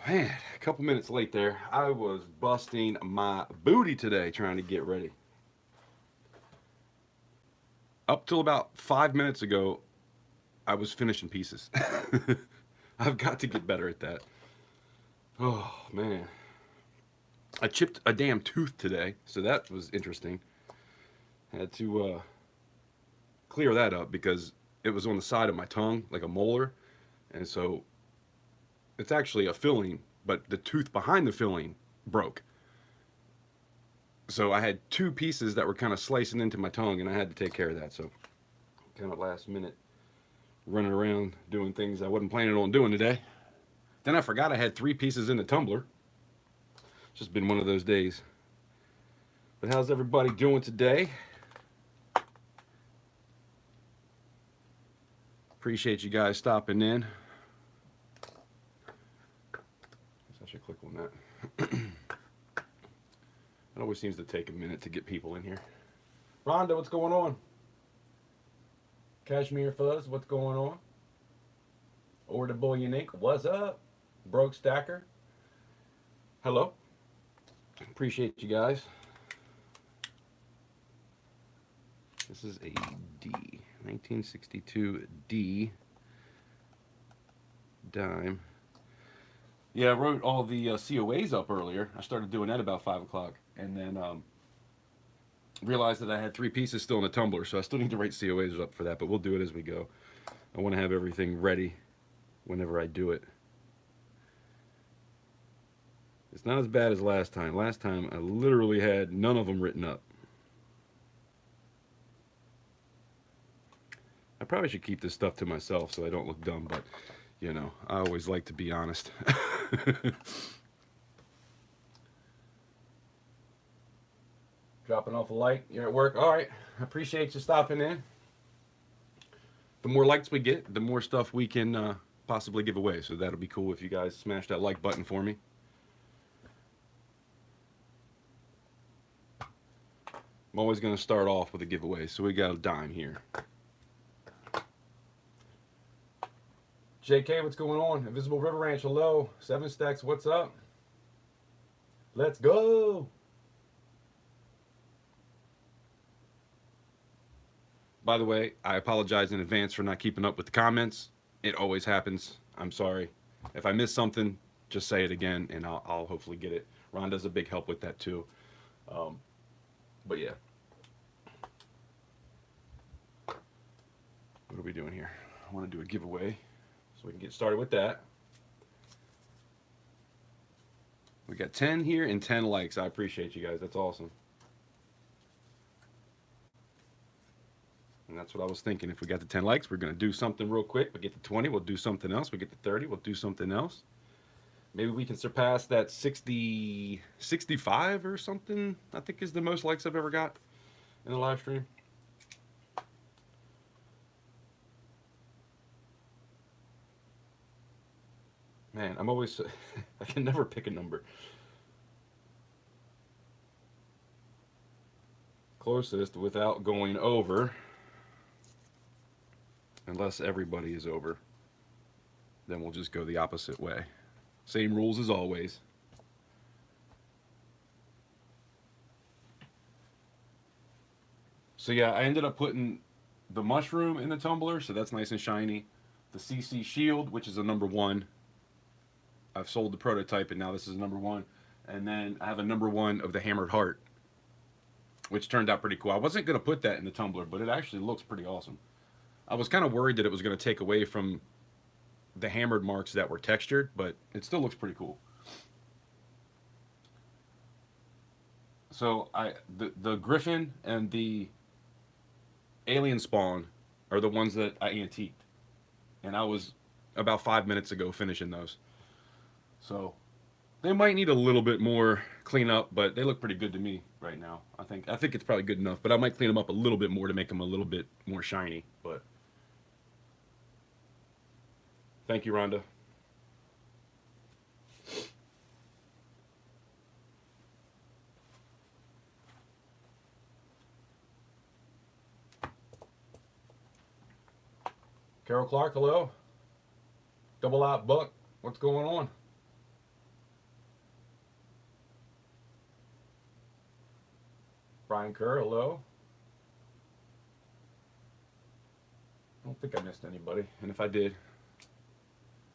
Man, a couple minutes late there. I was busting my booty today trying to get ready. Up till about 5 minutes ago, I was finishing pieces. I've got to get better at that. Oh, man. I chipped a damn tooth today, so that was interesting. Had to clear that up because it was on the side of my tongue, like a molar. And so it's actually a filling, but the tooth behind the filling broke. So I had two pieces that were kind of slicing into my tongue, and I had to take care of that. So kind of last minute running around doing things I wasn't planning on doing today. Then I forgot I had three pieces in the tumbler. It's just been one of those days. But how's everybody doing today? Appreciate you guys stopping in. Guess I should click on that. It always seems to take a minute to get people in here. Rhonda, what's going on? Cashmere Fuzz, what's going on? Or the Bullion Ink, what's up? Broke Stacker, hello. Appreciate you guys. This is a D, 1962 D dime. Yeah, I wrote all the C.O.As up earlier. I started doing that about 5 o'clock. And then realized that I had three pieces still in the tumbler, so I still need to write C.O.As up for that, but we'll do it as we go. I want to have everything ready whenever I do it. It's not as bad as last time. Last time I literally had none of them written up. I probably should keep this stuff to myself so I don't look dumb, but you know, I always like to be honest. Dropping off a like. You're at work. All right. I appreciate you stopping in. The more likes we get, the more stuff we can possibly give away. So that'll be cool if you guys smash that like button for me. I'm always going to start off with a giveaway. So we got a dime here. JK, what's going on? Invisible River Ranch, hello. 7 Stacks, what's up? Let's go. By the way, I apologize in advance for not keeping up with the comments. It always happens. I'm sorry. If I miss something, just say it again, and I'll hopefully get it. Rhonda's a big help with that, too. But yeah. What are we doing here? I want to do a giveaway, so we can get started with that. We got 10 here and 10 likes. I appreciate you guys. That's awesome. And that's what I was thinking. If we got the 10 likes, we're going to do something real quick. We get to 20, we'll do something else. We get to 30, we'll do something else. Maybe we can surpass that 60, 65 or something, I think is the most likes I've ever got in a live stream. Man, I'm always, I can never pick a number. Closest without going over. Unless everybody is over, then we'll just go the opposite way. Same rules as always. So yeah, I ended up putting the mushroom in the tumbler, so that's nice and shiny. The CC shield, which is a number 1. I've sold the prototype, and now this is number 1. And then I have a number 1 of the hammered heart, which turned out pretty cool. I wasn't going to put that in the tumbler, but it actually looks pretty awesome. I was kind of worried that it was going to take away from the hammered marks that were textured, but it still looks pretty cool. So the griffin and the alien spawn are the ones that I antiqued, and I was about 5 minutes ago finishing those. So they might need a little bit more cleanup, but they look pretty good to me right now. I think it's probably good enough, but I might clean them up a little bit more to make them a little bit more shiny. But thank you, Rhonda. Carol Clark, hello. Double Out Buck, what's going on? Brian Kerr, hello. I don't think I missed anybody, and if I did,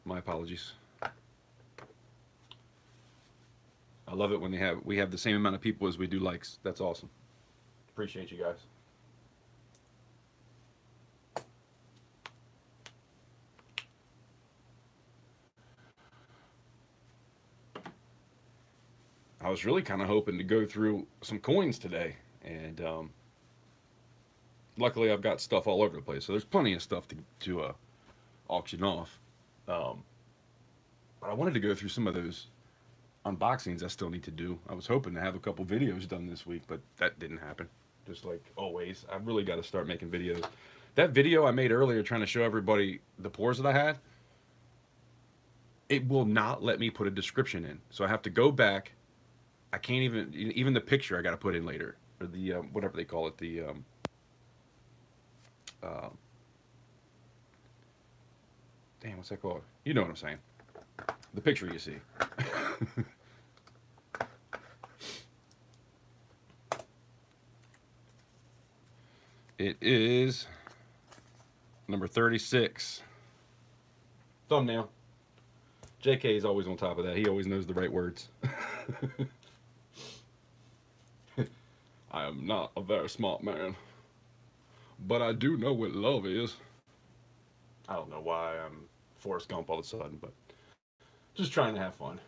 my apologies. I love it when we have the same amount of people as we do likes. That's awesome. Appreciate you guys. I was really kind of hoping to go through some coins today, and luckily I've got stuff all over the place, so there's plenty of stuff to auction off. But I wanted to go through some of those unboxings I still need to do. I was hoping to have a couple videos done this week, but that didn't happen. Just like always, I've really got to start making videos. That video I made earlier trying to show everybody the pours that I had, it will not let me put a description in. So I have to go back. I can't even the picture I got to put in later, or the whatever they call it, the damn, what's that called? You know what I'm saying? The picture you see. It is number 36. Thumbnail. JK is always on top of that. He always knows the right words. I am not a very smart man, but I do know what love is. I don't know why I'm Forrest Gump all of a sudden, but just trying to have fun.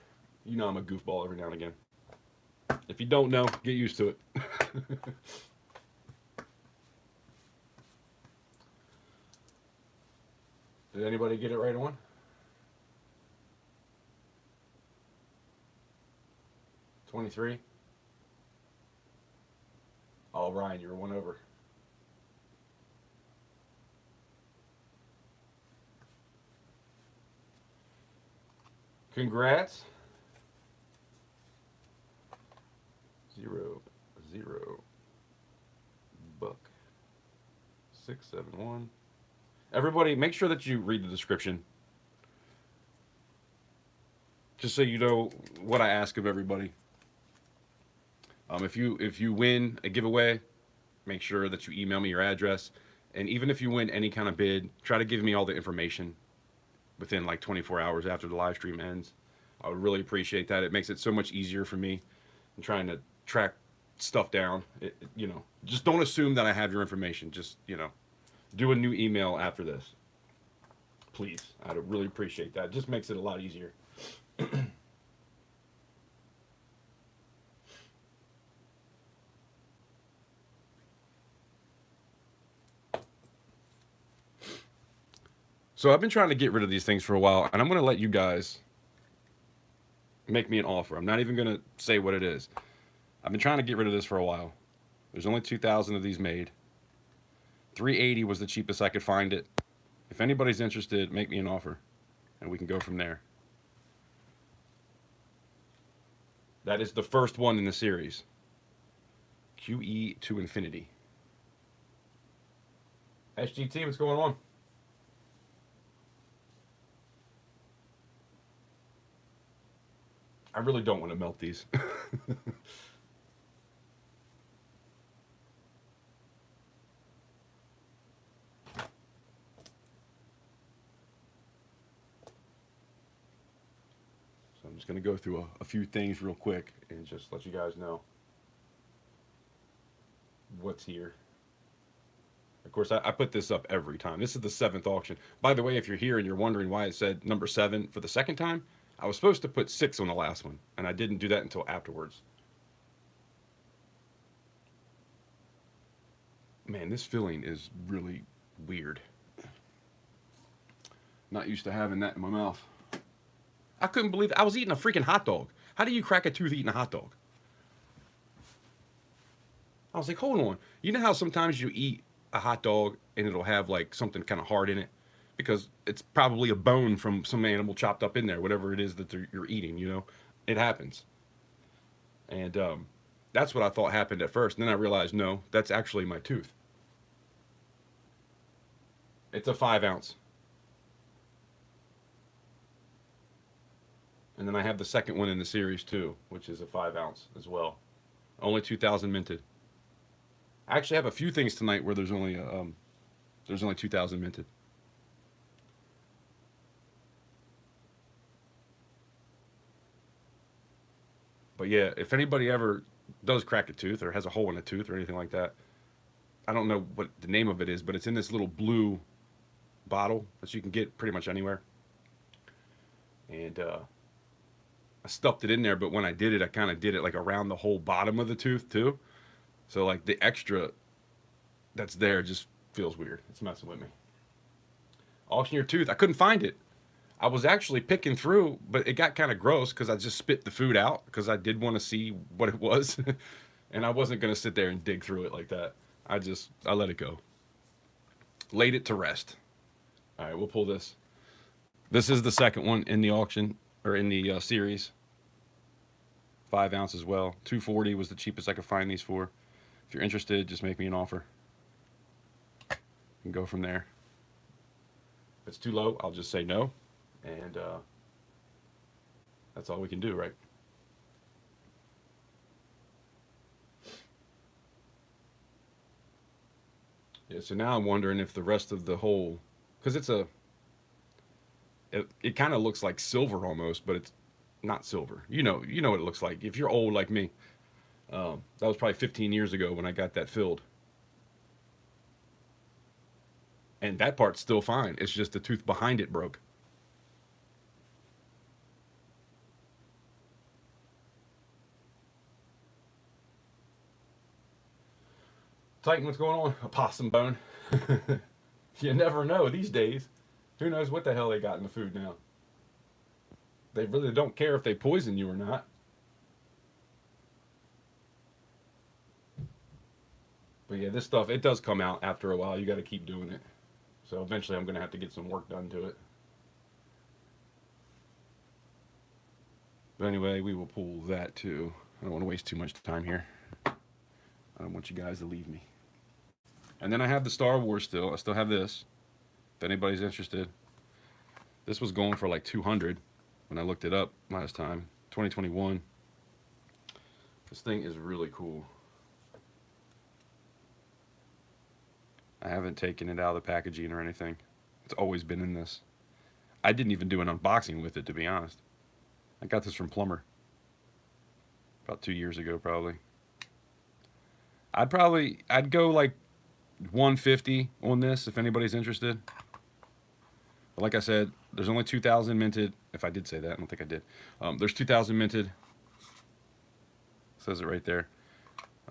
You know I'm a goofball every now and again. If you don't know, get used to it. Did anybody get it right on? $23? Oh, Ryan, you're one over. Congrats. 0, 0. Buck. 671. Everybody, make sure that you read the description. Just so you know what I ask of everybody. If you win a giveaway, make sure that you email me your address. And even if you win any kind of bid, try to give me all the information within like 24 hours after the live stream ends. I would really appreciate that. It makes it so much easier for me in trying to track stuff down. You know, just don't assume that I have your information. Just, you know, do a new email after this. Please. I'd really appreciate that. It just makes it a lot easier. So I've been trying to get rid of these things for a while, and I'm going to let you guys make me an offer. I'm not even going to say what it is. I've been trying to get rid of this for a while. There's only 2,000 of these made. $380 was the cheapest I could find it. If anybody's interested, make me an offer, and we can go from there. That is the first one in the series. QE to infinity. SGT, what's going on? I really don't want to melt these. So I'm just going to go through a few things real quick and just let you guys know what's here. Of course, I put this up every time. This is the 7th auction. By the way, if you're here and you're wondering why it said number 7 for the second time, I was supposed to put 6 on the last one, and I didn't do that until afterwards. Man, this filling is really weird. Not used to having that in my mouth. I couldn't believe it. I was eating a freaking hot dog. How do you crack a tooth eating a hot dog? I was like, hold on. You know how sometimes you eat a hot dog and it'll have like something kind of hard in it? Because it's probably a bone from some animal chopped up in there, whatever it is that you're eating, you know? It happens. And that's what I thought happened at first. And then I realized, no, that's actually my tooth. It's a 5 ounce. And then I have the second one in the series too, which is a 5 ounce as well. Only 2,000 minted. I actually have a few things tonight where there's only 2,000 minted. But yeah, if anybody ever does crack a tooth or has a hole in a tooth or anything like that, I don't know what the name of it is, but it's in this little blue bottle that you can get pretty much anywhere. And I stuffed it in there, but when I did it, I kind of did it like around the whole bottom of the tooth too. So like the extra that's there just feels weird. It's messing with me. Auction your tooth. I couldn't find it. I was actually picking through, but it got kind of gross because I just spit the food out because I did want to see what it was. And I wasn't going to sit there and dig through it like that. I let it go. Laid it to rest. All right, we'll pull this. This is the second one in the auction, or in the series. 5 ounce as well. 240 was the cheapest I could find these for. If you're interested, just make me an offer. And go from there. If it's too low, I'll just say no. And that's all we can do, right? Yeah, so now I'm wondering if the rest of the whole, because it kind of looks like silver almost, but it's not silver. You know what it looks like. If you're old like me, that was probably 15 years ago when I got that filled. And that part's still fine. It's just the tooth behind it broke. Titan, what's going on? A possum bone. You never know these days. Who knows what the hell they got in the food now? They really don't care if they poison you or not. But yeah, this stuff, it does come out after a while. You got to keep doing it. So eventually I'm going to have to get some work done to it. But anyway, we will pull that too. I don't want to waste too much time here. I don't want you guys to leave me. And then I have the Star Wars still. I still have this. If anybody's interested. This was going for like 200 when I looked it up last time. 2021. This thing is really cool. I haven't taken it out of the packaging or anything. It's always been in this. I didn't even do an unboxing with it, to be honest. I got this from Plumber about 2 years ago, probably. I'd go like 150 on this if anybody's interested. But like I said, there's only 2,000 minted. If I did say that, I don't think I did. There's 2,000 minted. It says it right there.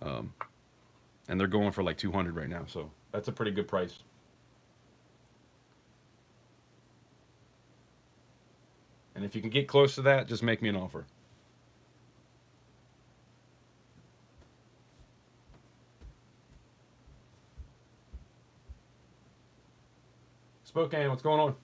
And they're going for like 200 right now, so that's a pretty good price. And if you can get close to that, just make me an offer. Spokane, what's going on?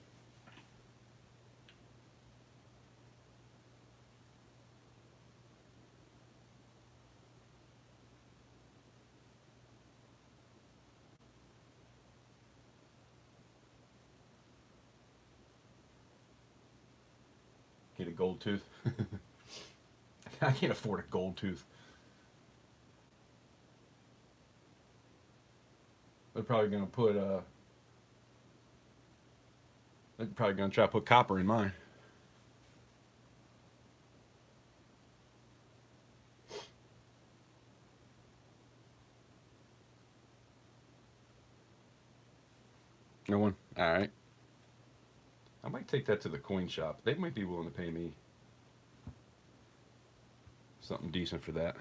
Get a gold tooth. I can't afford a gold tooth. They're probably gonna put they're probably gonna try to put copper in mine. No one. All right. I might take that to the coin shop. They might be willing to pay me something decent for that.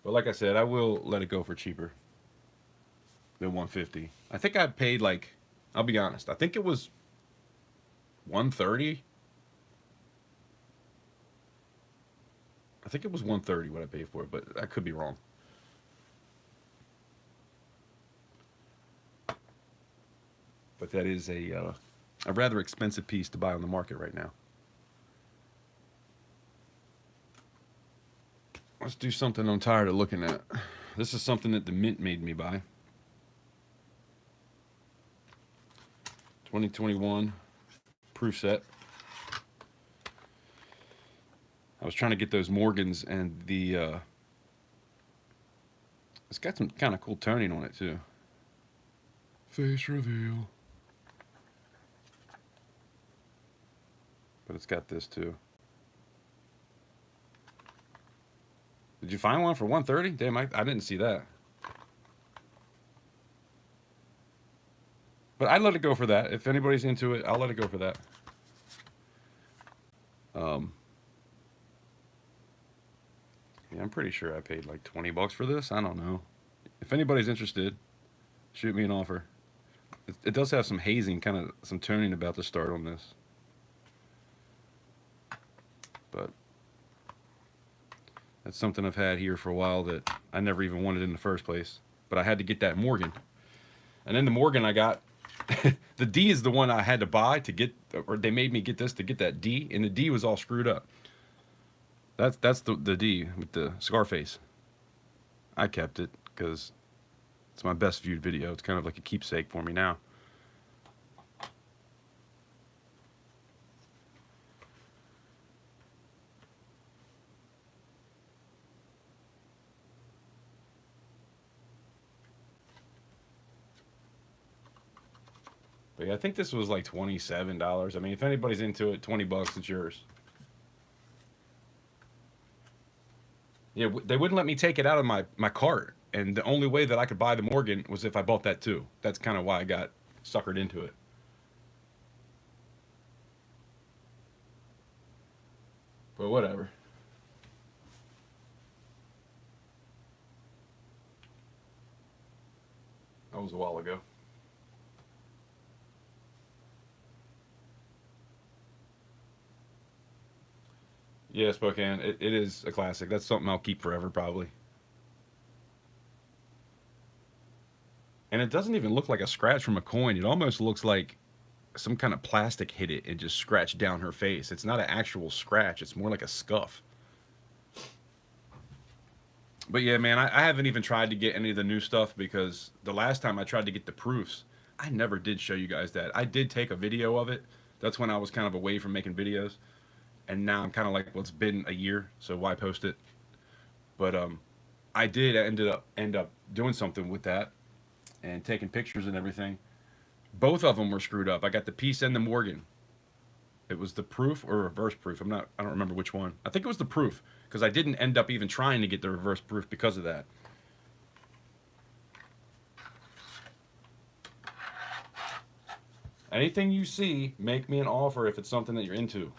But like I said, I will let it go for cheaper than 150. I think I paid like, I'll be honest, I think it was 130. I think it was 130 what I paid for it, but I could be wrong. But that is a rather expensive piece to buy on the market right now. Let's do something I'm tired of looking at. This is something that the Mint made me buy. 2021 proof set. I was trying to get those Morgans and the It's got some kind of cool toning on it too. Face reveal. But it's got this too. Did you find one for 130? Damn, I didn't see that. But I'd let it go for that. If anybody's into it, I'll let it go for that. Yeah, I'm pretty sure I paid like 20 bucks for this. I don't know. If anybody's interested, shoot me an offer. It does have some hazing, kind of some toning about to start on this. But that's something I've had here for a while that I never even wanted in the first place. But I had to get that Morgan. And then the Morgan I got, the D is the one I had to buy to get, or they made me get this to get that D, and the D was all screwed up. That's the D with the Scarface. I kept it because it's my best viewed video. It's kind of like a keepsake for me now. But yeah, I think this was like $27. I mean, if anybody's into it, 20 bucks, it's yours. Yeah, they wouldn't let me take it out of my cart. And the only way that I could buy the Morgan was if I bought that too. That's kind of why I got suckered into it. But whatever. That was a while ago. Yeah, Spokane. It is a classic. That's something I'll keep forever, probably. And it doesn't even look like a scratch from a coin. It almost looks like some kind of plastic hit it and just scratched down her face. It's not an actual scratch. It's more like a scuff. But yeah, man, I haven't even tried to get any of the new stuff because the last time I tried to get the proofs, I never did show you guys that. I did take a video of it. That's when I was kind of away from making videos. And now I'm kind of like, well, it's been a year, so why post it? But I did end up doing something with that and taking pictures and everything. Both of them were screwed up. I got the piece and the Morgan. It was the proof or reverse proof. I don't remember which one. I think it was the proof because I didn't end up even trying to get the reverse proof because of that. Anything you see, make me an offer if it's something that you're into.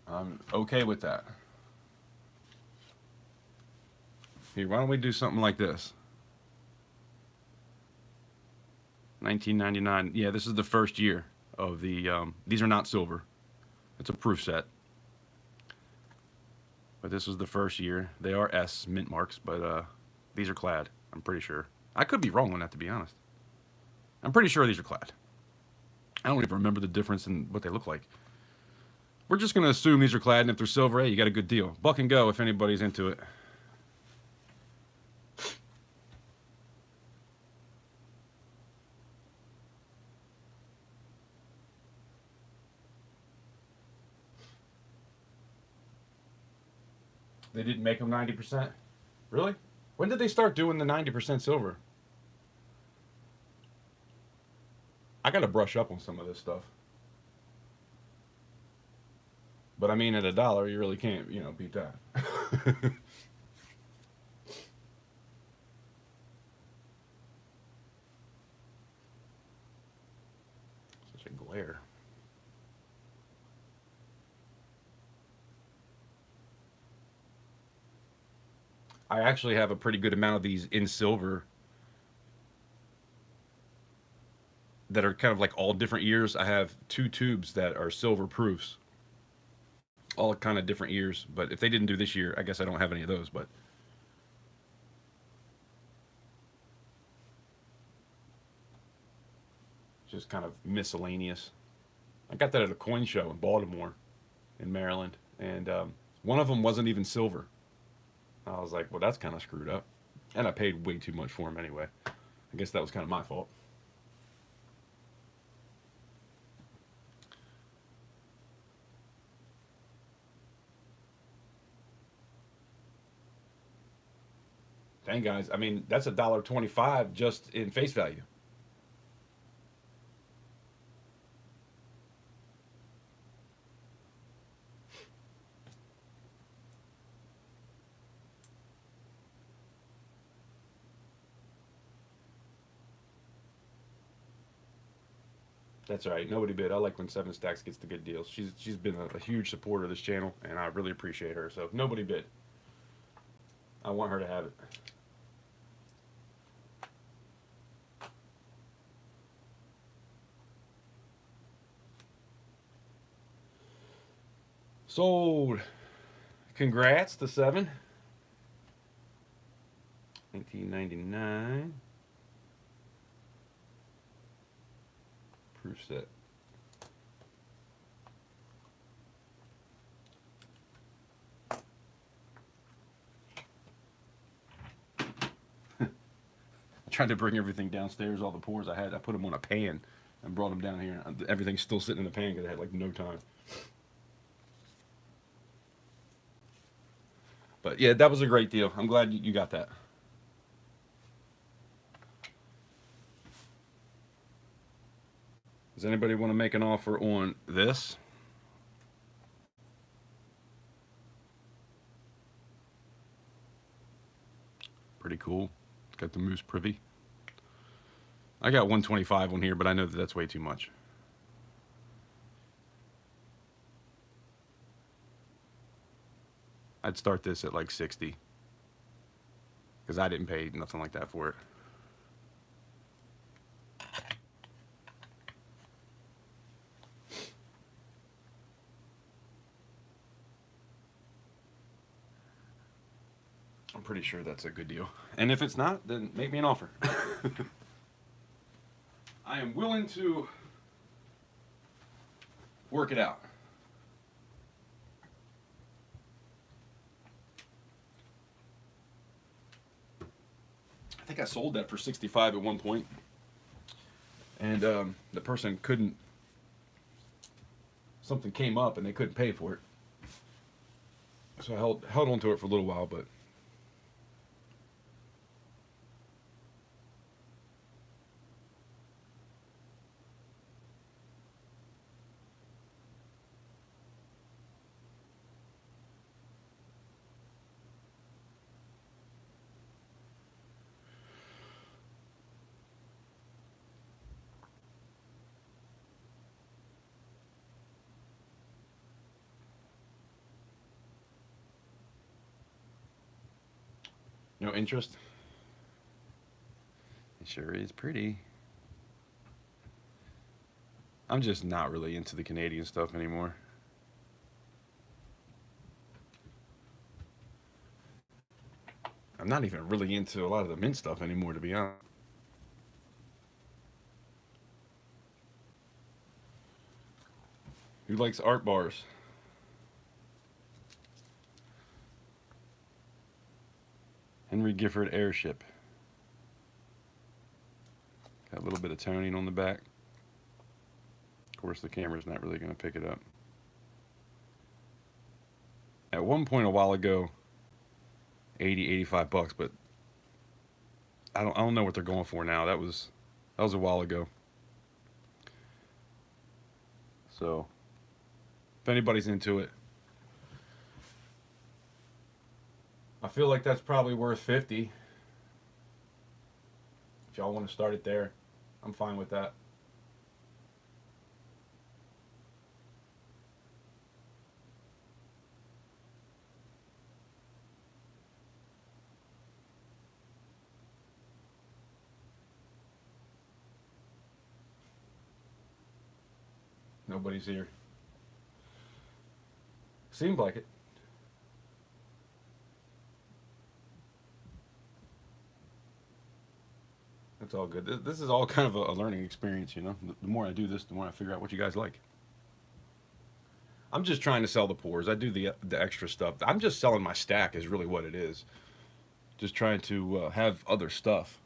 I'm okay with that. Here, why don't we do something like this? 1999. Yeah, this is the first year of the, these are not silver. It's a proof set. But this was the first year. They are S mint marks, but these are clad, I'm pretty sure. I could be wrong on that, to be honest. I'm pretty sure these are clad. I don't even remember the difference in what they look like. We're just going to assume these are clad, and if they're silver, hey, you got a good deal. Buck and go if anybody's into it. They didn't make them 90%? Really? When did they start doing the 90% silver? I got to brush up on some of this stuff. But I mean, at $1, you really can't, beat that. Such a glare. I actually have a pretty good amount of these in silver that are kind of like all different years. I have 2 tubes that are silver proofs. All kind of different years, but if they didn't do this year, I guess I don't have any of those, but just kind of miscellaneous. I got that at a coin show in Baltimore, in Maryland, and one of them wasn't even silver. I was like, well, that's kind of screwed up. And I paid way too much for them anyway. I guess that was kind of my fault. Dang, guys. I mean, that's $1.25 just in face value. That's all right. Nobody bid. I like when Seven Stacks gets the good deals. She's been a huge supporter of this channel, and I really appreciate her. So nobody bid. I want her to have it. Sold. Congrats to Seven. 1999. Proof set. I tried to bring everything downstairs, all the pours I had. I put them on a pan and brought them down here. Everything's still sitting in the pan because I had like no time. But yeah, that was a great deal. I'm glad you got that. Does anybody want to make an offer on this? Pretty cool. It's got the moose privy. I got 125 on here, but I know that that's way too much. I'd start this at like 60 because I didn't pay nothing like that for it. I'm pretty sure that's a good deal. And if it's not, then make me an offer. I am willing to work it out. I think I sold that for 65 at one point. And the person couldn't, something came up and they couldn't pay for it. So I held on to it for a little while, but no interest. It sure is pretty. I'm just not really into the Canadian stuff anymore. I'm not even really into a lot of the mint stuff anymore, to be honest. Who likes art bars? Henry Gifford airship. Got a little bit of toning on the back. Of course, the camera's not really going to pick it up. At one point a while ago, 80, 85 bucks, but I don't know what they're going for now. That was a while ago. So, if anybody's into it, I feel like that's probably worth 50. If y'all want to start it there, I'm fine with that. Nobody's here. Seemed like it. That's all good. This is all kind of a learning experience, you know. The more I do this, the more I figure out what you guys like. I'm just trying to sell the pours. I do the extra stuff. I'm just selling my stack is really what it is. Just trying to have other stuff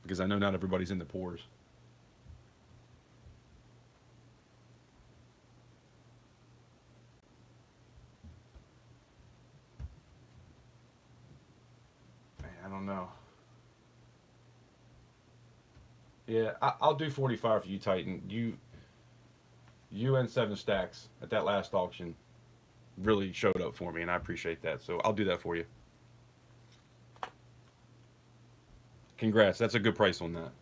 because I know not everybody's in the pours. don't know. Yeah, I'll do 45 for you, Titan. You and 7 stacks at that last auction really showed up for me, and I appreciate that. So I'll do that for you. Congrats. That's a good price on that.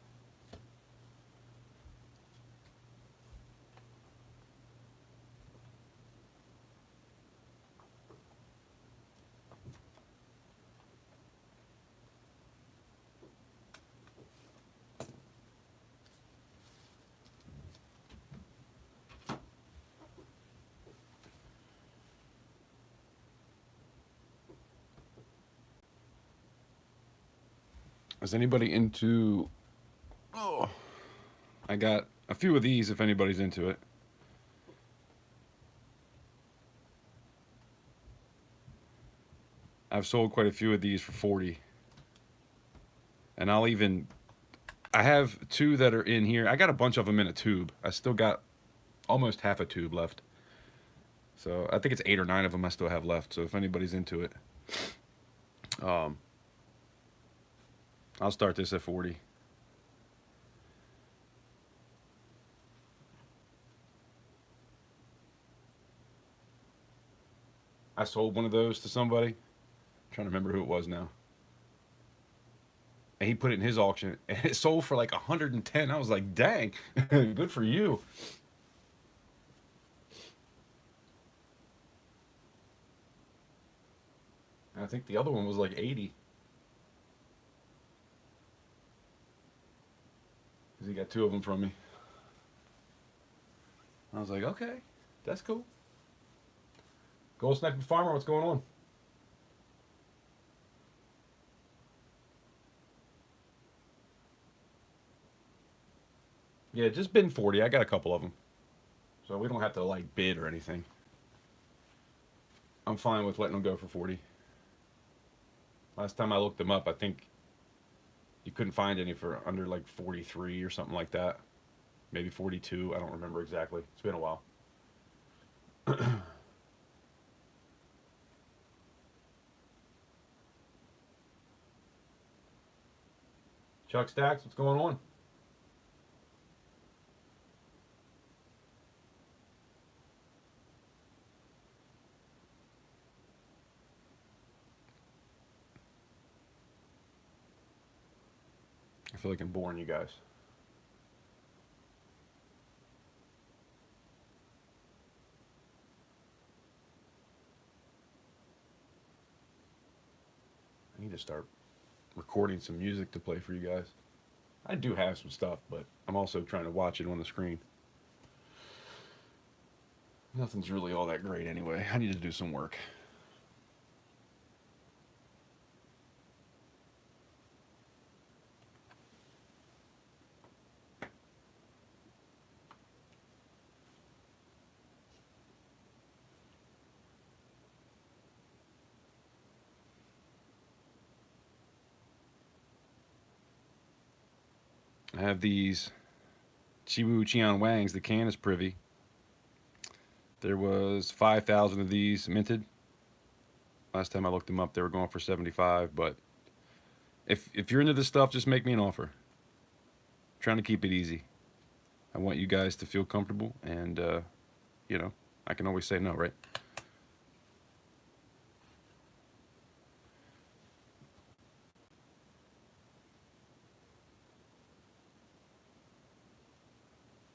Is anybody into... Oh, I got a few of these if anybody's into it. I've sold quite a few of these for 40. And I have 2 that are in here. I got a bunch of them in a tube. I still got almost half a tube left. So I think it's 8 or 9 of them I still have left. So if anybody's into it, I'll start this at 40. I sold one of those to somebody. I'm trying to remember who it was now. And he put it in his auction, and it sold for like 110. I was like, dang, good for you. And I think the other one was like 80. Because he got 2 of them from me. I was like, okay, that's cool. Gold Sniper Farmer, what's going on? Yeah, just bid 40. I got a couple of them. So we don't have to like bid or anything. I'm fine with letting them go for 40. Last time I looked them up, I think you couldn't find any for under like 43 or something like that. Maybe 42. I don't remember exactly. It's been a while. Chuck Stacks, what's going on? I feel like I'm boring you guys. I need to start recording some music to play for you guys. I do have some stuff, but I'm also trying to watch it on the screen. Nothing's really all that great anyway. I need to do some work. I have these Chiwu Cheon Wangs. The can is privy. There was 5,000 of these minted. Last time I looked them up, they were going for 75. But if you're into this stuff, just make me an offer. I'm trying to keep it easy. I want you guys to feel comfortable, and you know, I can always say no, right?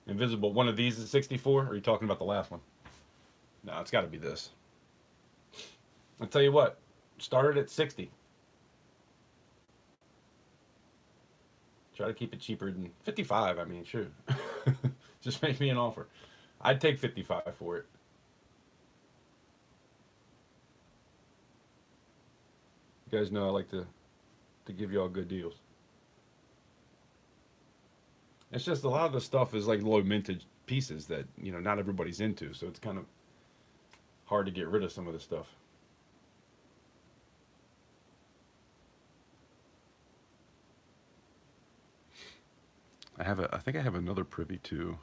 Invisible. One of these is 64? Or are you talking about the last one? No, it's got to be this. I'll tell you what. Started at 60. Try to keep it cheaper than 55. I mean, sure. Just make me an offer. I'd take 55 for it. You guys know I like to give you all good deals. It's just a lot of the stuff is like low mintage pieces that, you know, not everybody's into, so it's kind of hard to get rid of some of the stuff. I think I have another privy too.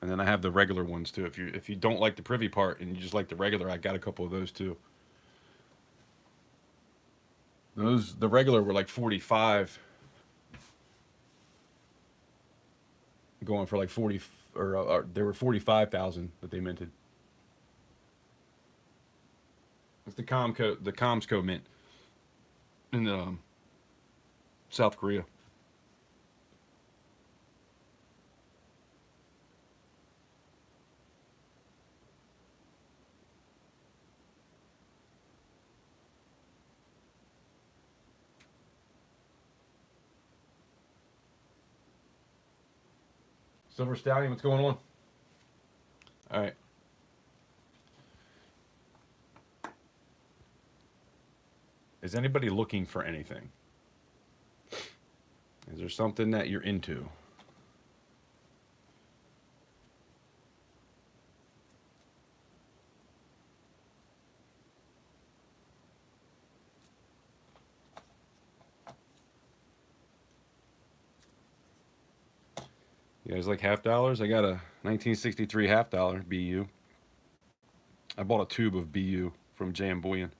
And then I have the regular ones too. If you don't like the privy part and you just like the regular, I got a couple of those too. The regular were like 45, going for like 40, or they were 45,000 that they minted. It's the Comsco mint in South Korea. Silver Stallion, what's going on? All right. Is anybody looking for anything? Is there something that you're into? You guys like half dollars? I got a 1963 half dollar BU. I bought a tube of BU from J.M. Bullion.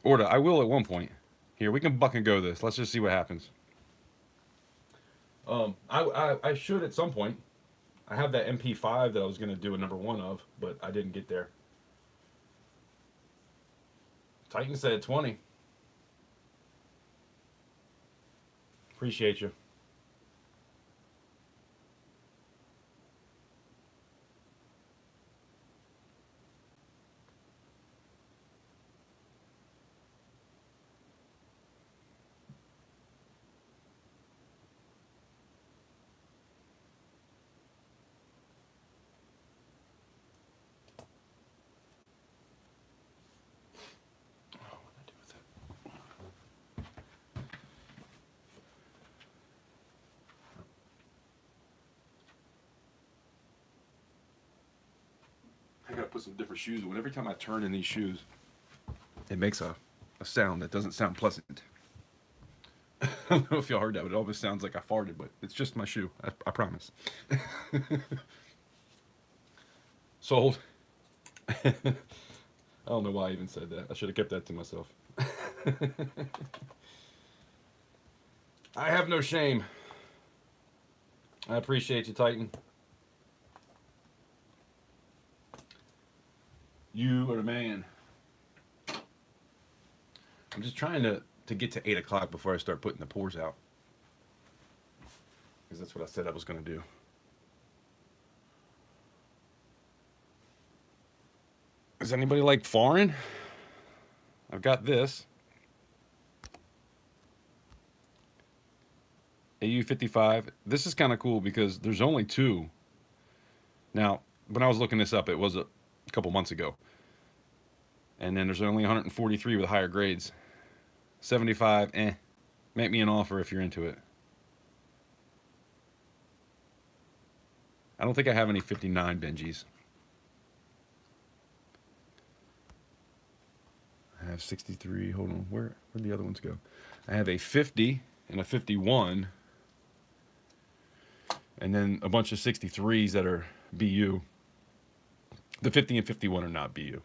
Order. I will at one point. Here, we can buck and go this. Let's just see what happens. I should at some point. I have that MP5 that I was going to do a #1 of, but I didn't get there. Titan said 20. Appreciate you. I gotta put some different shoes on. Every time I turn in these shoes, it makes a sound that doesn't sound pleasant. I don't know if y'all heard that, but it almost sounds like I farted, but it's just my shoe. I promise. Sold. I don't know why I even said that. I should have kept that to myself. I have no shame. I appreciate you, Titan. You are the man. I'm just trying to get to 8 o'clock before I start putting the pours out. Because that's what I said I was going to do. Does anybody like foreign? I've got this. AU55. This is kind of cool because there's only 2. Now, when I was looking this up, it was a couple months ago. And then there's only 143 with higher grades. 75, make me an offer if you're into it. I don't think I have any 59 Benjis. I have 63. Hold on, where'd the other ones go? I have a 50 and a 51. And then a bunch of 63s that are BU. The 50 and 51 are not BU.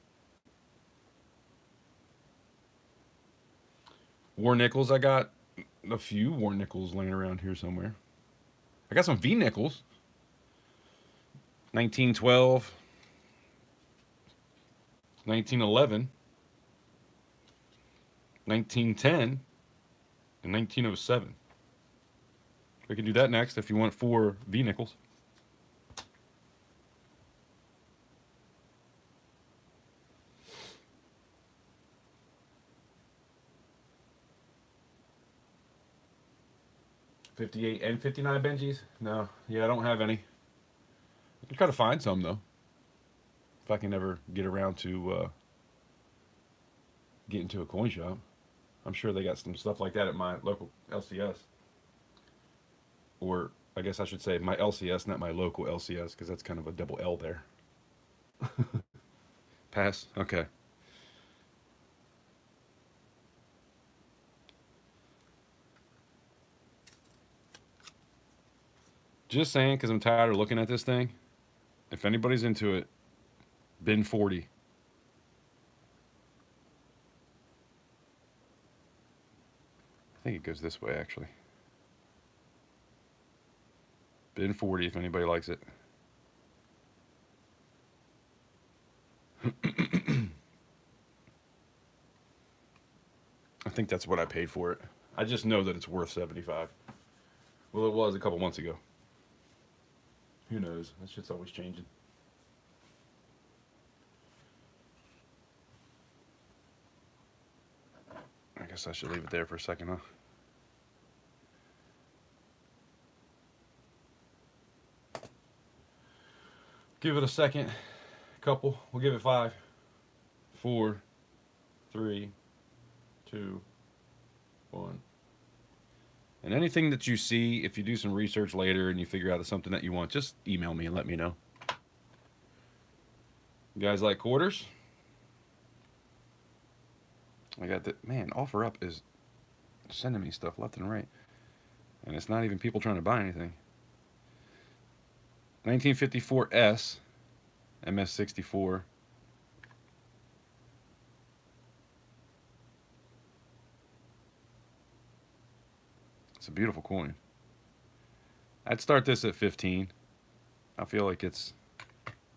War nickels, I got a few war nickels laying around here somewhere. I got some V nickels. 1912, 1911, 1910, and 1907. We can do that next if you want 4 V nickels. $58 and $59 Benjis? No, yeah, I don't have any. I can try to find some though, if I can ever get around to get into a coin shop. I'm sure they got some stuff like that at my local LCS. Or I guess I should say my LCS, not my local LCS, because that's kind of a double L there. Pass? Okay. Just saying, because I'm tired of looking at this thing. If anybody's into it, bin 40. I think it goes this way, actually. Bin 40 if anybody likes it. I think that's what I paid for it. I just know that it's worth 75. Well, it was a couple months ago. Who knows? That shit's always changing. I guess I should leave it there for a second, huh? Give it a second. Couple. We'll give it 5, 4, 3, 2, 1. And anything that you see, if you do some research later and you figure out it's something that you want, just email me and let me know. You guys like quarters? I got the man. Offer Up is sending me stuff left and right, and it's not even people trying to buy anything. 1954 S, MS64. It's a beautiful coin. I'd start this at 15. I feel like it's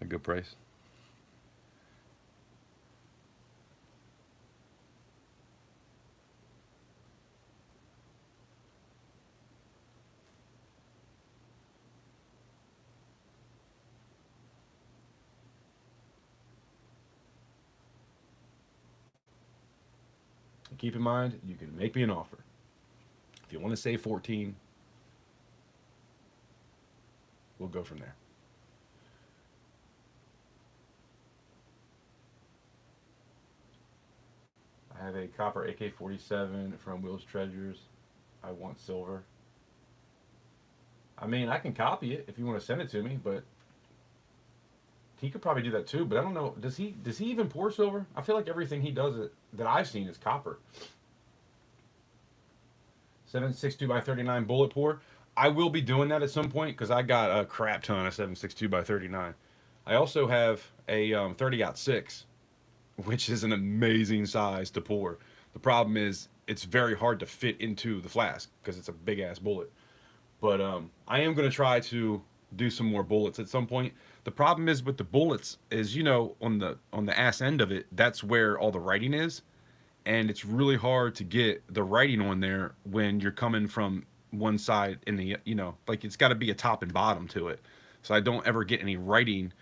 a good price. Keep in mind, you can make me an offer. If you want to say 14, we'll go from there. I have a copper AK-47 from Will's Treasures. I want silver. I mean, I can copy it if you want to send it to me, but he could probably do that too. But I don't know. Does he even pour silver? I feel like everything he does that I've seen is copper. 7.62 by 39 bullet pour. I will be doing that at some point because I got a crap ton of 7.62 by 39. I also have a 30-06, which is an amazing size to pour. The problem is it's very hard to fit into the flask because it's a big ass bullet. But I am going to try to do some more bullets at some point. The problem is with the bullets is, you know, on the ass end of it, that's where all the writing is, and it's really hard to get the writing on there when you're coming from one side in the, you know, like it's got to be a top and bottom to it. So I don't ever get any writing,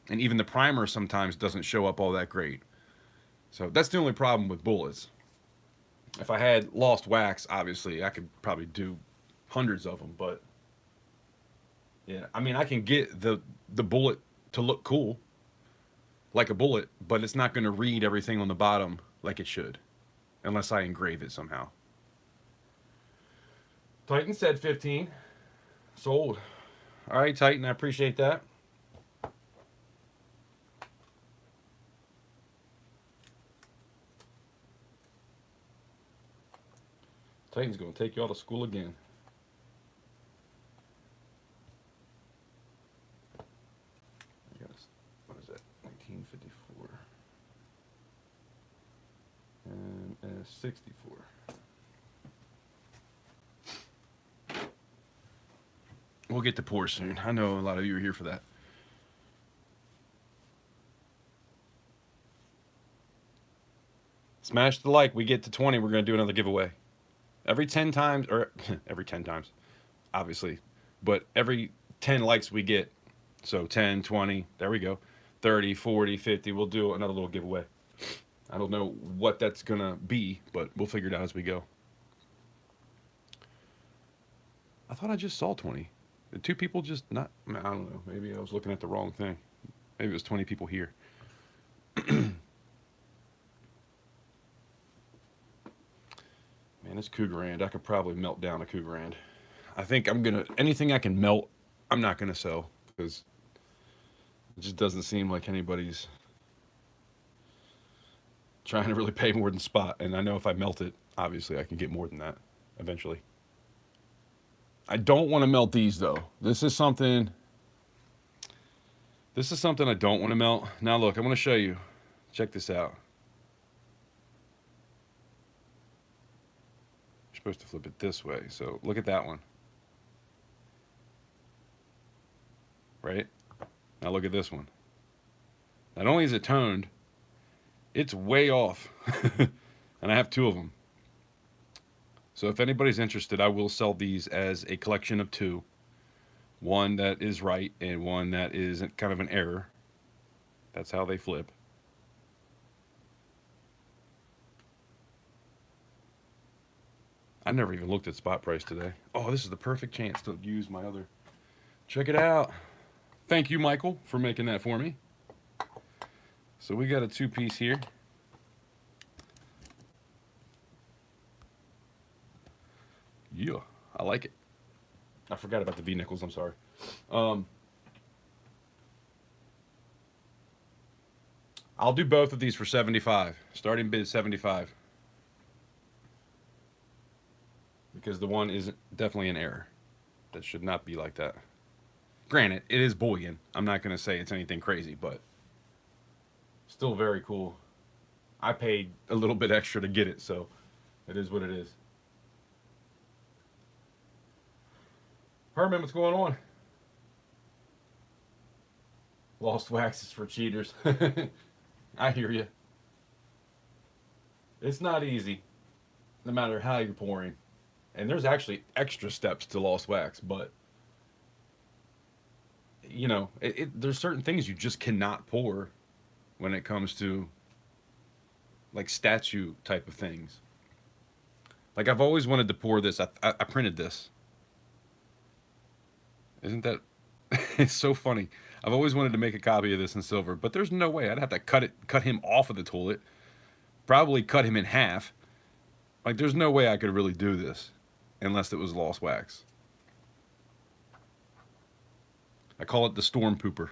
and even the primer sometimes doesn't show up all that great. So that's the only problem with bullets. If I had lost wax, obviously I could probably do hundreds of them, but yeah, I mean I can get the bullet to look cool, like a bullet, but it's not going to read everything on the bottom like it should, unless I engrave it somehow. Titan said 15. Sold. All right, Titan, I appreciate that. Titan's going to take you all to school again. What is that? 1954. And 64. We'll get to pour soon. I know a lot of you are here for that. Smash the like. We get to 20. We're going to do another giveaway. Every 10 times, or every 10 times, obviously, but every 10 likes we get, so 10, 20, there we go, 30, 40, 50, we'll do another little giveaway. I don't know what that's going to be, but we'll figure it out as we go. I thought I just saw 20. Did 2 people just not, I don't know, maybe I was looking at the wrong thing. Maybe it was 20 people here. Man, this Cougarand, I could probably melt down a Cougarand. I think I'm going to, anything I can melt, I'm not going to sell, because it just doesn't seem like anybody's trying to really pay more than spot. And I know if I melt it, obviously I can get more than that eventually. I don't want to melt these though. This is something I don't want to melt. Now look, I'm going to show you. Check this out. You're supposed to flip it this way. So look at that one. Right? Now look at this one. Not only is it toned, it's way off. And I have two of them. So if anybody's interested, I will sell these as a collection of two. One that is right and one that is kind of an error. That's how they flip. I never even looked at spot price today. Oh, this is the perfect chance to use my other. Check it out. Thank you, Michael, for making that for me. So we got a two-piece here. Yeah, I like it. I forgot about the V-nickels, I'm sorry. I'll do both of these for 75. Starting bid 75. Because the one is definitely an error. That should not be like that. Granted, it is bullion. I'm not going to say it's anything crazy, but still very cool. I paid a little bit extra to get it, so it is what it is. Herman, what's going on? Lost waxes for cheaters. I hear you. It's not easy, no matter how you're pouring. And there's actually extra steps to lost wax, but you know, there's certain things you just cannot pour when it comes to like statue type of things. Like I've always wanted to pour this. I printed this. Isn't that? It's so funny. I've always wanted to make a copy of this in silver, but there's no way. I'd have to cut him off of the toilet, probably cut him in half. Like there's no way I could really do this unless it was lost wax. I call it the storm pooper.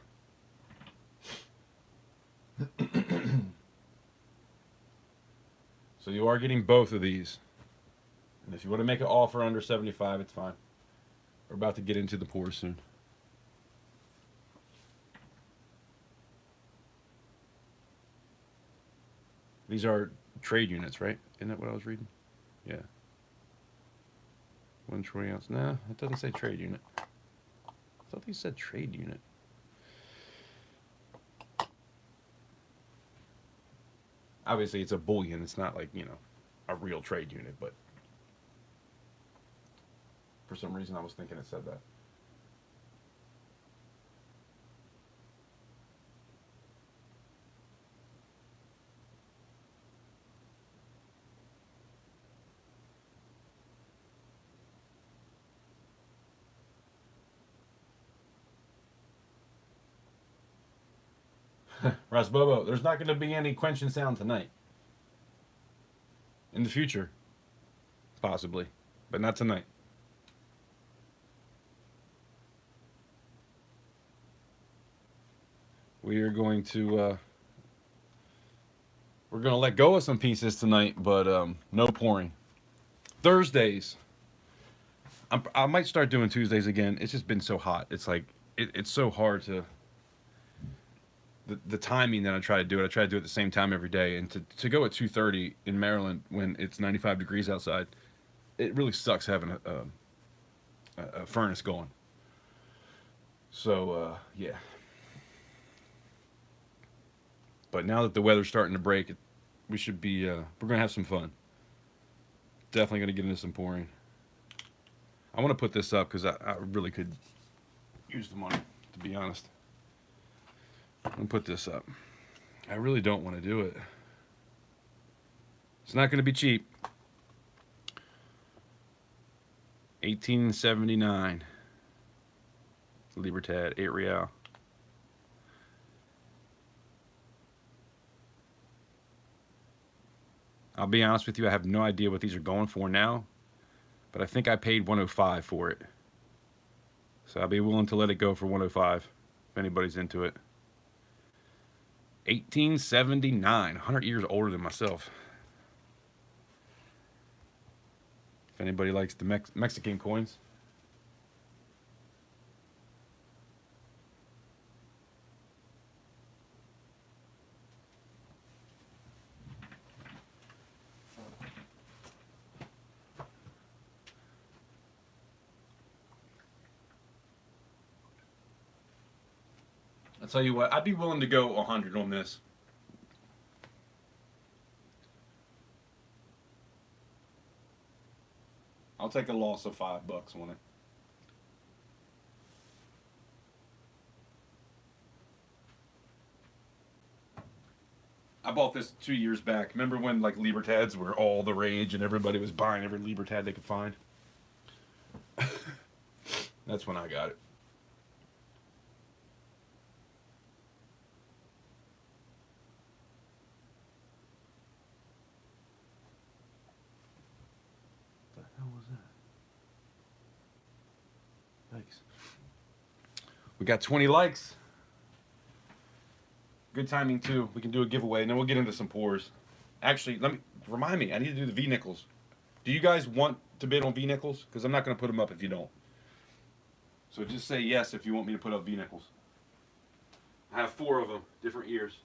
So you are getting both of these. And if you want to make an offer under 75, it's fine. We're about to get into the pour soon. These are trade units, right? Isn't that what I was reading? Yeah. 1 troy ounce. Nah, it doesn't say trade unit. I thought these said trade unit. Obviously, it's a bullion. It's not like, you know, a real trade unit, but for some reason I was thinking it said that. Rasbobo, there's not going to be any quenching sound tonight. In the future, possibly, but not tonight. We are going to we're going to let go of some pieces tonight, but no pouring. Thursdays, I might start doing Tuesdays again. It's just been so hot. It's like it's so hard to the timing that I try to do it. I try to do it at the same time every day, and to go at 2:30 in Maryland when it's 95 degrees outside, it really sucks having a furnace going. So yeah. But now that the weather's starting to break, we should be we're gonna have some fun. Definitely gonna get into some pouring. I want to put this up because I really could use the money, to be honest. I'm gonna put this up. I really don't want to do it. It's not gonna be cheap. 1879. Libertad, 8 real. I'll be honest with you, I have no idea what these are going for now, but I think I paid 105 for it. So I'll be willing to let it go for 105 if anybody's into it. 1879, 100 years older than myself. If anybody likes the Mexican coins. I'll tell you what, I'd be willing to go 100 on this. I'll take a loss of $5 on it. I bought this 2 years back. Remember when like libertads were all the rage and everybody was buying every libertad they could find? That's when I got it. What the hell was that? Thanks. We got 20 likes. Good timing too. We can do a giveaway and then we'll get into some pours. Actually, let me remind me. I need to do the V nickels. Do you guys want to bid on V nickels? Because I'm not going to put them up if you don't. So just say yes if you want me to put up V nickels. I have 4 of them, different years.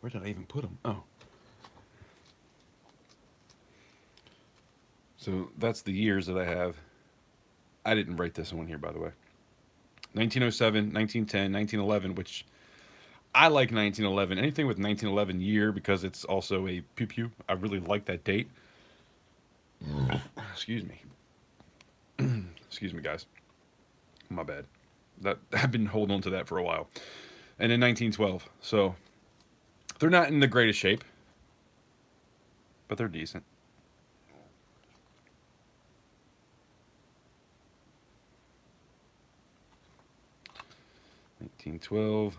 Where did I even put them? Oh. So that's the years that I have. I didn't write this one here, by the way. 1907, 1910, 1911, which I like 1911. Anything with 1911 year because it's also a pew pew. I really like that date. Excuse me. Excuse me, guys. My bad. That I've been holding on to that for a while. And in 1912. So they're not in the greatest shape, but they're decent. $1912,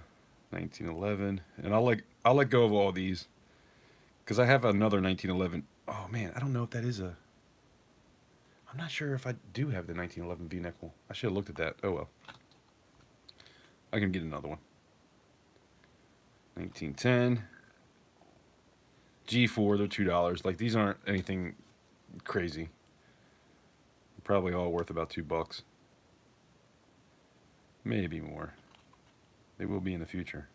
$1911, and I'll let go of all these because I have another $1911. Oh man, I don't know if that is a. I'm not sure if I do have the $1911 V nickel. I should have looked at that. Oh well. I can get another one. $1910. G4, they're $2. Like these aren't anything crazy. Probably all worth about $2. Maybe more. They will be in the future.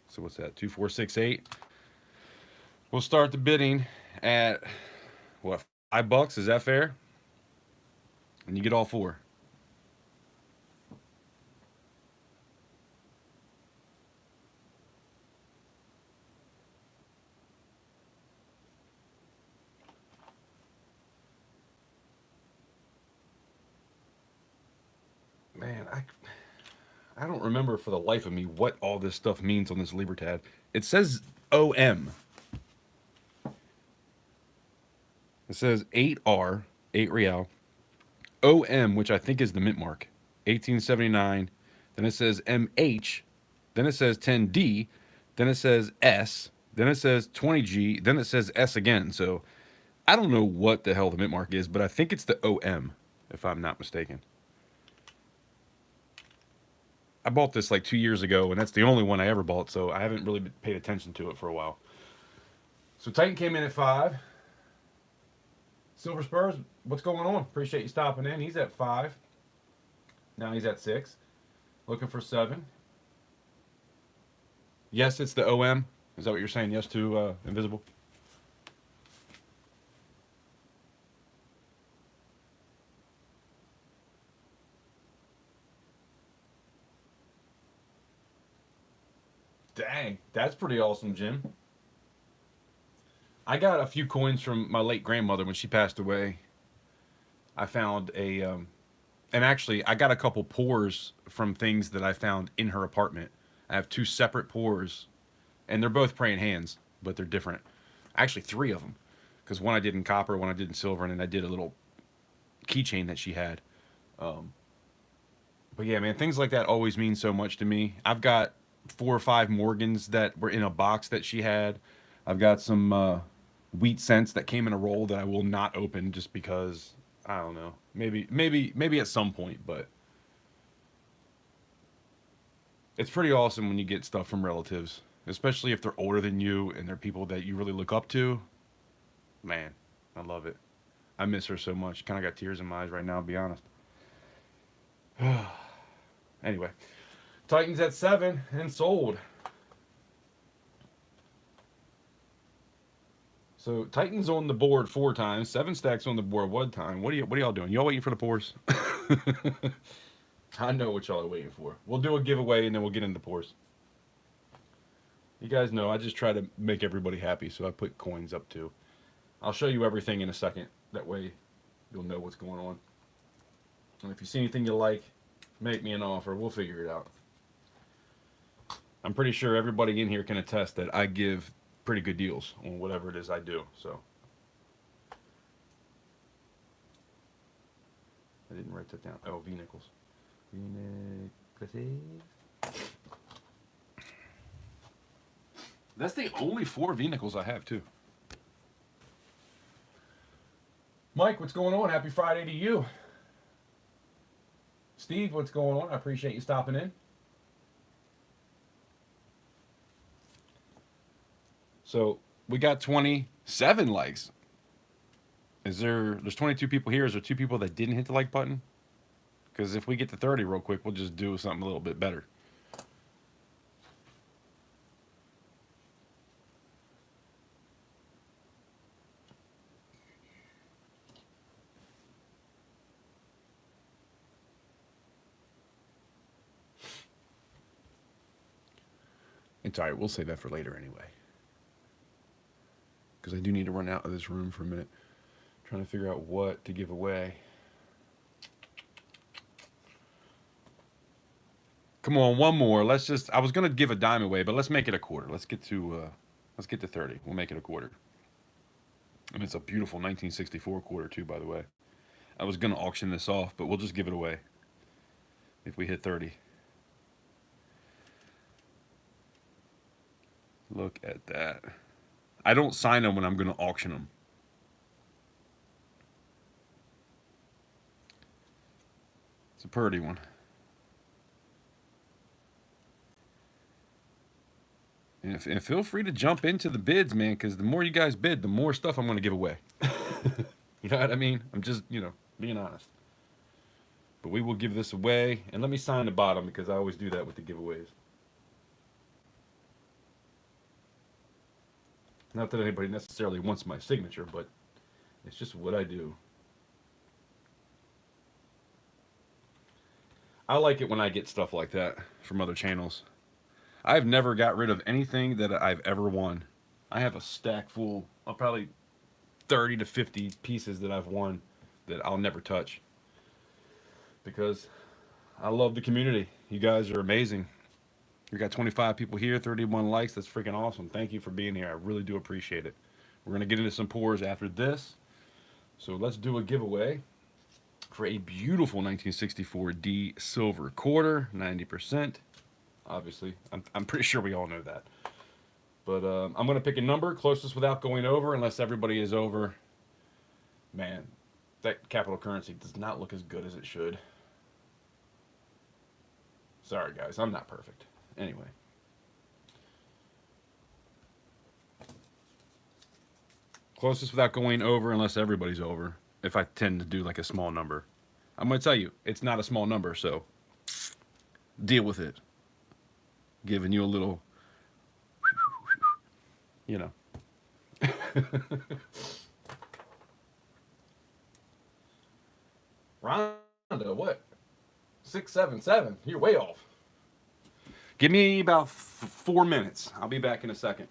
So what's that? 2468. We'll start the bidding at what, $5? Is that fair? And you get all 4. Man, I don't remember for the life of me what all this stuff means on this Libertad. It says OM. It says 8R, 8 real. OM, which I think is the mint mark, 1879. Then it says MH. Then it says 10D. Then it says S. Then it says 20G. Then it says S again. So I don't know what the hell the mint mark is, but I think it's the OM, if I'm not mistaken. I bought this like 2 years ago, and that's the only one I ever bought, so I haven't really paid attention to it for a while. So Titan came in at 5. Silver Spurs, what's going on? Appreciate you stopping in. He's at 5. Now he's at 6. Looking for 7. Yes, it's the OM. Is that what you're saying? Yes to Invisible? Dang, that's pretty awesome, Jim. I got a few coins from my late grandmother when she passed away. I found a, and actually, I got a couple pours from things that I found in her apartment. I have 2 separate pours, and they're both praying hands, but they're different. Actually, 3 of them, because one I did in copper, one I did in silver, and then I did a little keychain that she had. But yeah, man, things like that always mean so much to me. I've got 4 or 5 Morgans that were in a box that she had. I've got some wheat cents that came in a roll that I will not open just because I don't know. Maybe at some point, but it's pretty awesome when you get stuff from relatives. especially if they're older than you and they're people that you really look up to. Man, I love it. I miss her so much. Kind of got tears in my eyes right now, to be honest. Anyway, Titans at 7 and sold. So Titans on the board 4 times, 7 stacks on the board 1 time. What are y'all doing? Y'all waiting for the pours? I know what y'all are waiting for. We'll do a giveaway and then we'll get into pours. You guys know I just try to make everybody happy, so I put coins up too. I'll show you everything in a second. That way you'll know what's going on. And if you see anything you like, make me an offer. We'll figure it out. I'm pretty sure everybody in here can attest that I give pretty good deals on whatever it is I do. So I didn't write that down. Oh, V-nickels. That's the only 4 V-nickels I have too. Mike, what's going on? Happy Friday to you. Steve, what's going on? I appreciate you stopping in. So we got 27 likes. There's 22 people here. Is there 2 people that didn't hit the like button? Because if we get to 30 real quick, we'll just do something a little bit better. It's all right. We'll save that for later anyway. Because I do need to run out of this room for a minute. Trying to figure out what to give away. Come on, one more. I was going to give a dime away, but let's make it a quarter. Let's get to 30. We'll make it a quarter. And it's a beautiful 1964 quarter too, by the way. I was going to auction this off, but we'll just give it away if we hit 30. Look at that. I don't sign them when I'm going to auction them. It's a pretty one. And feel free to jump into the bids, man, because the more you guys bid, the more stuff I'm going to give away. You know what I mean? I'm just, being honest. But we will give this away. And let me sign the bottom because I always do that with the giveaways. Not that anybody necessarily wants my signature, but it's just what I do. I like it when I get stuff like that from other channels. I've never got rid of anything that I've ever won. I have a stack full of probably 30 to 50 pieces that I've won that I'll never touch. Because I love the community. You guys are amazing. We got 25 people here, 31 likes. That's freaking awesome. Thank you for being here. I really do appreciate it. We're going to get into some pours after this. So let's do a giveaway for a beautiful 1964 D silver quarter, 90%. Obviously, I'm pretty sure we all know that. But I'm going to pick a number closest without going over, unless everybody is over. Man, that capital currency does not look as good as it should. Sorry, guys. I'm not perfect. Anyway. Closest without going over, unless everybody's over. If I tend to do like a small number. I'm going to tell you, it's not a small number, so deal with it. Giving you a little, Rhonda, what? 677. You're way off. Give me about 4 minutes. I'll be back in a second.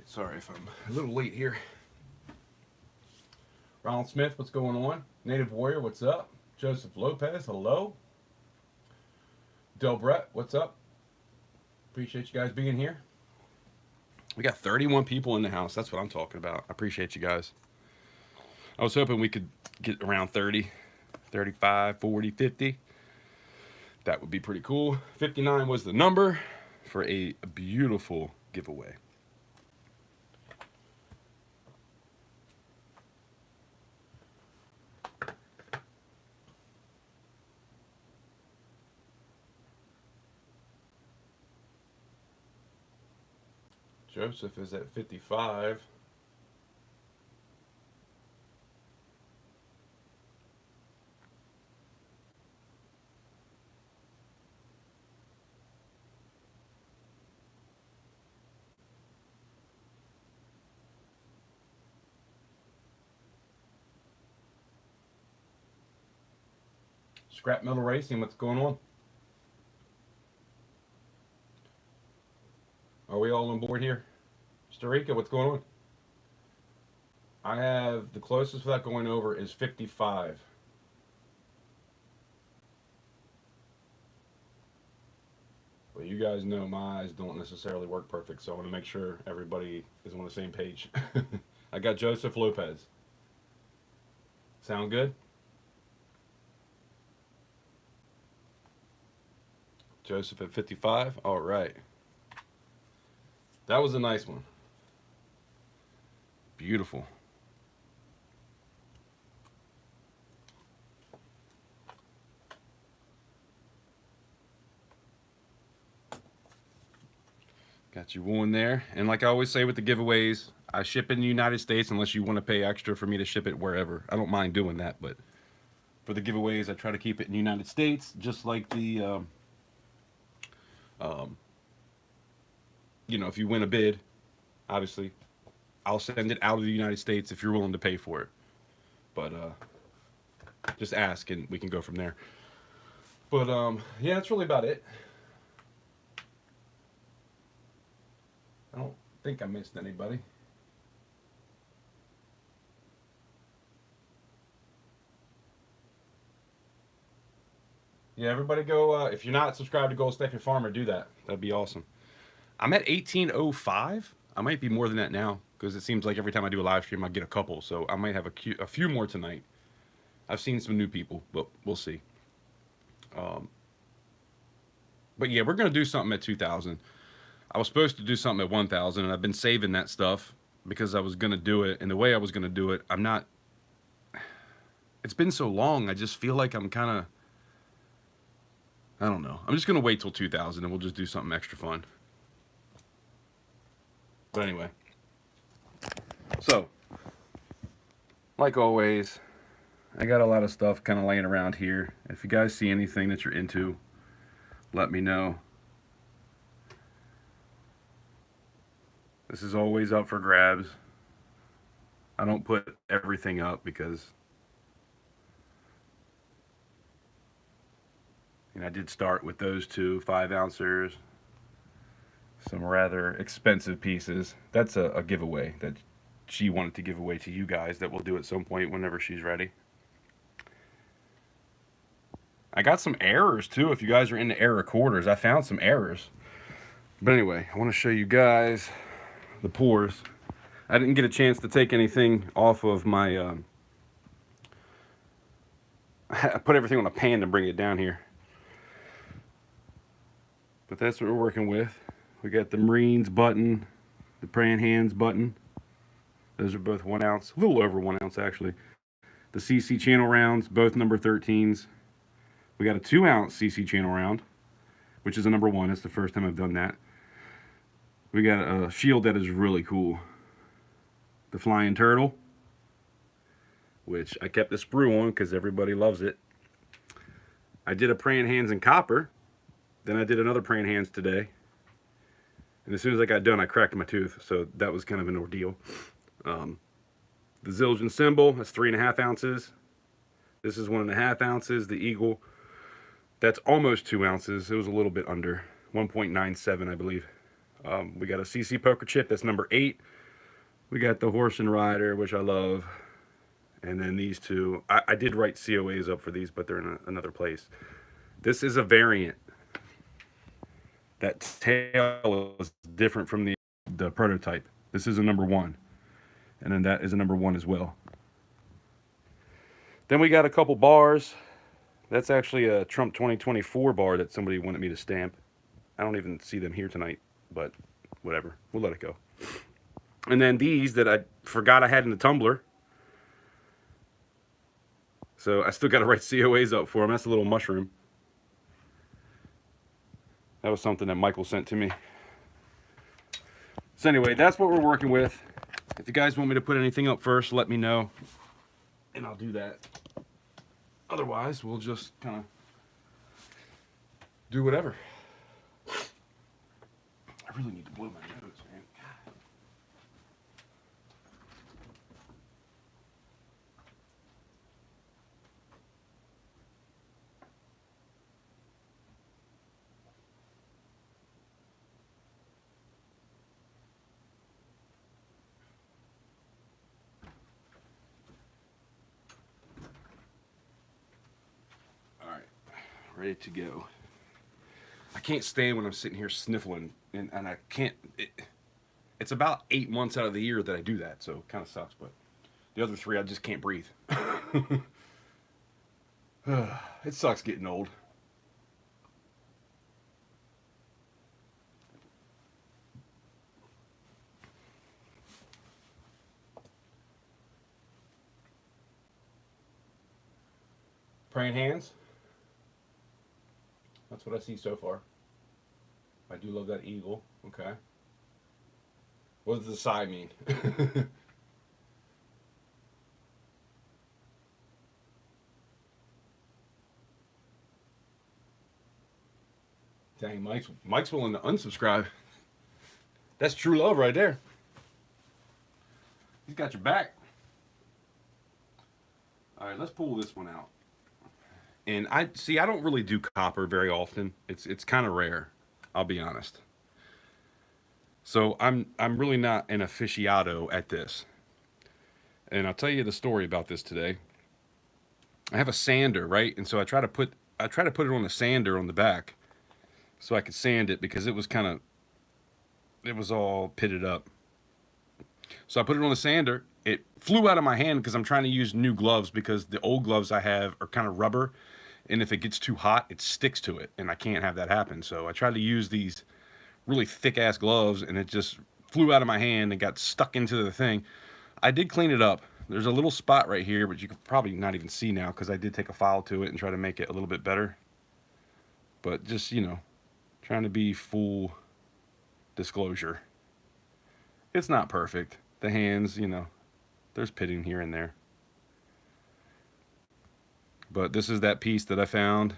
sorry if I'm a little late here. Ronald Smith, what's going on? Native Warrior, what's up? Joseph Lopez, hello. Del Brett, what's up? Appreciate you guys being here. We got 31 people in the house. That's what I'm talking about. I appreciate you guys. I was hoping we could get around 30, 35, 40, 50. That would be pretty cool. 59 was the number for a beautiful giveaway. Joseph is at 55. Scrap Metal Racing, what's going on? Are we all on board here? Costa Rica, what's going on? I have the closest without going over is 55. Well, you guys know my eyes don't necessarily work perfect, so I want to make sure everybody is on the same page. I got Joseph Lopez. Sound good? Joseph at 55. All right. That was a nice one. Beautiful. Got you one there. And like I always say with the giveaways, I ship in the United States unless you want to pay extra for me to ship it wherever. I don't mind doing that, but for the giveaways, I try to keep it in the United States, just like the you know, if you win a bid, obviously, I'll send it out of the United States if you're willing to pay for it. But just ask and we can go from there. But yeah, that's really about it. I don't think I missed anybody. Yeah, everybody go, if you're not subscribed to Gold Stephen Farmer, do that. That'd be awesome. I'm at 1805. I might be more than that now because it seems like every time I do a live stream, I get a couple. So I might have a few more tonight. I've seen some new people, but we'll see. But yeah, we're going to do something at 2,000. I was supposed to do something at 1,000, and I've been saving that stuff because I was going to do it. And the way I was going to do it, I'm not... It's been so long, I just feel like I'm kind of... I don't know. I'm just going to wait till 2,000, and we'll just do something extra fun. But anyway. So, like always, I got a lot of stuff kind of laying around here. If you guys see anything that you're into, let me know. This is always up for grabs. I don't put everything up because I did start with those two 5-ouncers, some rather expensive pieces. That's a giveaway that she wanted to give away to you guys that we'll do at some point whenever she's ready. I got some errors too. If you guys are into error quarters, I found some errors. But anyway, I want to show you guys the pours. I didn't get a chance to take anything off of my I put everything on a pan to bring it down here. But that's what we're working with. We got the Marines button, the Praying Hands button. Those are both 1 ounce, a little over 1 ounce actually. The CC channel rounds, both number 13s. We got a 2 ounce CC channel round, which is a number 1. It's the first time I've done that. We got a shield that is really cool. The Flying Turtle, which I kept the sprue on because everybody loves it. I did a Praying Hands in copper. Then I did another Praying Hands today. And as soon as I got done, I cracked my tooth. So that was kind of an ordeal. The Zildjian symbol, that's 3.5 ounces. This is 1.5 ounces. The Eagle, that's almost 2 ounces. It was a little bit under, 1.97, I believe. We got a CC poker chip, that's number 8. We got the horse and rider, which I love. And then these two. I did write COAs up for these, but they're in another place. This is a variant. That tail is different from the prototype. This is a number 1. And then that is a number 1 as well. Then we got a couple bars. That's actually a Trump 2024 bar that somebody wanted me to stamp. I don't even see them here tonight, but whatever. We'll let it go. And then these that I forgot I had in the tumbler. So I still got to write COAs up for them. That's a little mushroom. That was something that Michael sent to me. So anyway, that's what we're working with. If you guys want me to put anything up first, let me know. And I'll do that. Otherwise, we'll just kind of do whatever. I really need to blow my nose, man. Ready to go. I can't stand when I'm sitting here sniffling, and I can't. It's about 8 months out of the year that I do that, so it kind of sucks. But the other 3, I just can't breathe. It sucks getting old. Praying hands. That's what I see so far. I do love that eagle. Okay. What does the sigh mean? Dang, Mike's willing to unsubscribe. That's true love right there. He's got your back. All right, let's pull this one out. And I don't really do copper very often. It's kind of rare, I'll be honest. So I'm really not an aficionado at this. And I'll tell you the story about this today. I have a sander, right? And so I try to put it on a sander on the back so I could sand it because it was all pitted up. So I put it on the sander. It flew out of my hand because I'm trying to use new gloves because the old gloves I have are kind of rubber. And if it gets too hot, it sticks to it. And I can't have that happen. So I tried to use these really thick-ass gloves, and it just flew out of my hand and got stuck into the thing. I did clean it up. There's a little spot right here, but you could probably not even see now because I did take a file to it and try to make it a little bit better. But just, trying to be full disclosure. It's not perfect. The hands, there's pitting here and there. But this is that piece that I found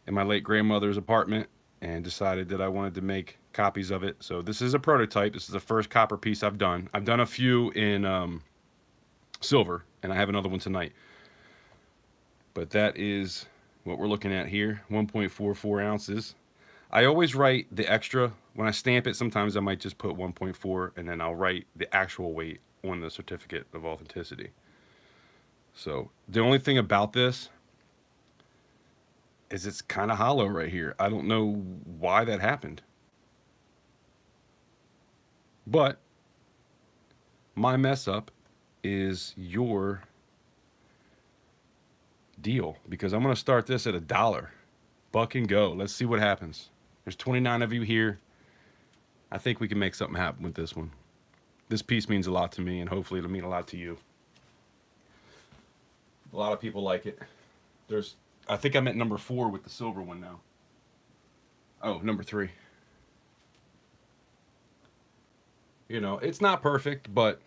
in my late grandmother's apartment and decided that I wanted to make copies of it. So this is a prototype. This is the first copper piece I've done. I've done a few in silver, and I have another one tonight. But that is what we're looking at here, 1.44 ounces. I always write the extra. When I stamp it, sometimes I might just put 1.4, and then I'll write the actual weight on the certificate of authenticity. So the only thing about this is it's kind of hollow right here. I don't know why that happened. But my mess up is your deal because I'm going to start this at $1. Buck and go. Let's see what happens. There's 29 of you here. I think we can make something happen with this one. This piece means a lot to me, and hopefully it'll mean a lot to you. A lot of people like it. I think I'm at number 4 with the silver one now. Oh, number 3. It's not perfect, but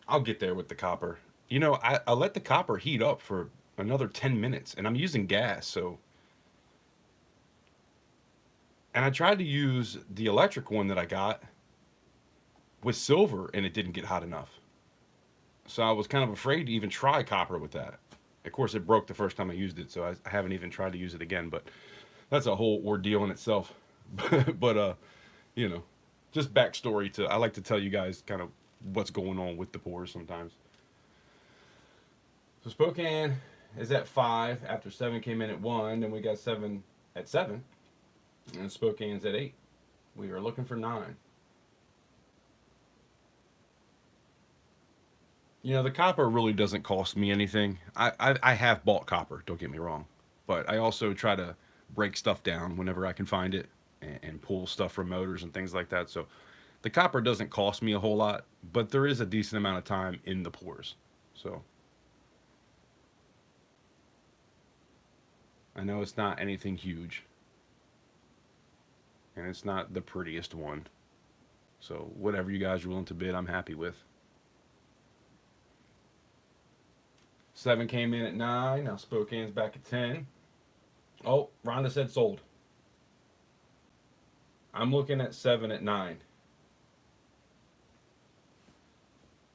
I'll get there with the copper. I let the copper heat up for another 10 minutes, and I'm using gas, so. And I tried to use the electric one that I got with silver, and it didn't get hot enough. So I was kind of afraid to even try copper with that. Of course, it broke the first time I used it, so I haven't even tried to use it again. But that's a whole ordeal in itself. but You know, just backstory to. I like to tell you guys kind of what's going on with the pours sometimes. So Spokane is at 5 after 7 came in at 1. Then we got 7 at 7, and Spokane's at 8. We are looking for 9. You know, the copper really doesn't cost me anything. I have bought copper, don't get me wrong. But I also try to break stuff down whenever I can find it, and pull stuff from motors and things like that. So the copper doesn't cost me a whole lot, but there is a decent amount of time in the pours. So I know it's not anything huge, and it's not the prettiest one. So whatever you guys are willing to bid, I'm happy with. 7 came in at 9. Now Spokane's back at 10. Oh, Rhonda said sold. I'm looking at 7 at 9.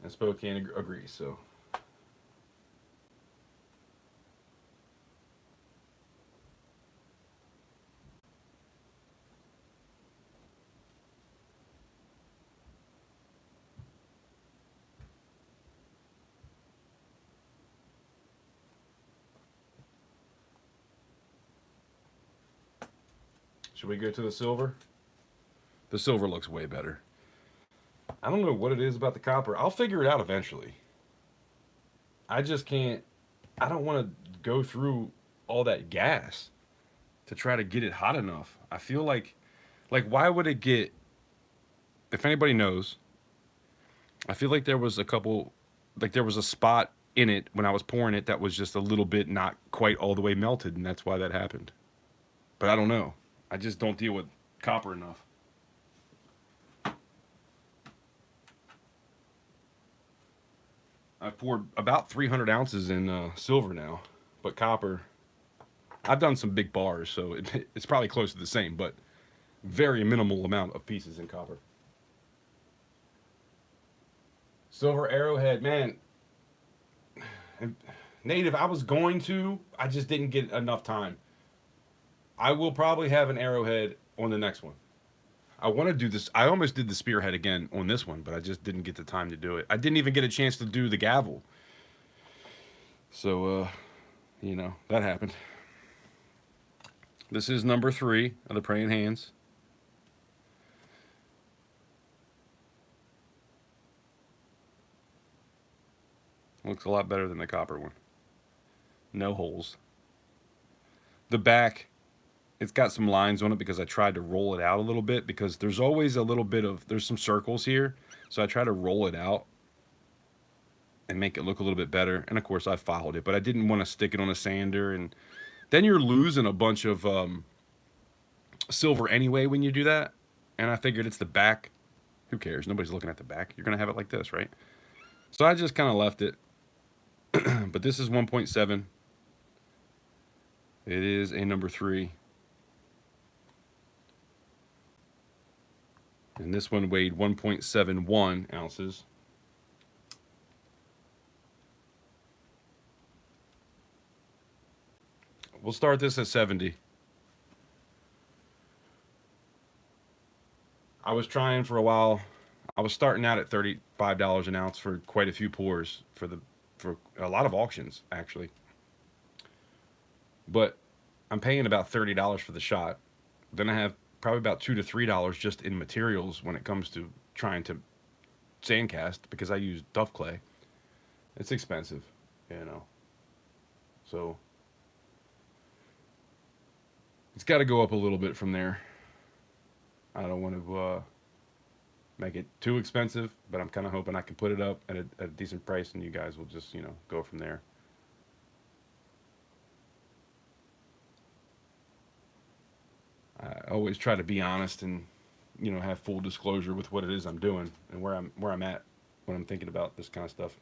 And Spokane agrees, so. Should we go to the silver? The silver looks way better. I don't know what it is about the copper. I'll figure it out eventually. I just can't. I don't want to go through all that gas to try to get it hot enough. I feel like why would it get? If anybody knows, I feel like there was a couple, like there was a spot in it when I was pouring it that was just a little bit not quite all the way melted, and that's why that happened. But I don't know. I just don't deal with copper enough. I've poured about 300 ounces in silver now, but copper, I've done some big bars, so it's probably close to the same, but very minimal amount of pieces in copper. Silver arrowhead, man. Native, I was going to, I just didn't get enough time. I will probably have an arrowhead on the next one. I want to do this. I almost did the spearhead again on this one, but I just didn't get the time to do it. I didn't even get a chance to do the gavel. So, that happened. This is number 3 of the praying hands. Looks a lot better than the copper one. No holes. The back, it's got some lines on it because I tried to roll it out a little bit, because there's always a little bit of, there's some circles here. So I try to roll it out and make it look a little bit better. And of course I filed it, but I didn't want to stick it on a sander, and then you're losing a bunch of silver anyway when you do that. And I figured it's the back. Who cares? Nobody's looking at the back. You're going to have it like this, right? So I just kind of left it. But this is 1.7. It is a number 3. And this one weighed 1.71 ounces. We'll start this at 70. I was trying for a while. I was starting out at $35 an ounce for quite a few pours for a lot of auctions, actually. But I'm paying about $30 for the shot. Then I have probably about $2 to $3 just in materials when it comes to trying to sandcast, because I use Duff clay. It's expensive, So it's got to go up a little bit from there. I don't want to make it too expensive, but I'm kind of hoping I can put it up at a decent price, and you guys will just, go from there. I always try to be honest and, have full disclosure with what it is I'm doing and where I'm at when I'm thinking about this kind of stuff.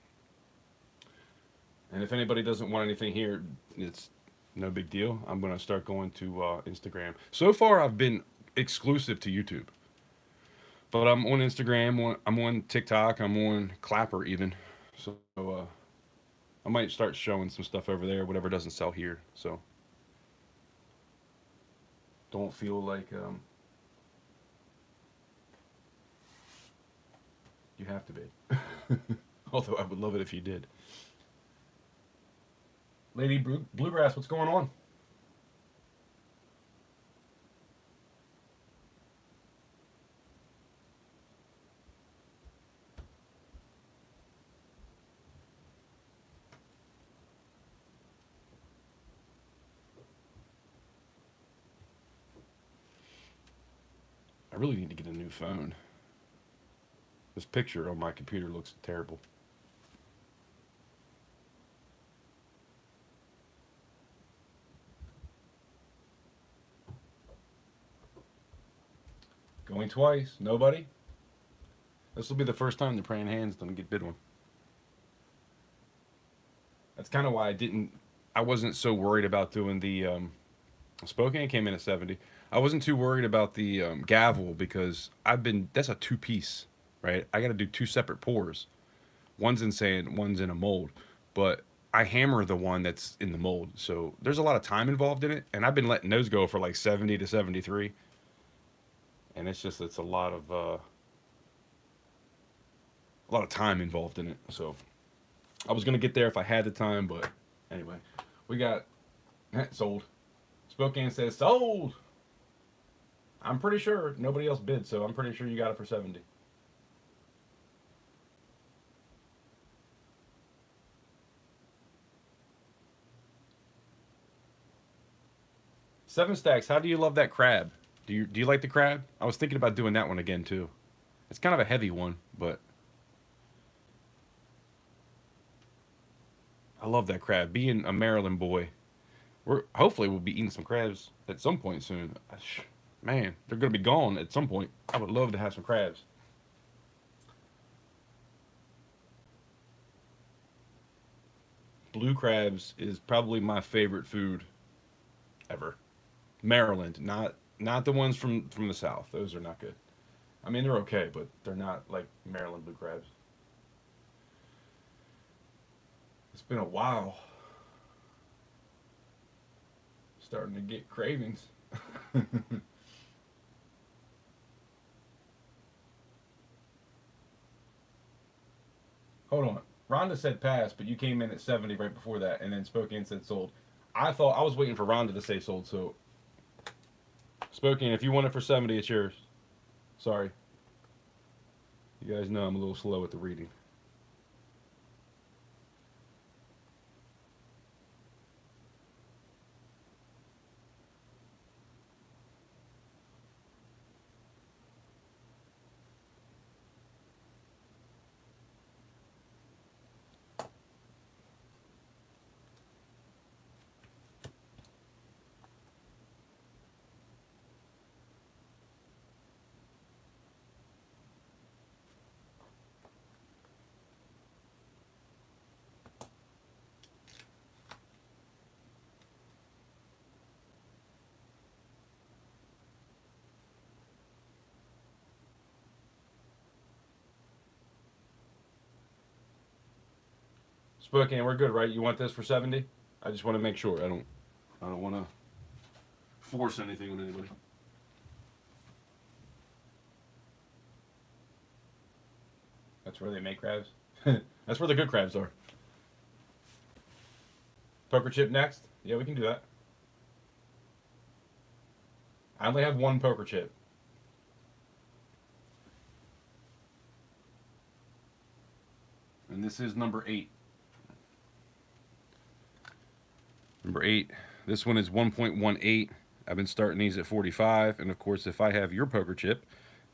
And if anybody doesn't want anything here, it's no big deal. I'm going to start going to Instagram. So far, I've been exclusive to YouTube. But I'm on Instagram, I'm on TikTok, I'm on Clapper even. So I might start showing some stuff over there, whatever doesn't sell here. So don't feel like You have to be. Although I would love it if you did. Lady Bluegrass, what's going on? I really need to get a new phone. This picture on my computer looks terrible. Going twice. Nobody? This will be the first time the praying hands don't get bid on. That's kind of why I wasn't so worried about doing the, Spokane came in at 70. I wasn't too worried about the gavel because that's a two piece, right? I got to do two separate pours. One's in sand, one's in a mold. But I hammer the one that's in the mold. So there's a lot of time involved in it. And I've been letting those go for like 70 to 73. And it's a lot of time involved in it. So I was going to get there if I had the time. But anyway, we got sold. Spokane says sold. I'm pretty sure nobody else bid, so I'm pretty sure you got it for 70. Seven Stacks, how do you love that crab? Do you like the crab? I was thinking about doing that one again too. It's kind of a heavy one, but I love that crab. Being a Maryland boy, hopefully we'll be eating some crabs at some point soon. Man, they're gonna be gone at some point. I would love to have some crabs. Blue crabs is probably my favorite food ever. Maryland, not the ones from the south. Those are not good. I mean, they're okay, but they're not like Maryland blue crabs. It's been a while. Starting to get cravings. Hold on. Rhonda said pass, but you came in at 70 right before that, and then Spokane said sold. I thought I was waiting for Rhonda to say sold, so Spokane, if you want it for 70, it's yours. Sorry. You guys know I'm a little slow at the reading. Spokane, we're good, right? You want this for 70? I just want to make sure. I don't want to force anything on anybody. That's where they make crabs. That's where the good crabs are. Poker chip next? Yeah, we can do that. I only have one poker chip. And this is number 8. Number 8. This one is 1.18. I've been starting these at 45. And of course, if I have your poker chip,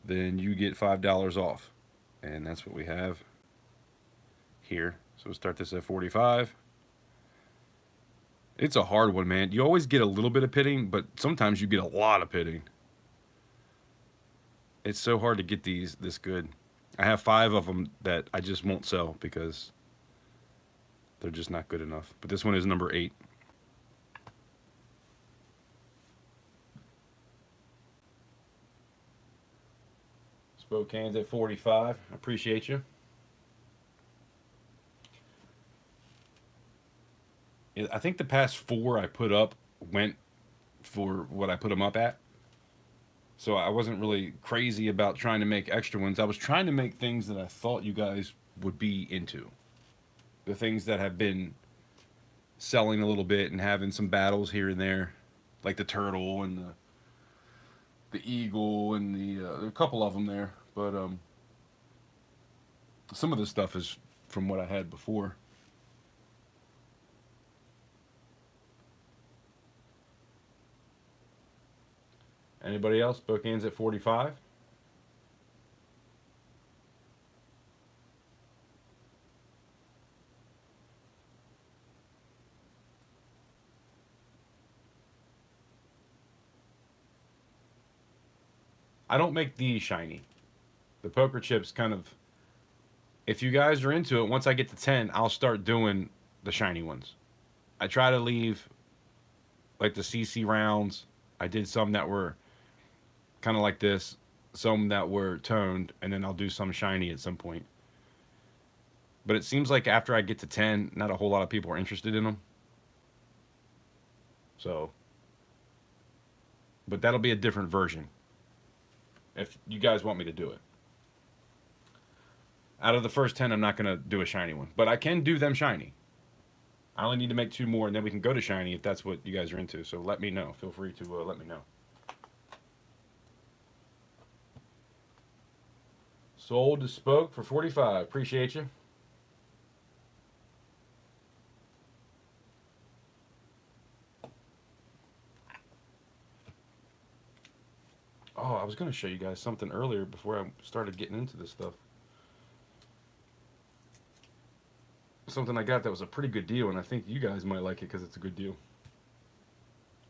then you get $5 off. And that's what we have here. So we'll start this at 45. It's a hard one, man. You always get a little bit of pitting, but sometimes you get a lot of pitting. It's so hard to get these this good. I have 5 of them that I just won't sell because they're just not good enough. But this one is number 8. Spokane's at 45. I appreciate you. I think the past 4 I put up went for what I put them up at. So I wasn't really crazy about trying to make extra ones. I was trying to make things that I thought you guys would be into. The things that have been selling a little bit and having some battles here and there, like the turtle and the eagle and there are a couple of them there. But some of the stuff is from what I had before. Anybody else? Bookends at 45. I don't make these shiny. The poker chips kind of. If you guys are into it, once I get to 10, I'll start doing the shiny ones. I try to leave like the CC rounds. I did some that were kind of like this, some that were toned, and then I'll do some shiny at some point. But it seems like after I get to 10, not a whole lot of people are interested in them. So, but that'll be a different version if you guys want me to do it. Out of the first 10, I'm not going to do a shiny one, but I can do them shiny. I only need to make 2 more, and then we can go to shiny if that's what you guys are into. So let me know. Feel free to let me know. Sold to Spoke for 45. Appreciate you. Oh, I was going to show you guys something earlier before I started getting into this stuff. Something I got that was a pretty good deal, and I think you guys might like it because it's a good deal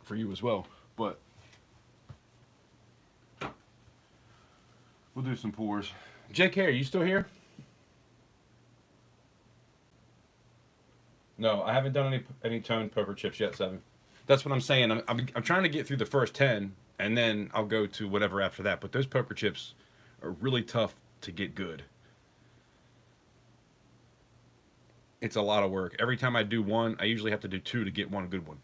for you as well. But we'll do some pours. JK, are you still here? No, I haven't done any toned poker chips yet, 7. That's what I'm saying. I'm trying to get through the first 10, and then I'll go to whatever after that. But those poker chips are really tough to get good. It's a lot of work. Every time I do one, I usually have to do 2 to get one good one.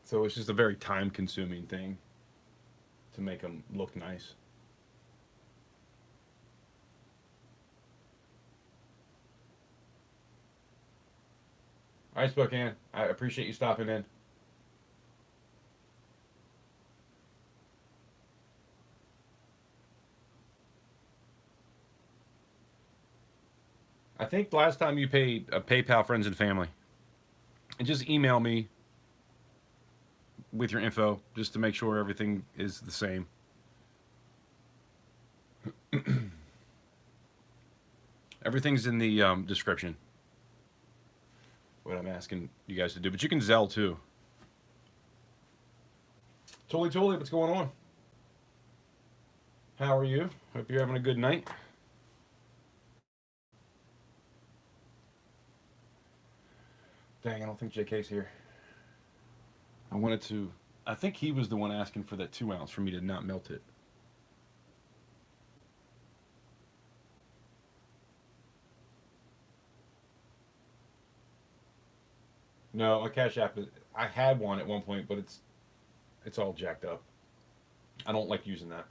So it's just a very time-consuming thing to make them look nice. All right, Spokane. I appreciate you stopping in. I think last time you paid PayPal friends and family. And just email me with your info just to make sure everything is the same. Everything's in the description. What I'm asking you guys to do. But you can Zelle too. Totally, what's going on? How are you? Hope you're having a good night. Dang, I don't think JK's here. I wanted to. I think he was the one asking for that 2 ounce for me to not melt it. No, a Cash App. I had one at one point, but it's all jacked up. I don't like using that.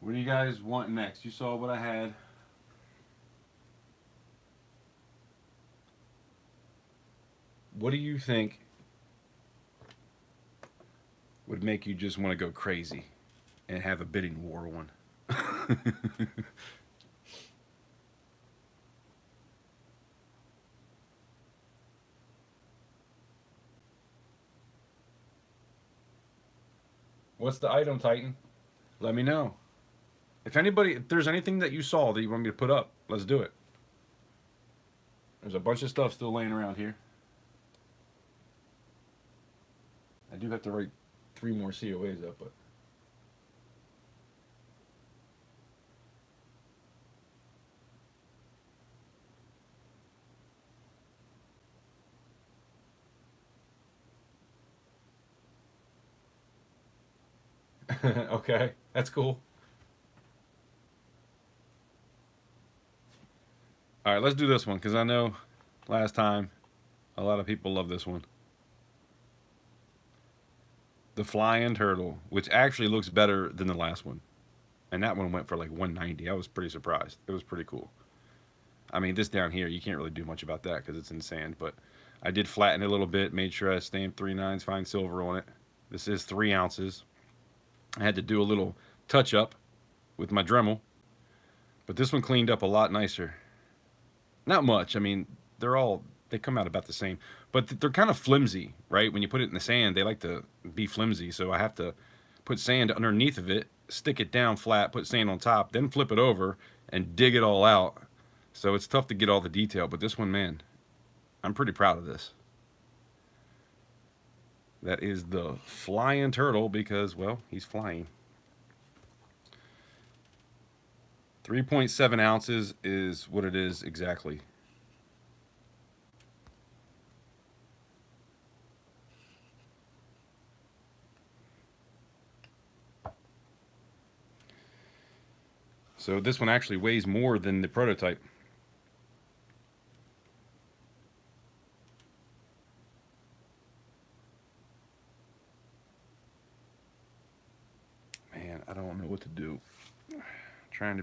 What do you guys want next? You saw what I had. What do you think would make you just want to go crazy and have a bidding war one? What's the item, Titan? Let me know. If there's anything that you saw that you want me to put up, let's do it. There's a bunch of stuff still laying around here. I do have to write 3 more C.O.As up, but Okay, that's cool. All right, let's do this one because I know last time a lot of people love this one. The flying turtle, which actually looks better than the last one. And that one went for like 190. I was pretty surprised. It was pretty cool. I mean, this down here, you can't really do much about that because it's in sand, but I did flatten it a little bit, made sure I stamped 3/9 fine silver on it. This is 3 ounces. I had to do a little touch up with my Dremel, but this one cleaned up a lot nicer. Not much. I mean, they come out about the same, but they're kind of flimsy, right? When you put it in the sand, they like to be flimsy, so I have to put sand underneath of it, stick it down flat, put sand on top, then flip it over and dig it all out. So it's tough to get all the detail, but this one, man, I'm pretty proud of this. That is the flying turtle because, well, he's flying. 3.7 ounces is what it is exactly. So this one actually weighs more than the prototype. Man, I don't know what to do. I'm trying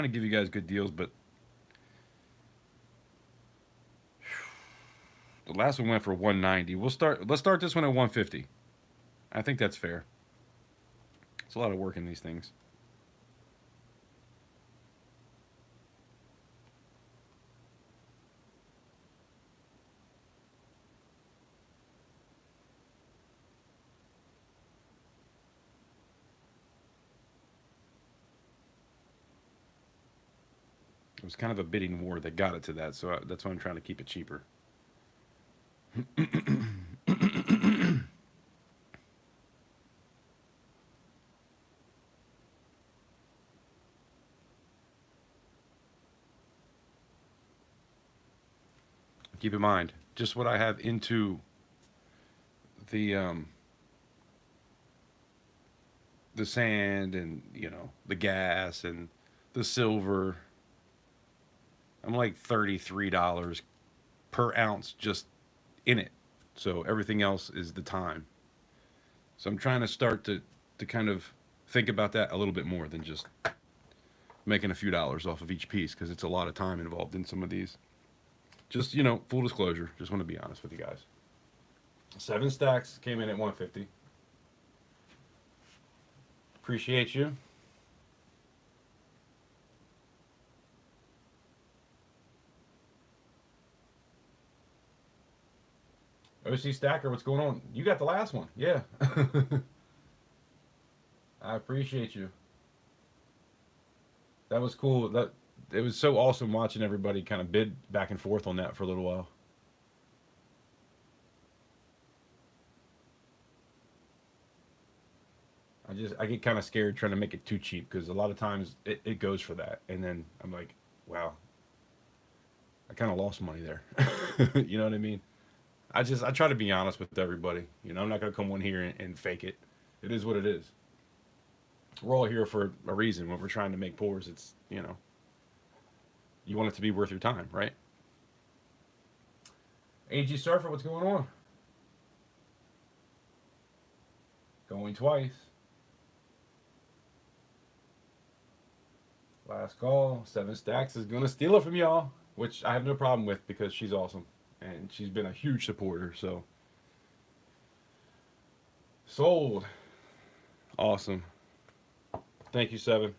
to give you guys good deals, but the last one went for 190. Let's start this one at 150. I think that's fair. It's a lot of work in these things. It was kind of a bidding war that got it to that, so that's why I'm trying to keep it cheaper. Keep in mind, just what I have into the the sand and the gas and the silver. I'm like $33 per ounce just in it. So everything else is the time. So I'm trying to start to kind of think about that a little bit more than just making a few dollars off of each piece because it's a lot of time involved in some of these. Just, full disclosure, just want to be honest with you guys. 7 stacks came in at 150. Appreciate you. OC Stacker, what's going on? You got the last one. Yeah. I appreciate you. That was cool. It was so awesome watching everybody kind of bid back and forth on that for a little while. I get kind of scared trying to make it too cheap because a lot of times it goes for that, and then I'm like, wow, I kind of lost money there. You know what I mean? I try to be honest with everybody. I'm not gonna come on here and fake it. It is what it is. We're all here for a reason. When we're trying to make pours, it's you want it to be worth your time, right? AG Surfer, what's going on? Going twice. Last call. 7 stacks is gonna steal it from y'all, which I have no problem with because she's awesome and she's been a huge supporter. So sold. Awesome. Thank you, 7.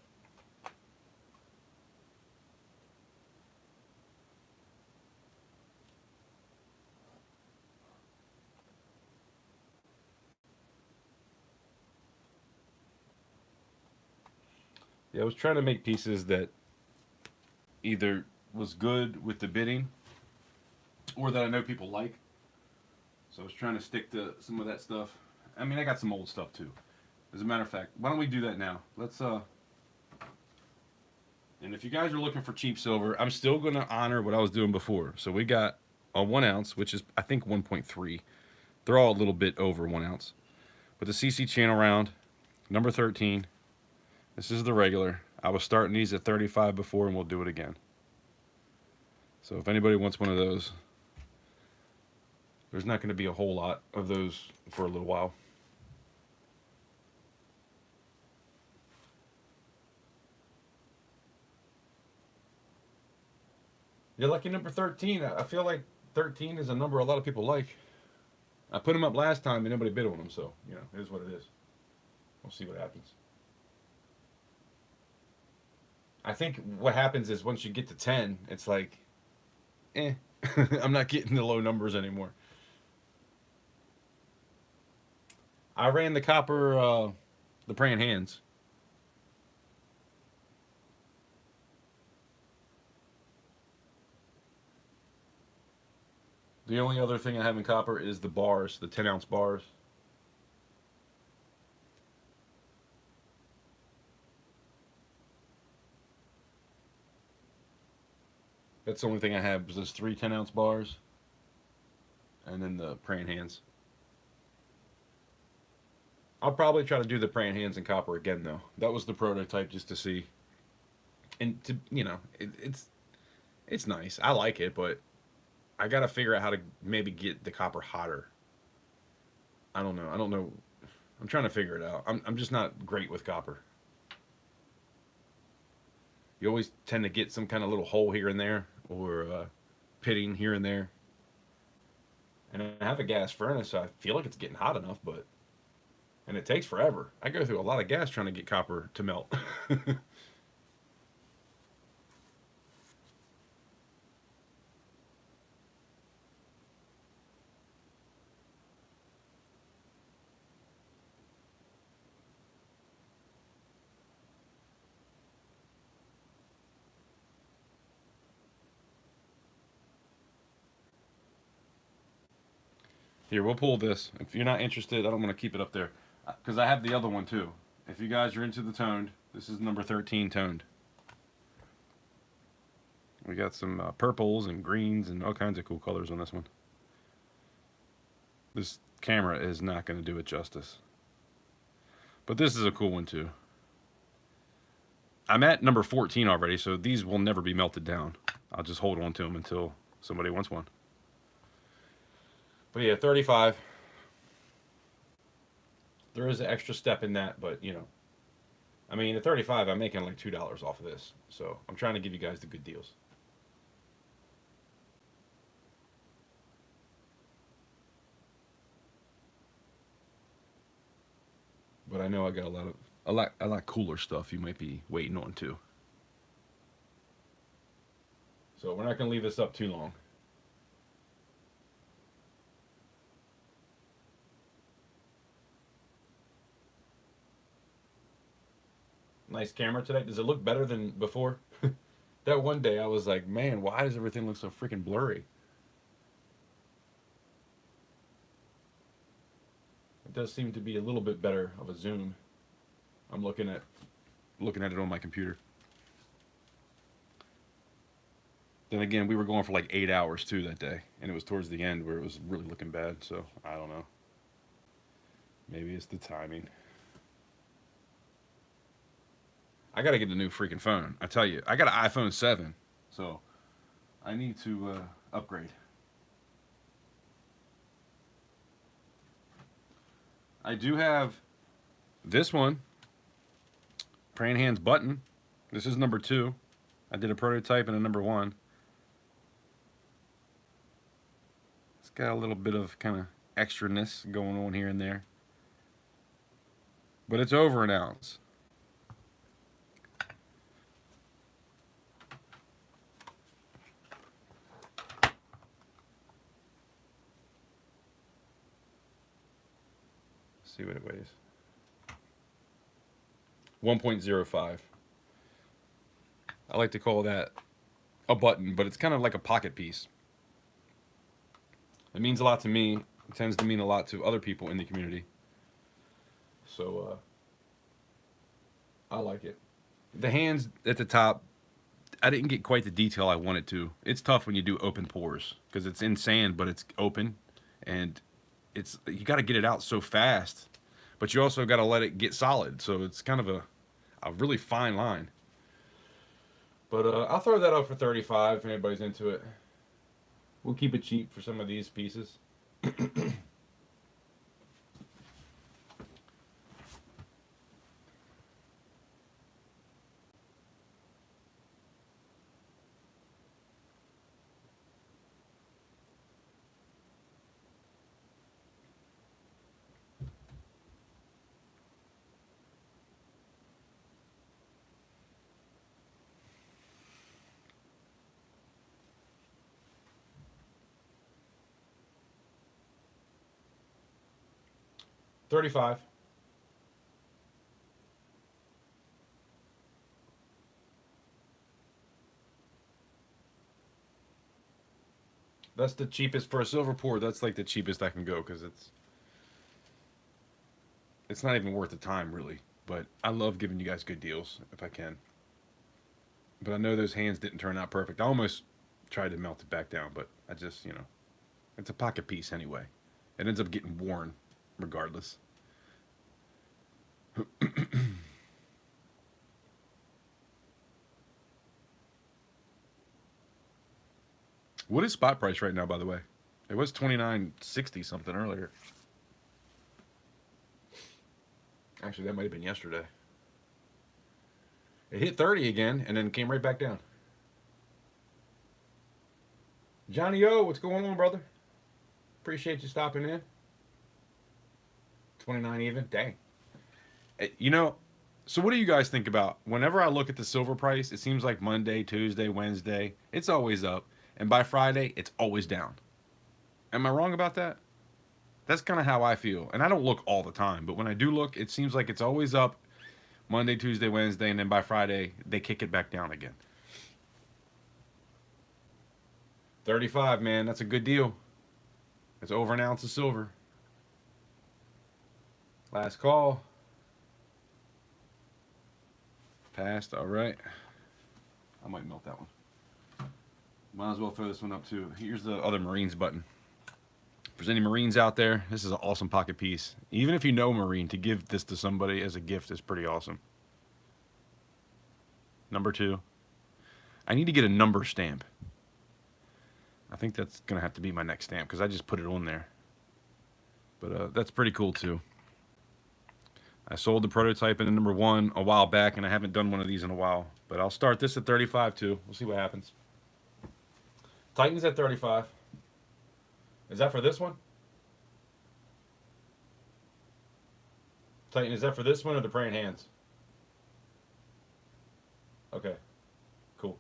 Yeah, I was trying to make pieces that either was good with the bidding or that I know people like. So I was trying to stick to some of that stuff. I mean, I got some old stuff too. As a matter of fact, why don't we do that now? Let's and if you guys are looking for cheap silver, I'm still going to honor what I was doing before. So we got a 1 ounce, which is I think 1.3. They're all a little bit over 1 ounce. But the CC channel round, Number 13. This is the regular. I was starting these at 35 before, and we'll do it again. So if anybody wants one of those, there's not going to be a whole lot of those for a little while. You're lucky number 13. I feel like 13 is a number a lot of people like. I put them up last time and nobody bid on them, so, you know, it is what it is. We'll see what happens. I think what happens is once you get to 10, it's like, I'm not getting the low numbers anymore. I ran the copper, the praying hands. The only other thing I have in copper is the bars, the 10-ounce bars. That's the only thing I have is those 3 10-ounce bars. And then the praying hands. I'll probably try to do the praying hands in copper again, though. That was the prototype just to see. And, to you know, it's nice. I like it, but I got to figure out how to maybe get the copper hotter. I don't know. I'm trying to figure it out. I'm just not great with copper. You always tend to get some kind of little hole here and there, or pitting here and there. And I have a gas furnace, so I feel like it's getting hot enough, but... And it takes forever. I go through a lot of gas trying to get copper to melt. Here, we'll pull this. If you're not interested, I don't want to keep it up there. Because I have the other one too. If you guys are into the toned, this is number 13 toned. We got some purples and greens and all kinds of cool colors on this one. This camera is not going to do it justice. But this is a cool one too. I'm at number 14 already, so these will never be melted down. I'll just hold on to them until somebody wants one. But yeah, 35. There is an extra step in that, but you know, I mean, at 35, I'm making like $2 off of this. So I'm trying to give you guys the good deals. But I know I got a lot cooler stuff you might be waiting on too. So we're not going to leave this up too long. Nice camera today. Does it look better than before? That one day I was like, man, why does everything look so freaking blurry? It does seem to be a little bit better of a zoom. I'm looking at it on my computer. Then again, we were going for like 8 hours too that day, and it was towards the end where it was really looking bad, so I don't know. Maybe it's the timing. I gotta get a new freaking phone. I tell you, I got an iPhone 7, so I need to upgrade. I do have this one, praying hands button. This is number 2. I did a prototype and a number 1. It's got a little bit of kind of extraness going on here and there, but it's over an ounce. See what it weighs. 1.05. I like to call that a button, but it's kind of like a pocket piece. It means a lot to me. It tends to mean a lot to other people in the community. So I like it. The hands at the top, I didn't get quite the detail I wanted to. It's tough when you do open pores because it's in sand, but it's open, and you got to get it out so fast. but you also got to let it get solid. So it's kind of a really fine line. But I'll throw that out for 35 if anybody's into it. We'll keep it cheap for some of these pieces. 35. That's the cheapest for a silver pour. That's like the cheapest I can go because it's not even worth the time really. But I love giving you guys good deals if I can. But I know those hands didn't turn out perfect. I almost tried to melt it back down, but I just, it's a pocket piece anyway. It ends up getting worn regardless. What is spot price right now, by the way? It was $29.60 something earlier. Actually, that might have been yesterday. It hit 30 again and then came right back down. Johnny O, what's going on, brother? Appreciate you stopping in. 29 even. Dang. So what do you guys think about whenever I look at the silver price? It seems like Monday, Tuesday, Wednesday, it's always up. And by Friday, it's always down. Am I wrong about that? That's kind of how I feel. And I don't look all the time, but when I do look, it seems like it's always up Monday, Tuesday, Wednesday, and then by Friday, they kick it back down again. 35, man. That's a good deal. It's over an ounce of silver. Last call. Passed. All right. I might melt that one. Might as well throw this one up too. Here's the other Marines button. If there's any Marines out there, this is an awesome pocket piece. Even if you know Marine, to give this to somebody as a gift is pretty awesome. Number 2. I need to get a number stamp. I think that's going to have to be my next stamp because I just put it on there. But that's pretty cool too. I sold the prototype in the number 1 a while back, and I haven't done one of these in a while. But I'll start this at 35 too. We'll see what happens. Titans at 35. Is that for this one? Titan, is that for this one or the praying hands? Okay. Cool.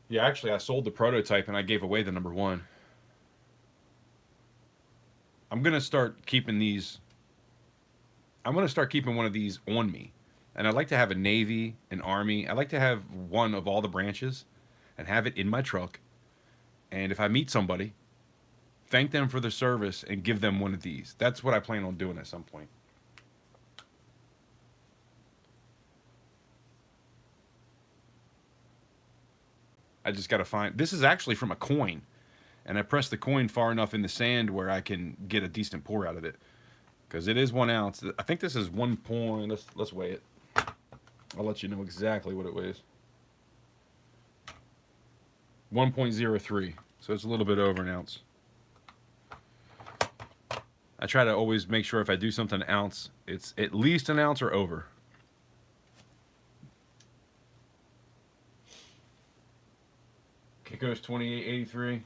Yeah, actually, I sold the prototype and I gave away the number 1. I'm going to start keeping these. I'm going to start keeping one of these on me. And I'd like to have a Navy, an Army. I'd like to have one of all the branches and have it in my truck. And if I meet somebody, thank them for their service and give them one of these. That's what I plan on doing at some point. I just got to find. This is actually from a coin. And I pressed the coin far enough in the sand where I can get a decent pour out of it. Because it is 1 ounce. I think this is 1 point. Let's weigh it. I'll let you know exactly what it weighs. 1.03. So it's a little bit over an ounce. I try to always make sure if I do something an ounce, it's at least an ounce or over. Kiko's 28.83.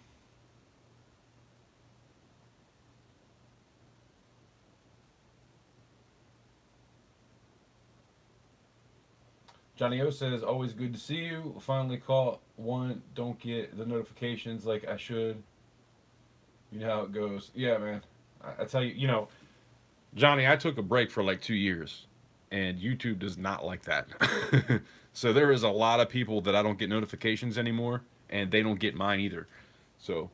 Johnny O says, always good to see you. Finally caught one. Don't get the notifications like I should. You know how it goes. Yeah, man. I tell you, Johnny, I took a break for like 2 years. And YouTube does not like that. So there is a lot of people that I don't get notifications anymore. And they don't get mine either. So,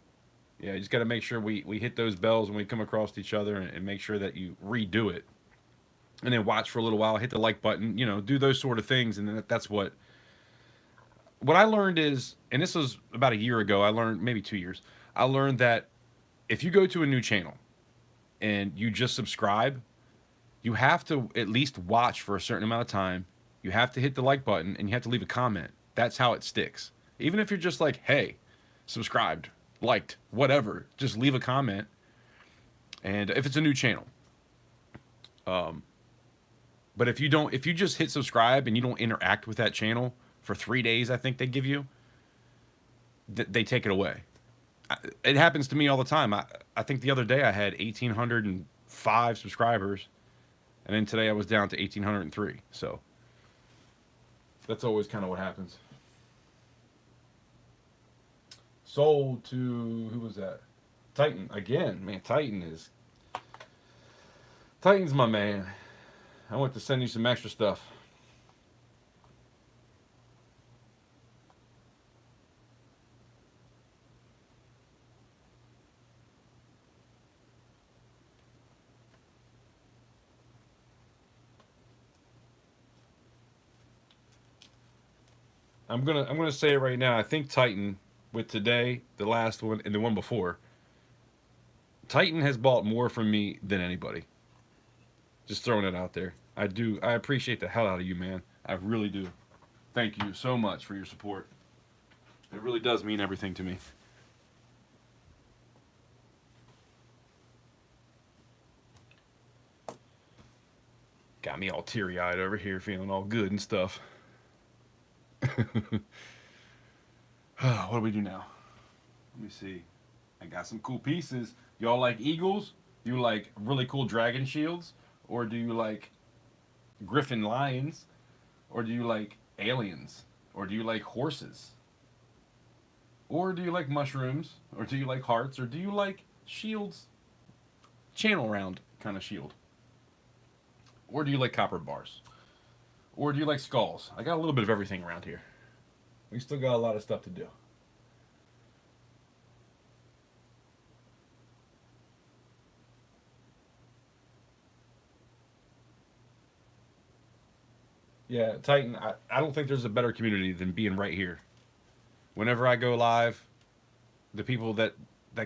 yeah, you just got to make sure we hit those bells when we come across each other and make sure that you redo it. And then watch for a little while, hit the like button, do those sort of things. And then that's what I learned is, and this was about a year ago, maybe 2 years, I learned that if you go to a new channel and you just subscribe, you have to at least watch for a certain amount of time. You have to hit the like button and you have to leave a comment. That's how it sticks. Even if you're just like, hey, subscribed, liked, whatever, just leave a comment. And if it's a new channel, but if you don't, if you just hit subscribe and you don't interact with that channel for 3 days, I think they give you, they take it away. It happens to me all the time. I think the other day I had 1,805 subscribers, and then today I was down to 1,803. So that's always kind of what happens. Sold to, who was that? Titan again, man. Titan's my man. I want to send you some extra stuff. I'm gonna say it right now. I think Titan, with today, the last one, and the one before, Titan has bought more from me than anybody. Just throwing it out there. I do. I appreciate the hell out of you, man. I really do. Thank you so much for your support. It really does mean everything to me. Got me all teary-eyed over here, feeling all good and stuff. What do we do now? Let me see. I got some cool pieces. Y'all like eagles? You like really cool dragon shields? Or do you like griffin lions? Or do you like aliens? Or do you like horses? Or do you like mushrooms? Or do you like hearts? Or do you like shields? Channel round kind of shield. Or do you like copper bars? Or do you like skulls? I got a little bit of everything around here. We still got a lot of stuff to do. Yeah, Titan, I don't think there's a better community than being right here. Whenever I go live, the people that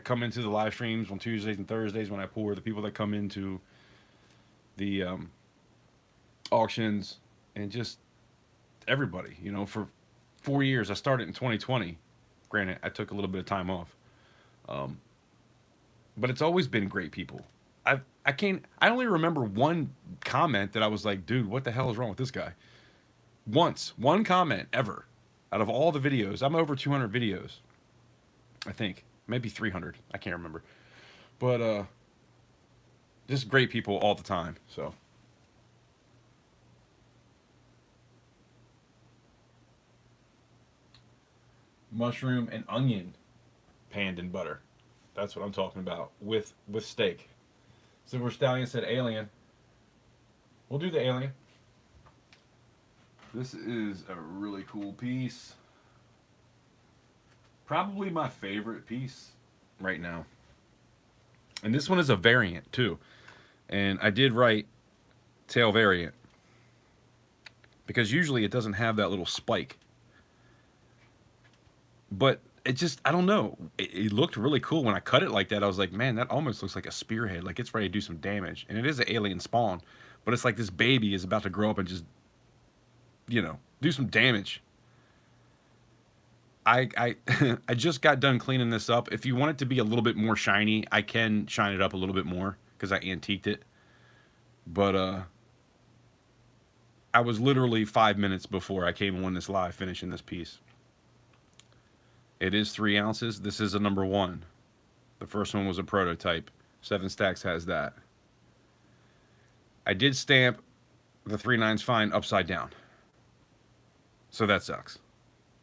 come into the live streams on Tuesdays and Thursdays when I pour, the people that come into the auctions, and just everybody, you know, for 4 years. I started in 2020. Granted, I took a little bit of time off, but it's always been great people. I only remember one comment that I was like, dude, what the hell is wrong with this guy? Once, one comment ever, out of all the videos. I'm over 200 videos, I think, maybe 300. I can't remember, but just great people all the time. So. Mushroom and onion panned in butter. That's what I'm talking about with steak. Silver Stallion said alien. We'll do the alien. This is a really cool piece. Probably my favorite piece right now. And this one is a variant too. And I did write tail variant, because usually it doesn't have that little spike. But it just, I don't know. It looked really cool when I cut it like that. I was like, man, that almost looks like a spearhead. Like it's ready to do some damage. And it is an alien spawn. But it's like this baby is about to grow up and just, you know, do some damage. I I just got done cleaning this up. If you want it to be a little bit more shiny, I can shine it up a little bit more because I antiqued it. But I was literally 5 minutes before I came on this live finishing this piece. It is 3 ounces. This is a number 1. The first one was a prototype. 7 Stacks has that. I did stamp the 3/9 fine upside down, so that sucks.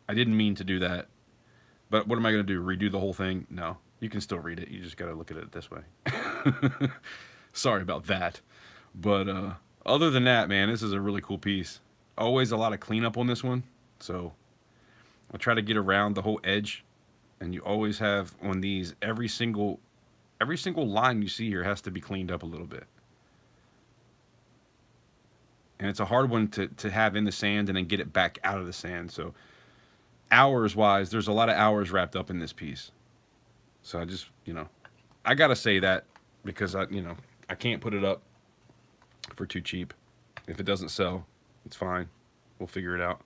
I didn't mean to do that, but what am I going to do? Redo the whole thing? No. You can still read it. You just got to look at it this way. Sorry about that. But other than that, man, this is a really cool piece. Always a lot of cleanup on this one, so I'll try to get around the whole edge. And you always have on these, every single line you see here has to be cleaned up a little bit. And it's a hard one to have in the sand and then get it back out of the sand. So hours wise, there's a lot of hours wrapped up in this piece. So I just, you know, I gotta say that because I can't put it up for too cheap. If it doesn't sell, it's fine. We'll figure it out.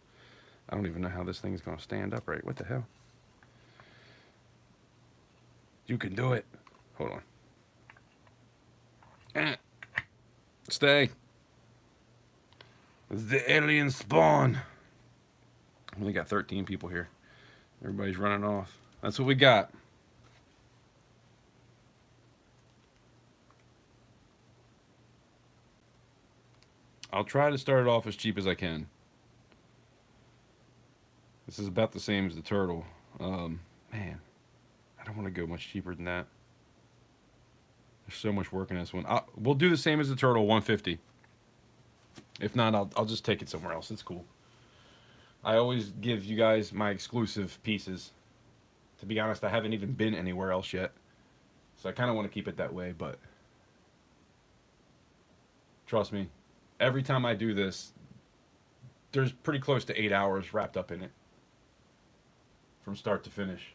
I don't even know how this thing is going to stand up right. What the hell? You can do it. Hold on. Stay. The alien spawn. We only got 13 people here. Everybody's running off. That's what we got. I'll try to start it off as cheap as I can. This is about the same as the turtle. Man, I don't want to go much cheaper than that. There's so much work in this one. We'll do the same as the turtle, 150. If not, I'll just take it somewhere else. It's cool. I always give you guys my exclusive pieces. To be honest, I haven't even been anywhere else yet. So I kind of want to keep it that way, but trust me, every time I do this, there's pretty close to 8 hours wrapped up in it. From start to finish.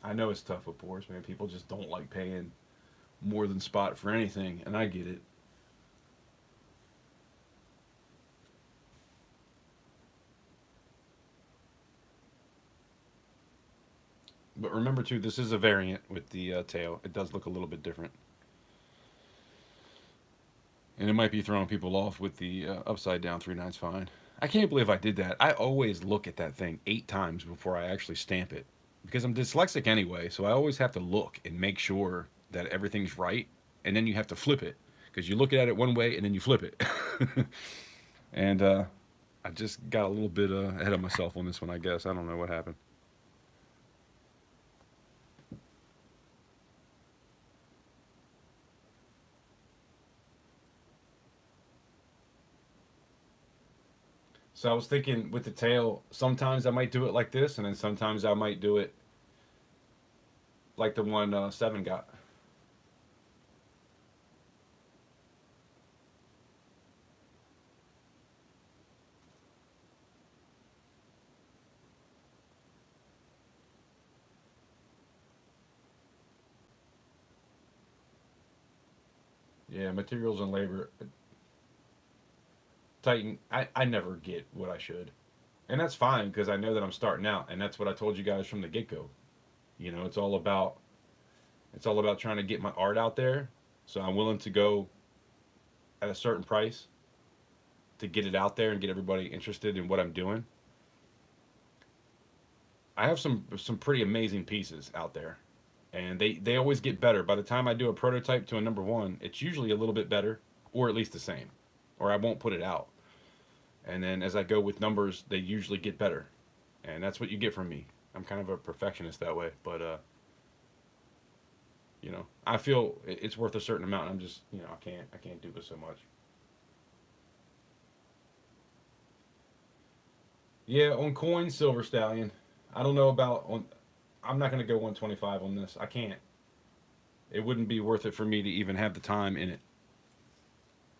I know it's tough with boards, man. People just don't like paying more than spot for anything, and I get it. But remember, too, this is a variant with the tail. It does look a little bit different. And it might be throwing people off with the upside down 3/9 fine. I can't believe I did that. I always look at that thing 8 times before I actually stamp it. Because I'm dyslexic anyway, so I always have to look and make sure that everything's right. And then you have to flip it. Because you look at it one way and then you flip it. And I just got a little bit ahead of myself on this one, I guess. I don't know what happened. So I was thinking with the tail, sometimes I might do it like this, and then sometimes I might do it like the one 7 got. Yeah, materials and labor. Titan, I never get what I should. And that's fine because I know that I'm starting out, and that's what I told you guys from the get-go. You know, it's all about trying to get my art out there. So I'm willing to go at a certain price to get it out there and get everybody interested in what I'm doing. I have some pretty amazing pieces out there, and they always get better. By the time I do a prototype to a number one, it's usually a little bit better, or at least the same, or I won't put it out. And then as I go with numbers, they usually get better, and that's what you get from me. I'm kind of a perfectionist that way, but I feel it's worth a certain amount. I'm just, I can't do it so much. Yeah, on coin, silver stallion. I don't know about on. I'm not gonna go 125 on this. I can't. It wouldn't be worth it for me to even have the time in it.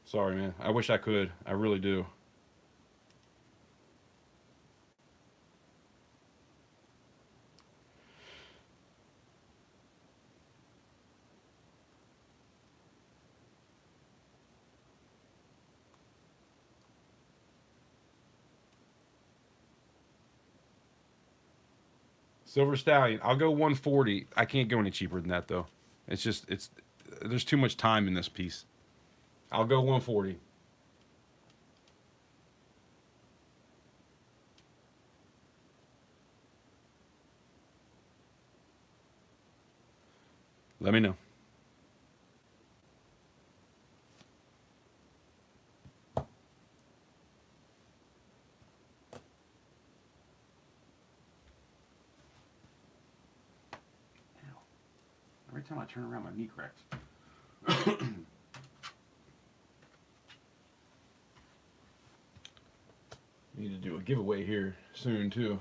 Sorry, man. I wish I could. I really do. Silver stallion. I'll go 140. I can't go any cheaper than that though. It's there's too much time in this piece. I'll go 140. Let me know. Every time I turn around, my knee cracks. Need to do a giveaway here soon too.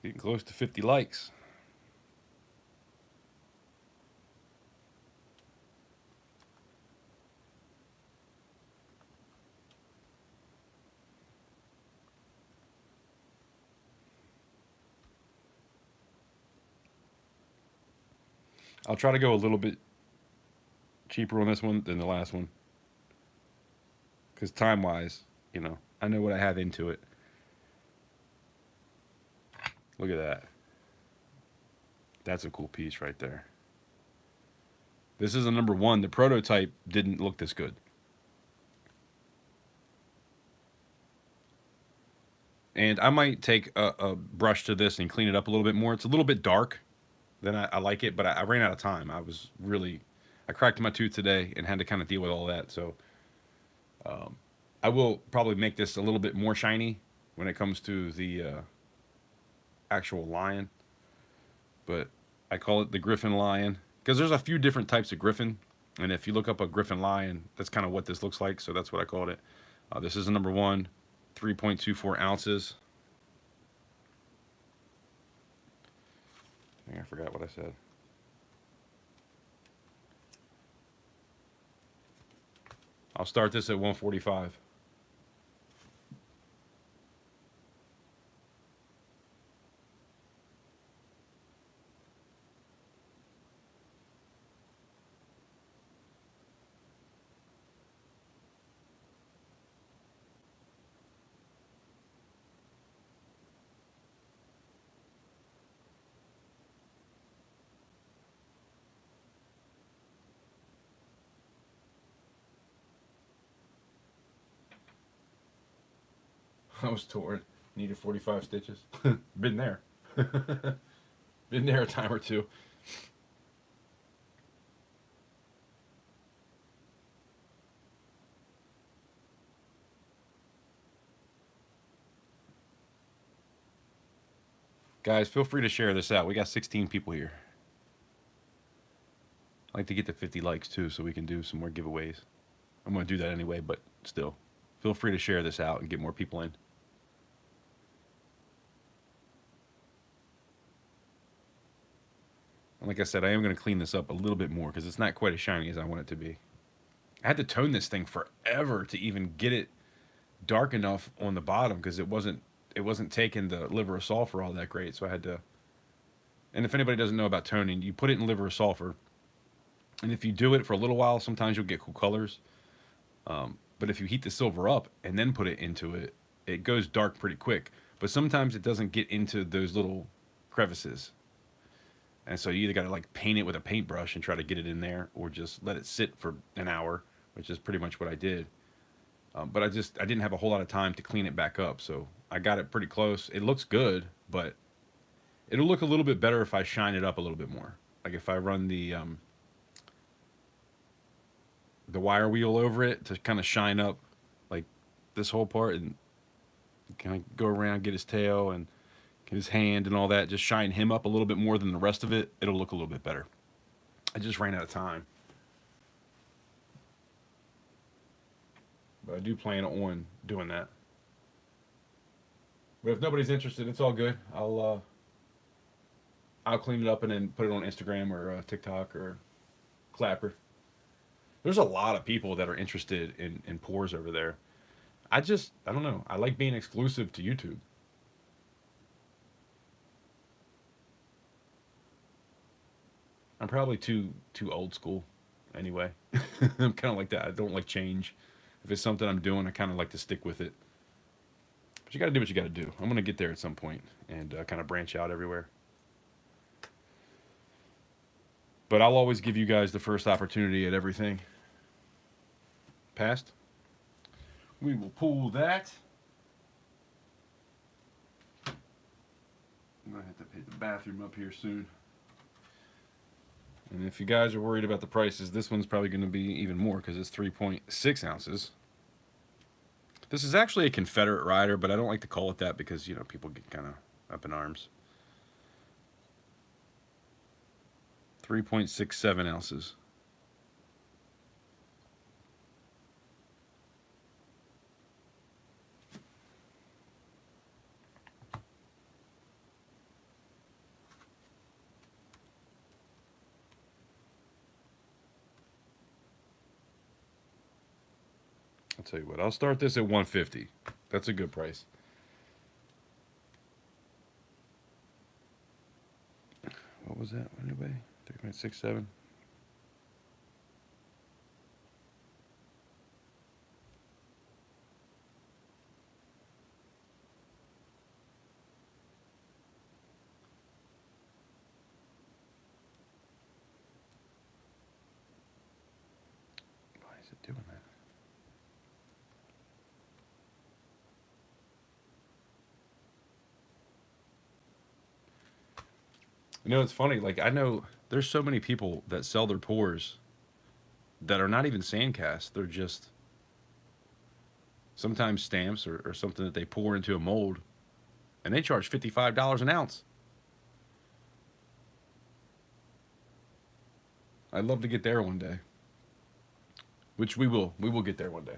Getting close to 50 likes. I'll try to go a little bit cheaper on this one than the last one. Because time-wise, you know, I know what I have into it. Look at that. That's a cool piece right there. This is a number one. The prototype didn't look this good. And I might take a brush to this and clean it up a little bit more. It's a little bit dark. Then I like it, but I ran out of time. I cracked my tooth today and had to kind of deal with all that. So I will probably make this a little bit more shiny when it comes to the actual lion. But I call it the griffin lion because there's a few different types of griffin. And if you look up a griffin lion, that's kind of what this looks like. So that's what I called it. This is a number one, 3.24 ounces. I think I forgot what I said. I'll start this at 145. I was torn. Needed 45 stitches. Been there. Been there a time or two. Guys, feel free to share this out. We got 16 people here. I like to get to 50 likes too so we can do some more giveaways. I'm going to do that anyway, but still. Feel free to share this out and get more people in. And like I said, I am going to clean this up a little bit more because it's not quite as shiny as I want it to be. I had to tone this thing forever to even get it dark enough on the bottom because it wasn't taking the liver of sulfur all that great. So I had to. And if anybody doesn't know about toning, you put it in liver of sulfur, and if you do it for a little while, sometimes you'll get cool colors. But if you heat the silver up and then put it into it, it goes dark pretty quick. But sometimes it doesn't get into those little crevices. And so you either got to like paint it with a paintbrush and try to get it in there, or just let it sit for an hour, which is pretty much what I did. But I didn't have a whole lot of time to clean it back up, so I got it pretty close. It looks good, but it'll look a little bit better if I shine it up a little bit more. Like if I run the wire wheel over it to kind of shine up like this whole part and kind of go around, get his tail and his hand and all that, just shine him up a little bit more than the rest of it, it'll look a little bit better. I just ran out of time. But I do plan on doing that. But if nobody's interested, it's all good. I'll clean it up and then put it on Instagram or TikTok or Clapper. There's a lot of people that are interested in pours over there. I don't know. I like being exclusive to YouTube. I'm probably too old school anyway. I'm kind of like that. I don't like change. If it's something I'm doing, I kind of like to stick with it. But you got to do what you got to do. I'm going to get there at some point and kind of branch out everywhere. But I'll always give you guys the first opportunity at everything. Passed. We will pull that. I'm going to have to hit the bathroom up here soon. And if you guys are worried about the prices, this one's probably going to be even more because it's 3.6 ounces. This is actually a Confederate rider, but I don't like to call it that because, you know, people get kind of up in arms. 3.67 ounces. I'll tell you what, I'll start this at 150. That's a good price. What was that anyway? 3.67. Why is it doing that? You know, it's funny. Like, I know there's so many people that sell their pours that are not even sandcast. They're just sometimes stamps or something that they pour into a mold, and they charge $55 an ounce. I'd love to get there one day, which we will. We will get there one day.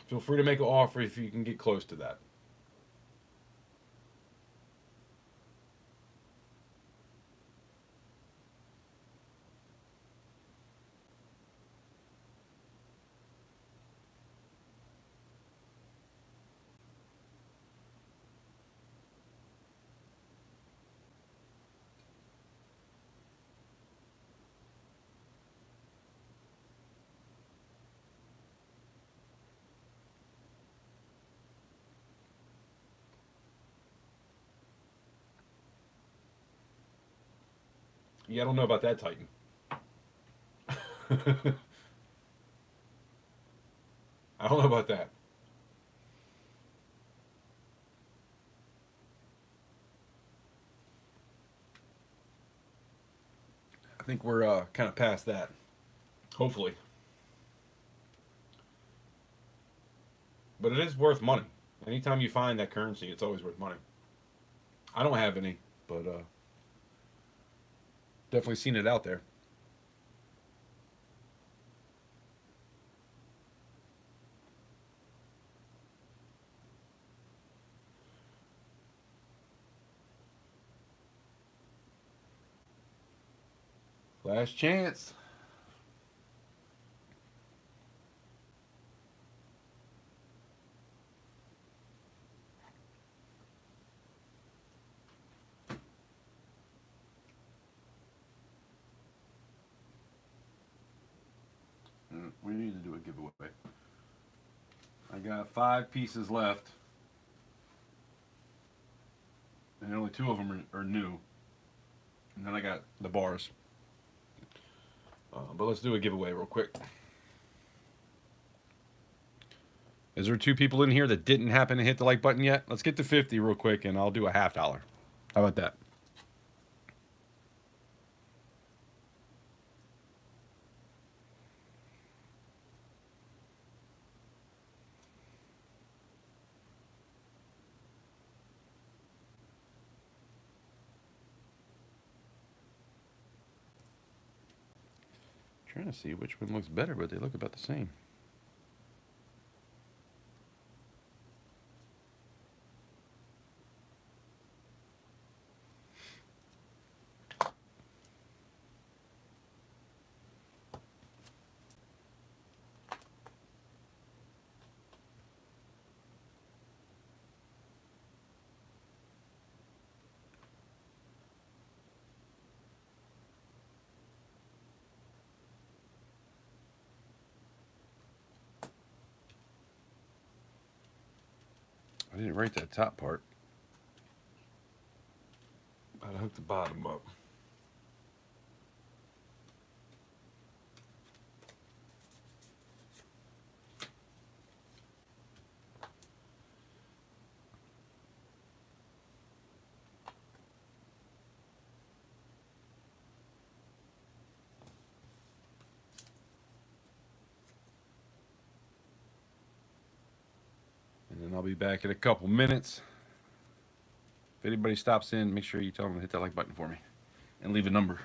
Feel free to make an offer if you can get close to that. Yeah, I don't know about that Titan. I don't know about that. I think we're kind of past that. Hopefully. But it is worth money. Anytime you find that currency, it's always worth money. I don't have any, but definitely seen it out there. Last chance. We need to do a giveaway. I got 5 pieces left, and only 2 of them are new. And then I got the bars. But let's do a giveaway real quick. Is there 2 people in here that didn't happen to hit the like button yet? Let's get to 50 real quick, and I'll do a $50. How about that? Trying to see which one looks better, but they look about the same. I didn't write that top part. I'd hook the bottom up. And then I'll be back in a couple minutes. If anybody stops in, make sure you tell them to hit that like button for me and leave a number.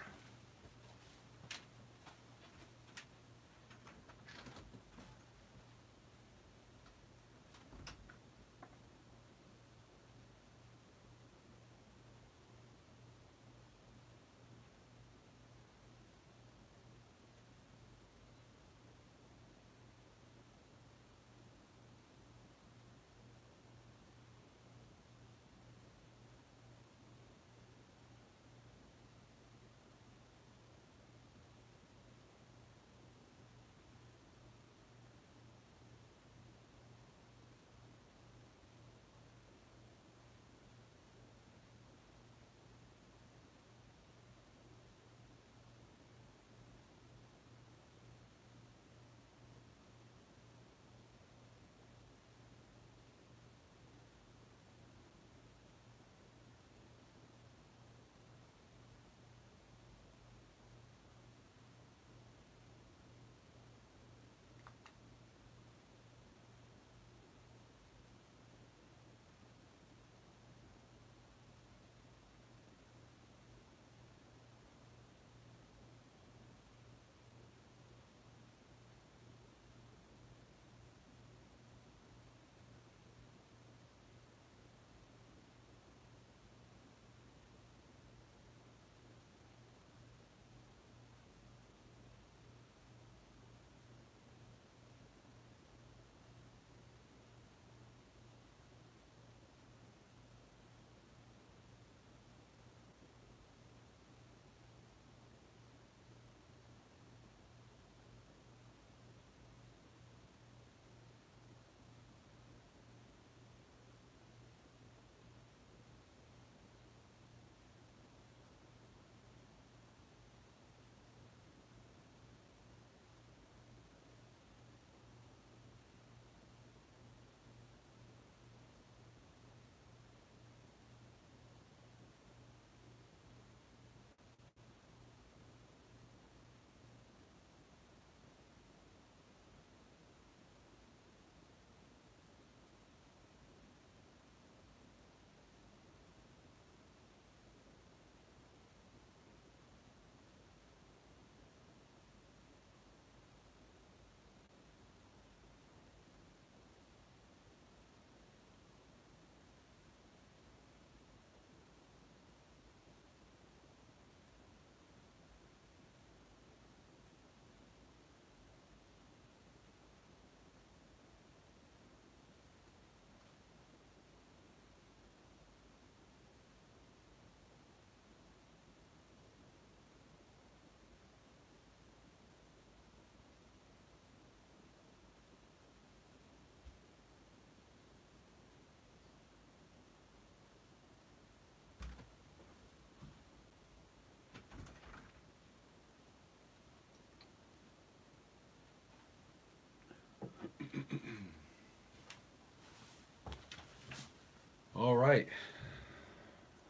All right.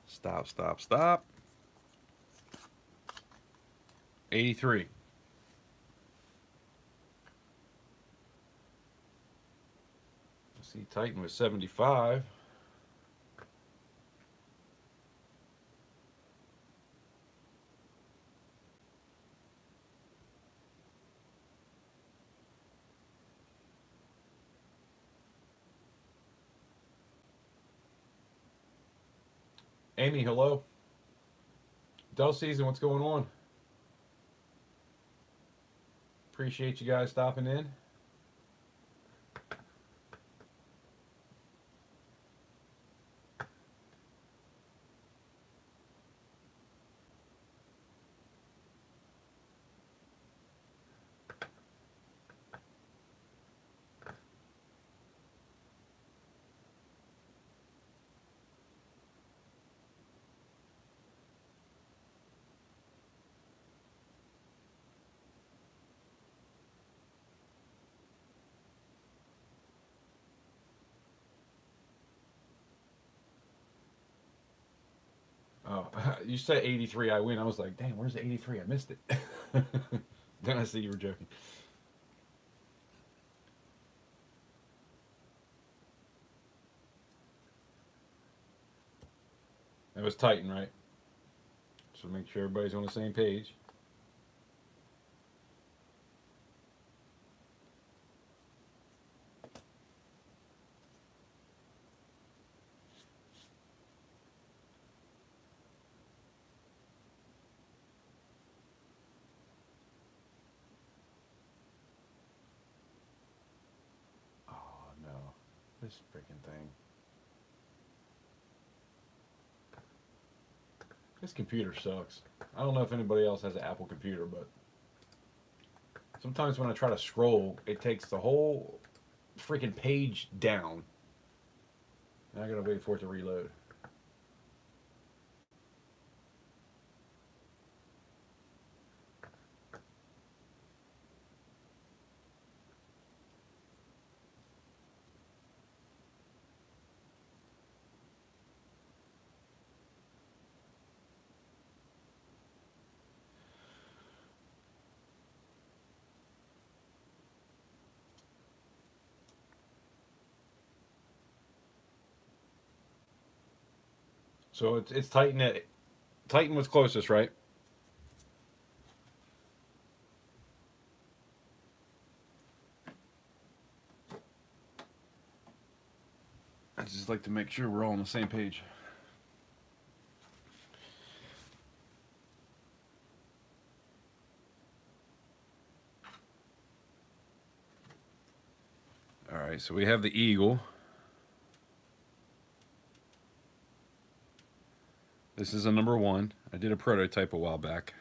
Stop, stop, stop. 83. See, Titan was 75. Amy, hello. Dull season, what's going on? Appreciate you guys stopping in. Oh, you said 83, I win. I was like, damn, where's the 83? I missed it. Then I see you were joking. That was Titan, right? So make sure everybody's on the same page. Oh, no. This freaking thing. This computer sucks. I don't know if anybody else has an Apple computer, but sometimes when I try to scroll, it takes the whole freaking page down. And I gotta wait for it to reload. So it's Titan at Titan was closest, right? I just like to make sure we're all on the same page. All right, so we have the eagle. This is a number 1. I did a prototype a while back.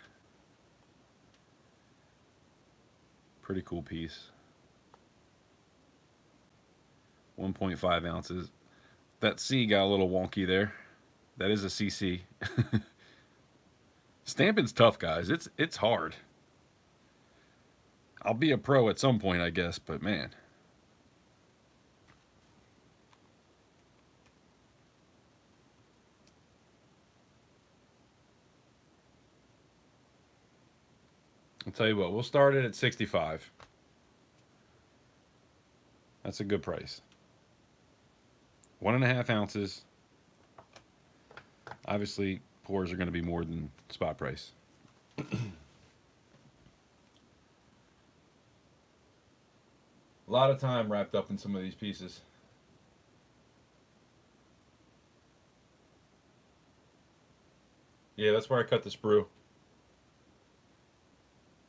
Pretty cool piece. 1.5 ounces. That C got a little wonky there. That is a CC. Stamping's tough, guys. It's hard. I'll be a pro at some point, I guess, but man. I'll tell you what, we'll start it at 65. That's a good price. 1.5 ounces. Obviously, pours are going to be more than spot price. A lot of time wrapped up in some of these pieces. Yeah, that's where I cut the sprue.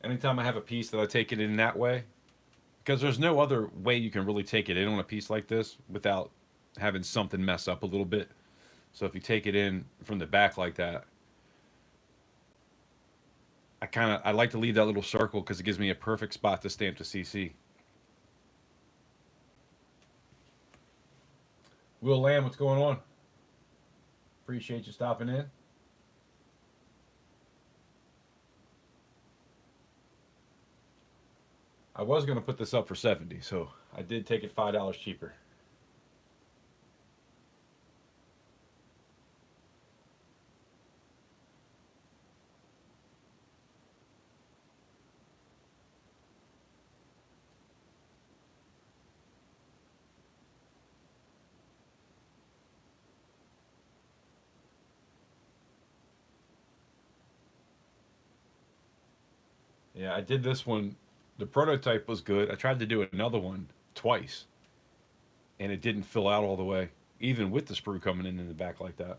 Anytime I have a piece that I take it in that way, because there's no other way you can really take it in on a piece like this without having something mess up a little bit. So if you take it in from the back like that, I like to leave that little circle because it gives me a perfect spot to stamp the CC. Will Lamb, what's going on? Appreciate you stopping in. I was going to put this up for 70, so I did take it $5 cheaper. Yeah, I did this one. The prototype was good. I tried to do another one twice, and it didn't fill out all the way, even with the sprue coming in the back like that.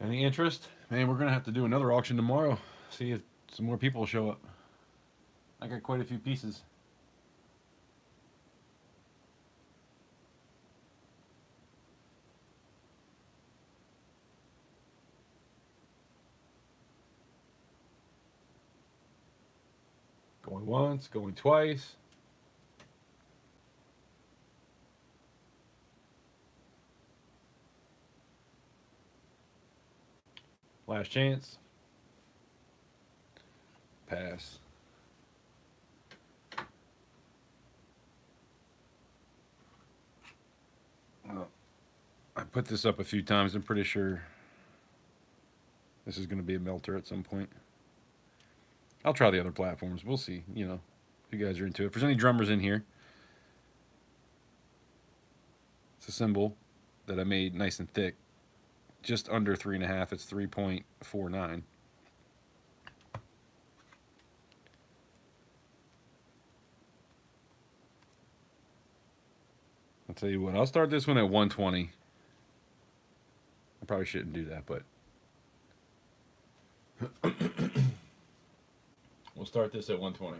Any interest? Man, we're gonna have to do another auction tomorrow. See if some more people show up. I got quite a few pieces. Going once, going twice. Last chance. Pass. Well, I put this up a few times. I'm pretty sure this is going to be a melter at some point. I'll try the other platforms. We'll see. You know, if you guys are into it. If there's any drummers in here, it's a symbol that I made nice and thick. Just under 3.5. It's 3.49. I'll tell you what. I'll start this one at 120. I probably shouldn't do that, but we'll start this at 120.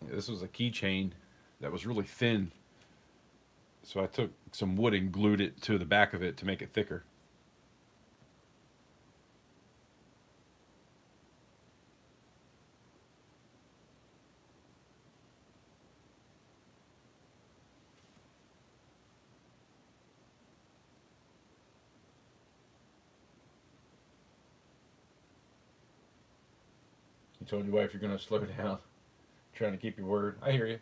This was a keychain that was really thin. So I took some wood and glued it to the back of it to make it thicker. You told your wife you're going to slow down, trying to keep your word. I hear you.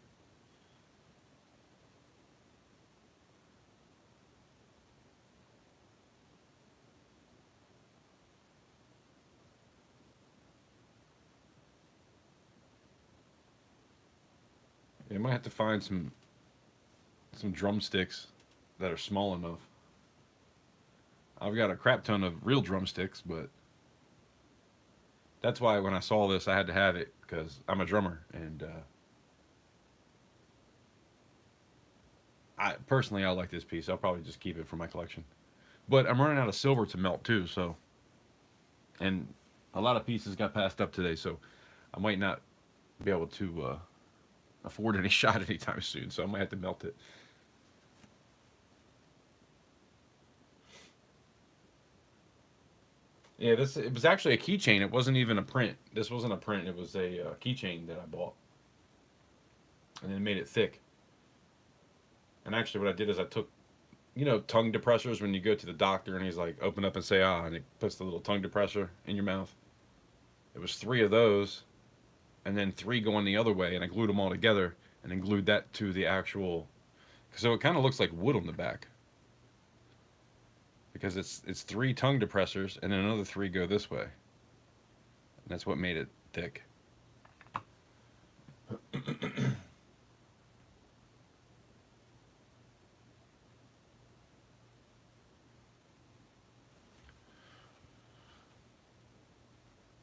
You might have to find some drumsticks that are small enough. I've got a crap ton of real drumsticks, but that's why when I saw this, I had to have it because I'm a drummer, and I like this piece. I'll probably just keep it for my collection. But I'm running out of silver to melt too, so and a lot of pieces got passed up today, so I might not be able to afford any shot anytime soon. So I might have to melt it. Yeah, this it was actually a keychain. It wasn't even a print. This wasn't a print. It was a keychain that I bought, and then made it thick. And actually, what I did is I took, tongue depressors when you go to the doctor and he's like, open up and say ah, and it puts the little tongue depressor in your mouth. It was three of those, and then three going the other way, and I glued them all together, and then glued that to the actual. So it kind of looks like wood on the back, because it's three tongue depressors, and then another three go this way, and that's what made it thick.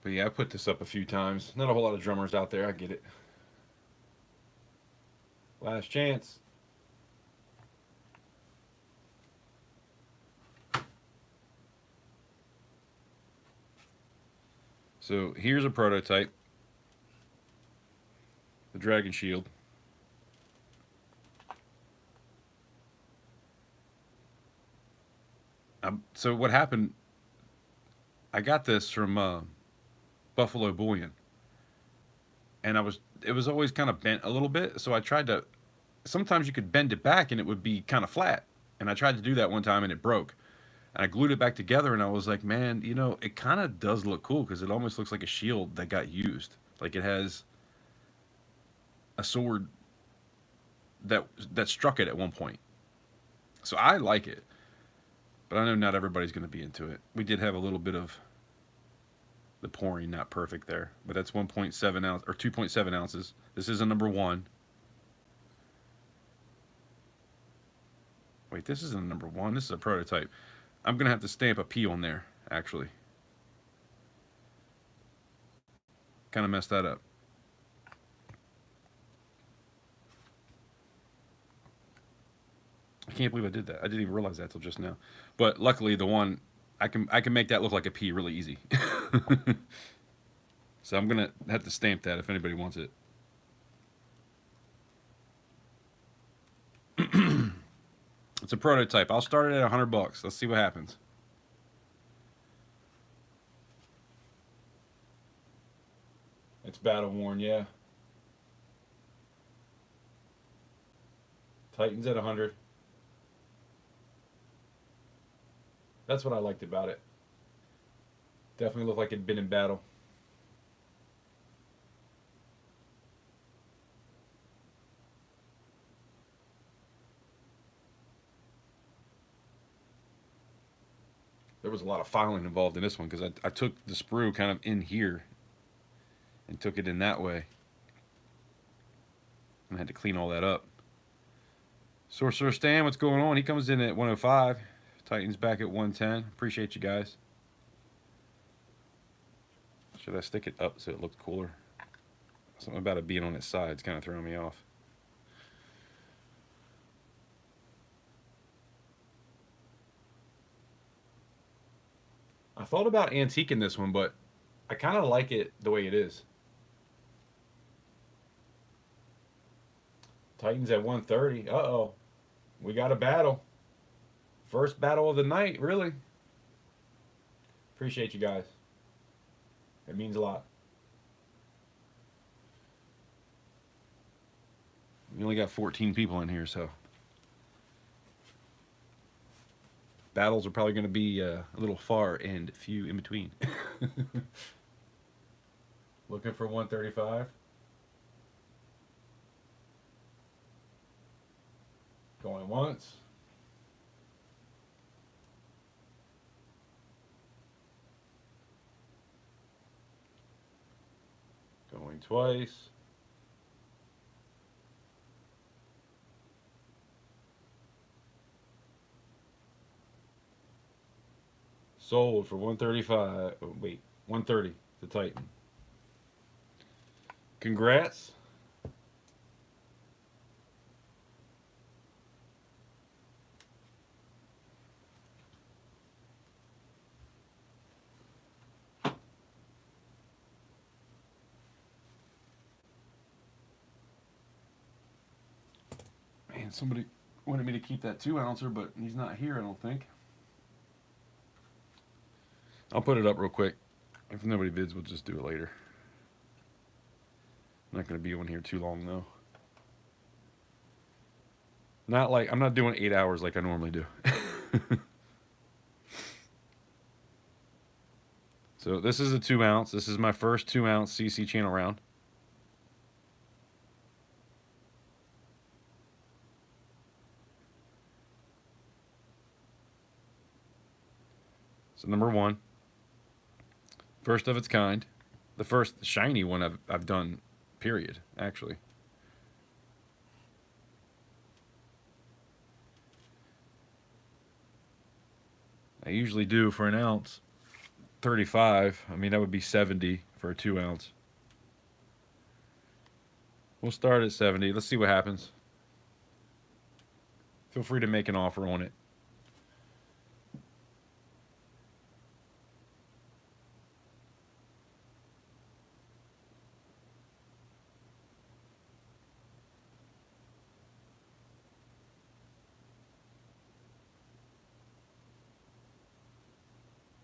But yeah, I put this up a few times. Not a whole lot of drummers out there. I get it. Last chance. So here's a prototype. The Dragon Shield. So what happened, I got this from Buffalo Bullion. And it was always kind of bent a little bit. So I tried to, sometimes you could bend it back and it would be kind of flat. And I tried to do that one time and it broke. And I glued it back together and I was like, man, it kind of does look cool because it almost looks like a shield that got used. Like it has a sword that struck it at one point. So I like it, but I know not everybody's going to be into it. We did have a little bit of the pouring not perfect there, but that's 1.7 ounce or 2.7 ounces. This is a number one. Wait, this isn't a number one. This is a prototype. I'm going to have to stamp a P on there, actually. Kind of messed that up. I can't believe I did that. I didn't even realize that till just now. But luckily, the one I can make that look like a P really easy. So I'm gonna have to stamp that if anybody wants it. It's a prototype. I'll start it at $100. Let's see what happens. It's battle worn, yeah. Titans at 100. That's what I liked about it. Definitely looked like it'd been in battle. There was a lot of filing involved in this one because I took the sprue kind of in here and took it in that way. And I had to clean all that up. Sorcerer Stan, what's going on? He comes in at 105. Titans back at 110. Appreciate you guys. Should I stick it up so it looks cooler? Something about it being on its side is kind of throwing me off. I thought about antiquing this one, but I kind of like it the way it is. Titans at 130. Uh-oh. We got a battle. First battle of the night, really. Appreciate you guys. It means a lot. We only got 14 people in here, so battles are probably going to be a little far and few in between. Looking for 135. Going once. Going twice. Sold for 135. Oh, wait, 130 to Titan. Congrats. Man, somebody wanted me to keep that 2-ouncer, but he's not here, I don't think. I'll put it up real quick. If nobody bids, we'll just do it later. I'm not going to be on here too long, though. Not like, I'm not doing 8 hours like I normally do. So this is a 2-ounce. This is my first 2-ounce CC channel round. So number one. First of its kind. The first shiny one I've done, period, actually. I usually do for an ounce 35. I mean, that would be 70 for a 2-ounce. We'll start at 70. Let's see what happens. Feel free to make an offer on it.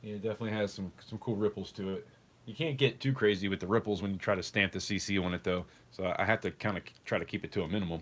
Yeah, it definitely has some cool ripples to it. You can't get too crazy with the ripples when you try to stamp the CC on it, though. So I have to kind of try to keep it to a minimum.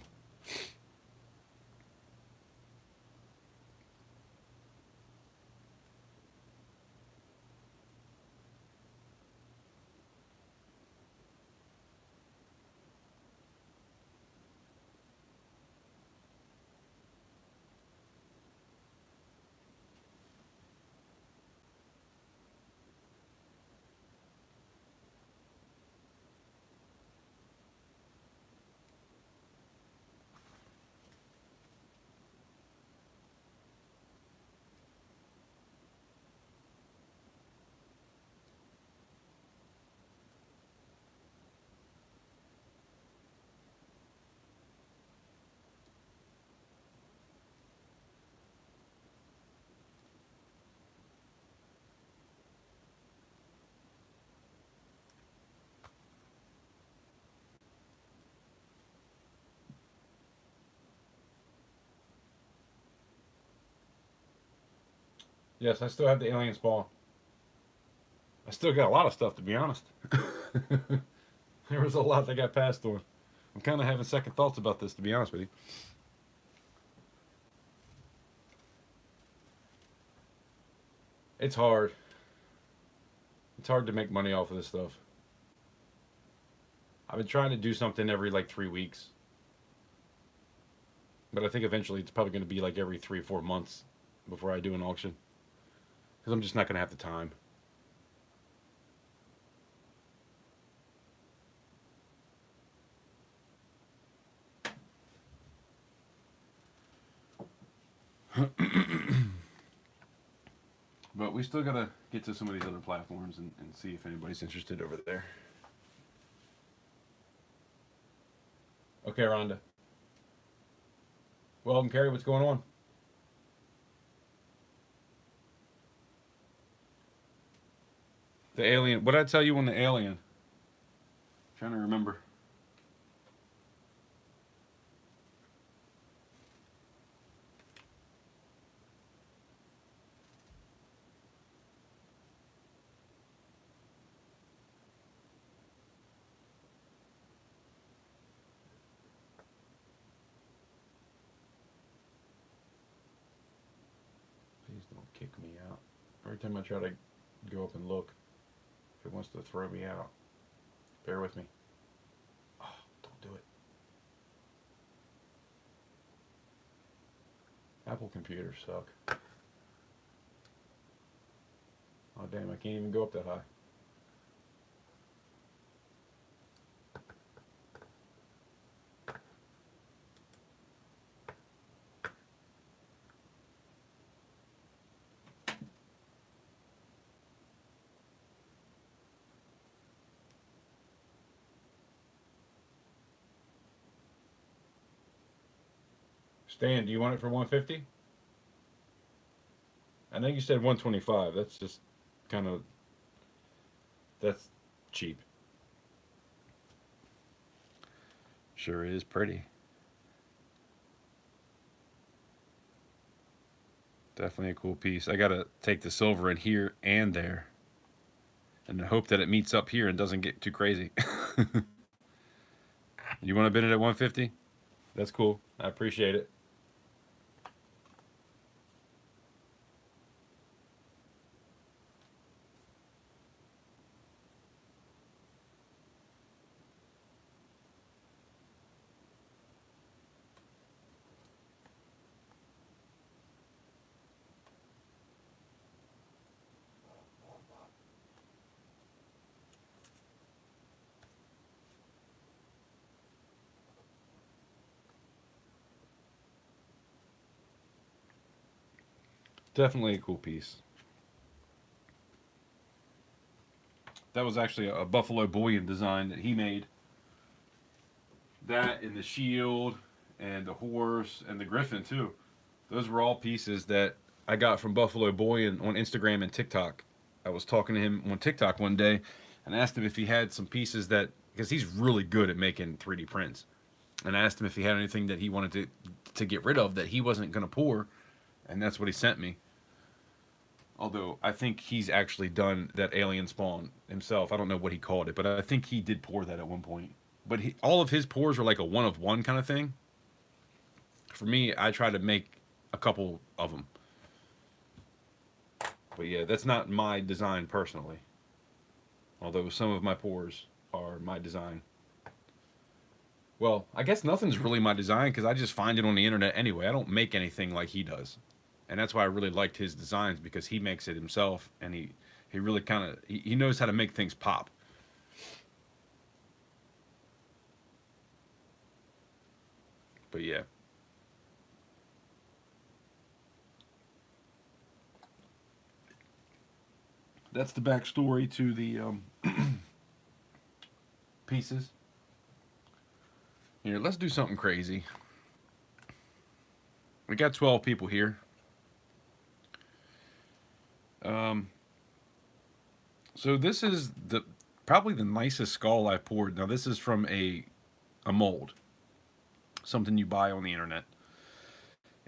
Yes, I still have the alien spawn. I still got a lot of stuff, to be honest. There was a lot that got passed on. I'm kind of having second thoughts about this, to be honest with you. It's hard. It's hard to make money off of this stuff. I've been trying to do something every like 3 weeks, but I think eventually it's probably going to be like every 3 or 4 months before I do an auction because I'm just not going to have the time. But we still got to get to some of these other platforms and see if anybody's interested over there. Okay, Rhonda. Welcome, Carrie. What's going on? The alien. What did I tell you on the alien? I'm trying to remember. Please don't kick me out. Every time I try to go up and look, if it wants to throw me out, bear with me. Oh, don't do it. Apple computers suck. Oh, damn, I can't even go up that high. Stan, do you want it for 150? I know you said 125. That's just kind of, that's cheap. Sure is pretty. Definitely a cool piece. I gotta take the silver in here and there, and hope that it meets up here and doesn't get too crazy. You want to bid it at 150? That's cool. I appreciate it. Definitely a cool piece. That was actually a Buffalo Bullion design that he made. That and the shield and the horse and the griffin too. Those were all pieces that I got from Buffalo Bullion on Instagram and TikTok. I was talking to him on TikTok one day and asked him if he had some pieces that, because he's really good at making 3D prints, and I asked him if he had anything that he wanted to get rid of that he wasn't going to pour, and that's what he sent me. Although I think he's actually done that alien spawn himself. I don't know what he called it, but I think he did pour that at one point. But all of his pours are like a one of one kind of thing. For me, I try to make a couple of them. But yeah, that's not my design personally. Although some of my pours are my design. Well, I guess nothing's really my design because I just find it on the internet anyway. I don't make anything like he does. And that's why I really liked his designs, because he makes it himself, and he really kind of he knows how to make things pop. But yeah, that's the backstory to the pieces. Here, let's do something crazy. We got 12 people here. Um, so this is the probably the nicest skull I've poured. Now this is from a mold, something you buy on the internet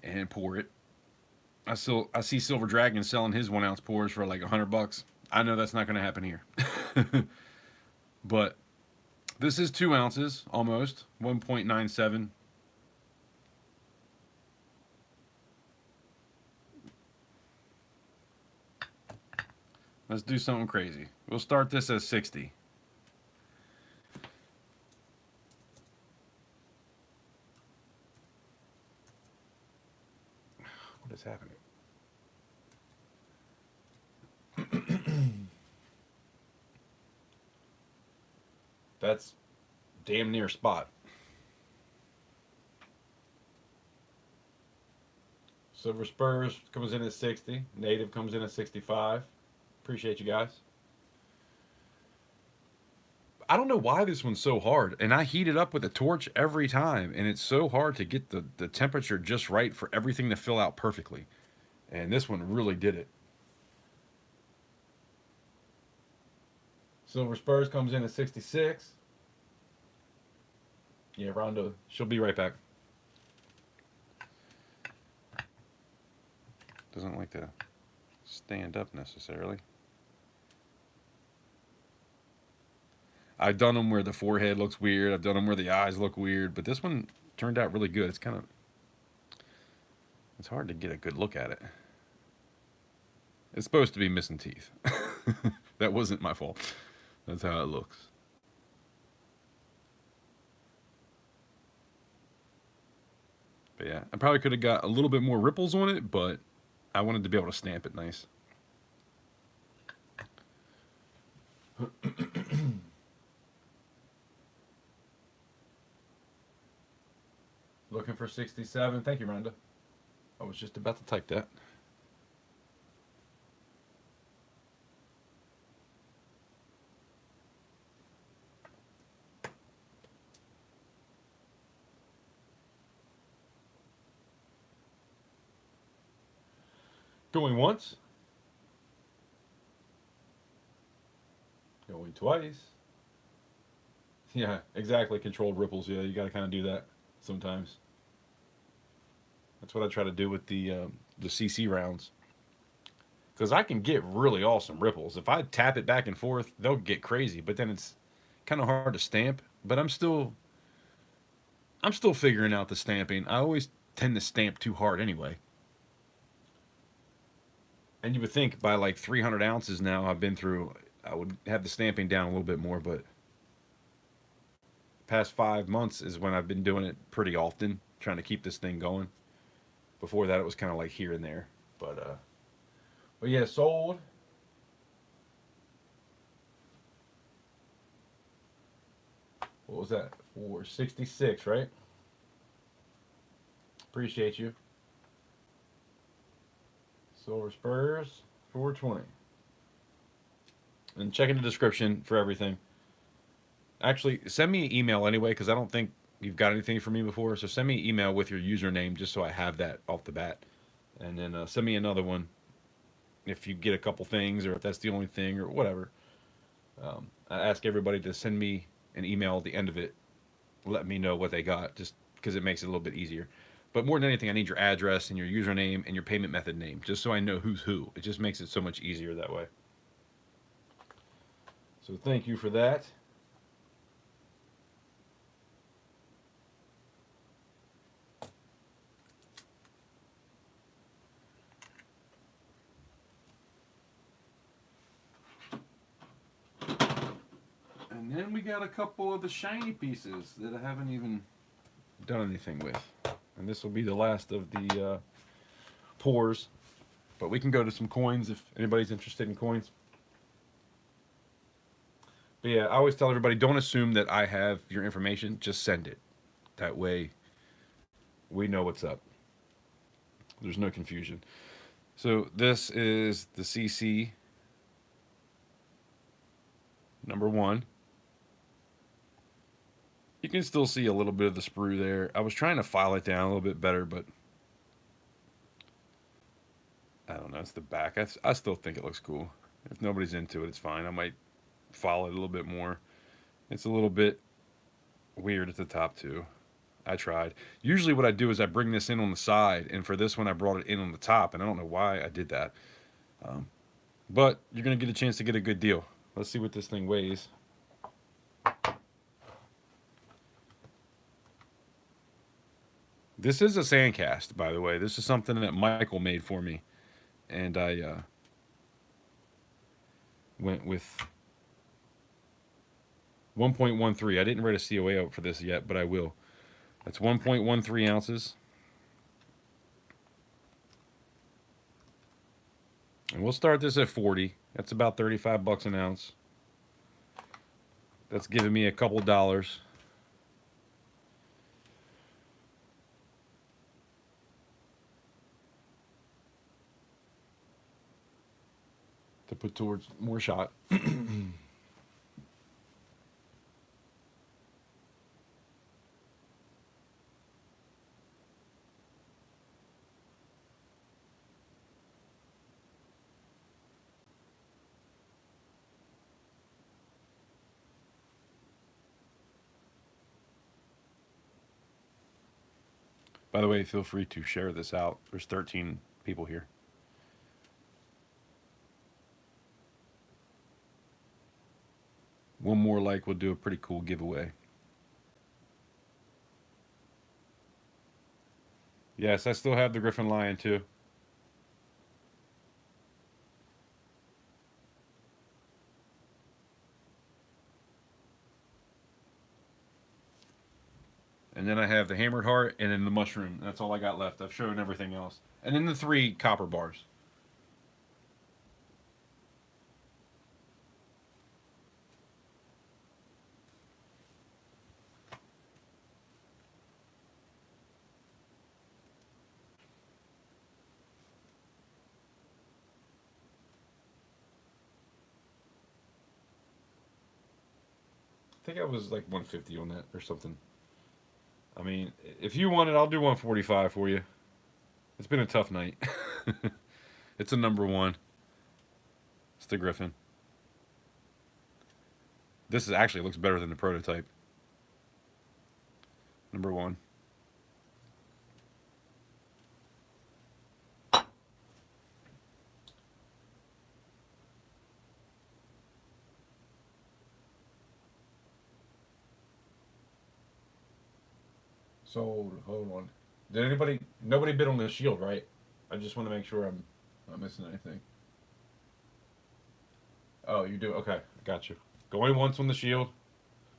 and pour it. I see Silver Dragon selling his 1 ounce pours for like $100. I know that's not going to happen here. But this is 2 ounces almost, 1.97. Let's do something crazy. We'll start this as 60. What is happening? That's damn near spot. Silver Spurs comes in at 60. Native comes in at 65. Appreciate you guys. I don't know why this one's so hard. And I heat it up with a torch every time. And it's so hard to get the temperature just right for everything to fill out perfectly. And this one really did it. Silver Spurs comes in at 66. Yeah, Rhonda, she'll be right back. Doesn't like to stand up necessarily. I've done them where the forehead looks weird. I've done them where the eyes look weird. But this one turned out really good. It's hard to get a good look at it. It's supposed to be missing teeth. That wasn't my fault. That's how it looks. But yeah, I probably could have got a little bit more ripples on it, but I wanted to be able to stamp it nice. Looking for 67. Thank you, Rhonda. I was just about to type that. Going once. Going twice. Yeah, exactly. Controlled ripples. Yeah, you got to kind of do that sometimes. That's what I try to do with the CC rounds. Because I can get really awesome ripples. If I tap it back and forth, they'll get crazy. But then it's kind of hard to stamp. But I'm still figuring out the stamping. I always tend to stamp too hard anyway. And you would think by like 300 ounces now I would have the stamping down a little bit more, but past 5 months is when I've been doing it pretty often, trying to keep this thing going. Before that, it was kind of like here and there. But yeah, sold. What was that? 466, right? Appreciate you. Silver Spurs, 420. And check in the description for everything. Actually, send me an email anyway, because I don't think you've got anything from me before. So send me an email with your username just so I have that off the bat. And then send me another one if you get a couple things or if that's the only thing or whatever. I ask everybody to send me an email at the end of it. Let me know what they got, just because it makes it a little bit easier. But more than anything, I need your address and your username and your payment method name, just so I know who's who. It just makes it so much easier that way. So thank you for that. And then we got a couple of the shiny pieces that I haven't even done anything with. And this will be the last of the pours. But we can go to some coins if anybody's interested in coins. But yeah, I always tell everybody, don't assume that I have your information. Just send it. That way we know what's up. There's no confusion. So this is the CC number 1. You can still see a little bit of the sprue there. I was trying to file it down a little bit better, but I don't know. It's the back. I still think it looks cool. If nobody's into it, it's fine. I might file it a little bit more. It's a little bit weird at the top too. I tried. Usually what I do is I bring this in on the side, and for this one I brought it in on the top, and I don't know why I did that. Um, but you're going to get a chance to get a good deal. Let's see what this thing weighs. This is a sandcast, by the way. This is something that Michael made for me, and I went with 1.13. I didn't write a C.O.A. out for this yet, but I will. That's 1.13 ounces. And we'll start this at 40. That's about 35 bucks an ounce. That's giving me a couple dollars. To put towards more shot. By the way, feel free to share this out. There's 13 people here. One more like will do a pretty cool giveaway. Yes, I still have the Griffin Lion too. And then I have the Hammered Heart and then the Mushroom. That's all I got left. I've shown everything else. And then the 3 copper bars. I think I was like 150 on that or something. I mean, if you want it, I'll do 145 for you. It's been a tough night. It's a number 1. It's the Griffin. This is actually looks better than the prototype. Number 1. Sold. Hold on. Did anybody? Nobody bid on the shield, right? I just want to make sure I'm not missing anything. Oh, you do? Okay, got you. Going once on the shield.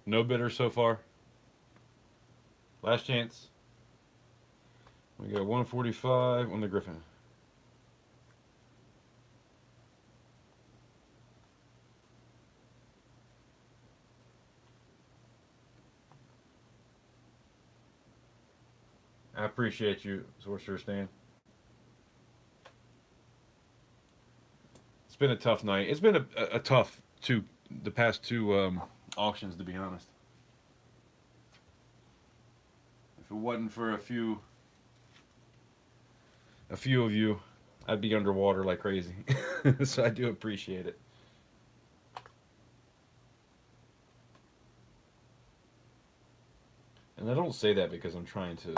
No bidders so far. Last chance. We got 145 on the Griffin. I appreciate you, Sorcerer Stan. It's been a tough night. It's been a tough the past 2 auctions, to be honest. If it wasn't for a few of you, I'd be underwater like crazy. So I do appreciate it. And I don't say that because I'm trying to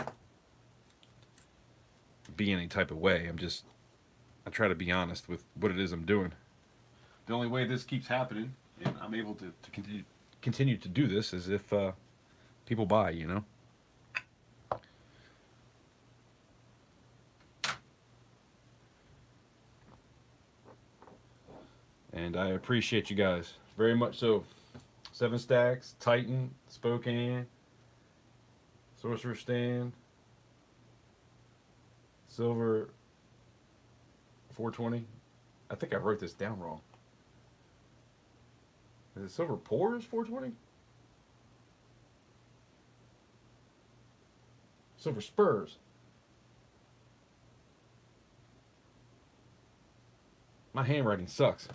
be any type of way. I try to be honest with what it is I'm doing. The only way this keeps happening and I'm able to continue to do this is if people buy, you know? And I appreciate you guys very much so. 7 Stacks, Titan, Spokane, Sorcerer Stand, Silver 420. I think I wrote this down wrong. Is it Silver Pores 420? Silver Spurs. My handwriting sucks.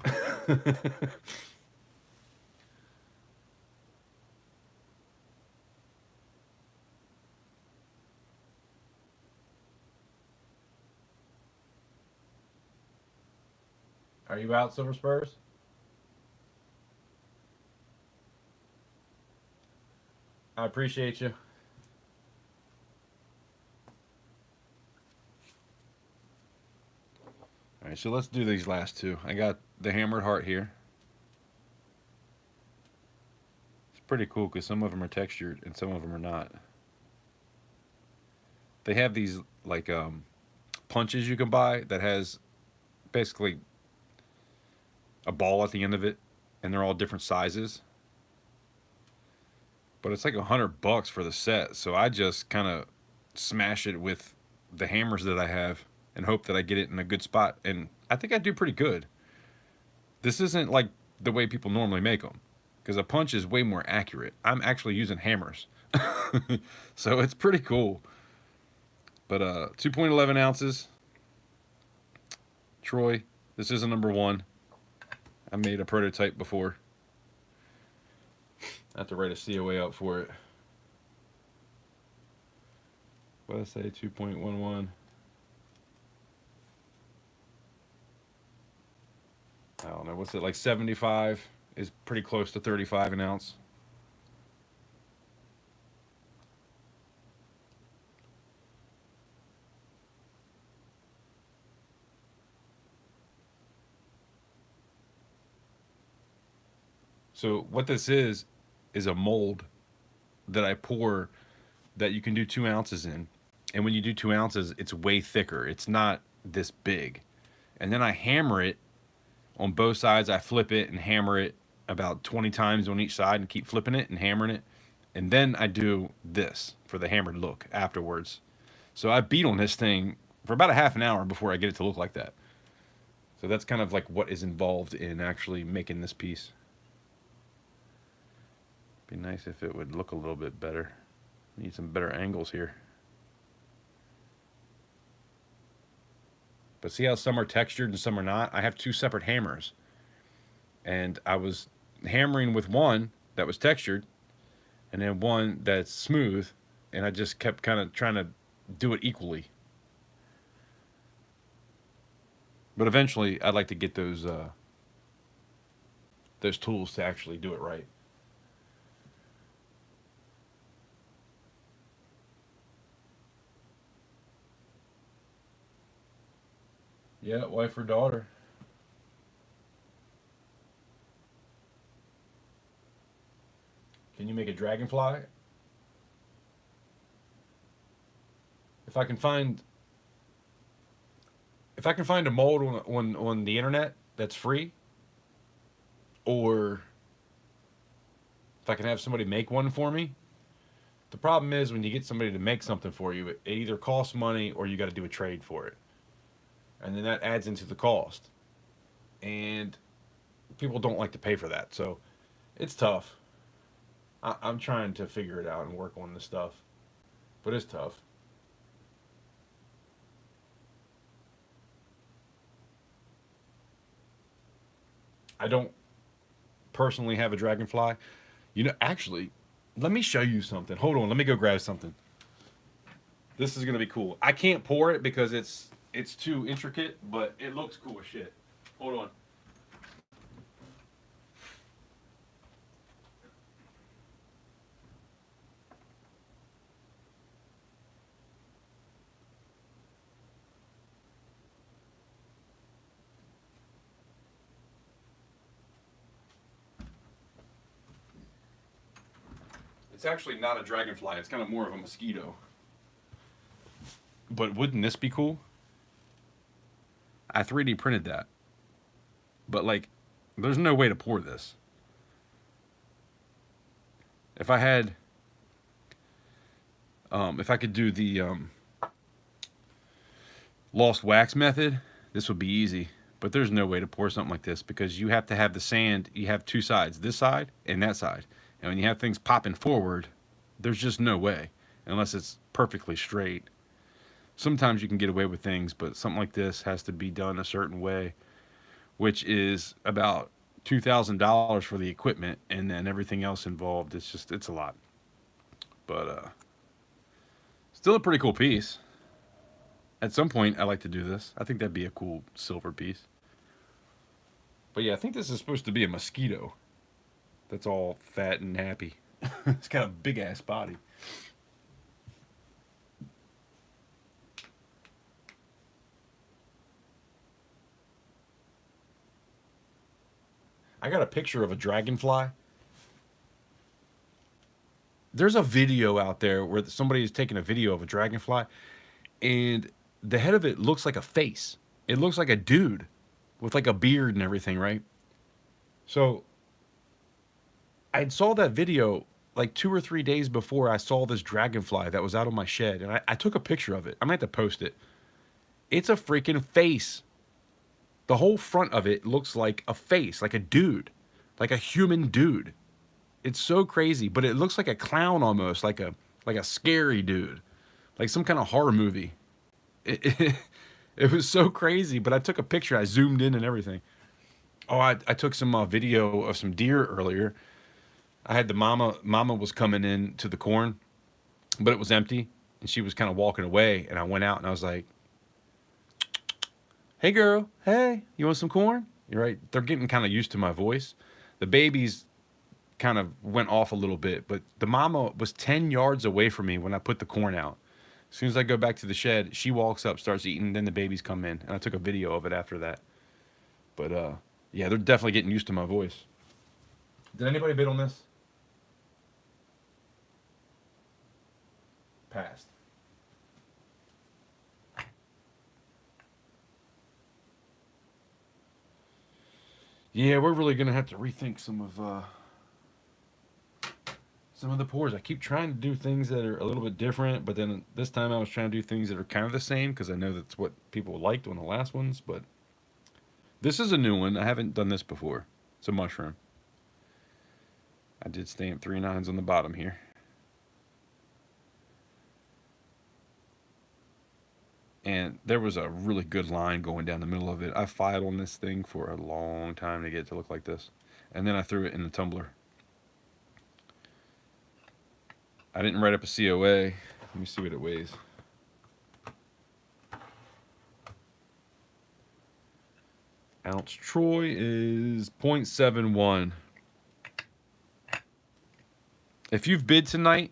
Are you out, Silver Spurs? I appreciate you. Alright, so let's do these last two. I got the hammered heart here. It's pretty cool because some of them are textured and some of them are not. They have these like punches you can buy that has basically a ball at the end of it, and they're all different sizes. But it's like $100 for the set, so I just kind of smash it with the hammers that I have and hope that I get it in a good spot. And I think I do pretty good. This isn't like the way people normally make them, because a punch is way more accurate. I'm actually using hammers, so it's pretty cool. But 2.11 ounces. Troy, this is a number 1. I made a prototype before. I have to write a C.O.A. up for it. What did I say? 2.11. I don't know. What's it like? 75 is pretty close to 35 an ounce. So what this is a mold that I pour that you can do 2 ounces in. And when you do 2 ounces, it's way thicker. It's not this big. And then I hammer it on both sides. I flip it and hammer it about 20 times on each side and keep flipping it and hammering it. And then I do this for the hammered look afterwards. So I beat on this thing for about a half an hour before I get it to look like that. So that's kind of like what is involved in actually making this piece. Be nice if it would look a little bit better. Need some better angles here. But see how some are textured and some are not? I have 2 separate hammers. And I was hammering with one that was textured and then one that's smooth, and I just kept kind of trying to do it equally. But eventually I'd like to get those tools to actually do it right. Yeah, wife or daughter. Can you make a dragonfly? If I can find a mold on the internet that's free, or if I can have somebody make one for me. The problem is when you get somebody to make something for you, it either costs money or you got to do a trade for it. And then that adds into the cost. And people don't like to pay for that. So it's tough. I'm trying to figure it out and work on this stuff. But it's tough. I don't personally have a dragonfly. You know, actually, let me show you something. Hold on, let me go grab something. This is gonna be cool. I can't pour it because it's too intricate, but it looks cool as shit. Hold on. It's actually not a dragonfly. It's kind of more of a mosquito. But wouldn't this be cool? I 3D printed that. But like, there's no way to pour this. If I had, if I could do the lost wax method, this would be easy. But there's no way to pour something like this because you have to have the sand. You have 2 sides, this side and that side. And when you have things popping forward, there's just no way unless it's perfectly straight. Sometimes you can get away with things, but something like this has to be done a certain way, which is about $2,000 for the equipment, and then everything else involved. It's a lot. But still a pretty cool piece. At some point, I like to do this. I think that'd be a cool silver piece. But yeah, I think this is supposed to be a mosquito that's all fat and happy. It's got a big ass body. I got a picture of a dragonfly. There's a video out there where somebody is taking a video of a dragonfly, and the head of it looks like a face. It looks like a dude with like a beard and everything, right? So I saw that video like 2 or 3 days before I saw this dragonfly that was out of my shed, and I took a picture of it. I'm gonna have to post it. It's a freaking face. The whole front of it looks like a face, like a dude, like a human dude. It's so crazy, but it looks like a clown almost, like a scary dude, like some kind of horror movie. It, it was so crazy, but I took a picture. I zoomed in and everything. Oh, I took some video of some deer earlier. I had the mama was coming in to the corn, but it was empty, and she was kind of walking away. And I went out and I was like, "Hey, girl, hey, you want some corn?" You're right. They're getting kind of used to my voice. The babies kind of went off a little bit, but the mama was 10 yards away from me when I put the corn out. As soon as I go back to the shed, she walks up, starts eating, then the babies come in, and I took a video of it after that. But yeah, they're definitely getting used to my voice. Did anybody bid on this? Passed. Yeah, we're really gonna have to rethink some of the pours. I keep trying to do things that are a little bit different, but then this time I was trying to do things that are kind of the same because I know that's what people liked on the last ones. But this is a new one. I haven't done this before. It's a mushroom. I did stamp 3 nines on the bottom here. And there was a really good line going down the middle of it. I filed on this thing for a long time to get it to look like this. And then I threw it in the tumbler. I didn't write up a C.O.A. Let me see what it weighs. Ounce Troy is 0.71. If you've bid tonight,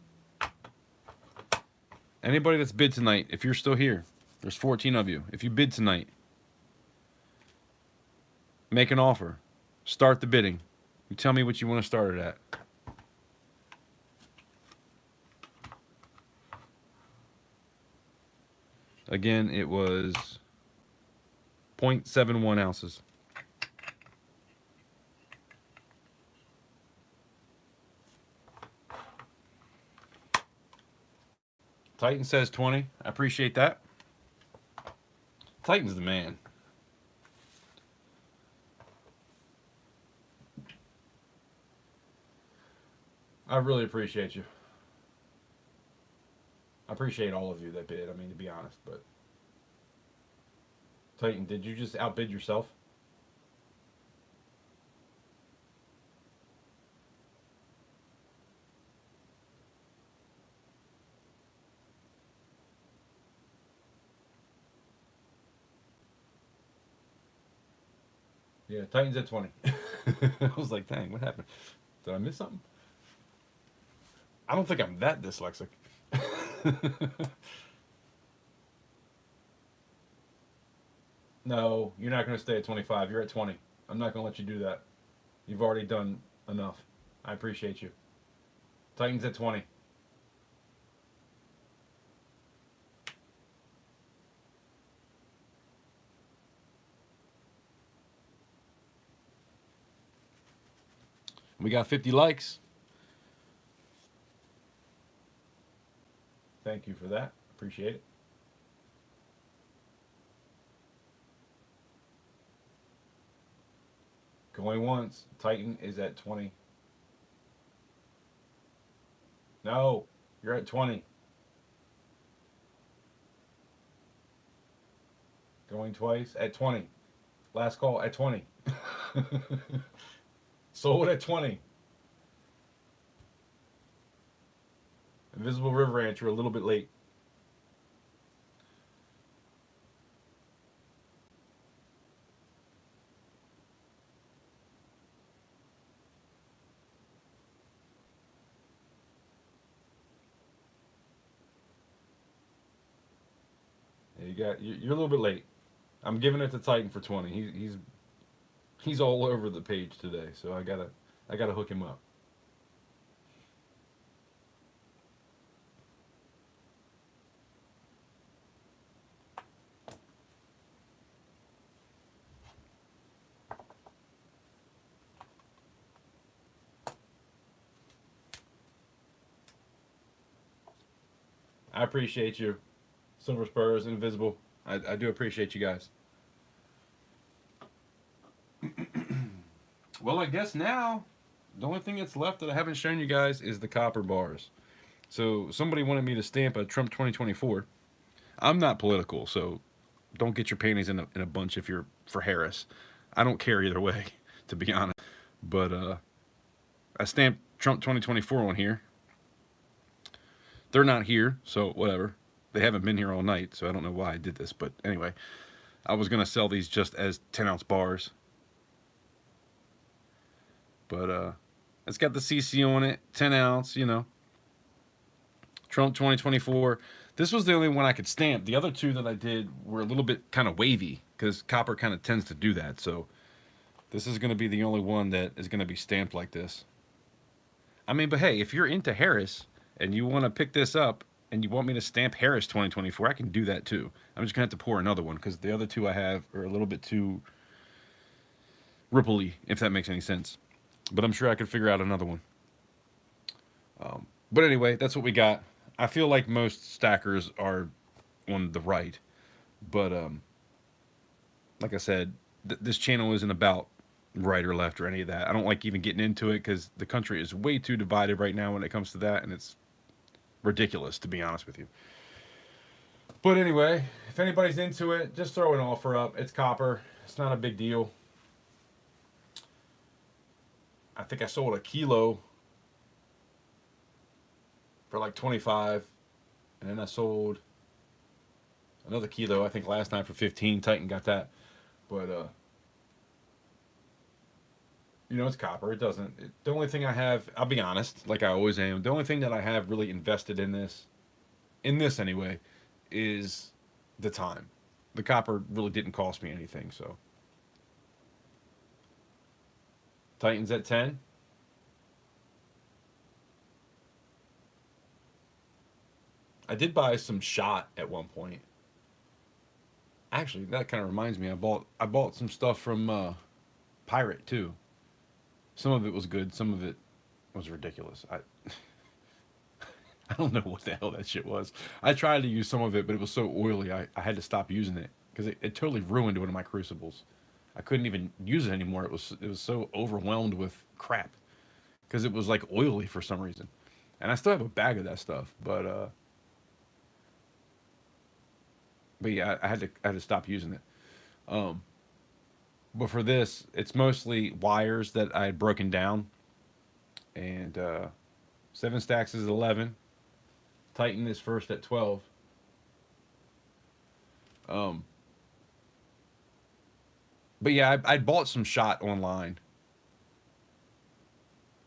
anybody that's bid tonight, if you're still here, there's 14 of you. If you bid tonight, make an offer. Start the bidding. You tell me what you want to start it at. Again, it was 0.71 ounces. Titan says 20. I appreciate that. Titan's the man. I really appreciate you. I appreciate all of you that bid. I mean, to be honest, but Titan, did you just outbid yourself? Yeah, Titan's at 20. I was like, dang, what happened? Did I miss something? I don't think I'm that dyslexic. No, you're not going to stay at 25. You're at 20. I'm not going to let you do that. You've already done enough. I appreciate you. Titan's at 20. We got 50 likes. Thank you for that. Appreciate it. Going once. Titan is at 20. No, you're at 20. Going twice at 20. Last call at 20. Sold at 20. Invisible River Ranch, you're a little bit late. Yeah, you're a little bit late. I'm giving it to Titan for 20. He's He's all over the page today, so I gotta hook him up. I appreciate you, Silver Spurs, Invisible. I do appreciate you guys. Well, I guess now the only thing that's left that I haven't shown you guys is the copper bars. So somebody wanted me to stamp a Trump 2024. I'm not political, so don't get your panties in a bunch if you're for Harris. I don't care either way, to be honest. But I stamped Trump 2024 on here. They're not here, so whatever. They haven't been here all night, so I don't know why I did this. But anyway, I was going to sell these just as 10-ounce bars. But it's got the CC on it, 10 ounce, you know. Trump 2024. This was the only one I could stamp. The other two that I did were a little bit kind of wavy because copper kind of tends to do that. So this is going to be the only one that is going to be stamped like this. I mean, but hey, if you're into Harris and you want to pick this up and you want me to stamp Harris 2024, I can do that too. I'm just going to have to pour another one because the other two I have are a little bit too rippley, if that makes any sense. But I'm sure I could figure out another one. But anyway, that's what we got. I feel like most stackers are on the right. But like I said, this channel isn't about right or left or any of that. I don't like even getting into it because the country is way too divided right now when it comes to that. And it's ridiculous, to be honest with you. But anyway, if anybody's into it, just throw an offer up. It's copper. It's not a big deal. I think I sold a kilo for like 25, and then I sold another kilo I think last time for 15. Titan got that, but you know, it's copper. It doesn't. The only thing I have, I'll be honest, like I always am. The only thing that I have really invested in this anyway, is the time. The copper really didn't cost me anything, so. Titans at 10. I did buy some shot at one point. Actually, that kind of reminds me. I bought some stuff from Pirate too. Some of it was good. Some of it was ridiculous. I don't know what the hell that shit was. I tried to use some of it, but it was so oily. I had to stop using it because it totally ruined one of my crucibles. I couldn't even use it anymore. It was so overwhelmed with crap because it was like oily for some reason. And I still have a bag of that stuff, but yeah, I had to stop using it. But for this, it's mostly wires that I had broken down, and 7 stacks is 11. Titan is first at 12. But yeah, I bought some shot online.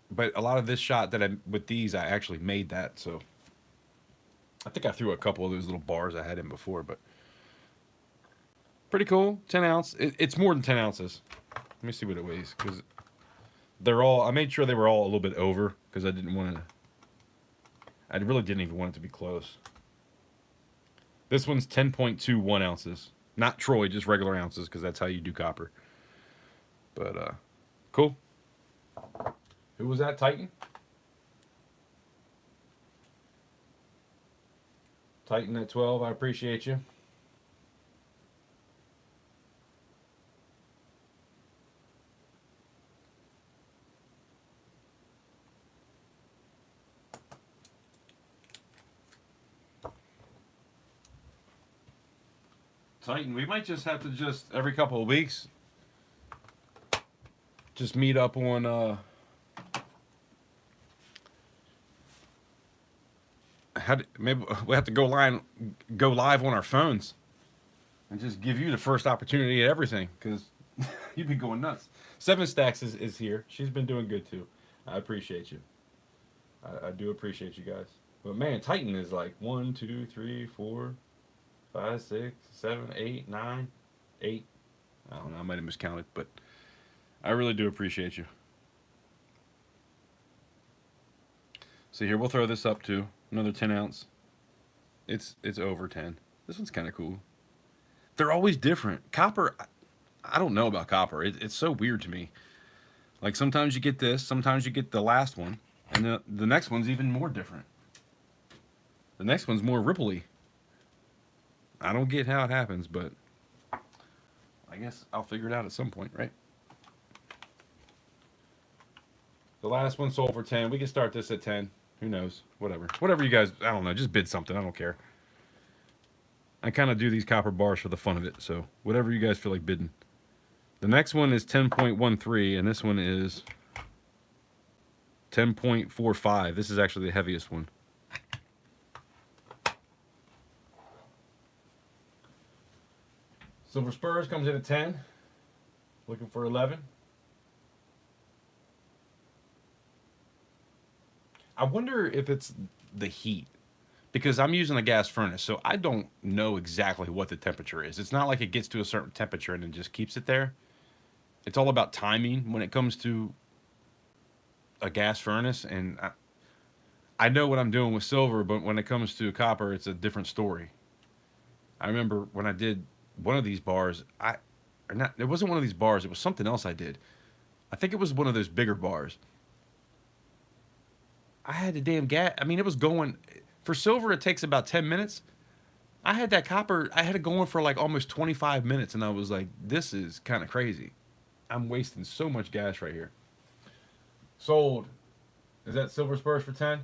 But a lot of this shot that with these, I actually made that. So I think I threw a couple of those little bars I had in before, but pretty cool. 10 ounce. It's more than 10 ounces. Let me see what it weighs because I made sure they were all a little bit over because I didn't want to. I really didn't even want it to be close. This one's 10.21 ounces. Not Troy, just regular ounces because that's how you do copper. But, cool. Who was that, Titan? Titan at 12, I appreciate you. Titan, we might just have to just every couple of weeks just meet up on maybe we have to go live on our phones and just give you the first opportunity at everything because you'd be going nuts. 7 stacks is here. She's been doing good too. I appreciate you. I do appreciate you guys. But man, Titan is like 1, 2, 3, 4, 5, 6, 7, 8, 9, 8. I don't know. I might have miscounted, but I really do appreciate you. So here, we'll throw this up to another 10 ounce. It's over 10. This one's kind of cool. They're always different. Copper, I don't know about copper. It's so weird to me. Like sometimes you get this, sometimes you get the last one, and the next one's even more different. The next one's more ripply. I don't get how it happens, but I guess I'll figure it out at some point, right? The last one sold for 10. We can start this at 10. Who knows? Whatever. Whatever you guys, I don't know. Just bid something. I don't care. I kind of do these copper bars for the fun of it, so whatever you guys feel like bidding. The next one is 10.13, and this one is 10.45. This is actually the heaviest one. Silver Spurs comes in at 10. Looking for 11. I wonder if it's the heat. Because I'm using a gas furnace, so I don't know exactly what the temperature is. It's not like it gets to a certain temperature and it just keeps it there. It's all about timing when it comes to a gas furnace, and I know what I'm doing with silver, but when it comes to copper, it's a different story. I remember when I did one of these bars, or not, it wasn't one of these bars, it was something else I did. I think it was one of those bigger bars. I had the damn gas, I mean, it was going, for silver, it takes about 10 minutes. I had that copper, I had it going for like almost 25 minutes, and I was like, this is kind of crazy. I'm wasting so much gas right here. Sold. Is that Silver Spurs for 10?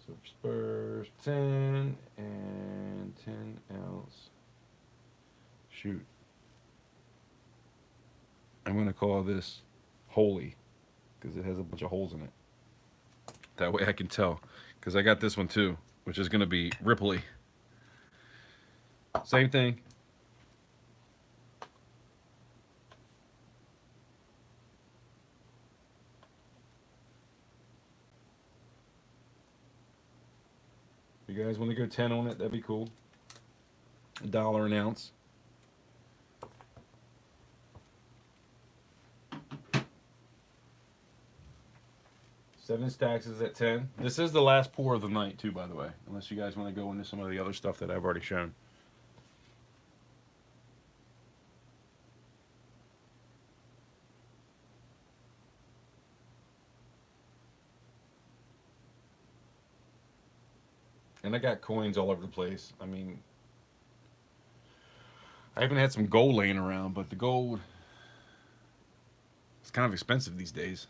Silver Spurs 10 and 10 ounce. Shoot. I'm going to call this holy because it has a bunch of holes in it. That way I can tell. Because I got this one too, which is going to be ripply. Same thing. If you guys want to go 10 on it, that'd be cool. $1 an ounce. Seven stacks is at 10. This is the last pour of the night too, by the way. Unless you guys want to go into some of the other stuff that I've already shown. And I got coins all over the place. I mean, I even had some gold laying around, but the gold is kind of expensive these days.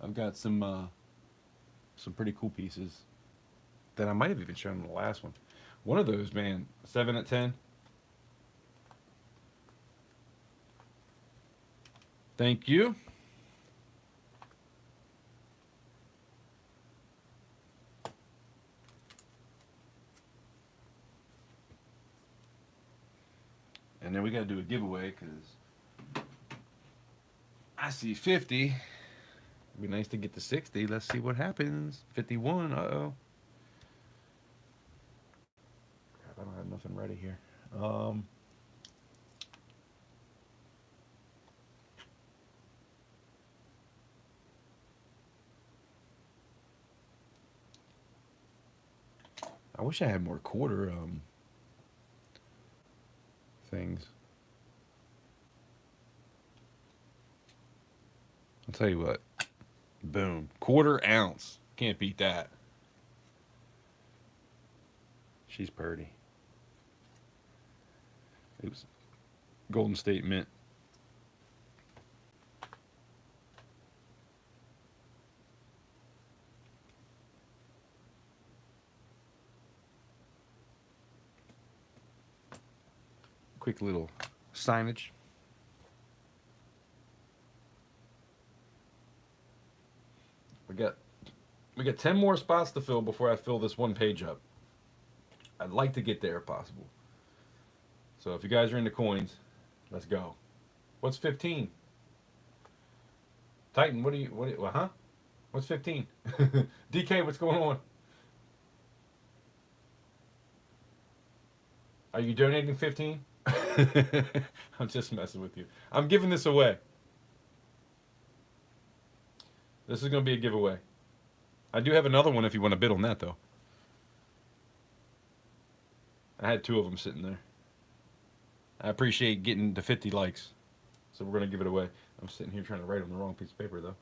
I've got some pretty cool pieces that I might have even shown in the last one. One of those, man, 7 at 10. Thank you. And then we got to do a giveaway because I see 50. It'd be nice to get to 60. Let's see what happens. 51. Uh-oh. Crap, I don't have nothing ready here. I wish I had more quarter things. I'll tell you what. Boom. Quarter ounce. Can't beat that. She's purty. Oops. Golden State Mint. Quick little signage. We got 10 more spots to fill before I fill this one page up. I'd like to get there if possible. So if you guys are into coins, let's go. What's 15? Titan, well, huh? What's 15? DK, what's going on? Are you donating 15? I'm just messing with you. I'm giving this away. This is going to be a giveaway. I do have another one if you want to bid on that, though. I had 2 of them sitting there. I appreciate getting to 50 likes. So we're going to give it away. I'm sitting here trying to write on the wrong piece of paper, though.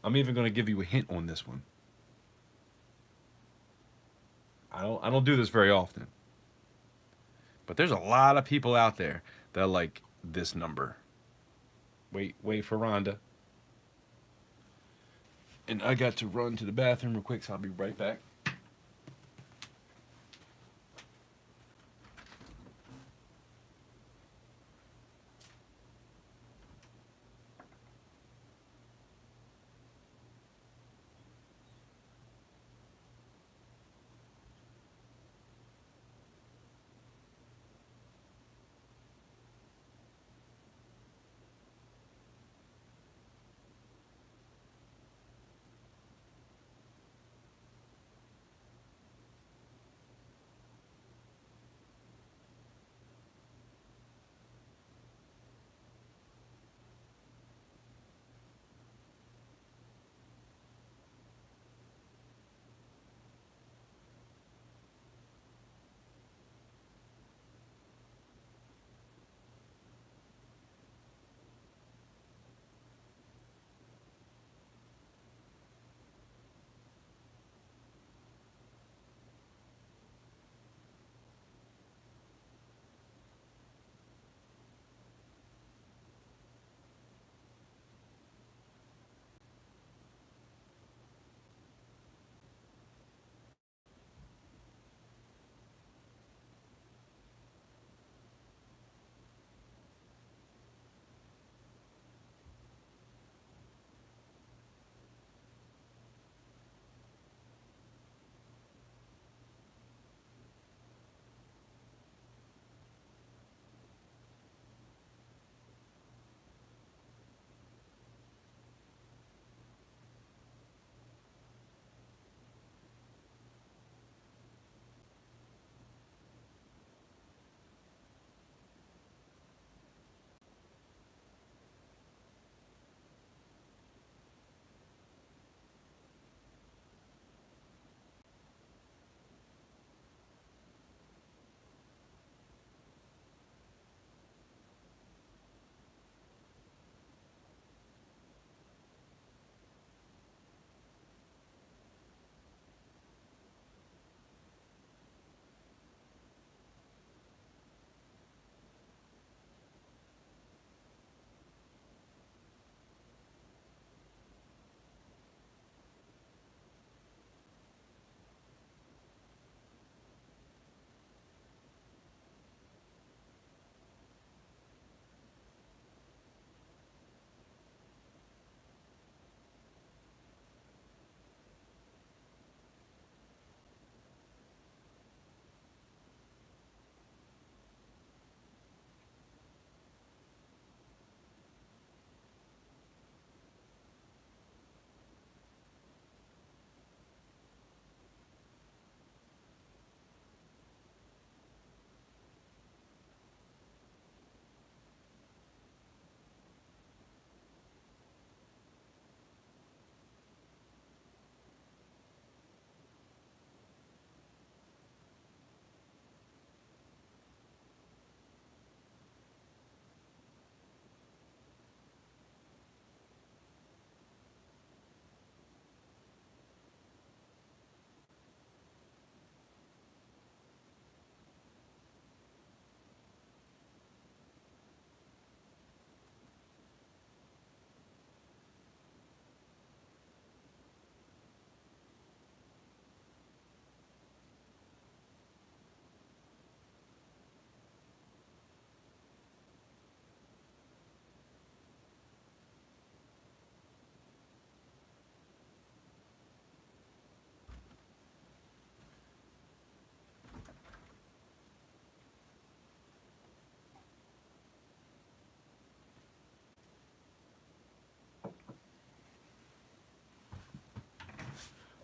I'm even going to give you a hint on this one. I don't do this very often. But there's a lot of people out there that like this number. Wait for Rhonda. And I got to run to the bathroom real quick, so I'll be right back.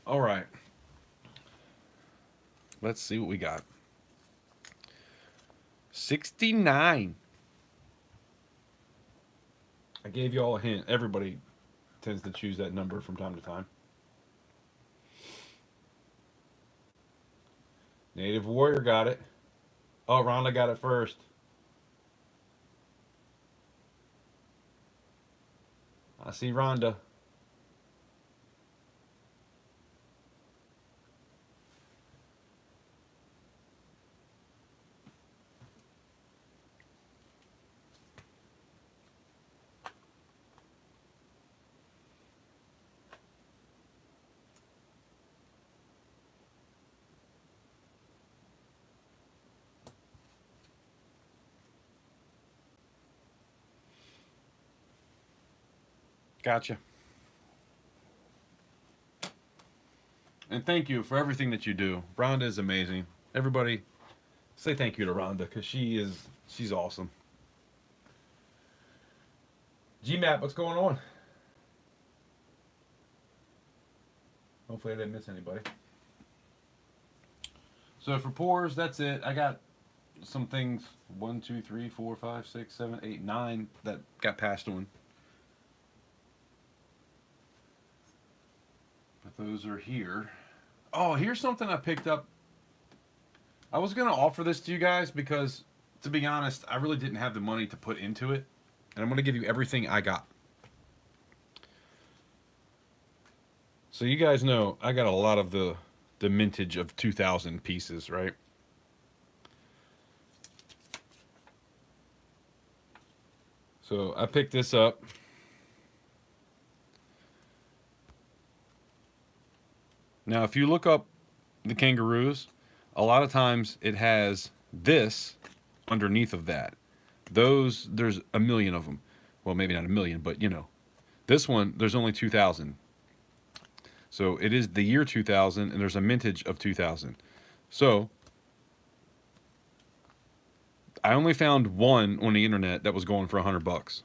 All right. Let's see what we got. 69. I gave you all a hint. Everybody tends to choose that number from time to time. Native Warrior got it. Oh, Rhonda got it first. I see Rhonda. Gotcha. And thank you for everything that you do. Rhonda is amazing. Everybody, say thank you to Rhonda because she's awesome. GMAP, what's going on? Hopefully I didn't miss anybody. So for pours, that's it. I got some things 1, 2, 3, 4, 5, 6, 7, 8, 9 that got passed on. But those are here. Oh, here's something I picked up. I was going to offer this to you guys because, to be honest, I really didn't have the money to put into it. And I'm going to give you everything I got. So you guys know I got a lot of the mintage of 2000 pieces, right? So I picked this up. Now, if you look up the kangaroos, a lot of times it has this underneath of that. Those, there's a million of them. Well, maybe not a million, but you know. This one, there's only 2,000. So it is the year 2000, and there's a mintage of 2000. So I only found one on the internet that was going for $100.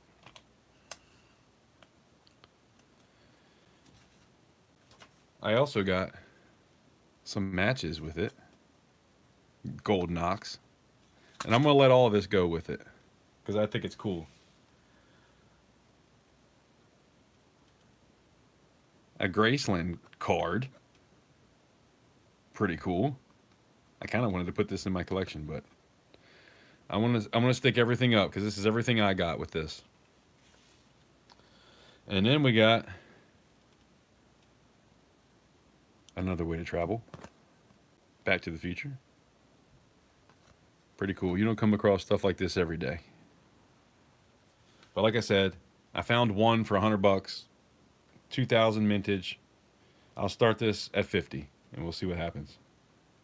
I also got some matches with it, gold knocks, and I'm gonna let all of this go with it because I think it's cool. A Graceland card, pretty cool. I kind of wanted to put this in my collection, but I'm gonna stick everything up because this is everything I got with this. And then we got Another Way to Travel, Back to the Future. Pretty cool. You don't come across stuff like this every day. But like I said, I found one for $100, 2000 mintage. I'll start this at 50 and we'll see what happens.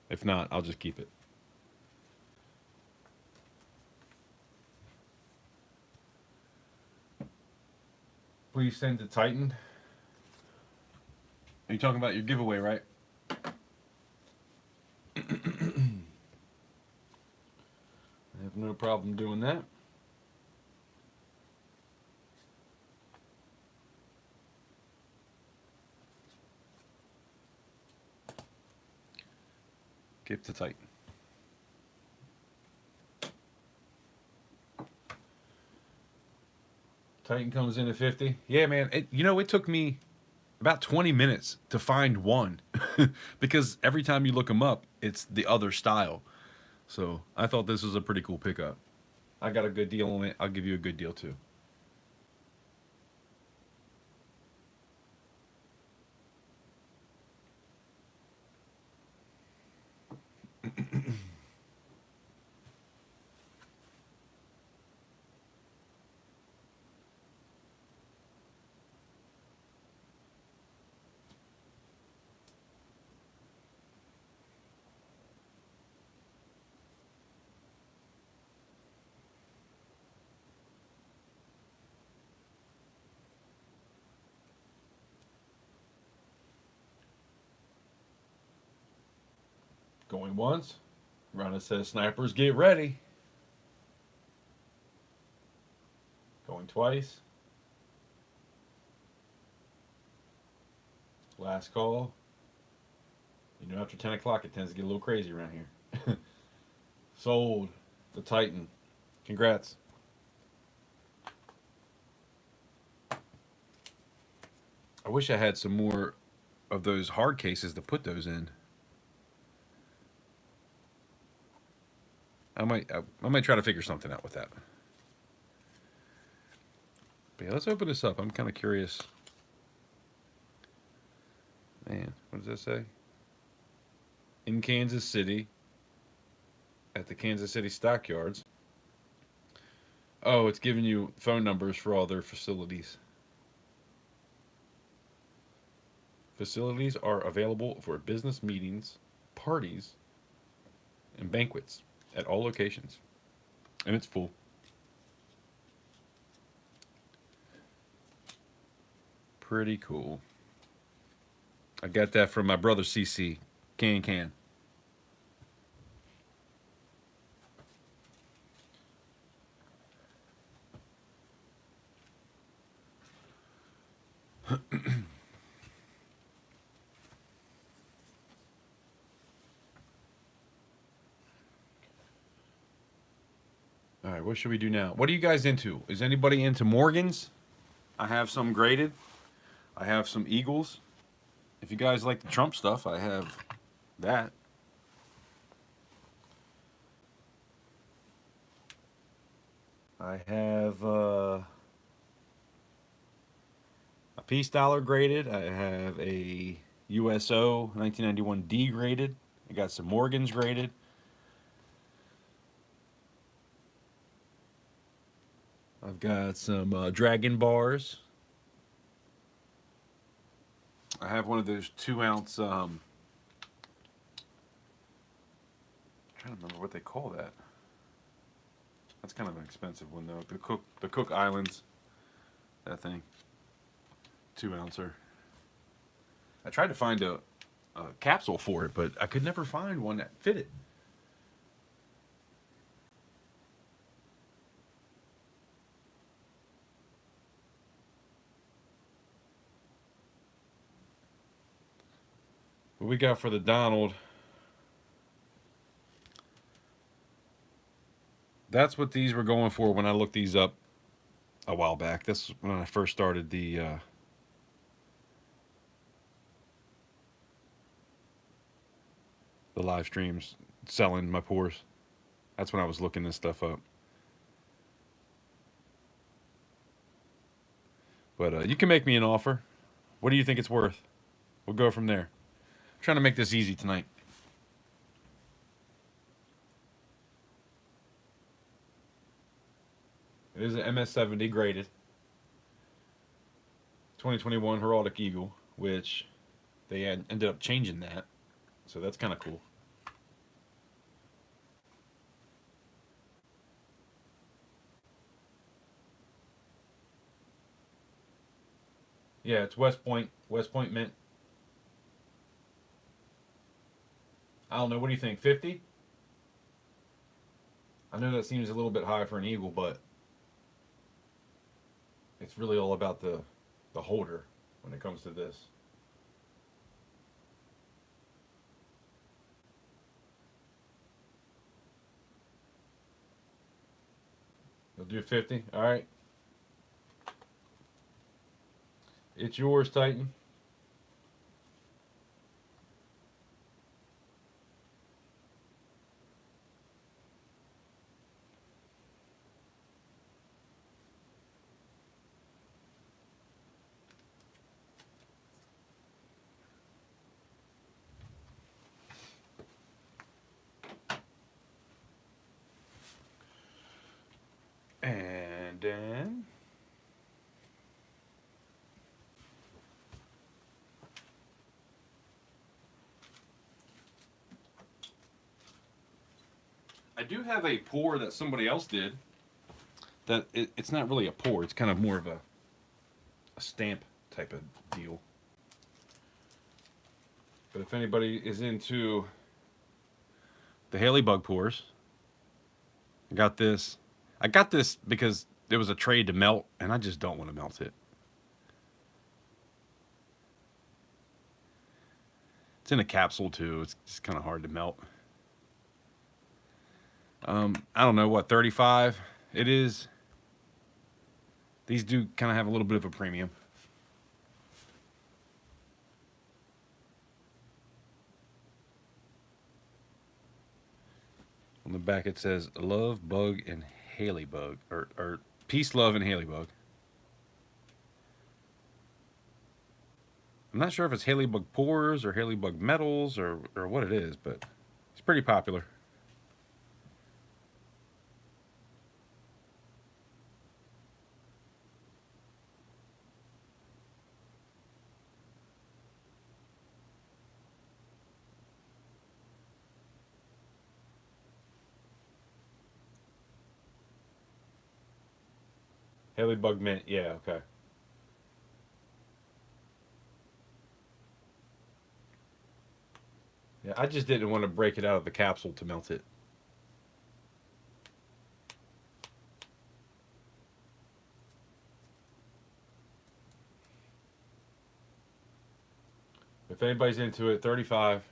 If not, I'll just keep it. Please send to Titan. Are you talking about your giveaway, right? I have no problem doing that. Give to Titan. Titan comes in at 50. Yeah, man. It took me about 20 minutes to find one because every time you look them up, it's the other style. So I thought this was a pretty cool pickup. I got a good deal on it. I'll give you a good deal too. Going once. Rhonda says, snipers, get ready. Going twice. Last call. You know, after 10 o'clock, it tends to get a little crazy around here. Sold the Titan. Congrats. I wish I had some more of those hard cases to put those in. I might try to figure something out with that. But yeah, let's open this up. I'm kind of curious. Man, what does that say? In Kansas City, at the Kansas City Stockyards. Oh, it's giving you phone numbers for all their facilities. Facilities are available for business meetings, parties, and banquets at all locations. And it's full. Pretty cool. I got that from my brother CC. Can. All right, what should we do now? What are you guys into? Is anybody into Morgans? I have some graded. I have some Eagles. If you guys like the Trump stuff, I have that. I have a peace dollar graded. I have a USO 1991 D graded. I got some Morgans graded. I've got some Dragon bars. I have one of those 2-ounce. I'm trying to remember what they call that. That's kind of an expensive one though. The Cook Islands. That thing. 2-ouncer. I tried to find a capsule for it, but I could never find one that fit it. What we got for the Donald? That's what these were going for when I looked these up a while back. This is when I first started the live streams, selling my pours. That's when I was looking this stuff up. But you can make me an offer. What do you think it's worth? We'll go from there. I'm trying to make this easy tonight. It is an MS-70 graded. 2021 Heraldic Eagle, which they ended up changing that. So that's kind of cool. Yeah, it's West Point Mint. I don't know. What do you think? 50? I know that seems a little bit high for an Eagle, but it's really all about the holder when it comes to this. You'll do 50? All right. It's yours, Titan. And then I do have a pour that somebody else did. It's not really a pour. It's kind of more of a stamp type of deal. But if anybody is into the Haley Bug pours, I got this. I got this because there was a trade to melt, and I just don't want to melt it. It's in a capsule too. It's just kind of hard to melt. I don't know what 35 it is. These do kind of have a little bit of a premium. On the back it says love, bug, and Haley bug, or peace, love, and Haley bug. I'm not sure if it's Haley bug pores or Haley bug metals or what it is, but it's pretty popular. Haley bug mint, yeah, okay. Yeah, I just didn't want to break it out of the capsule to melt it. If anybody's into it, 35.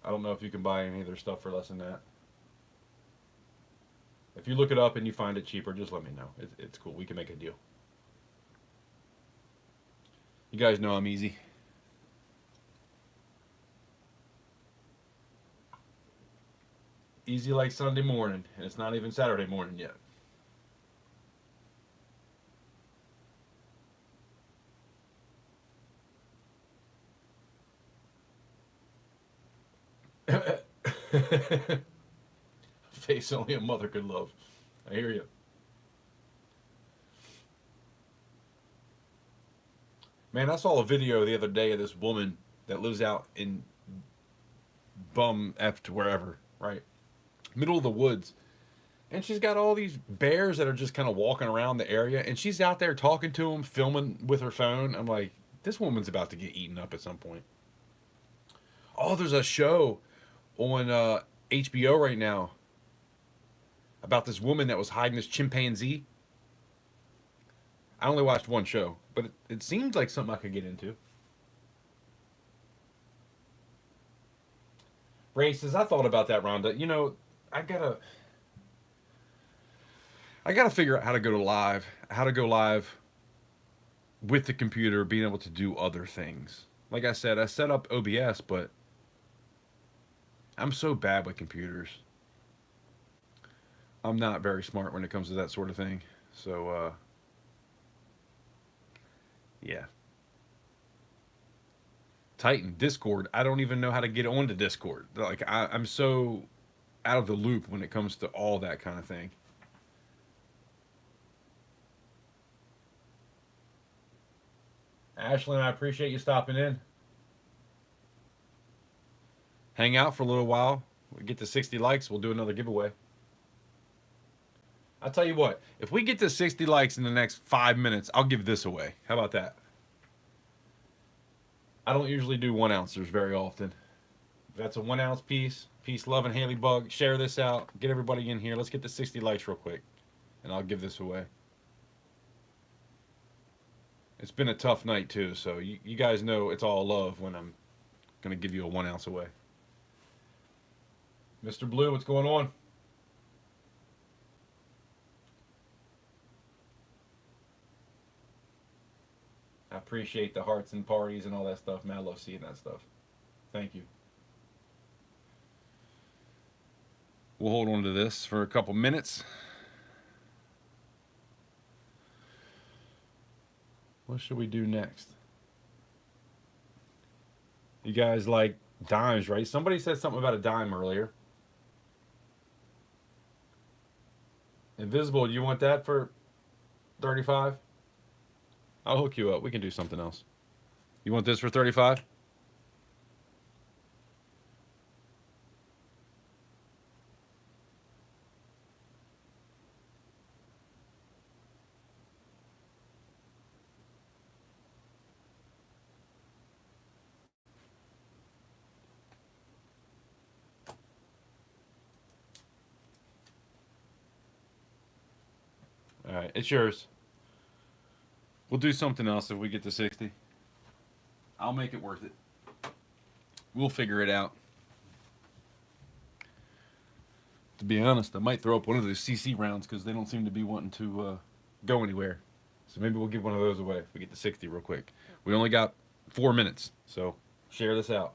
I don't know if you can buy any of their stuff for less than that. If you look it up and you find it cheaper, just let me know. It's cool. We can make a deal. You guys know I'm easy. Easy like Sunday morning, and it's not even Saturday morning yet. Face only a mother could love. I hear you. Man, I saw a video the other day of this woman that lives out in bum effed wherever, right? Middle of the woods. And she's got all these bears that are just kind of walking around the area, and she's out there talking to them, filming with her phone. I'm like, this woman's about to get eaten up at some point. Oh, there's a show on HBO right now about this woman that was hiding this chimpanzee. I only watched one show, but it seemed like something I could get into. Races, I thought about that, Rhonda. You know, I gotta I gotta figure out how to go live with the computer, being able to do other things. Like I said, I set up OBS, but I'm so bad with computers. I'm not very smart when it comes to that sort of thing. So, yeah. Titan, Discord. I don't even know how to get onto Discord. Like, I'm so out of the loop when it comes to all that kind of thing. Ashlyn, I appreciate you stopping in. Hang out for a little while. We get to 60 likes, we'll do another giveaway. I'll tell you what, if we get to 60 likes in the next 5 minutes, I'll give this away. How about that? I don't usually do 1 ounces very often. That's a 1 ounce piece. Peace, love, and Haley Bug. Share this out. Get everybody in here. Let's get to 60 likes real quick, and I'll give this away. It's been a tough night, too, so you guys know it's all love when I'm going to give you a 1 ounce away. Mr. Blue, what's going on? I appreciate the hearts and parties and all that stuff, man. I love seeing that stuff. Thank you. We'll hold on to this for a couple minutes. What should we do next? You guys like dimes, right? Somebody said something about a dime earlier. Invisible, you want that for 35? I'll hook you up. We can do something else. You want this for 35? All right, it's yours. We'll do something else if we get to 60. I'll make it worth it. We'll figure it out. To be honest, I might throw up one of those CC rounds because they don't seem to be wanting to go anywhere. So maybe we'll give one of those away if we get to 60 real quick. We only got 4 minutes, so share this out.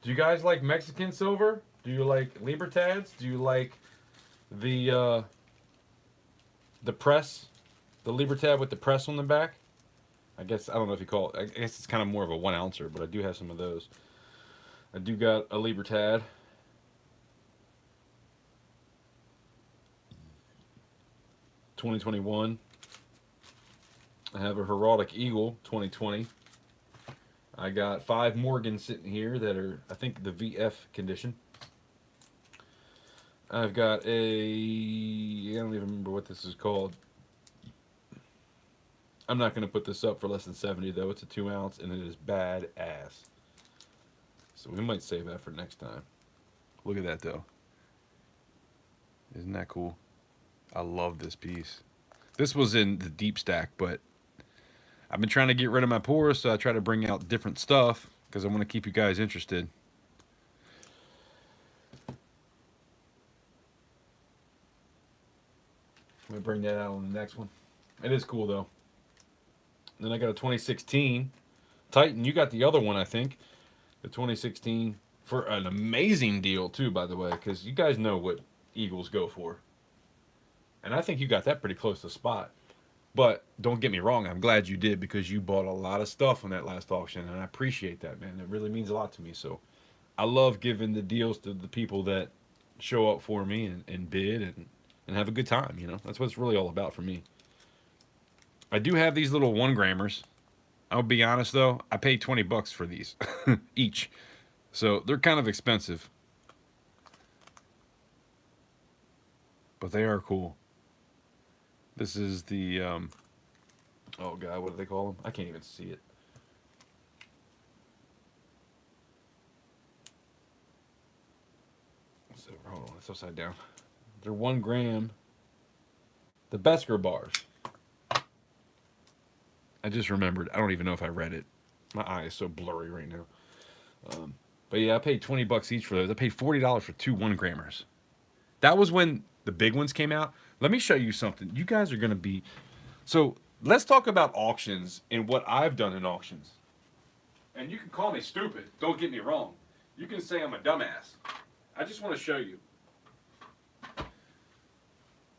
Do you guys like Mexican silver? Do you like libertads? Do you like the press? The libertad with the press on the back? I guess, I don't know if you call it, I guess it's kind of more of a 1 ouncer, but I do have some of those. I do got a libertad. $2021. I have a heraldic eagle 2020. I got 5 Morgans sitting here that are, I think, the VF condition. I've got a, I don't even remember what this is called. I'm not going to put this up for less than 70 though. It's a 2 ounce and it is badass. So we might save that for next time. Look at that though. Isn't that cool? I love this piece. This was in the deep stack, but I've been trying to get rid of my pores, so I try to bring out different stuff because I want to keep you guys interested. I'm going to bring that out on the next one. It is cool though. Then I got a 2016 Titan. You got the other one, I think. The 2016 for an amazing deal too, by the way, because you guys know what Eagles go for. And I think you got that pretty close to spot. But don't get me wrong, I'm glad you did because you bought a lot of stuff on that last auction, and I appreciate that, man. It really means a lot to me. So I love giving the deals to the people that show up for me and bid and have a good time, you know. That's what it's really all about for me. I do have these little 1 grammers. I'll be honest though, I paid 20 bucks for these each. So they're kind of expensive. But they are cool. This is the, oh God, what do they call them? I can't even see it. So, hold on, it's upside down. They're 1 gram. The Besker bars. I just remembered. I don't even know if I read it. My eye is so blurry right now. But yeah, I paid 20 bucks each for those. I paid $40 for 2 1 grammers. That was when the big ones came out. Let me show you something. You guys are going to be... So let's talk about auctions and what I've done in auctions. And you can call me stupid. Don't get me wrong. You can say I'm a dumbass. I just want to show you.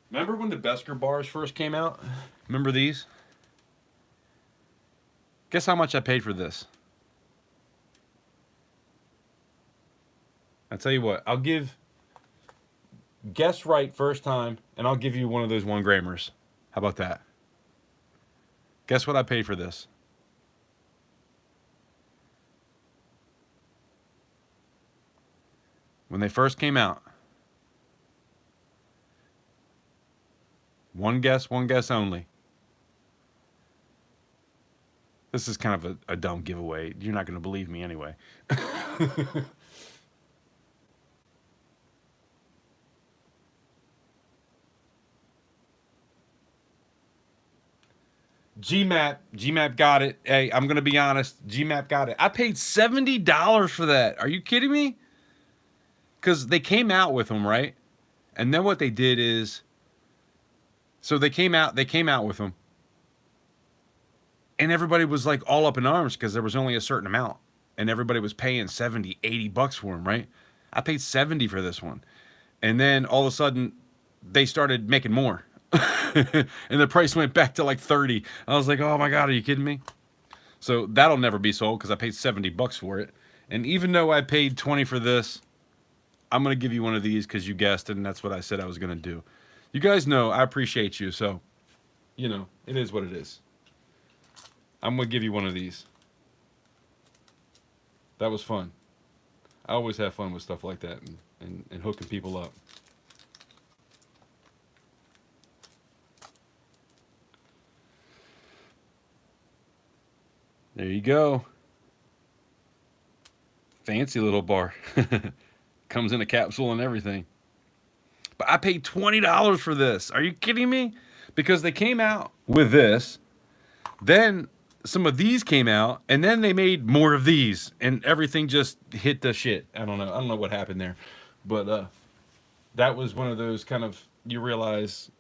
Remember when the Besker bars first came out? Remember these? Guess how much I paid for this? I'll tell you what. I'll give... Guess right first time, and I'll give you one of those 1 grammers. How about that? Guess what I paid for this? When they first came out. One guess only. This is kind of a dumb giveaway. You're not going to believe me anyway. GMAP got it. Hey, I'm going to be honest. GMAP got it. I paid $70 for that. Are you kidding me? Because they came out with them, right? And then what they did is, so they came out with them. And everybody was like all up in arms because there was only a certain amount. And everybody was paying 70, 80 bucks for them, right? I paid 70 for this one. And then all of a sudden, they started making more. And the price went back to like 30. I was like, oh my God, are you kidding me? So that'll never be sold because I paid 70 bucks for it. And even though I paid 20 for this, I'm going to give you one of these because you guessed it, and that's what I said I was going to do. You guys know I appreciate you, so, you know, it is what it is. I'm going to give you one of these. That was fun. I always have fun with stuff like that and hooking people up. There you go. Fancy little bar. Comes in a capsule and everything. But I paid $20 for this. Are you kidding me? Because they came out with this, then some of these came out, and then they made more of these, and everything just hit the shit. I don't know what happened there, but that was one of those kind of, you realize,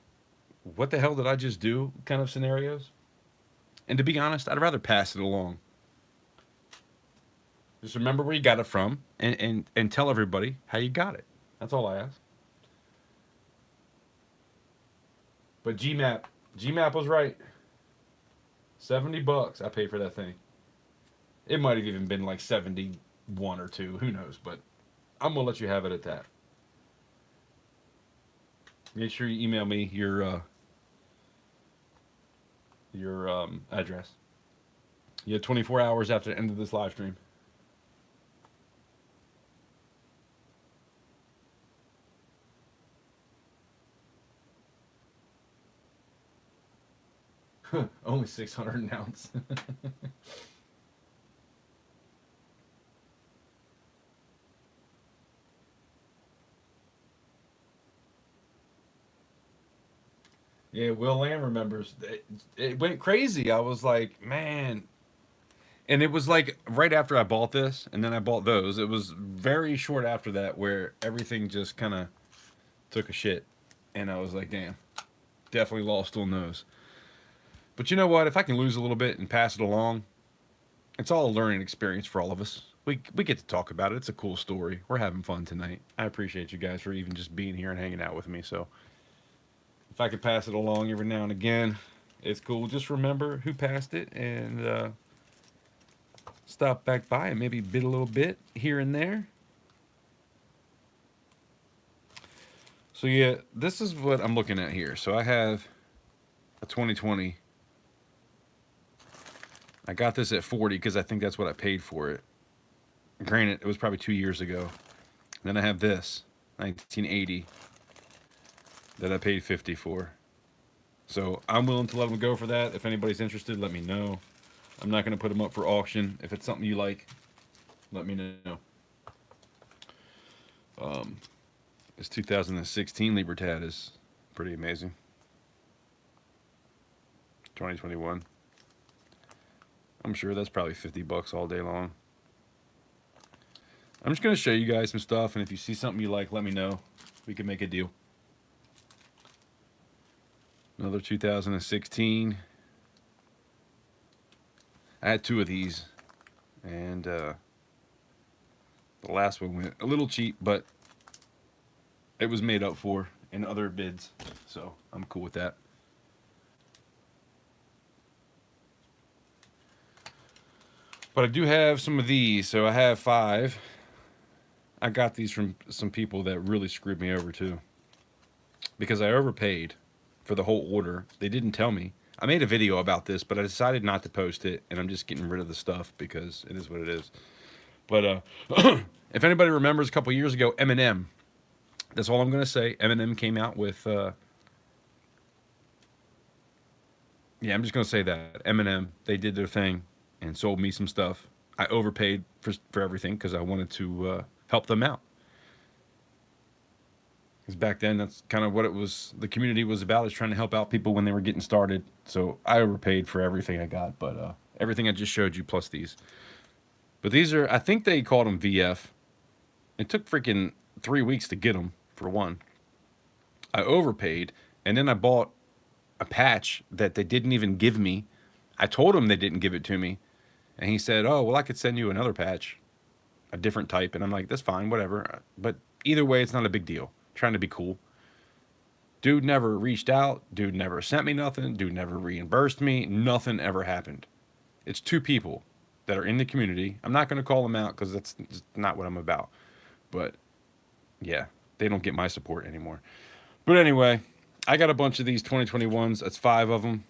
what the hell did I just do kind of scenarios. And to be honest, I'd rather pass it along. Just remember where you got it from, and tell everybody how you got it. That's all I ask. But GMAP was right. $70 I paid for that thing. It might have even been like 71 or 2. Who knows? But I'm gonna let you have it at that. Make sure you email me your address. You have 24 hours after the end of this live stream. Only 600 an ounce. Yeah, Will Lamb remembers. It went crazy. I was like, man. And it was like right after I bought this, and then I bought those. It was very short after that where everything just kind of took a shit. And I was like, damn, definitely lost on those. But you know what? If I can lose a little bit and pass it along, it's all a learning experience for all of us. We get to talk about it. It's a cool story. We're having fun tonight. I appreciate you guys for even just being here and hanging out with me. So if I could pass it along every now and again, it's cool. Just remember who passed it and stop back by and maybe bid a little bit here and there. So yeah, this is what I'm looking at here. So I have a 2020. I got this at 40 because I think that's what I paid for it. Granted, it was probably 2 years ago. Then I have this, 1980, that I paid 50 for. So I'm willing to let them go for that. If anybody's interested, let me know. I'm not going to put them up for auction. If it's something you like, let me know. This 2016 Libertad is pretty amazing. 2021. I'm sure that's probably $50 all day long. I'm just going to show you guys some stuff, and if you see something you like, let me know. We can make a deal. Another 2016. I had 2 of these, and the last one went a little cheap, but it was made up for in other bids, so I'm cool with that. But I do have some of these, so I have 5. I got these from some people that really screwed me over too, because I overpaid for the whole order. They didn't tell me. I made a video about this, but I decided not to post it, and I'm just getting rid of the stuff because it is what it is. But if anybody remembers a couple years ago, Eminem, that's all I'm going to say. Eminem came out with, yeah, I'm just going to say that. Eminem, they did their thing and sold me some stuff. I overpaid for everything because I wanted to help them out. Because back then, that's kind of what it was. The community was about, is trying to help out people when they were getting started. So I overpaid for everything I got, but everything I just showed you plus these. But these are, I think they called them VF. It took freaking 3 weeks to get them, for one. I overpaid, and then I bought a patch that they didn't even give me. I told him they didn't give it to me. And he said, oh, well, I could send you another patch, a different type. And I'm like, that's fine, whatever. But either way, it's not a big deal. Trying to be cool. Dude never reached out. Dude never sent me nothing. Dude never reimbursed me. Nothing ever happened. It's 2 people that are in the community. I'm not going to call them out because that's just not what I'm about. But yeah, they don't get my support anymore. But anyway, I got a bunch of these 2021s. That's 5 of them.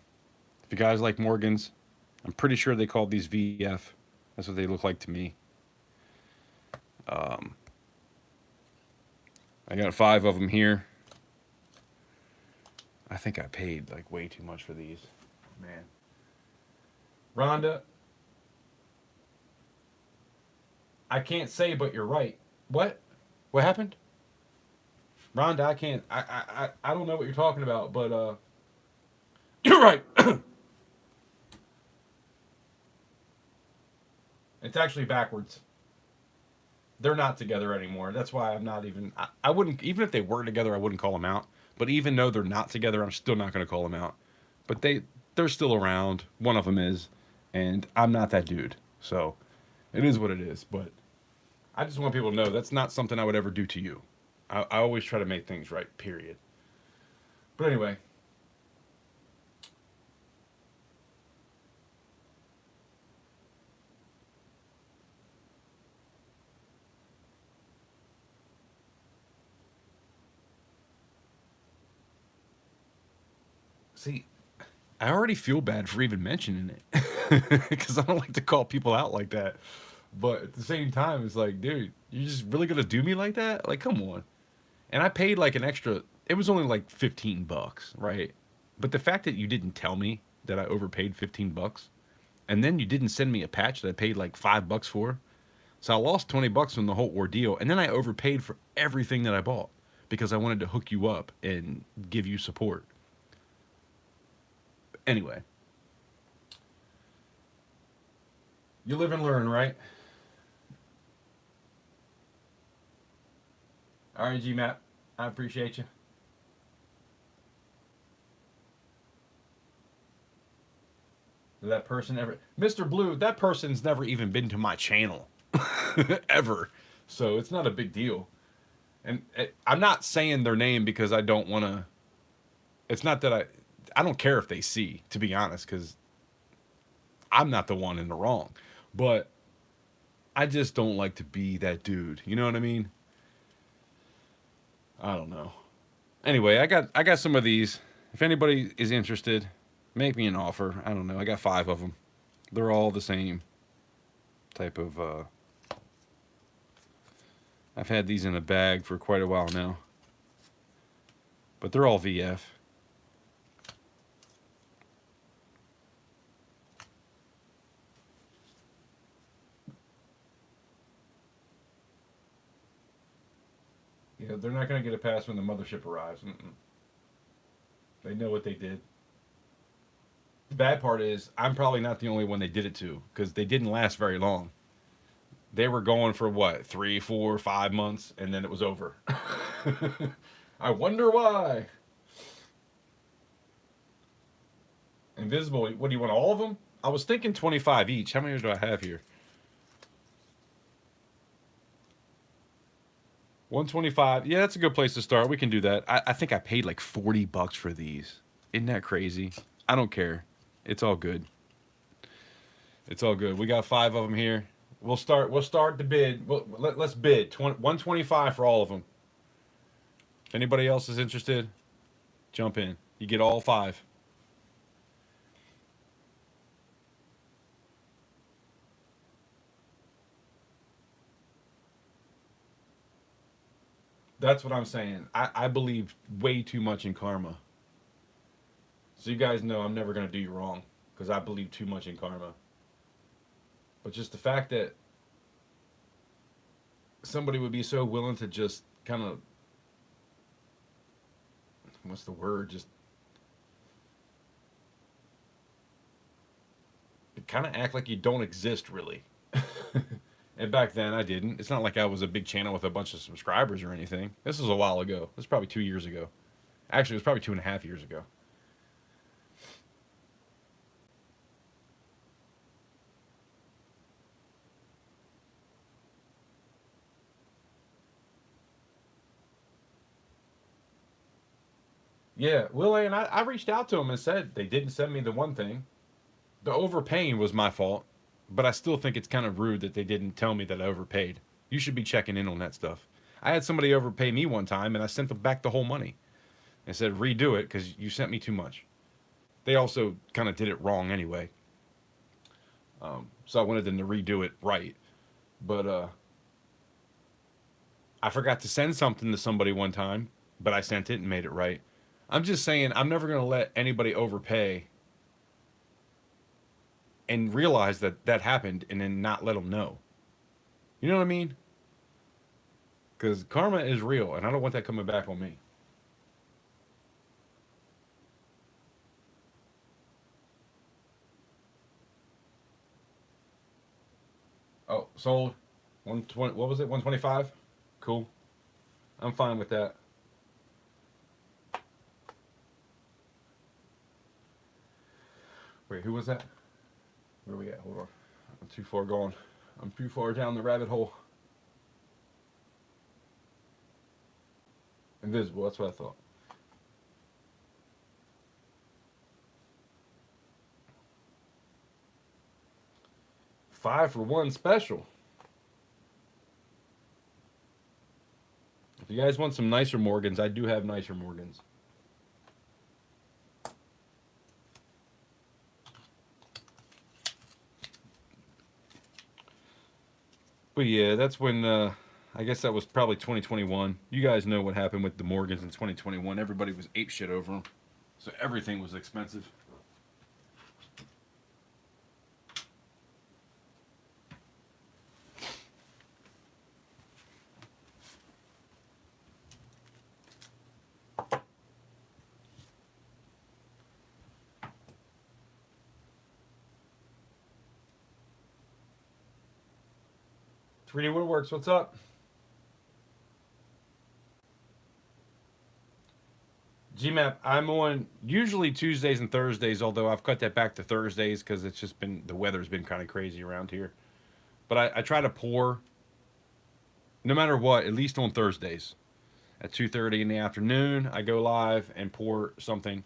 If you guys like Morgans, I'm pretty sure they called these VF. That's what they look like to me. I got 5 of them here. I think I paid like way too much for these. Man. Rhonda, I can't say, but you're right. What? What happened? Rhonda, I can't. I don't know what you're talking about, but you're right. It's actually backwards. They're not together anymore. That's why I'm not even. I wouldn't, even if they were together, I wouldn't call them out. But even though they're not together, I'm still not going to call them out. But they're still around. One of them is, and I'm not that dude. So it is what it is. But I just want people to know that's not something I would ever do to you. I always try to make things right. Period. But anyway, see, I already feel bad for even mentioning it because I don't like to call people out like that. But at the same time, it's like, dude, you just really gonna do me like that? Like, come on. And I paid like an extra. It was only like $15, right? But the fact that you didn't tell me that I overpaid $15, and then you didn't send me a patch that I paid like $5 for, so I lost $20 from the whole ordeal, and then I overpaid for everything that I bought because I wanted to hook you up and give you support. Anyway, you live and learn, right? All right, GMAP. I appreciate you. Did that person ever, Mr. Blue? That person's never even been to my channel, ever. So it's not a big deal. And I'm not saying their name because I don't want to. It's not that I don't care if they see, to be honest, because I'm not the one in the wrong. But I just don't like to be that dude. You know what I mean? I don't know. Anyway, I got some of these. If anybody is interested, make me an offer. I don't know. I got 5 of them. They're all the same type of. I've had these in a bag for quite a while now, but they're all VF. Yeah, they're not going to get a pass when the mothership arrives. Mm-mm. They know what they did. The bad part is I'm probably not the only one they did it to because they didn't last very long. They were going for what, 3, 4, 5 months, and then it was over. I wonder why. Invisible. What do you want? All of them? I was thinking 25 each. How many do I have here? 125. Yeah, that's a good place to start. We can do that. I think I paid like $40 for these. Isn't that crazy? I don't care. It's all good. It's all good. We got 5 of them here. We'll start. We'll start the bid. Let's bid 125 for all of them. If anybody else is interested, jump in. You get all 5. That's what I'm saying. I believe way too much in karma. So you guys know I'm never gonna do you wrong because I believe too much in karma. But just the fact that somebody would be so willing to just kind of, what's the word, just kind of act like you don't exist really. And back then I didn't. It's not like I was a big channel with a bunch of subscribers or anything. This was a while ago. This was probably 2 years ago. Actually, it was probably 2.5 years ago. Yeah, Willie and I reached out to them and said they didn't send me the one thing. The overpaying was my fault, but I still think it's kind of rude that they didn't tell me that I overpaid. You should be checking in on that stuff. I had somebody overpay me one time and I sent them back the whole money and said redo it because you sent me too much. They also kind of did it wrong anyway. So I wanted them to redo it right. But I forgot to send something to somebody one time, but I sent it and made it right. I'm just saying, I'm never going to let anybody overpay and realize that that happened and then not let them know. You know what I mean? Because karma is real, and I don't want that coming back on me. Oh, sold. 120. What was it? 125. Cool. I'm fine with that. Wait, who was that? Where are we at? Hold on. I'm too far gone. I'm too far down the rabbit hole. Invisible. That's what I thought. Five for one special. If you guys want some nicer Morgans, I do have nicer Morgans. But yeah, that's when, I guess that was probably 2021. You guys know what happened with the Morgans in 2021. Everybody was ape shit over them. So everything was expensive. Three D Woodworks, what's up? GMAP, I'm on usually Tuesdays and Thursdays, although I've cut that back to Thursdays because it's just been, the weather's been kind of crazy around here. But I try to pour, no matter what, at least on Thursdays. At 2:30 in the afternoon, I go live and pour something.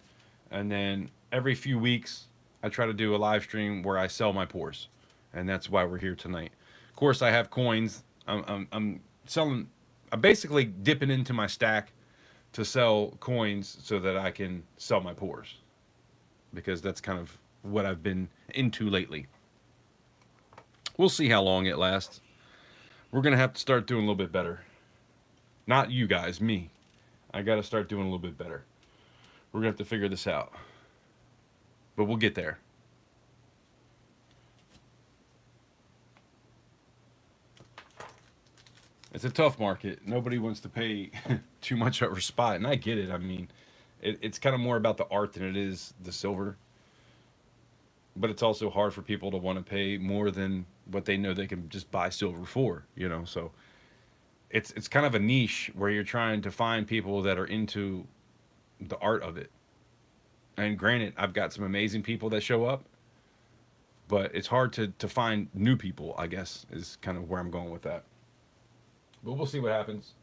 And then every few weeks, I try to do a live stream where I sell my pours. And that's why we're here tonight. Of course, I have coins. I'm selling, I'm basically dipping into my stack to sell coins so that I can sell my pours, because that's kind of what I've been into lately. We'll see how long it lasts. We're going to have to start doing a little bit better. Not you guys, me. I got to start doing a little bit better. We're going to have to figure this out. But we'll get there. It's a tough market. Nobody wants to pay too much over spot, and I get it. I mean, it's kind of more about the art than it is the silver. But it's also hard for people to want to pay more than what they know they can just buy silver for, you know. So it's kind of a niche where you're trying to find people that are into the art of it. And granted, I've got some amazing people that show up, but it's hard to find new people, I guess, is kind of where I'm going with that. But we'll see what happens.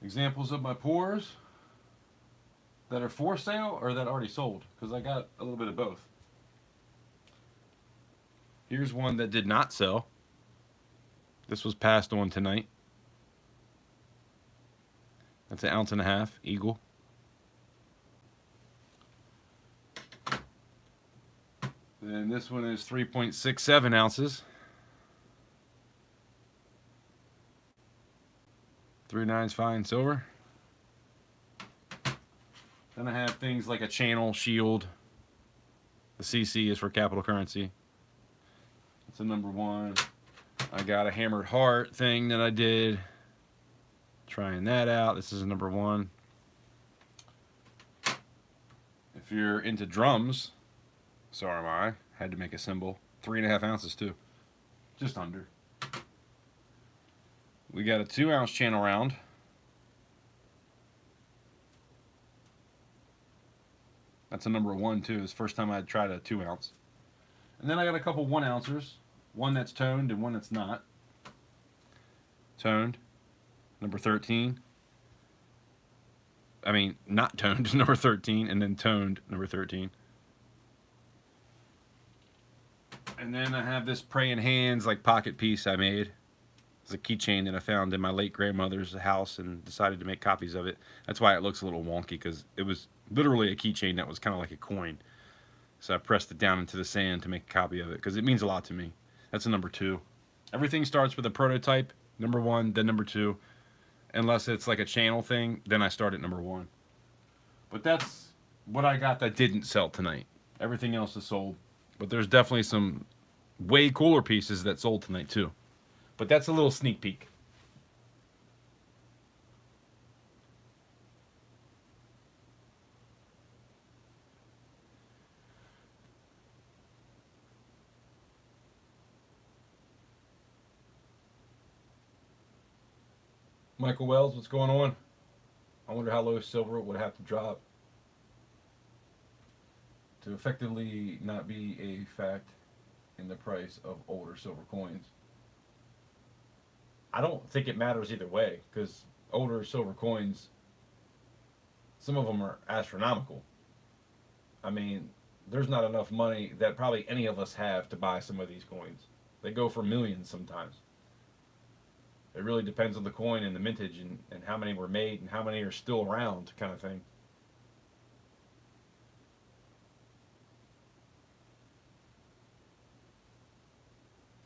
Examples of my pours that are for sale or that already sold, because I got a little bit of both. Here's one that did not sell. This was passed on tonight. That's 1.5 ounces, Eagle. Then this one is 3.67 ounces. 3/9 fine silver. Then I have things like a channel shield. The CC is for capital currency. It's a number 1. I got a hammered heart thing that I did. Trying that out. This is a number 1. If you're into drums, so am I. Had to make a symbol. 3.5 ounces too. Just under. We got a 2-ounce channel round. That's a number 1 too. It's the first time I had tried a 2-ounce. And then I got a couple 1-ouncers. One that's toned and one that's not. Toned. Number 13. I mean, not toned, number 13, and then toned, number 13. And then I have this praying hands, like pocket piece I made. It's a keychain that I found in my late grandmother's house and decided to make copies of it. That's why it looks a little wonky, because it was literally a keychain that was kind of like a coin. So I pressed it down into the sand to make a copy of it, because it means a lot to me. That's a number 2. Everything starts with a prototype, number 1, then number 2. Unless it's like a channel thing, then I start at number 1. But that's what I got that didn't sell tonight. Everything else is sold. But there's definitely some way cooler pieces that sold tonight too. But that's a little sneak peek. Michael Wells, what's going on? I wonder how low silver would have to drop to effectively not be a fact in the price of older silver coins. I don't think it matters either way because older silver coins, some of them are astronomical. I mean, there's not enough money that probably any of us have to buy some of these coins. They go for millions sometimes. It really depends on the coin and the mintage and how many were made and how many are still around, kind of thing.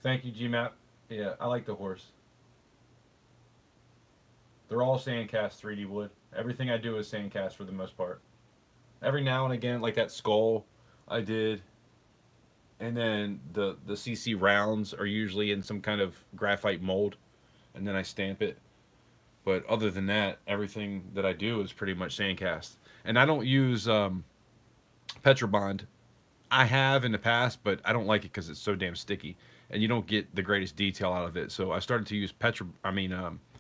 Thank you, GMAP. Yeah, I like the horse. They're all sandcast 3D wood. Everything I do is sandcast for the most part. Every now and again, like that skull I did, and then the CC rounds are usually in some kind of graphite mold, and then I stamp it. But other than that, everything that I do is pretty much sandcast. And I don't use Petrobond. I have in the past, but I don't like it because it's so damn sticky, and you don't get the greatest detail out of it. So I started to use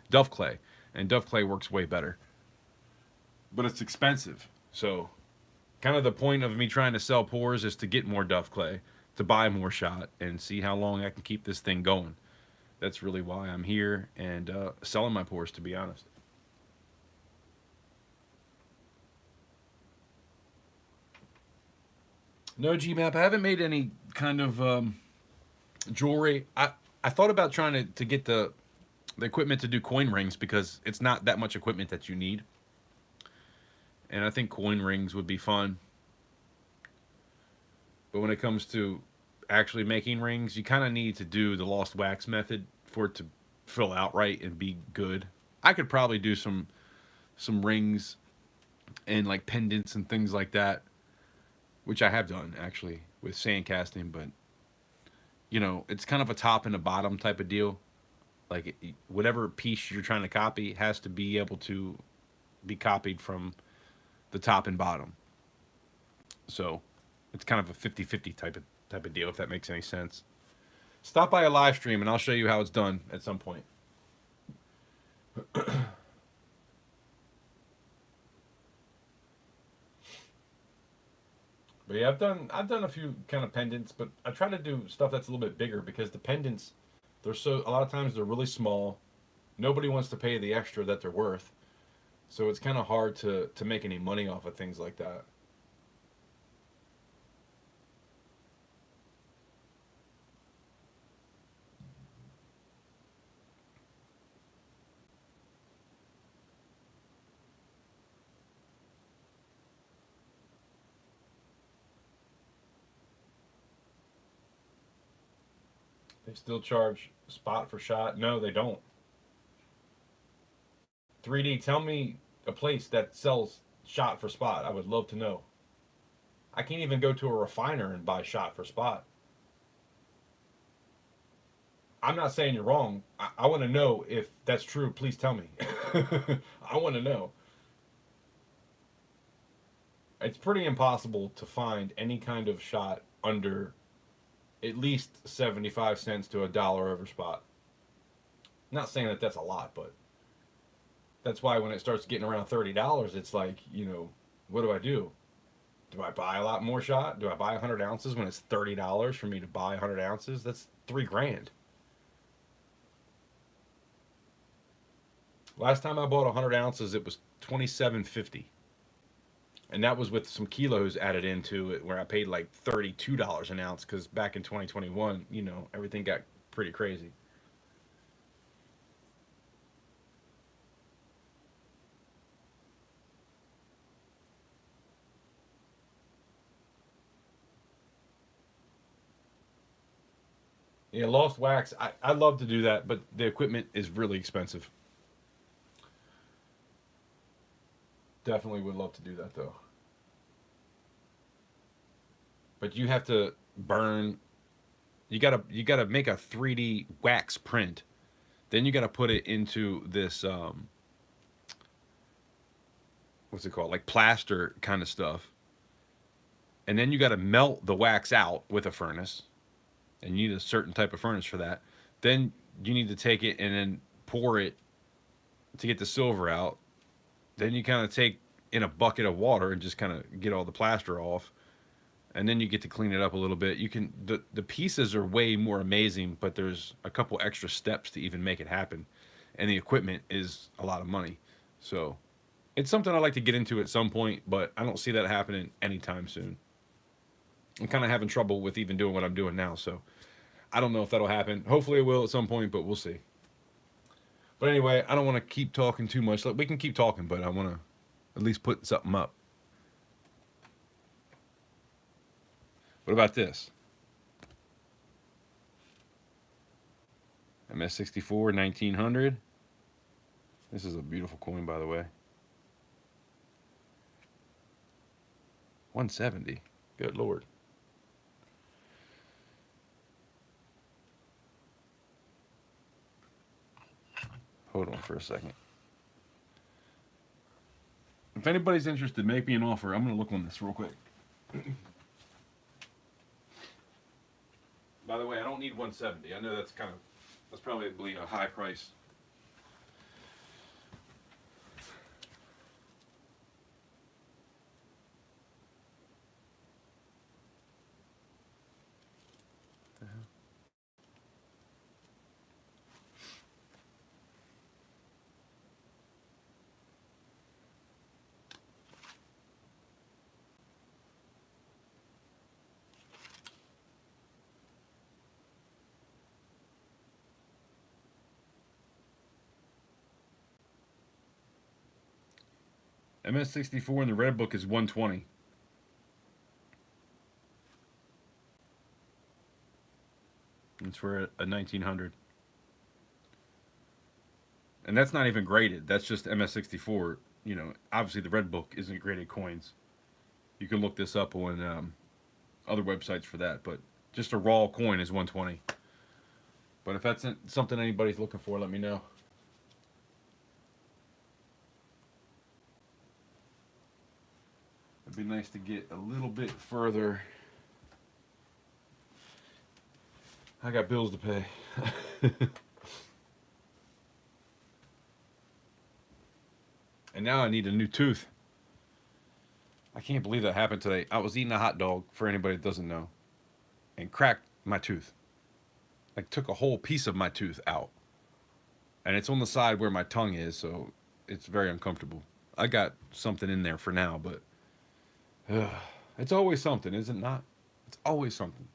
Duff clay, and Duff clay works way better. But it's expensive, so kind of the point of me trying to sell pours is to get more Duff clay, to buy more shot, and see how long I can keep this thing going. That's really why I'm here and selling my pours, to be honest. No, GMAP, I haven't made any kind of jewelry. I thought about trying to get the equipment to do coin rings because it's not that much equipment that you need. And I think coin rings would be fun. But when it comes to actually making rings, you kind of need to do the lost wax method for it to fill out right and be good. I could probably do some rings and like pendants and things like that, which I have done actually with sand casting, but you know, it's kind of a top and a bottom type of deal. Like whatever piece you're trying to copy has to be able to be copied from the top and bottom. So it's kind of a 50-50 type of deal, if that makes any sense. Stop by a live stream and I'll show you how it's done at some point. But yeah, I've done a few kind of pendants, but I try to do stuff that's a little bit bigger because the pendants, they're so a lot of times they're really small. Nobody wants to pay the extra that they're worth. So it's kind of hard to make any money off of things like that. They still charge spot for shot? No, they don't. 3D, tell me a place that sells shot for spot. I would love to know. I can't even go to a refiner and buy shot for spot. I'm not saying you're wrong. I want to know if that's true. Please tell me. I want to know. It's pretty impossible to find any kind of shot under at least 75 cents to $1 over spot. Not saying that that's a lot, but that's why when it starts getting around $30, it's like, you know, what do I do? Do I buy a lot more shot? Do I buy 100 ounces when it's $30 for me to buy 100 ounces? That's $3,000. Last time I bought 100 ounces, it was $27.50. And that was with some kilos added into it where I paid like $32 an ounce because back in 2021, you know, everything got pretty crazy. Yeah, lost wax. I love to do that, but the equipment is really expensive. Definitely would love to do that though. But you have to burn. You gotta make a 3D wax print. Then you gotta put it into this what's it called, like plaster kind of stuff. And then you gotta melt the wax out with a furnace, and you need a certain type of furnace for that. Then you need to take it and then pour it to get the silver out. Then you kind of take in a bucket of water and just kind of get all the plaster off, and then you get to clean it up a little bit. You can the pieces are way more amazing, but there's a couple extra steps to even make it happen, and the equipment is a lot of money. So it's something I'd like to get into at some point, but I don't see that happening anytime soon. I'm kind of having trouble with even doing what I'm doing now, so I don't know if that'll happen. Hopefully it will at some point, but we'll see. But anyway, I don't want to keep talking too much. Like, we can keep talking, but I want to at least put something up. What about this? MS64 1900. This is a beautiful coin, by the way. 170. Good Lord. Hold on for a second. If anybody's interested, make me an offer. I'm going to look on this real quick. By the way, I don't need 170. I know that's probably a high price. MS64 in the red book is 120. It's for a 1900. And that's not even graded. That's just MS64. You know, obviously the red book isn't graded coins. You can look this up on other websites for that, but just a raw coin is 120. But if that's something anybody's looking for, let me know. It'd be nice to get a little bit further. I got bills to pay. And now I need a new tooth. I can't believe that happened today. I was eating a hot dog, for anybody that doesn't know, and cracked my tooth. Like, took a whole piece of my tooth out. And it's on the side where my tongue is, so it's very uncomfortable. I got something in there for now, but it's always something, is it not? It's always something.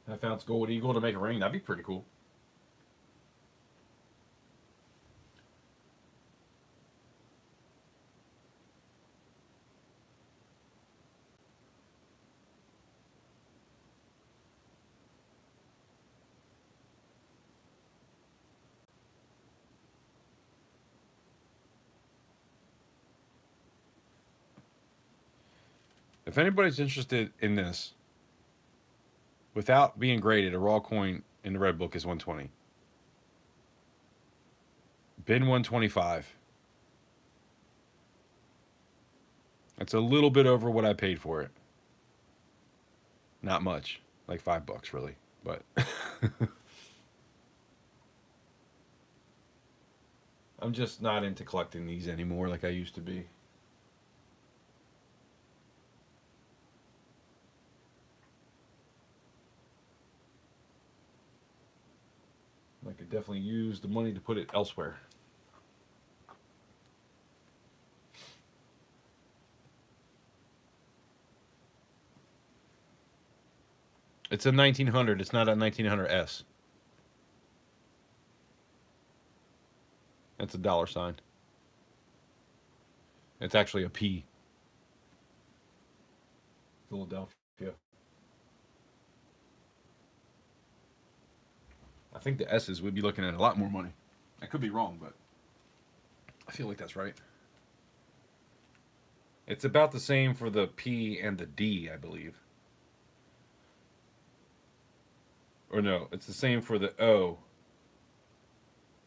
Half ounce gold eagle to make a ring. That'd be pretty cool. If anybody's interested in this, without being graded, a raw coin in the red book is 120. Bin 125. That's a little bit over what I paid for it. Not much, like $5 really, but I'm just not into collecting these anymore like I used to be. I could definitely use the money to put it elsewhere. It's a 1900. It's not a 1900S. That's a dollar sign. It's actually a P. Philadelphia. I think the S's would be looking at a lot more money. I could be wrong, but I feel like that's right. It's about the same for the P and the D, I believe. Or no, it's the same for the O,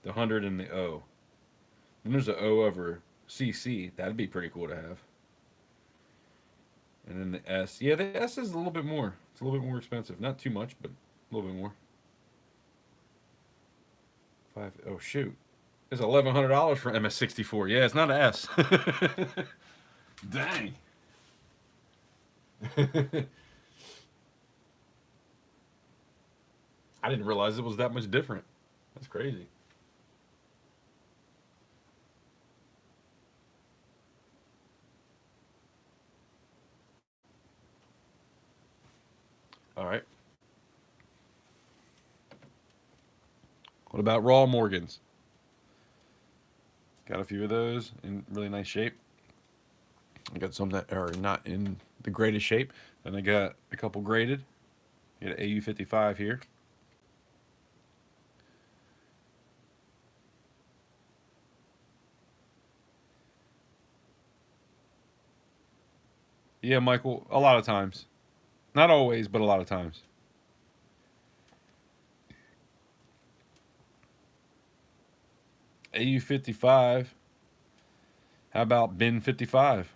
the 100 and the O. Then there's a O over CC. That'd be pretty cool to have. And then the S. Yeah, the S is a little bit more. It's a little bit more expensive. Not too much, but a little bit more. Oh shoot. It's $1,100 for MS64. Yeah, it's not an S. Dang. I didn't realize it was that much different. That's crazy. All right. What about raw Morgans? Got a few of those in really nice shape. I got some that are not in the greatest shape. Then I got a couple graded. Got an AU55 here. Yeah, Michael, a lot of times. Not always, but a lot of times. AU55. How about bin 55?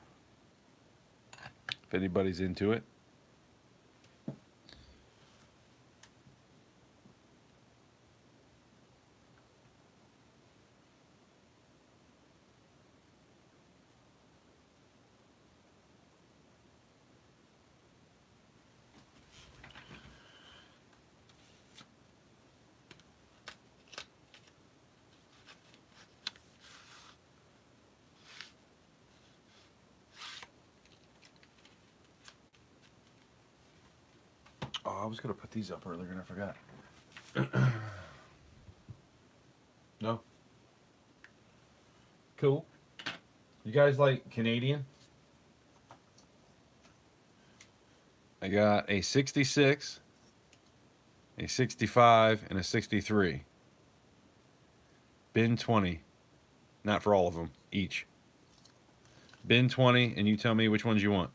If anybody's into it. Oh, I was going to put these up earlier and I forgot. No? Cool. You guys like Canadian? I got a 66, a 65, and a 63. Bin 20. Not for all of them, each. Bin 20, and you tell me which ones you want.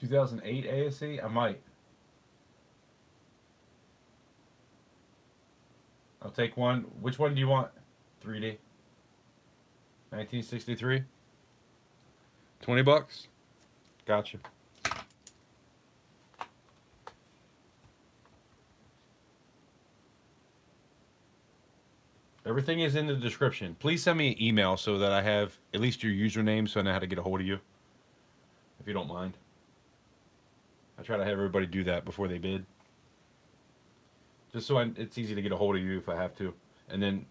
$2008 ASC? I might. I'll take one. Which one do you want? 3D. 1963. $20. Gotcha. Everything is in the description. Please send me an email so that I have at least your username so I know how to get a hold of you. If you don't mind. I try to have everybody do that before they bid. Just so it's easy to get a hold of you if I have to. And then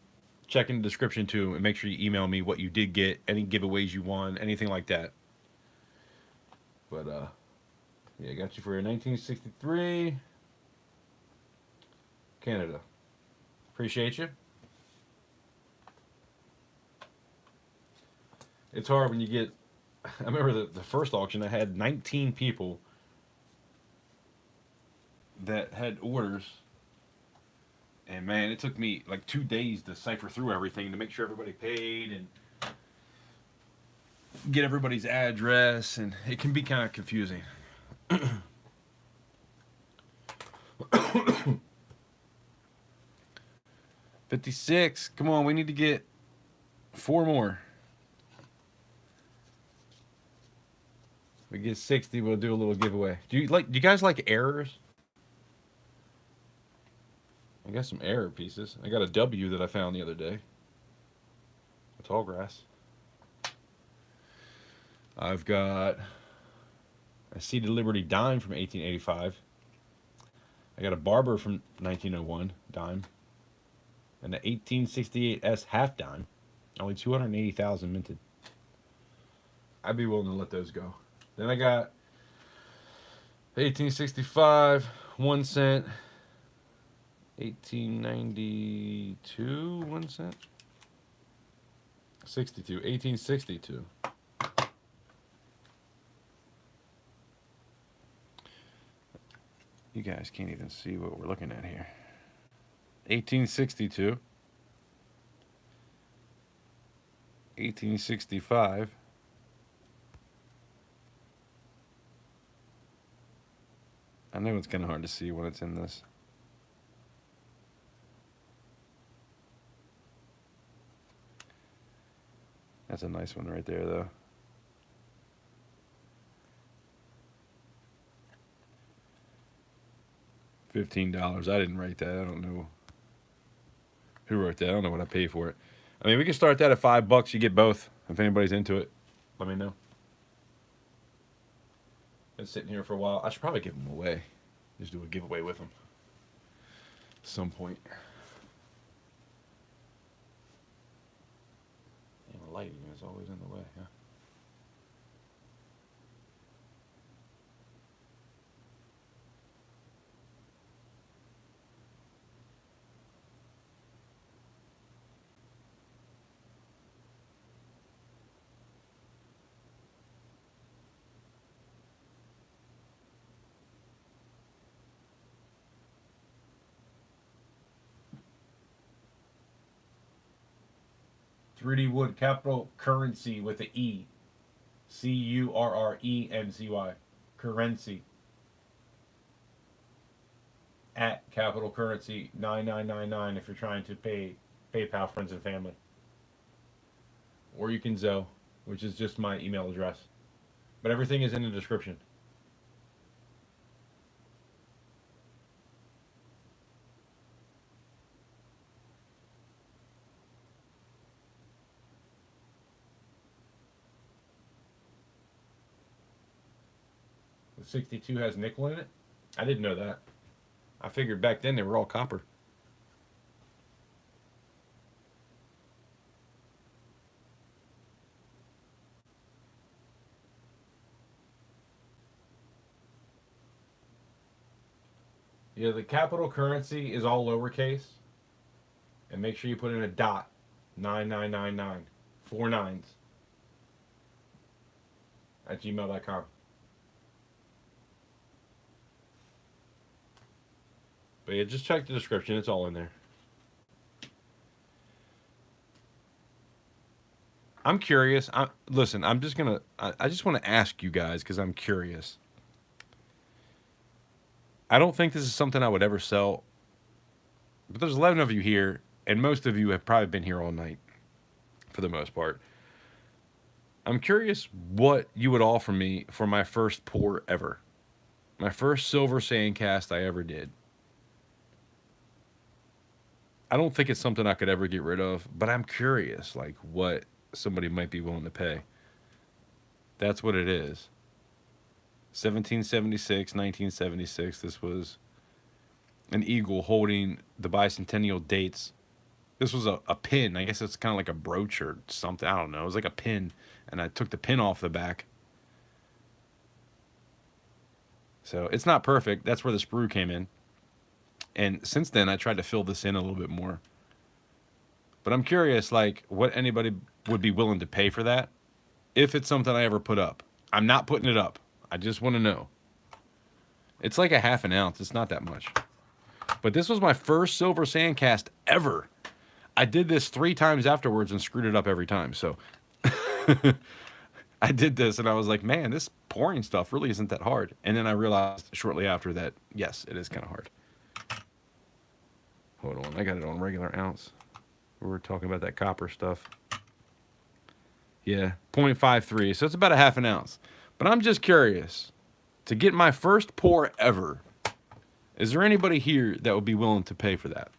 check in the description too and make sure you email me what you did get, any giveaways you won, anything like that. But yeah, I got you for a 1963 Canada. Appreciate you. It's hard when you get... I remember the first auction, I had 19 people that had orders. And man, it took me like 2 days to cipher through everything to make sure everybody paid and get everybody's address. And it can be kind of confusing. 56. Come on, we need to get 4 more. We get 60, we'll do a little giveaway. Do you guys like errors? I got some error pieces. I got a W that I found the other day. A tall grass. I've got a Seated Liberty dime from 1885. I got a Barber from 1901 dime. And the 1868 S half dime. Only 280,000 minted. I'd be willing to let those go. Then I got 1865, 1 cent. 1892, 1 cent. 62, 1862. You guys can't even see what we're looking at here. 1862. 1865. I know it's kind of hard to see when it's in this. That's a nice one right there, though. $15. I didn't write that. I don't know who wrote that. I don't know what I paid for it. I mean, we can start that at $5. You get both. If anybody's into it, let me know. Been sitting here for a while. I should probably give them away. Just do a giveaway with them at some point. And the lighting is always in the way, huh? Wood capital currency with an E. Currency. Currency. At capital currency 9999 if you're trying to pay PayPal friends and family. Or you can Zelle, which is just my email address. But everything is in the description. The 62 has nickel in it? I didn't know that. I figured back then they were all copper. Yeah, the capital currency is all lowercase. And make sure you put in a dot. 9999. 4 nines. At gmail.com. But yeah, just check the description. It's all in there. I'm curious. Listen, I'm just going to... I just want to ask you guys because I'm curious. I don't think this is something I would ever sell. But there's 11 of you here, and most of you have probably been here all night, for the most part. I'm curious what you would offer me for my first pour ever. My first silver sand cast I ever did. I don't think it's something I could ever get rid of, but I'm curious, like, what somebody might be willing to pay. That's what it is. 1776, 1976, this was an eagle holding the bicentennial dates. This was a pin. I guess it's kind of like a brooch or something. I don't know. It was like a pin, and I took the pin off the back. So it's not perfect. That's where the sprue came in. And since then, I tried to fill this in a little bit more. But I'm curious, like, what anybody would be willing to pay for that if it's something I ever put up. I'm not putting it up. I just want to know. It's like a half an ounce. It's not that much. But this was my first silver sandcast ever. I did this 3 times afterwards and screwed it up every time. So I did this and I was like, man, this pouring stuff really isn't that hard. And then I realized shortly after that, yes, it is kind of hard. Hold on. I got it on regular ounce. We were talking about that copper stuff. Yeah, 0.53. So it's about a half an ounce. But I'm just curious, to get my first pour ever, is there anybody here that would be willing to pay for that?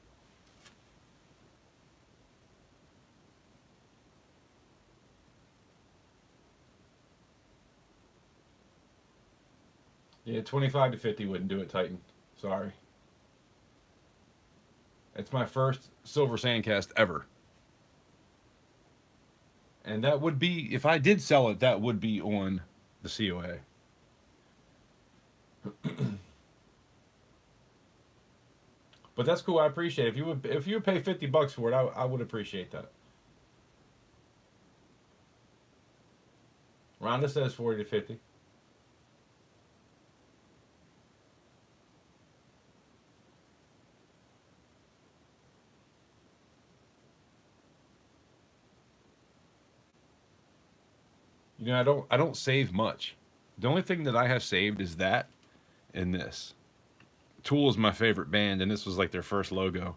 Yeah, 25 to 50 wouldn't do it, Titan. Sorry. It's my first silver sandcast ever. And that would be, if I did sell it, that would be on the C.O.A. But that's cool. I appreciate it. If you would pay $50 for it, I would appreciate that. Rhonda says 40 to 50. You know, I don't save much. The only thing that I have saved is that and this. Tool is my favorite band, and this was like their first logo.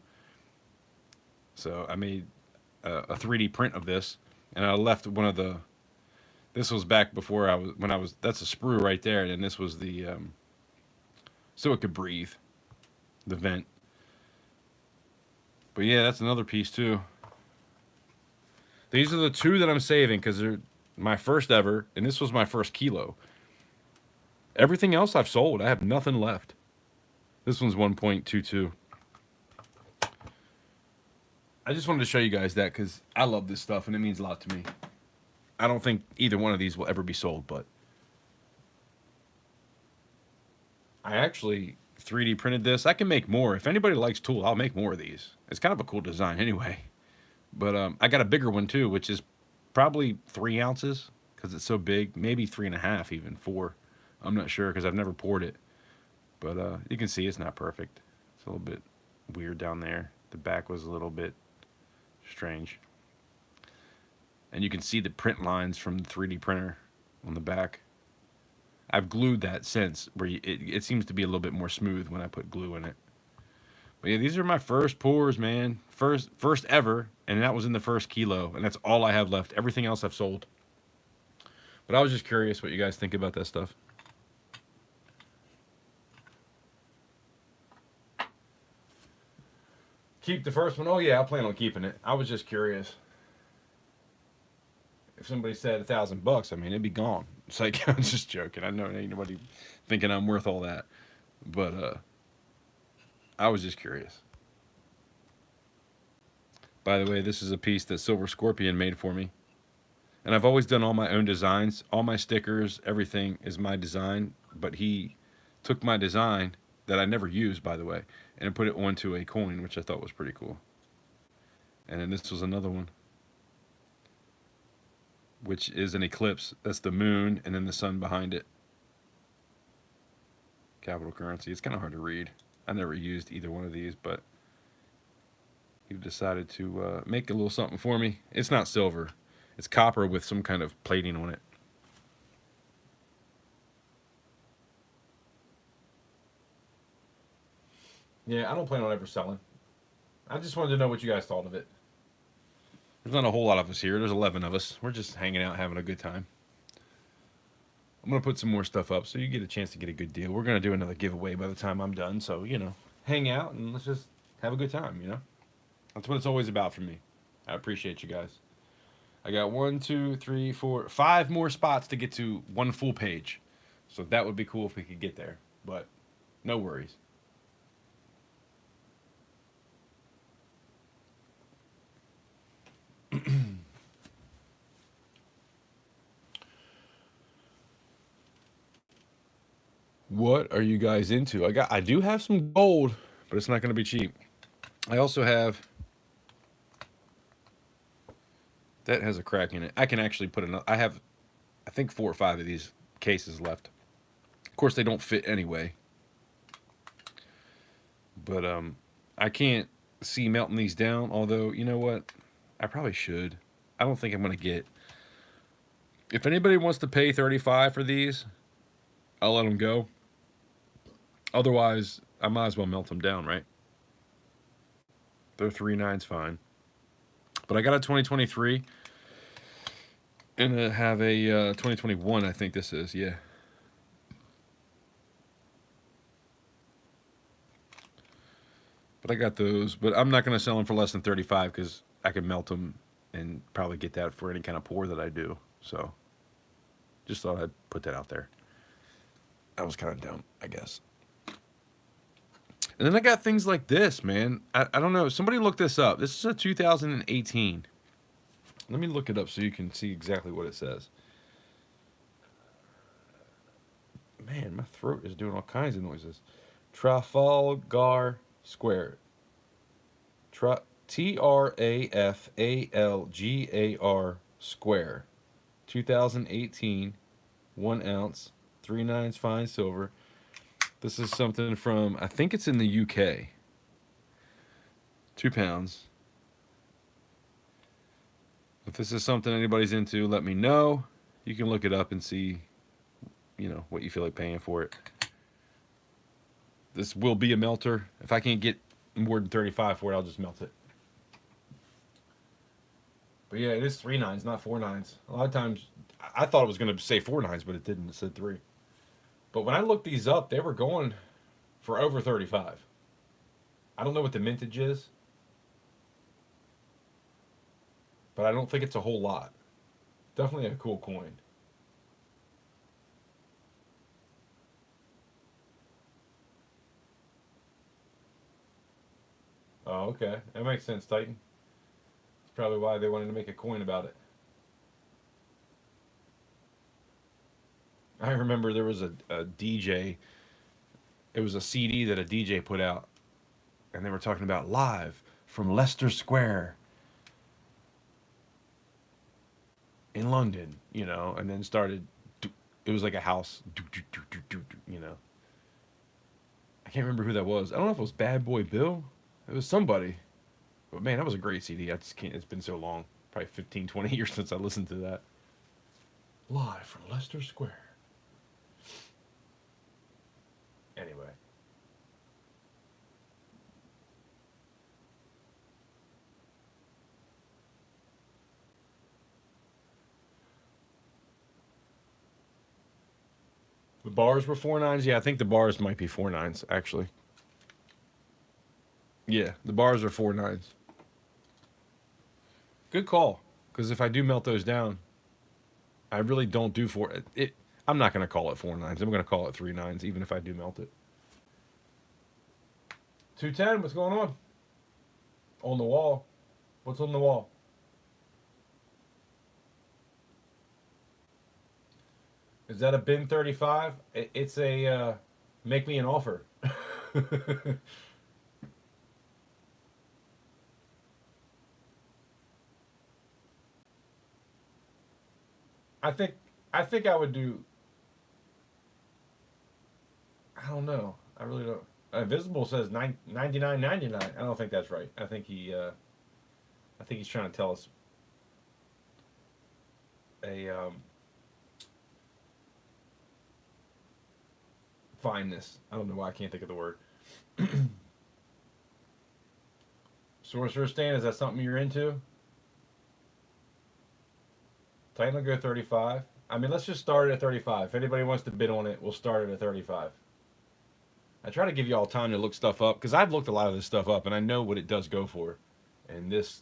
So I made a 3D print of this, and I left one of the. This was back before That's a sprue right there, and this was the. So it could breathe, the vent. But yeah, that's another piece too. These are the 2 that I'm saving because they're my first ever, and this was my first kilo. Everything else I've sold. I have nothing left. This one's 1.22. I just wanted to show you guys that because I love this stuff and it means a lot to me. I don't think either one of these will ever be sold, but I actually 3D printed this. I can make more. If anybody likes tool, I'll make more of these. It's kind of a cool design anyway. But I got a bigger one too, which is probably 3 ounces because it's so big. Maybe 3.5, even 4. I'm not sure because I've never poured it. But you can see it's not perfect. It's a little bit weird down there. The back was a little bit strange. And you can see the print lines from the 3D printer on the back. I've glued that since, where it seems to be a little bit more smooth when I put glue in it. But yeah, these are my first pours, man. First ever, and that was in the first kilo. And that's all I have left. Everything else I've sold. But I was just curious what you guys think about that stuff. Keep the first one? Oh yeah, I plan on keeping it. I was just curious. If somebody said $1,000, I mean, it'd be gone. It's like, I'm just joking. I know ain't nobody thinking I'm worth all that. But I was just curious. By the way, this is a piece that Silver Scorpion made for me. And I've always done all my own designs. All my stickers, everything is my design. But he took my design, that I never used, by the way, and put it onto a coin, which I thought was pretty cool. And then this was another one, which is an eclipse. That's the moon and then the sun behind it. Capital currency. It's kind of hard to read. I never used either one of these, but he decided to make a little something for me. It's not silver. It's copper with some kind of plating on it. Yeah, I don't plan on ever selling. I just wanted to know what you guys thought of it. There's not a whole lot of us here. There's 11 of us. We're just hanging out, having a good time. I'm going to put some more stuff up so you get a chance to get a good deal. We're going to do another giveaway by the time I'm done. So, you know, hang out and let's just have a good time, you know? That's what it's always about for me. I appreciate you guys. I got 1, 2, 3, 4, 5 more spots to get to 1 full page. So that would be cool if we could get there. But no worries. What are you guys into? I do have some gold, but it's not going to be cheap. I also have, that has a crack in it. I can actually put another, I have, I think 4 or 5 of these cases left. Of course, they don't fit anyway. But I can't see melting these down, although, you know what? I probably should. I don't think I'm going to get... If anybody wants to pay $35 for these, I'll let them go. Otherwise, I might as well melt them down, right? They're 3.9's fine. But I got a 2023 and I have a 2021, I think this is, yeah. But I got those, but I'm not going to sell them for less than 35 because I can melt them and probably get that for any kind of pour that I do. So just thought I'd put that out there. That was kind of dumb, I guess. And then I got things like this, man. I don't know. Somebody look this up. This is a 2018. Let me look it up so you can see exactly what it says. Man, my throat is doing all kinds of noises. Trafalgar Square. Trafalgar Square. 2018. 1 ounce. 3.9's fine silver. This is something from, I think it's in the UK. 2 pounds. If this is something anybody's into, let me know. You can look it up and see, you know, what you feel like paying for it. This will be a melter. If I can't get more than 35 for it, I'll just melt it. But yeah, it is 3.9s, not 4.9s. A lot of times, I thought it was going to say 4.9s, but it didn't. It said 3. But when I looked these up, they were going for over 35. I don't know what the mintage is, but I don't think it's a whole lot. Definitely a cool coin. Oh, okay. That makes sense, Titan. That's probably why they wanted to make a coin about it. I remember there was a DJ. It was a CD that a DJ put out, and they were talking about live from Leicester Square in London, you know, and then started. It was like a house, you know. I can't remember who that was. I don't know if it was Bad Boy Bill. It was somebody. But man, that was a great CD. I just can't. It's been so long, probably 15, 20 years since I listened to that. Live from Leicester Square. Anyway. The bars were 4.9s. Yeah, I think the bars might be 4.9s, actually. Yeah, the bars are 4.9s. Good call. Because if I do melt those down, I really don't do I'm not going to call it 4.9s. I'm going to call it 3.9s, even if I do melt it. 210, what's going on? On the wall. What's on the wall? Is that a bin 35? It's a make me an offer. I think I would do. I don't know. I really don't. Visible says 99.99. I don't think that's right. I think he's trying to tell us a fineness. I don't know why I can't think of the word. Sorcerer stand, is that something you're into? Titan will go 35. I mean, let's just start it at 35. If anybody wants to bid on it, we'll start it at 35. I try to give you all time to look stuff up because I've looked a lot of this stuff up and I know what it does go for. And this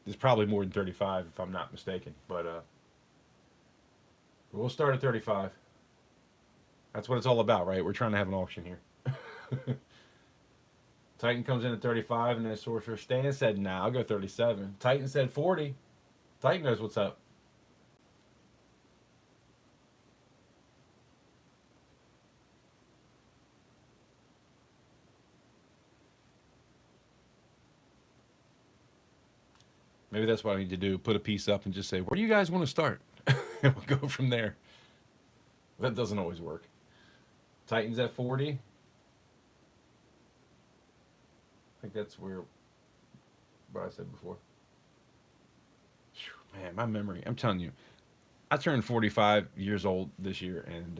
is probably more than 35 if I'm not mistaken. But we'll start at 35. That's what it's all about, right? We're trying to have an auction here. Titan comes in at 35 and then Sorcerer Stan said, nah, I'll go 37. Titan said 40. Titan knows what's up. Maybe that's what I need to do. Put a piece up and just say, where do you guys want to start? And we'll go from there. That doesn't always work. Titans at 40. I think that's what I said before. Whew, man, my memory. I'm telling you. I turned 45 years old this year, and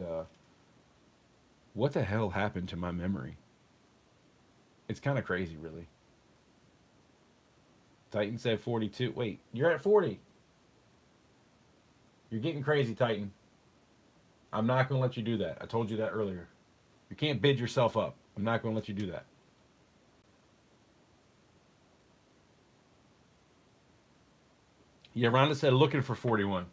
what the hell happened to my memory? It's kind of crazy, really. Titan said 42. Wait, you're at 40. You're getting crazy, Titan. I'm not going to let you do that. I told you that earlier. You can't bid yourself up. I'm not going to let you do that. Yeah, Rhonda said looking for 41.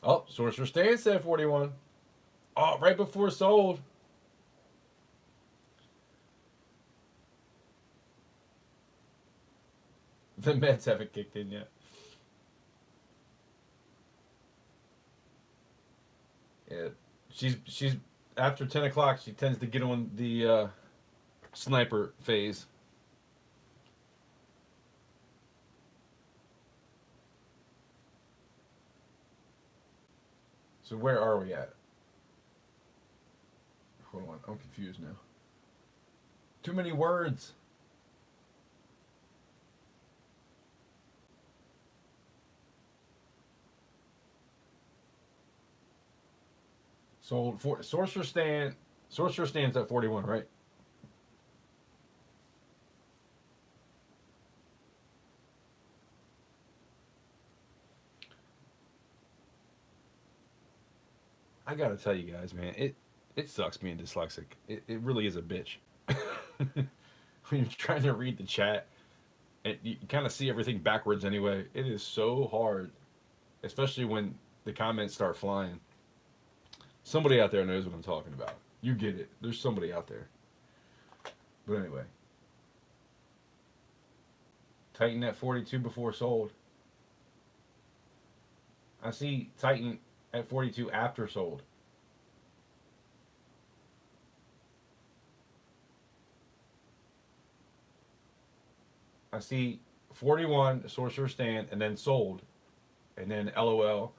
Oh, Sorcerer Stan said 41. Oh, right before sold. The Mets haven't kicked in yet. Yeah, she's after 10 o'clock. She tends to get on the sniper phase. So where are we at? Hold on, I'm confused now. Too many words. Sold for Sorcerer Stand. Sorcerer Stand's at 41, right? I gotta tell you guys, man, it sucks being dyslexic. It really is a bitch. When you're trying to read the chat, and you kind of see everything backwards anyway. It is so hard, especially when the comments start flying. Somebody out there knows what I'm talking about. You get it. There's somebody out there. But anyway. Titan at 42 before sold. I see Titan at 42 after sold. I see 41 Sorcerer Stand and then sold. And then LOL.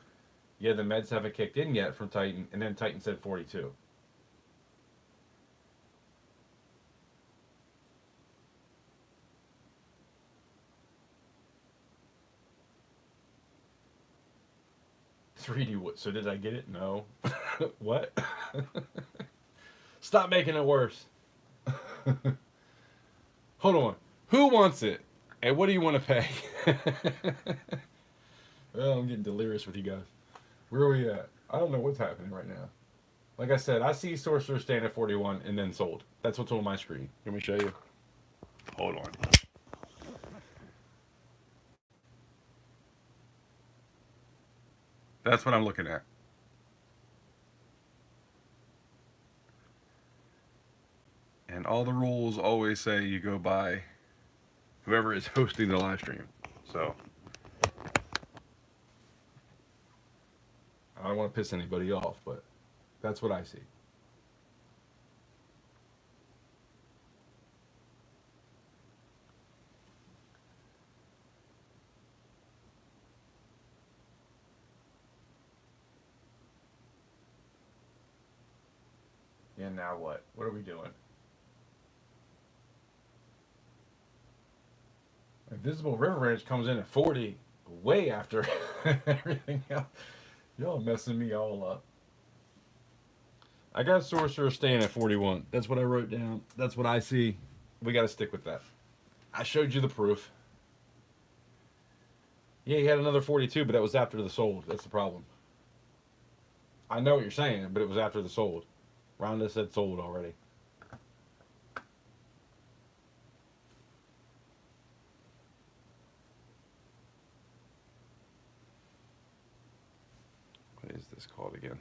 Yeah, the meds haven't kicked in yet from Titan. And then Titan said 42. $3D. So did I get it? No. What? Stop making it worse. Hold on. Who wants it? And what do you want to pay? Well, I'm getting delirious with you guys. Where are we at? I don't know what's happening right now. Like I said, I see Sorcerer Stand at 41 and then sold. That's what's on my screen. Let me show you. Hold on. That's what I'm looking at. And all the rules always say you go by whoever is hosting the live stream. So I don't want to piss anybody off, but that's what I see. And now what? What are we doing? Invisible River Ranch comes in at 40, way after everything else. Y'all messing me all up. I got Sorcerer staying at 41. That's what I wrote down. That's what I see. We got to stick with that. I showed you the proof. Yeah, he had another 42, but that was after the sold. That's the problem. I know what you're saying, but it was after the sold. Rhonda said sold already. What is this called again?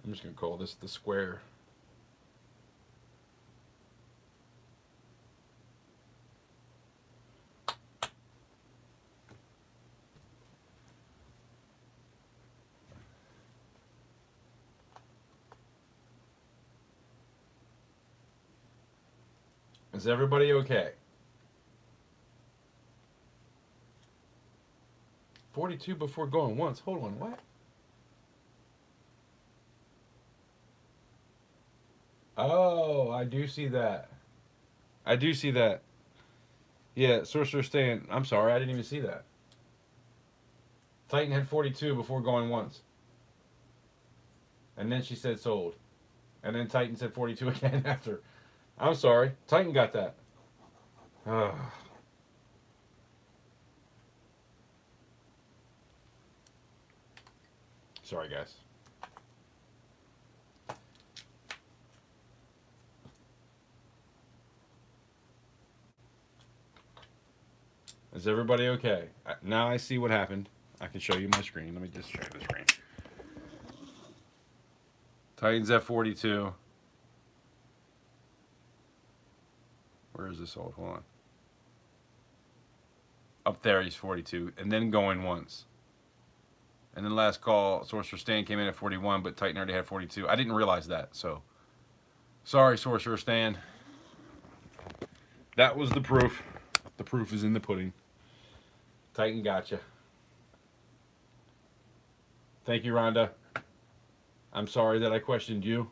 I'm just going to call this the square. Is everybody okay? 42 before going once. Hold on, what? Oh, I do see that. I do see that. Yeah, Sorcerer Stan. I'm sorry, I didn't even see that. Titan had 42 before going once. And then she said sold. And then Titan said 42 again after. I'm sorry. Titan got that. Ugh. Sorry, guys. Is everybody okay? Now I see what happened. I can show you my screen. Let me just show you the screen. Titans F42. Where is this old? Hold on. Up there, he's 42. And then going once. And then last call, Sorcerer Stan came in at 41, but Titan already had 42. I didn't realize that, so. Sorry, Sorcerer Stan. That was the proof. The proof is in the pudding. Titan gotcha. Thank you, Rhonda. I'm sorry that I questioned you.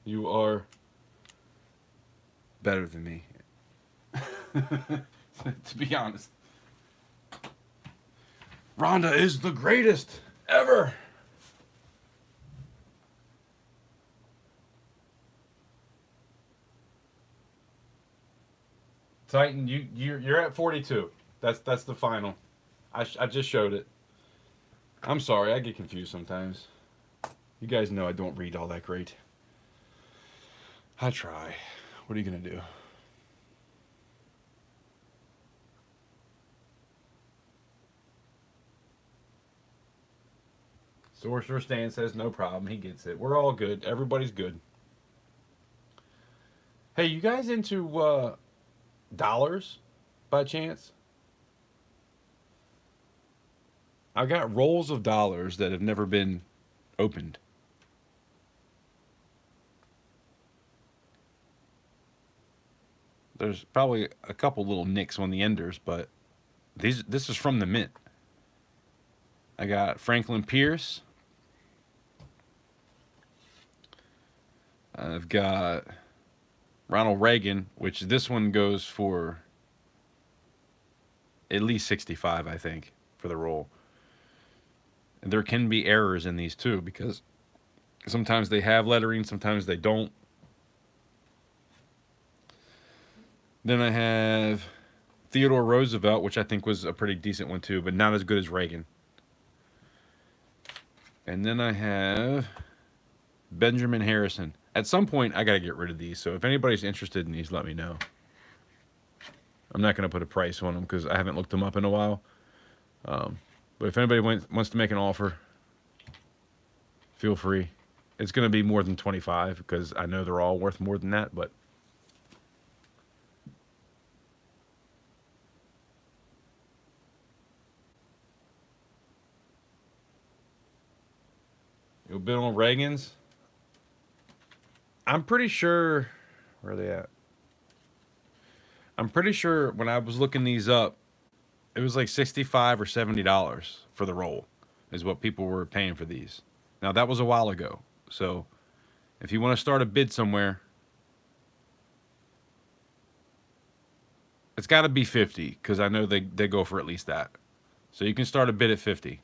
You are better than me. To be honest. Rhonda is the greatest ever. Titan, you're at 42. That's the final. I just showed it. I'm sorry, I get confused sometimes. You guys know I don't read all that great. I try. What are you gonna do? Sorcerer Stan says no problem. He gets it. We're all good. Everybody's good. Hey, you guys into dollars by chance? I got rolls of dollars that have never been opened. There's probably a couple little nicks on the enders, but this is from the mint. I got Franklin Pierce. I've got Ronald Reagan, which this one goes for at least 65, I think, for the roll. And there can be errors in these too, because sometimes they have lettering, sometimes they don't. Then I have Theodore Roosevelt, which I think was a pretty decent one too, but not as good as Reagan. And then I have Benjamin Harrison. At some point, I got to get rid of these, so if anybody's interested in these, let me know. I'm not going to put a price on them because I haven't looked them up in a while. But if anybody wants to make an offer, feel free. It's going to be more than 25 because I know they're all worth more than that, but you'll bid on Reagan's. I'm pretty sure, where are they at? I'm pretty sure when I was looking these up, it was like $65 or $70 for the roll is what people were paying for these. Now that was a while ago. So if you want to start a bid somewhere, it's got to be 50 because I know they go for at least that. So you can start a bid at 50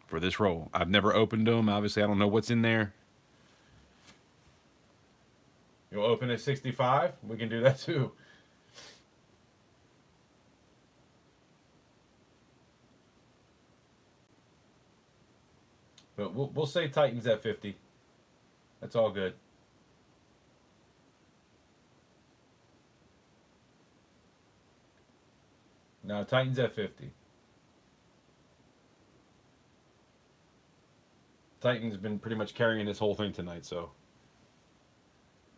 for this roll. I've never opened them. Obviously, I don't know what's in there. You'll open at 65? We can do that too. But we'll say Titans at 50. That's all good. No, Titans at 50. Titans been pretty much carrying this whole thing tonight, so.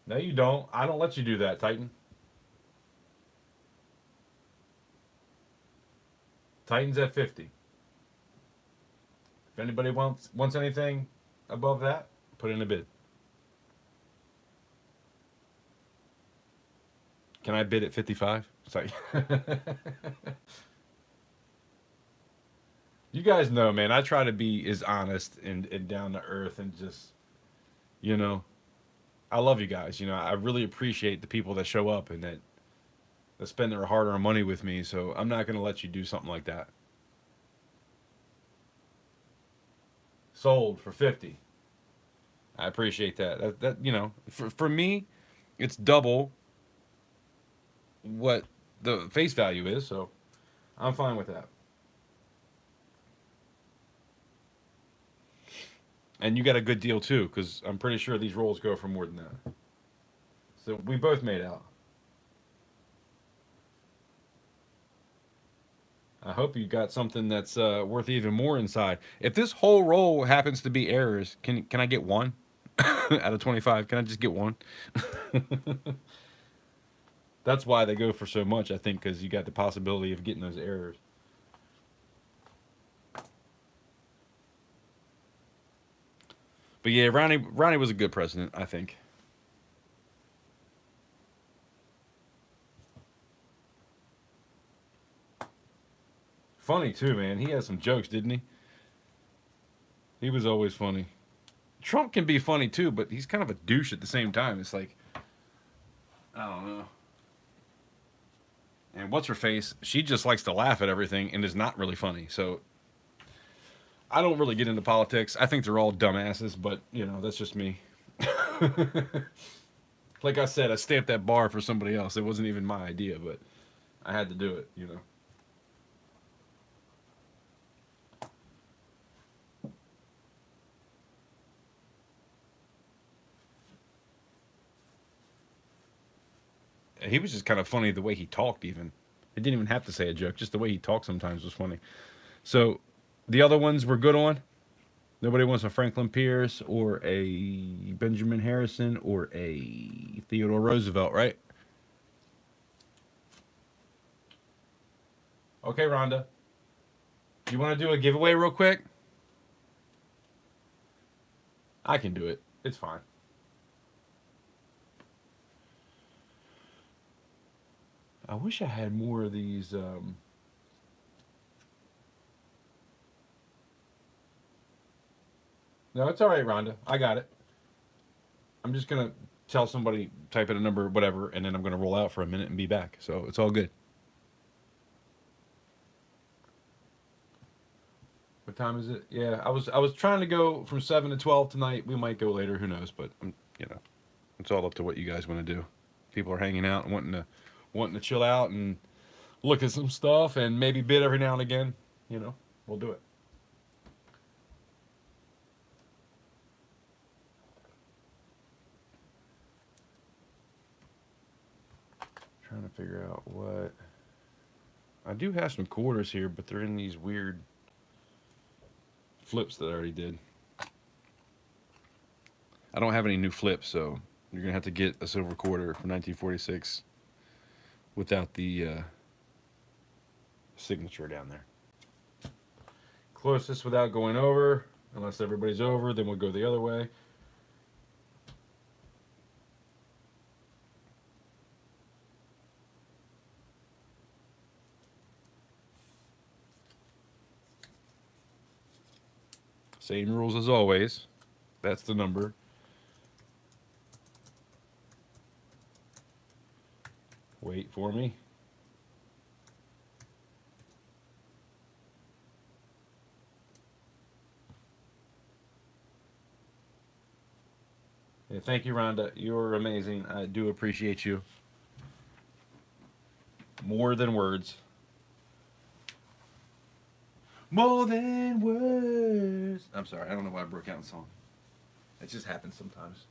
No, you don't. I don't let you do that, Titan. Titans at 50. If anybody wants anything above that, put in a bid. Can I bid at 55? Sorry. You guys know, man, I try to be as honest and down to earth and just, you know, I love you guys. You know, I really appreciate the people that show up and that spend their hard earned money with me. So I'm not going to let you do something like that. Sold for 50. I appreciate that. That you know, for me, it's double what the face value is. So I'm fine with that. And you got a good deal too, because I'm pretty sure these rolls go for more than that. So we both made out. I hope you got something that's worth even more inside. If this whole roll happens to be errors, can I get one out of 25? Can I just get one? That's why they go for so much, I think, because you got the possibility of getting those errors. But yeah, Ronnie was a good president, I think. Funny too, man. He had some jokes, didn't he? He was always funny. Trump can be funny too, but he's kind of a douche at the same time. It's like, I don't know. And what's her face? She just likes to laugh at everything and is not really funny. So I don't really get into politics. I think they're all dumbasses, but you know, that's just me. Like I said, I stamped that bar for somebody else. It wasn't even my idea, but I had to do it, you know. He was just kind of funny the way he talked, even. He didn't even have to say a joke. Just the way he talked sometimes was funny. So the other ones were good on. Nobody wants a Franklin Pierce or a Benjamin Harrison or a Theodore Roosevelt, right? Okay, Rhonda. You want to do a giveaway real quick? I can do it. It's fine. I wish I had more of these. No, it's all right, Rhonda. I got it. I'm just gonna tell somebody, type in a number, whatever, and then I'm gonna roll out for a minute and be back. So it's all good. What time is it? Yeah, I was trying to go from 7 to 12 tonight. We might go later. Who knows? But you know, it's all up to what you guys want to do. People are hanging out and wanting to chill out and look at some stuff and maybe bid every now and again. You know, we'll do it. Trying to figure out what. I do have some quarters here, but they're in these weird flips that I already did. I don't have any new flips, so you're gonna have to get a silver quarter from 1946 without the signature down there. Closest without going over, unless everybody's over, then we'll go the other way. Same rules as always. That's the number. Wait for me. Yeah, thank you, Rhonda. You're amazing. I do appreciate you. More than words. More than words. I'm sorry. I don't know why I broke out in song. It just happens sometimes.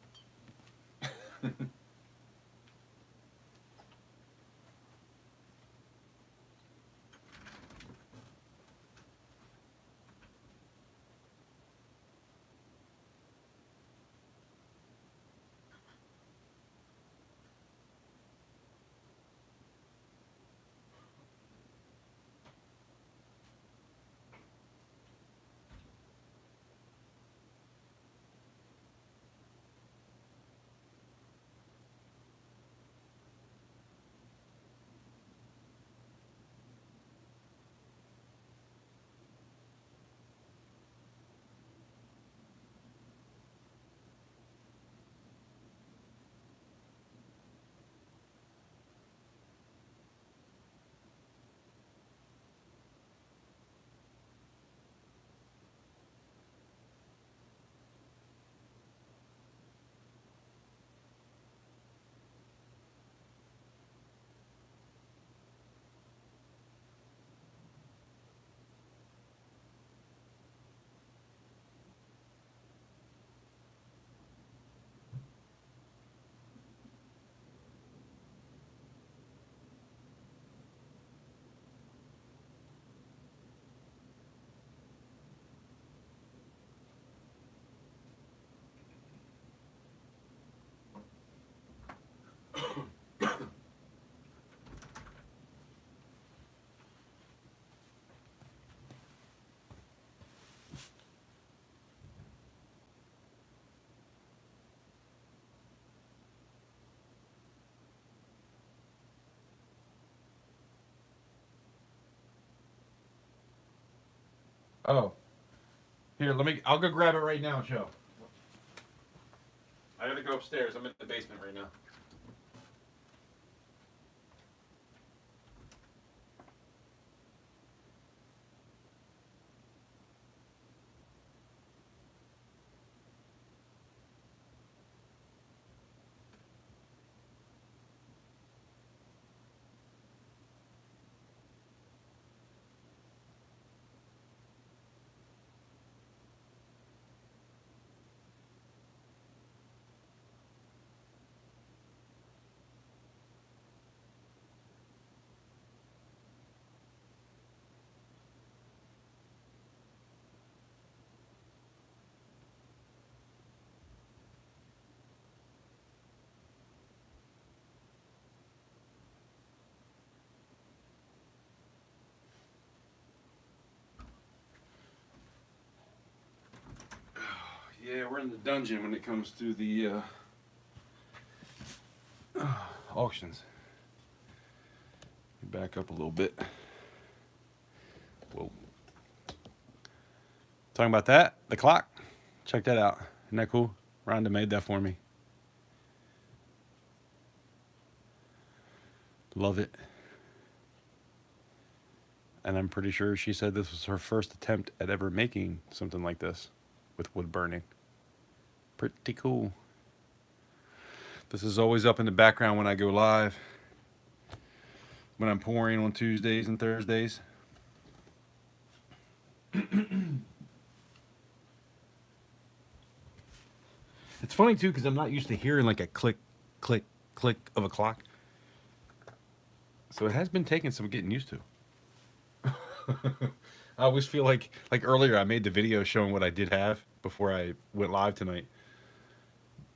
Oh. Here, I'll go grab it right now, Joe. I gotta go upstairs. I'm in the basement right now. Yeah, we're in the dungeon when it comes to the auctions. Back up a little bit. Whoa. Talking about that, the clock. Check that out. Isn't that cool? Rhonda made that for me. Love it. And I'm pretty sure she said this was her first attempt at ever making something like this with wood burning. Pretty cool. This is always up in the background when I go live. When I'm pouring on Tuesdays and Thursdays. It's funny too because I'm not used to hearing like a click, click, click of a clock. So it has been taking some getting used to. I always feel like earlier I made the video showing what I did have before I went live tonight.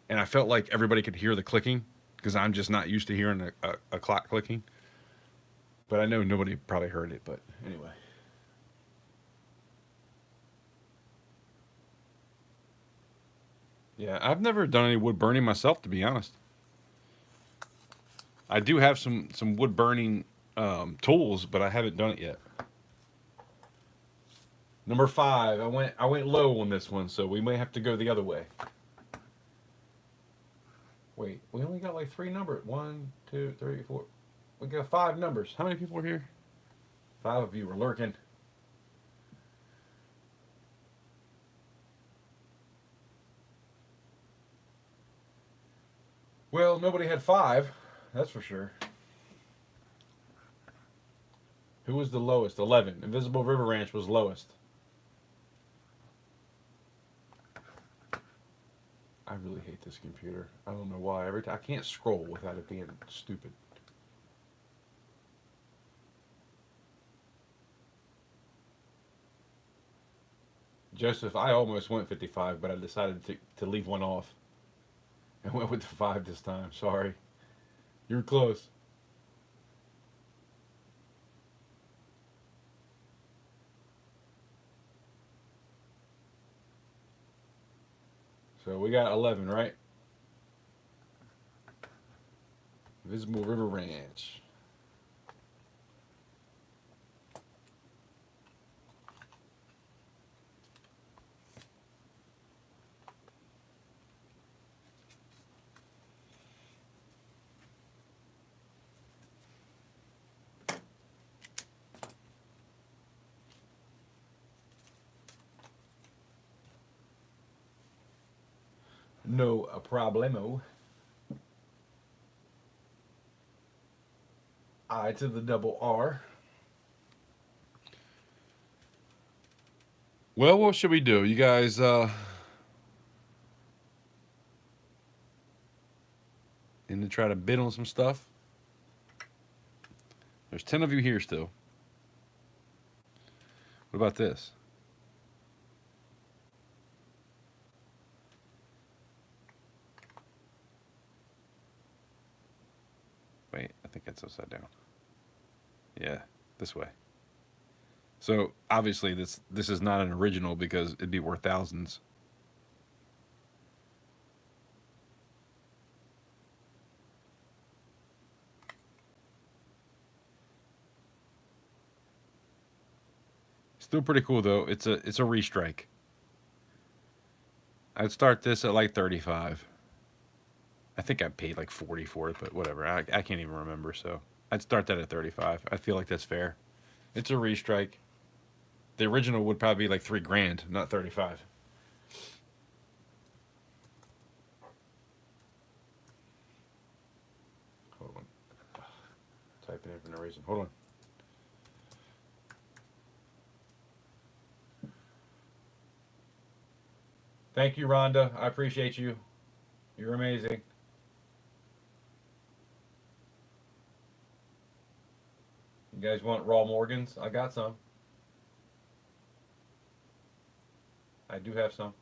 And I felt like everybody could hear the clicking because I'm just not used to hearing a clock clicking. But I know nobody probably heard it, but anyway. Yeah, I've never done any wood burning myself, to be honest. I do have some wood burning tools, but I haven't done it yet. Number 5, I went low on this one, so we may have to go the other way. Wait, we only got like 3 numbers. 1, 2, 3, 4. We got 5 numbers. How many people are here? 5 of you were lurking. Well, nobody had 5, that's for sure. Who was the lowest? 11. Invisible River Ranch was lowest. I really hate this computer. I don't know why. Every time I can't scroll without it being stupid. Joseph, I almost went 55, but I decided to leave one off. I went with the 5 this time. Sorry. You were close. So we got 11, right? Visible River Ranch. No problemo. I to the double R. Well, what should we do? You guys, in to try to bid on some stuff? There's 10 of you here still. What about this? Wait, I think it's upside down. Yeah, this way. So obviously this is not an original because it'd be worth thousands. Still pretty cool though. It's a restrike. I'd start this at like 35. I think I paid like 40 for it, but whatever. I can't even remember. So I'd start that at 35. I feel like that's fair. It's a restrike. The original would probably be like $3,000, not 35. Hold on. Typing in for no reason. Hold on. Thank you, Rhonda. I appreciate you. You're amazing. You guys want raw Morgans? I got some. I do have some.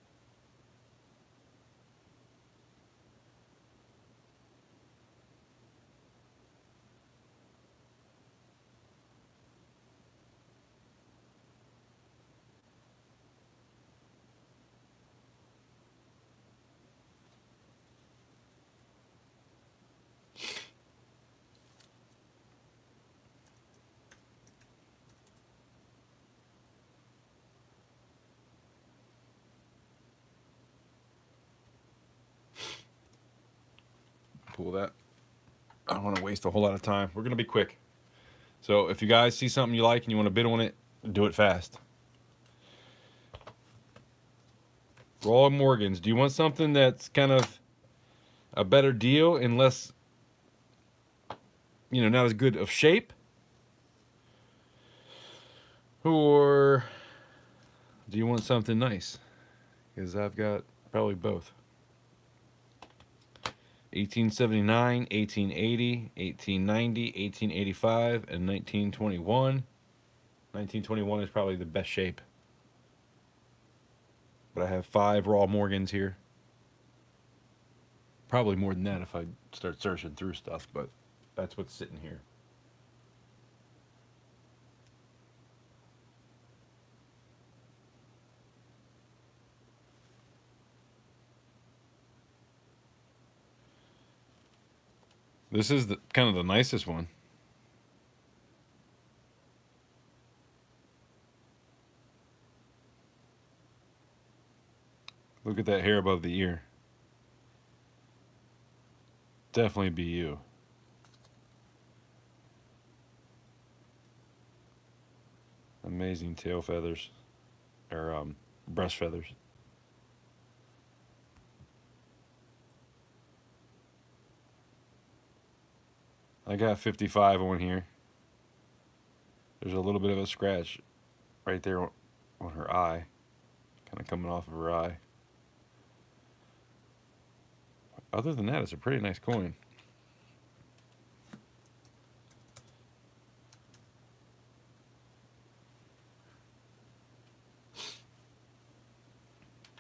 Pull that. I don't want to waste a whole lot of time. We're going to be quick. So if you guys see something you like and you want to bid on it, do it fast. Raw Morgans. Do you want something that's kind of a better deal and less, not as good of shape? Or do you want something nice? Because I've got probably both. 1879, 1880, 1890, 1885, and 1921. 1921 is probably the best shape. But I have 5 raw Morgans here. Probably more than that if I start searching through stuff, but that's what's sitting here. This is kind of the nicest one. Look at that hair above the ear. Definitely be you. Amazing tail feathers. Or breast feathers. I got 55 on here. There's a little bit of a scratch right there on her eye. Kind of coming off of her eye. Other than that, it's a pretty nice coin.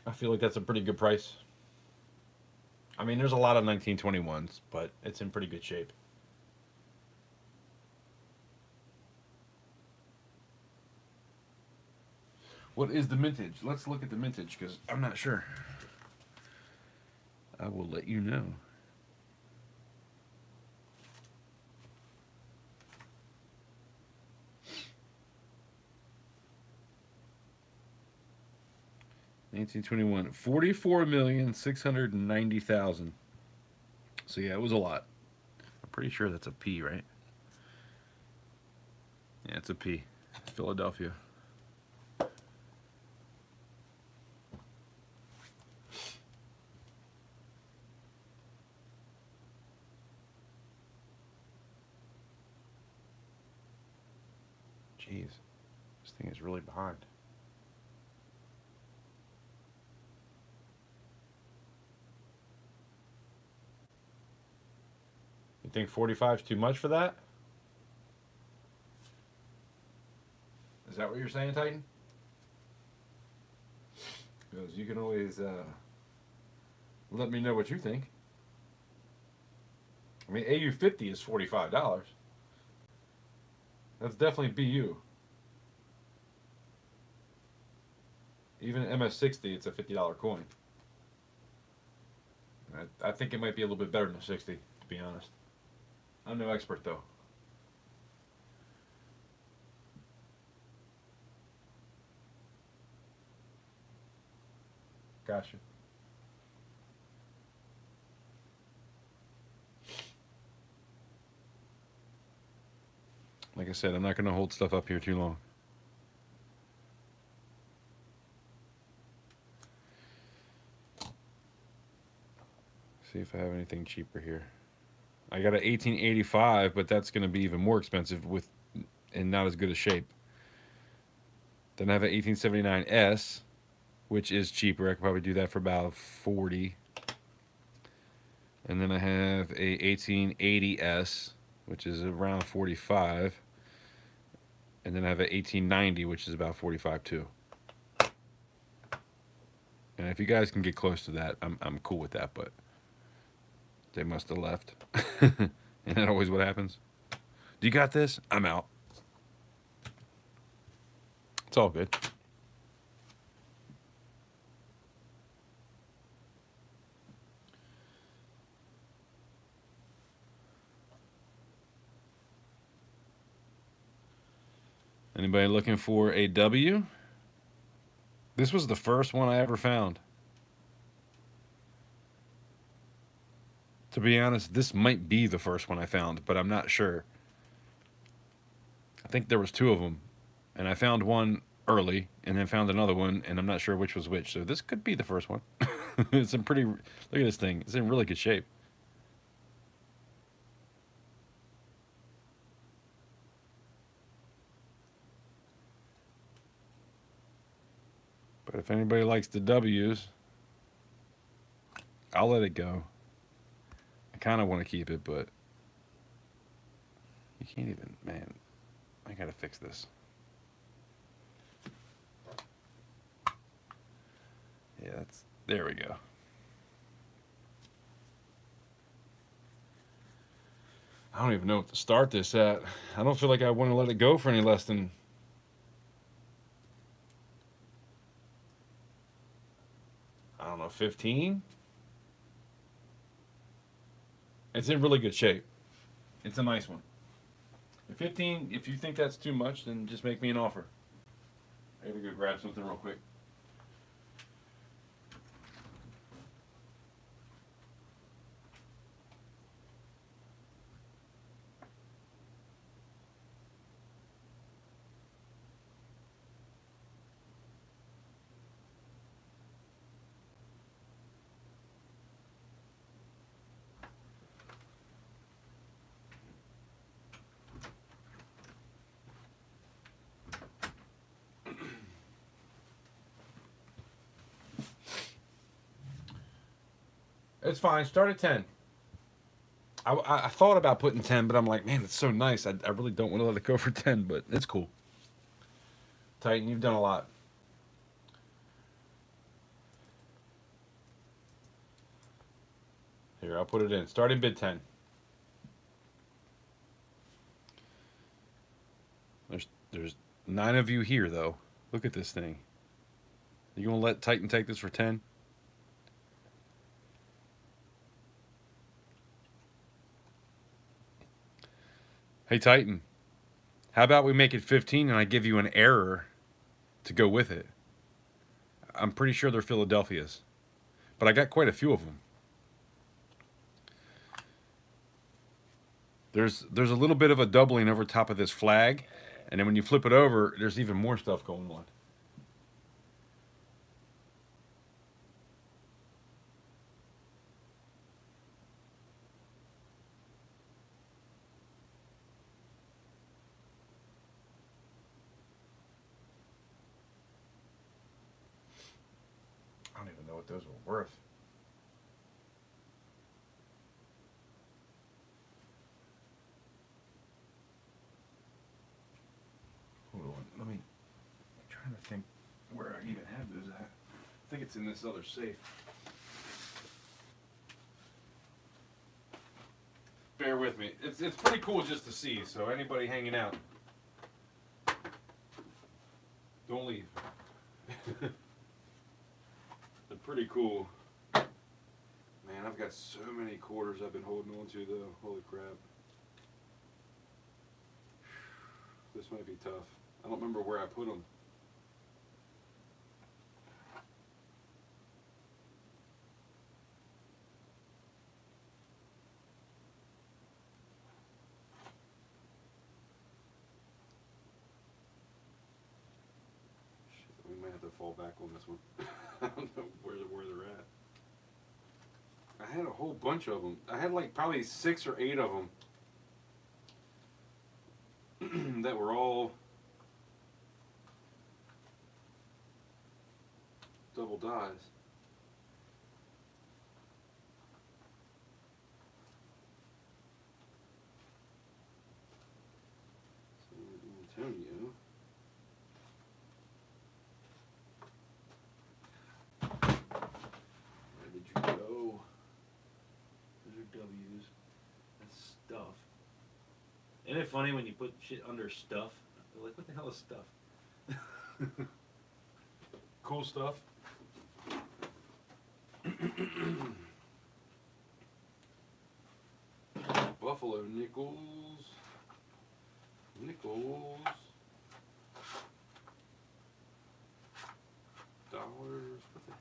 I feel like that's a pretty good price. I mean, there's a lot of 1921s, but it's in pretty good shape. What is the mintage? Let's look at the mintage because I'm not sure. I will let you know. $1921, 44,690,000. So yeah, it was a lot. I'm pretty sure that's a P, right? Yeah, it's a P. Philadelphia. Jeez, this thing is really behind. You think 45 is too much for that? Is that what you're saying, Titan? Because you can always let me know what you think. I mean, AU50 is $45. That's definitely BU. Even MS60, it's a $50 coin. I think it might be a little bit better than a 60, to be honest. I'm no expert, though. Gotcha. Like I said, I'm not going to hold stuff up here too long. See if I have anything cheaper here. I got an 1885, but that's going to be even more expensive with and not as good a shape. Then I have an 1879S, which is cheaper. I could probably do that for about 40. And then I have a 1880S, which is around 45. And then I have an 1890, which is about 45 too. And if you guys can get close to that, I'm cool with that, but they must have left. Isn't that always what happens? Do you got this? I'm out. It's all good. Anybody looking for a W? This was the first one I ever found. To be honest, this might be the first one I found, but I'm not sure. I think there was two of them, and I found one early, and then found another one, and I'm not sure which was which. So this could be the first one. It's in pretty. Look at this thing. It's in really good shape. But if anybody likes the W's, I'll let it go. I kind of want to keep it, but you can't even, man, I gotta fix this. Yeah, there we go. I don't even know what to start this at. I don't feel like I want to let it go for any less than, I don't know, 15? It's in really good shape. It's a nice one. 15, if you think that's too much, then just make me an offer. I gotta go grab something real quick. It's fine. Start at 10. I thought about putting 10, but I'm like, man, it's so nice. I really don't want to let it go for 10, but it's cool. Titan, you've done a lot. Here, I'll put it in. Starting bid 10. There's 9 of you here, though. Look at this thing. You gonna let Titan take this for 10? Hey, Titan, how about we make it 15 and I give you an error to go with it? I'm pretty sure they're Philadelphia's, but I got quite a few of them. There's a little bit of a doubling over top of this flag, and then when you flip it over, there's even more stuff going on. I don't even know what those were worth. Hold on, I'm trying to think where I even have those at. I think it's in this other safe. Bear with me. It's pretty cool just to see, so anybody hanging out, don't leave. They're pretty cool. Man, I've got so many quarters I've been holding on to though. Holy crap. This might be tough. I don't remember where I put them. on this one. I don't know where they're at. I had a whole bunch of them. I had like probably 6 or 8 of them that were all double dies. So Antonio. Where did you go? Those are W's. That's stuff. Isn't it funny when you put shit under stuff? They're like, what the hell is stuff? Cool stuff. Buffalo nickels. Nickels. Dollars. What the hell?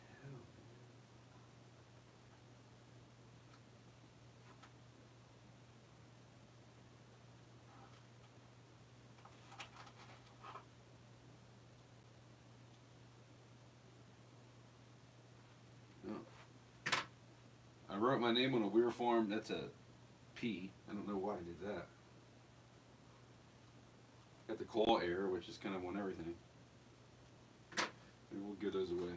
I wrote my name on a weird form. That's a P. I don't know why I did that. Got the claw error, which is kind of on everything. Maybe we'll give those away.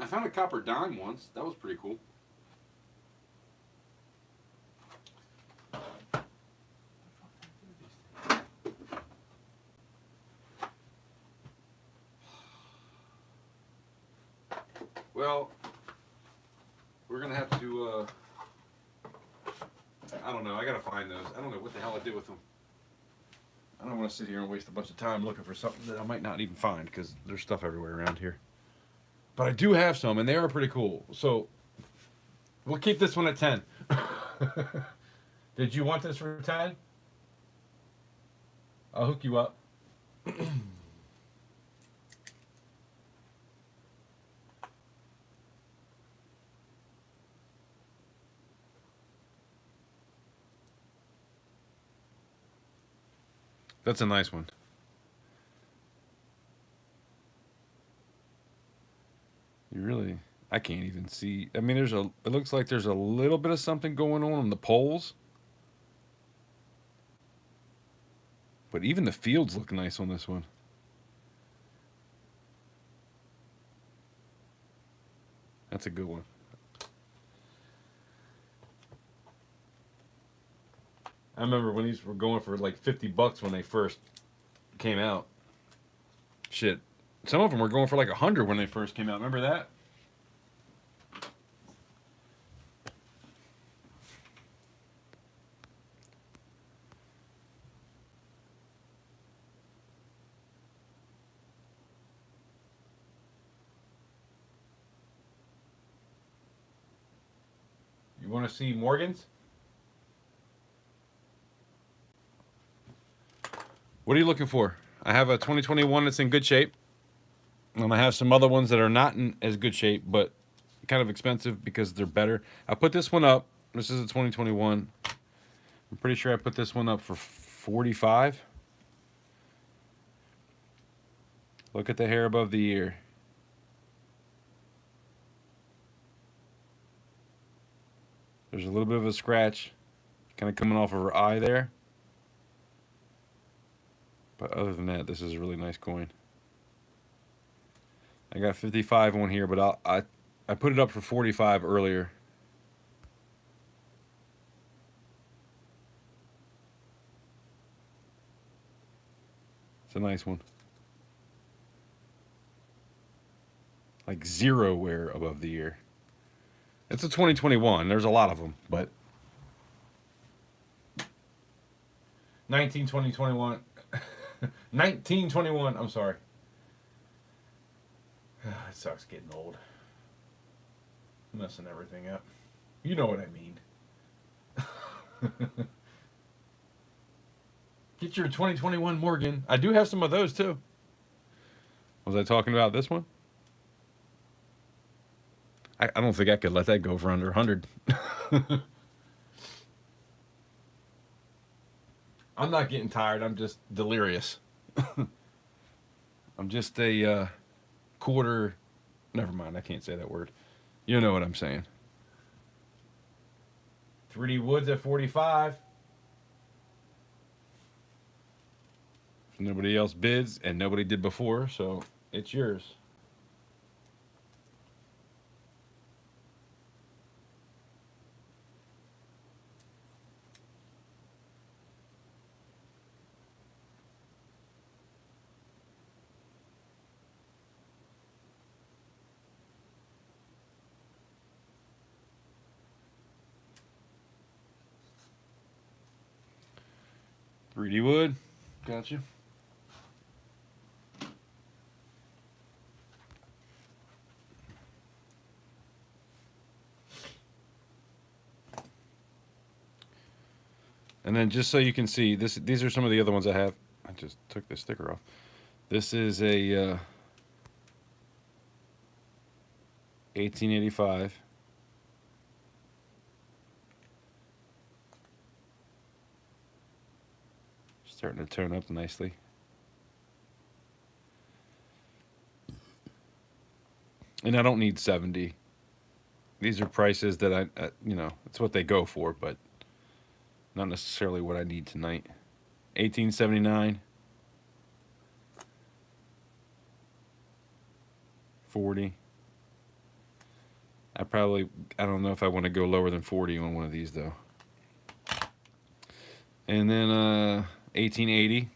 I found a copper dime once. That was pretty cool. Well, we're gonna have to, I don't know, I gotta find those. I don't know what the hell I did with them. I don't want to sit here and waste a bunch of time looking for something that I might not even find, because there's stuff everywhere around here. But I do have some, and they are pretty cool. So, we'll keep this one at 10. Did you want this for 10? I'll hook you up. That's a nice one. You really, I can't even see. I mean, it looks like there's a little bit of something going on the poles. But even the fields look nice on this one. That's a good one. I remember when these were going for like $50 when they first came out. Shit. Some of them were going for like $100 when they first came out. Remember that? You want to see Morgan's? What are you looking for? I have a 2021 that's in good shape. And I have some other ones that are not in as good shape, but kind of expensive because they're better. I put this one up. This is a 2021. I'm pretty sure I put this one up for $45. Look at the hair above the ear. There's a little bit of a scratch kind of coming off of her eye there. But other than that, this is a really nice coin. I got 55 on here, but I put it up for 45 earlier. It's a nice one. Like zero wear above the ear. It's a 2021. There's a lot of them, but 2021. 1921. I'm sorry. It sucks getting old. Messing everything up. You know what I mean. Get your 2021 Morgan. I do have some of those too. Was I talking about this one? I don't think I could let that go for under 100. I'm not getting tired. I'm just delirious. I'm just a quarter. Never mind, I can't say that word. You know what I'm saying. 3D Woods at 45. Nobody else bids, and nobody did before, so it's yours. Greedy Wood. Gotcha. And then just so you can see, these are some of the other ones I have. I just took the sticker off. This is a 1885. Starting to tone up nicely. And I don't need 70. These are prices that I it's what they go for, but not necessarily what I need tonight. 1879. 40. I don't know if I want to go lower than 40 on one of these though. And then 1880.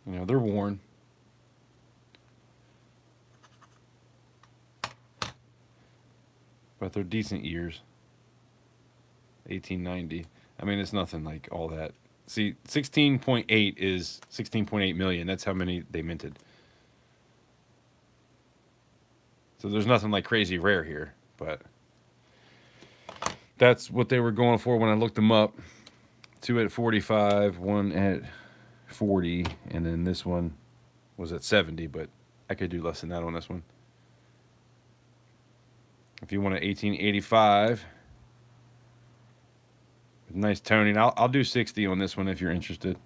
They're worn. But they're decent years. 1890. I mean, it's nothing like all that. See, 16.8 is 16.8 million. That's how many they minted. So there's nothing like crazy rare here, but that's what they were going for when I looked them up. 2 at 45, 1 at 40, and then this one was at 70, but I could do less than that on this one. If you want an 1885, nice toning, I'll do 60 on this one if you're interested.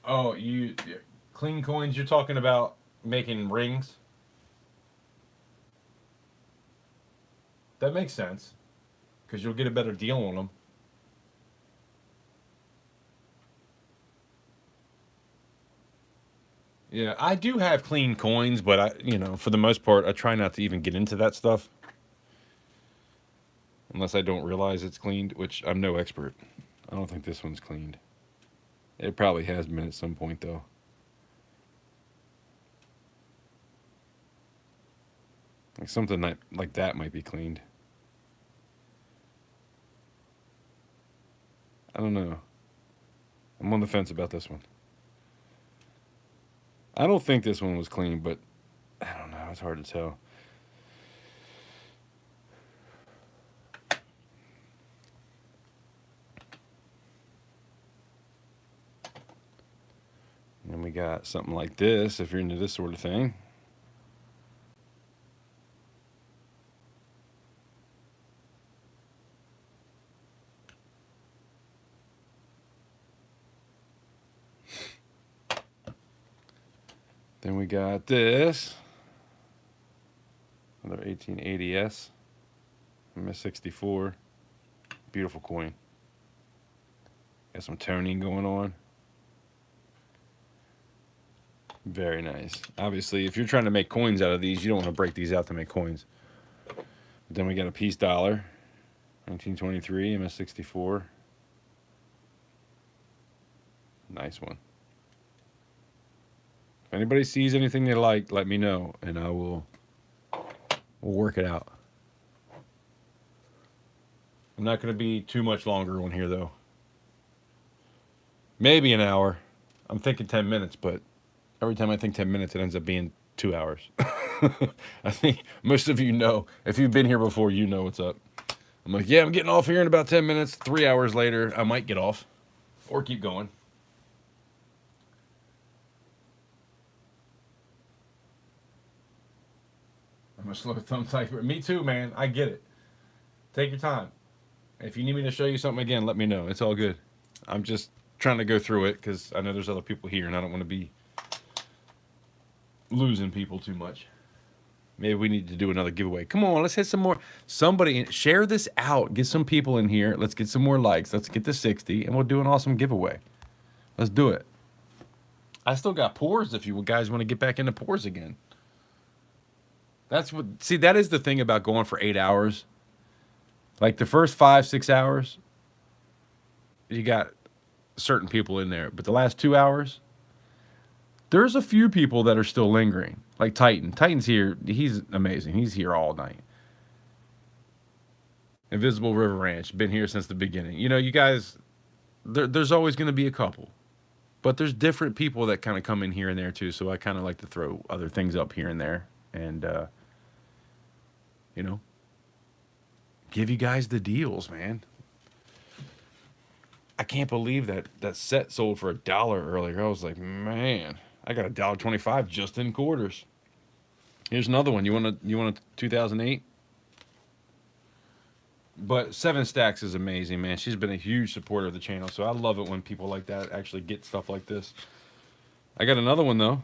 Oh, clean coins, you're talking about making rings? That makes sense, because you'll get a better deal on them. Yeah, I do have clean coins, but for the most part, I try not to even get into that stuff. Unless I don't realize it's cleaned, which I'm no expert. I don't think this one's cleaned. It probably has been at some point, though. Like something like that might be cleaned. I don't know. I'm on the fence about this one. I don't think this one was clean, but I don't know. It's hard to tell. And then we got something like this, if you're into this sort of thing. Then we got this, another 1880s, MS64, beautiful coin. Got some toning going on. Very nice. Obviously, if you're trying to make coins out of these, you don't want to break these out to make coins. But then we got a piece dollar, 1923, MS64. Nice one. If anybody sees anything they like, let me know, and we'll work it out. I'm not going to be too much longer on here, though. Maybe an hour. I'm thinking 10 minutes, but every time I think 10 minutes, it ends up being 2 hours. I think most of you know. If you've been here before, you know what's up. I'm like, yeah, I'm getting off here in about 10 minutes. 3 hours later, I might get off or keep going. I'm a slow thumb typer. Me too, man. I get it. Take your time. If you need me to show you something again, let me know. It's all good. I'm just trying to go through it because I know there's other people here and I don't want to be losing people too much. Maybe we need to do another giveaway. Come on, let's hit some more. Somebody share this out. Get some people in here. Let's get some more likes. Let's get to 60 and we'll do an awesome giveaway. Let's do it. I still got pores if you guys want to get back into pores again. That's what, see, that is the thing about going for 8 hours. Like the first 5-6 hours, you got certain people in there, but the last 2 hours, there's a few people that are still lingering. Like Titan. Titan's here. He's amazing. He's here all night. Invisible River Ranch. Been here since the beginning. You know, you guys, there's always going to be a couple. But there's different people that kind of come in here and there too. So I kind of like to throw other things up here and there. And, you know, give you guys the deals, man. I can't believe that set sold for $1 earlier. I was like, man, I got $1.25 just in quarters. Here's another one. You want a 2008? But 7 Stacks is amazing, man. She's been a huge supporter of the channel, so I love it when people like that actually get stuff like this. I got another one though.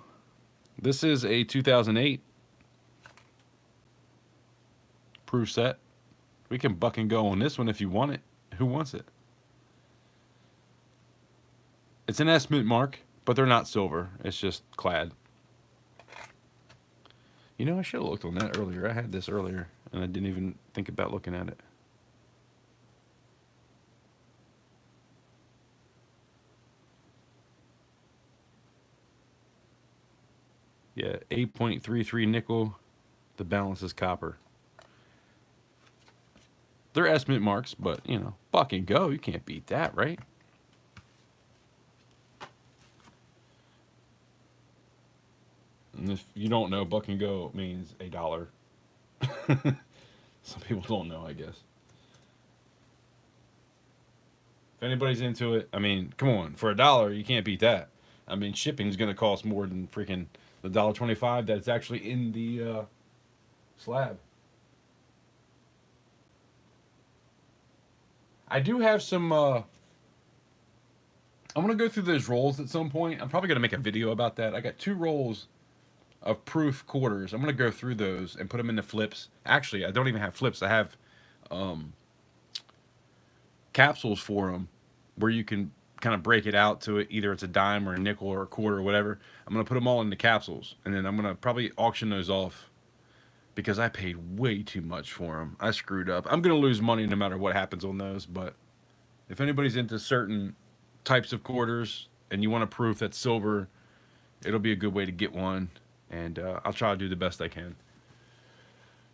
This is a 2008 proof set. We can buck and go on this one if you want it. Who wants it? It's an S mint mark, but they're not silver. It's just clad. You know, I should have looked on that earlier. I had this earlier, and I didn't even think about looking at it. Yeah, 8.33 nickel. The balance is copper. They're S mint marks, but, you know, buck and go. You can't beat that, right? And if you don't know, buck and go means $1. Some people don't know, I guess. If anybody's into it, I mean, come on. For $1, you can't beat that. I mean, shipping's going to cost more than freaking the $1.25 that's actually in the slab. I do have some... I'm going to go through those rolls at some point. I'm probably going to make a video about that. I got 2 rolls of proof quarters. I'm going to go through those and put them into flips. Actually, I don't even have flips. I have capsules for them where you can kind of break it out to it. Either it's a dime or a nickel or a quarter or whatever. I'm going to put them all into capsules. And then I'm going to probably auction those off because I paid way too much for them. I screwed up. I'm going to lose money no matter what happens on those. But if anybody's into certain types of quarters and you want a proof that's silver, it'll be a good way to get one. And I'll try to do the best I can.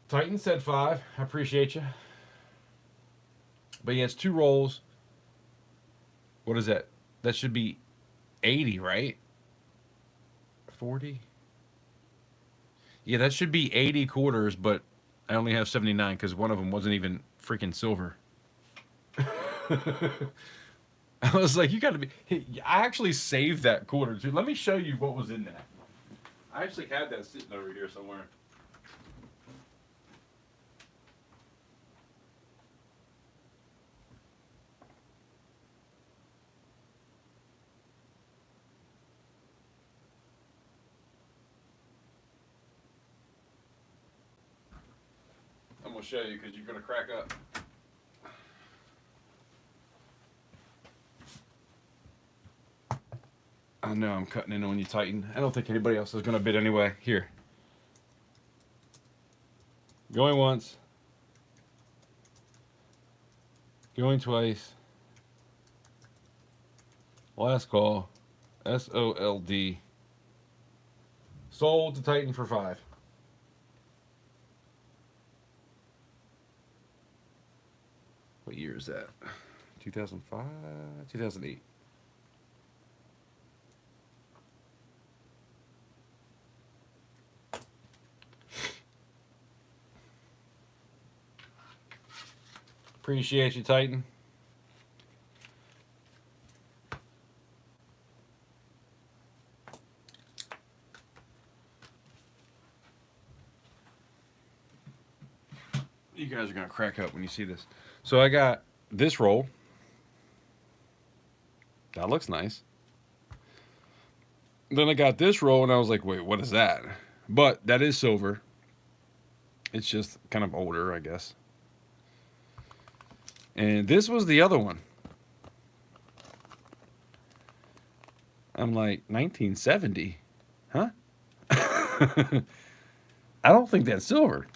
Titan said 5. I appreciate you. But yeah, it's 2 rolls. What is that? That should be 80, right? 40? Yeah, that should be 80 quarters, but I only have 79 because one of them wasn't even freaking silver. I was like, you got to be... I actually saved that quarter, too. Let me show you what was in that. I actually had that sitting over here somewhere. I'm going to show you because you're going to crack up. I know I'm cutting in on you, Titan. I don't think anybody else is going to bid anyway. Here. Going once. Going twice. Last call. SOLD. Sold to Titan for 5. What year is that? 2005? 2008. Appreciate you, Titan. You guys are going to crack up when you see this. So I got this roll. That looks nice. Then I got this roll, and I was like, wait, what is that? But that is silver. It's just kind of older, I guess. And this was the other one. I'm like, 1970? Huh? I don't think that's silver.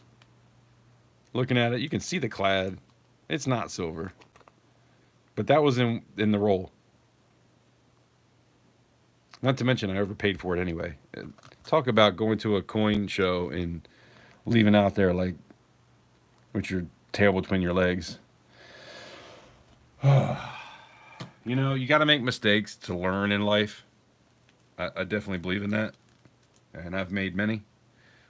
Looking at it, you can see the clad. It's not silver. But that was in the roll. Not to mention, I overpaid for it anyway. Talk about going to a coin show and leaving out there like with your tail between your legs. You know, you got to make mistakes to learn in life. I definitely believe in that. And I've made many.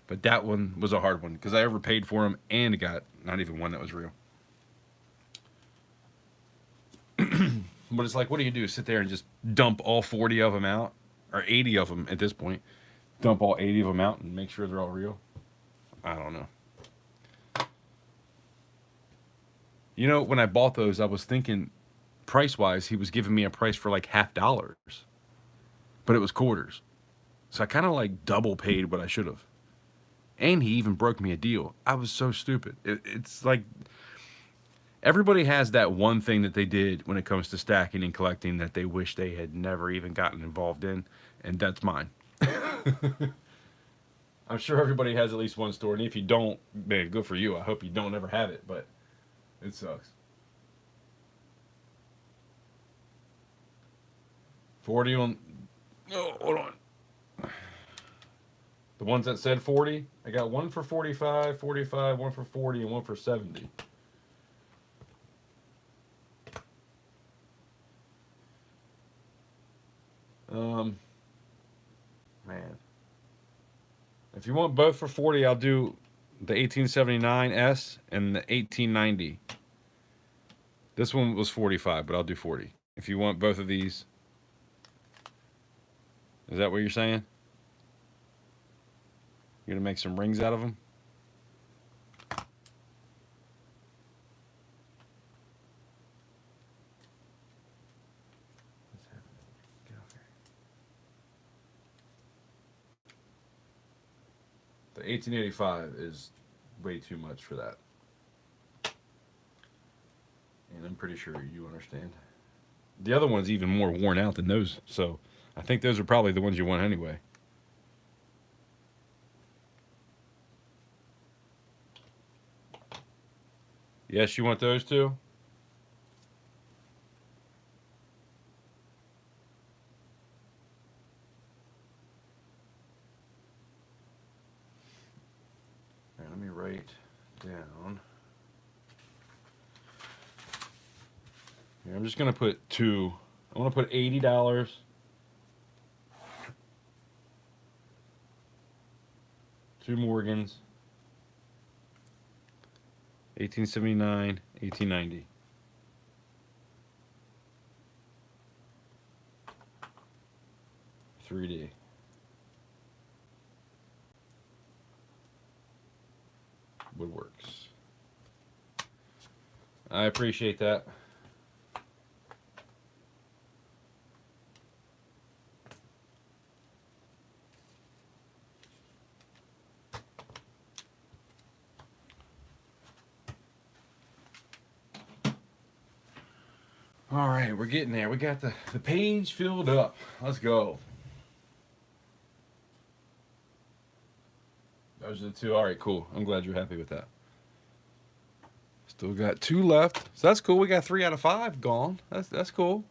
But that one was a hard one because I overpaid for them and got not even one that was real. But it's like, what do you do? Sit there and just dump all 40 of them out? Or 80 of them at this point. Dump all 80 of them out and make sure they're all real? I don't know. You know, when I bought those, I was thinking, price-wise, he was giving me a price for like $50. But it was quarters. So I kind of like double paid what I should have. And he even broke me a deal. I was so stupid. It's like everybody has that one thing that they did when it comes to stacking and collecting that they wish they had never even gotten involved in. And that's mine. I'm sure everybody has at least one story. And if you don't, man, good for you. I hope you don't ever have it. But it sucks. 40 on... Oh, hold on. The ones that said 40, I got one for 45, 45, one for 40, and one for 70. Man. If you want both for 40, I'll do the 1879S and the 1890. This one was 45, but I'll do 40. If you want both of these. Is that what you're saying? You're going to make some rings out of them? The 1885 is way too much for that. And I'm pretty sure you understand. The other one's even more worn out than those, so I think those are probably the ones you want anyway. Yes, you want those too? All right, let me write down. Here, I'm just going to put two. I want to put $80. Two Morgans. 1879, 1890. $3D. Woodworks. I appreciate that. All right, we're getting there. We got the page filled up. Let's go. Those are the two. All right, cool. I'm glad you're happy with that. Still got two left. So that's cool. We got 3 out of 5 gone. That's cool.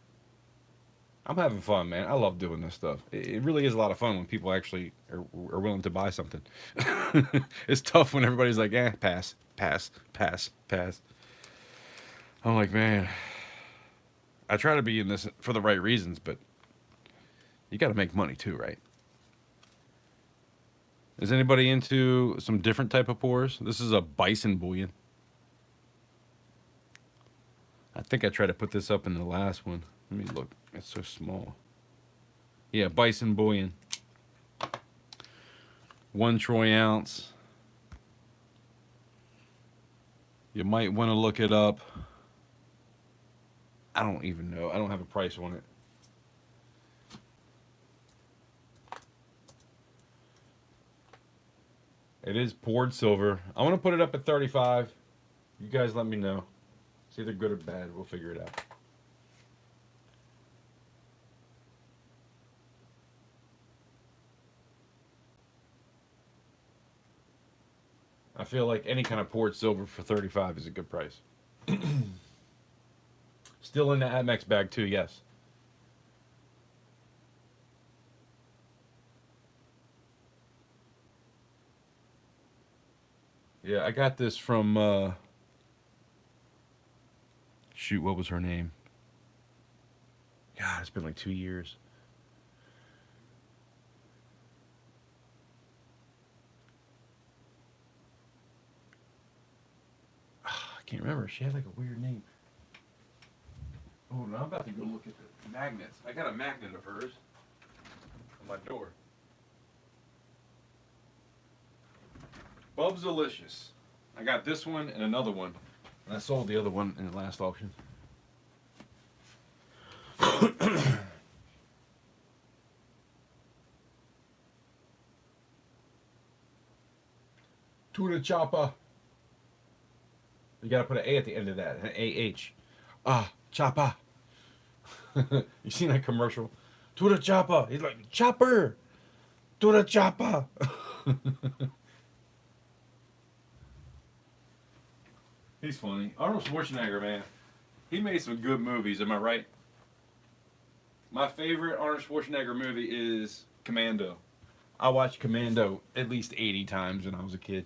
I'm having fun, man. I love doing this stuff. It really is a lot of fun when people actually are willing to buy something. It's tough when everybody's like, pass, pass, pass, pass. I'm like, man, I try to be in this for the right reasons, but you got to make money too, right? Is anybody into some different type of pours? This is a bison bullion. I think I tried to put this up in the last one. Let me look. It's so small. Yeah, bison bullion. 1 troy ounce. You might want to look it up. I don't even know. I don't have a price on it. It is poured silver. I want to put it up at 35. You guys let me know. It's either good or bad. We'll figure it out. I feel like any kind of poured silver for 35 is a good price. Still in the Amex bag too, yes. Yeah, I got this from, shoot, what was her name? God, it's been like 2 years. I can't remember. She had like a weird name. Oh, no, I'm about to go look at the magnets. I got a magnet of hers on my door. Bub's Delicious. I got this one and another one. And I sold the other one in the last auction. To the chopper. You gotta put an A at the end of that. An A-H. Ah, chopper. You seen that commercial? To the chopper. He's like, chopper. To the chopper. He's funny. Arnold Schwarzenegger, man. He made some good movies, am I right? My favorite Arnold Schwarzenegger movie is Commando. I watched Commando at least 80 times when I was a kid.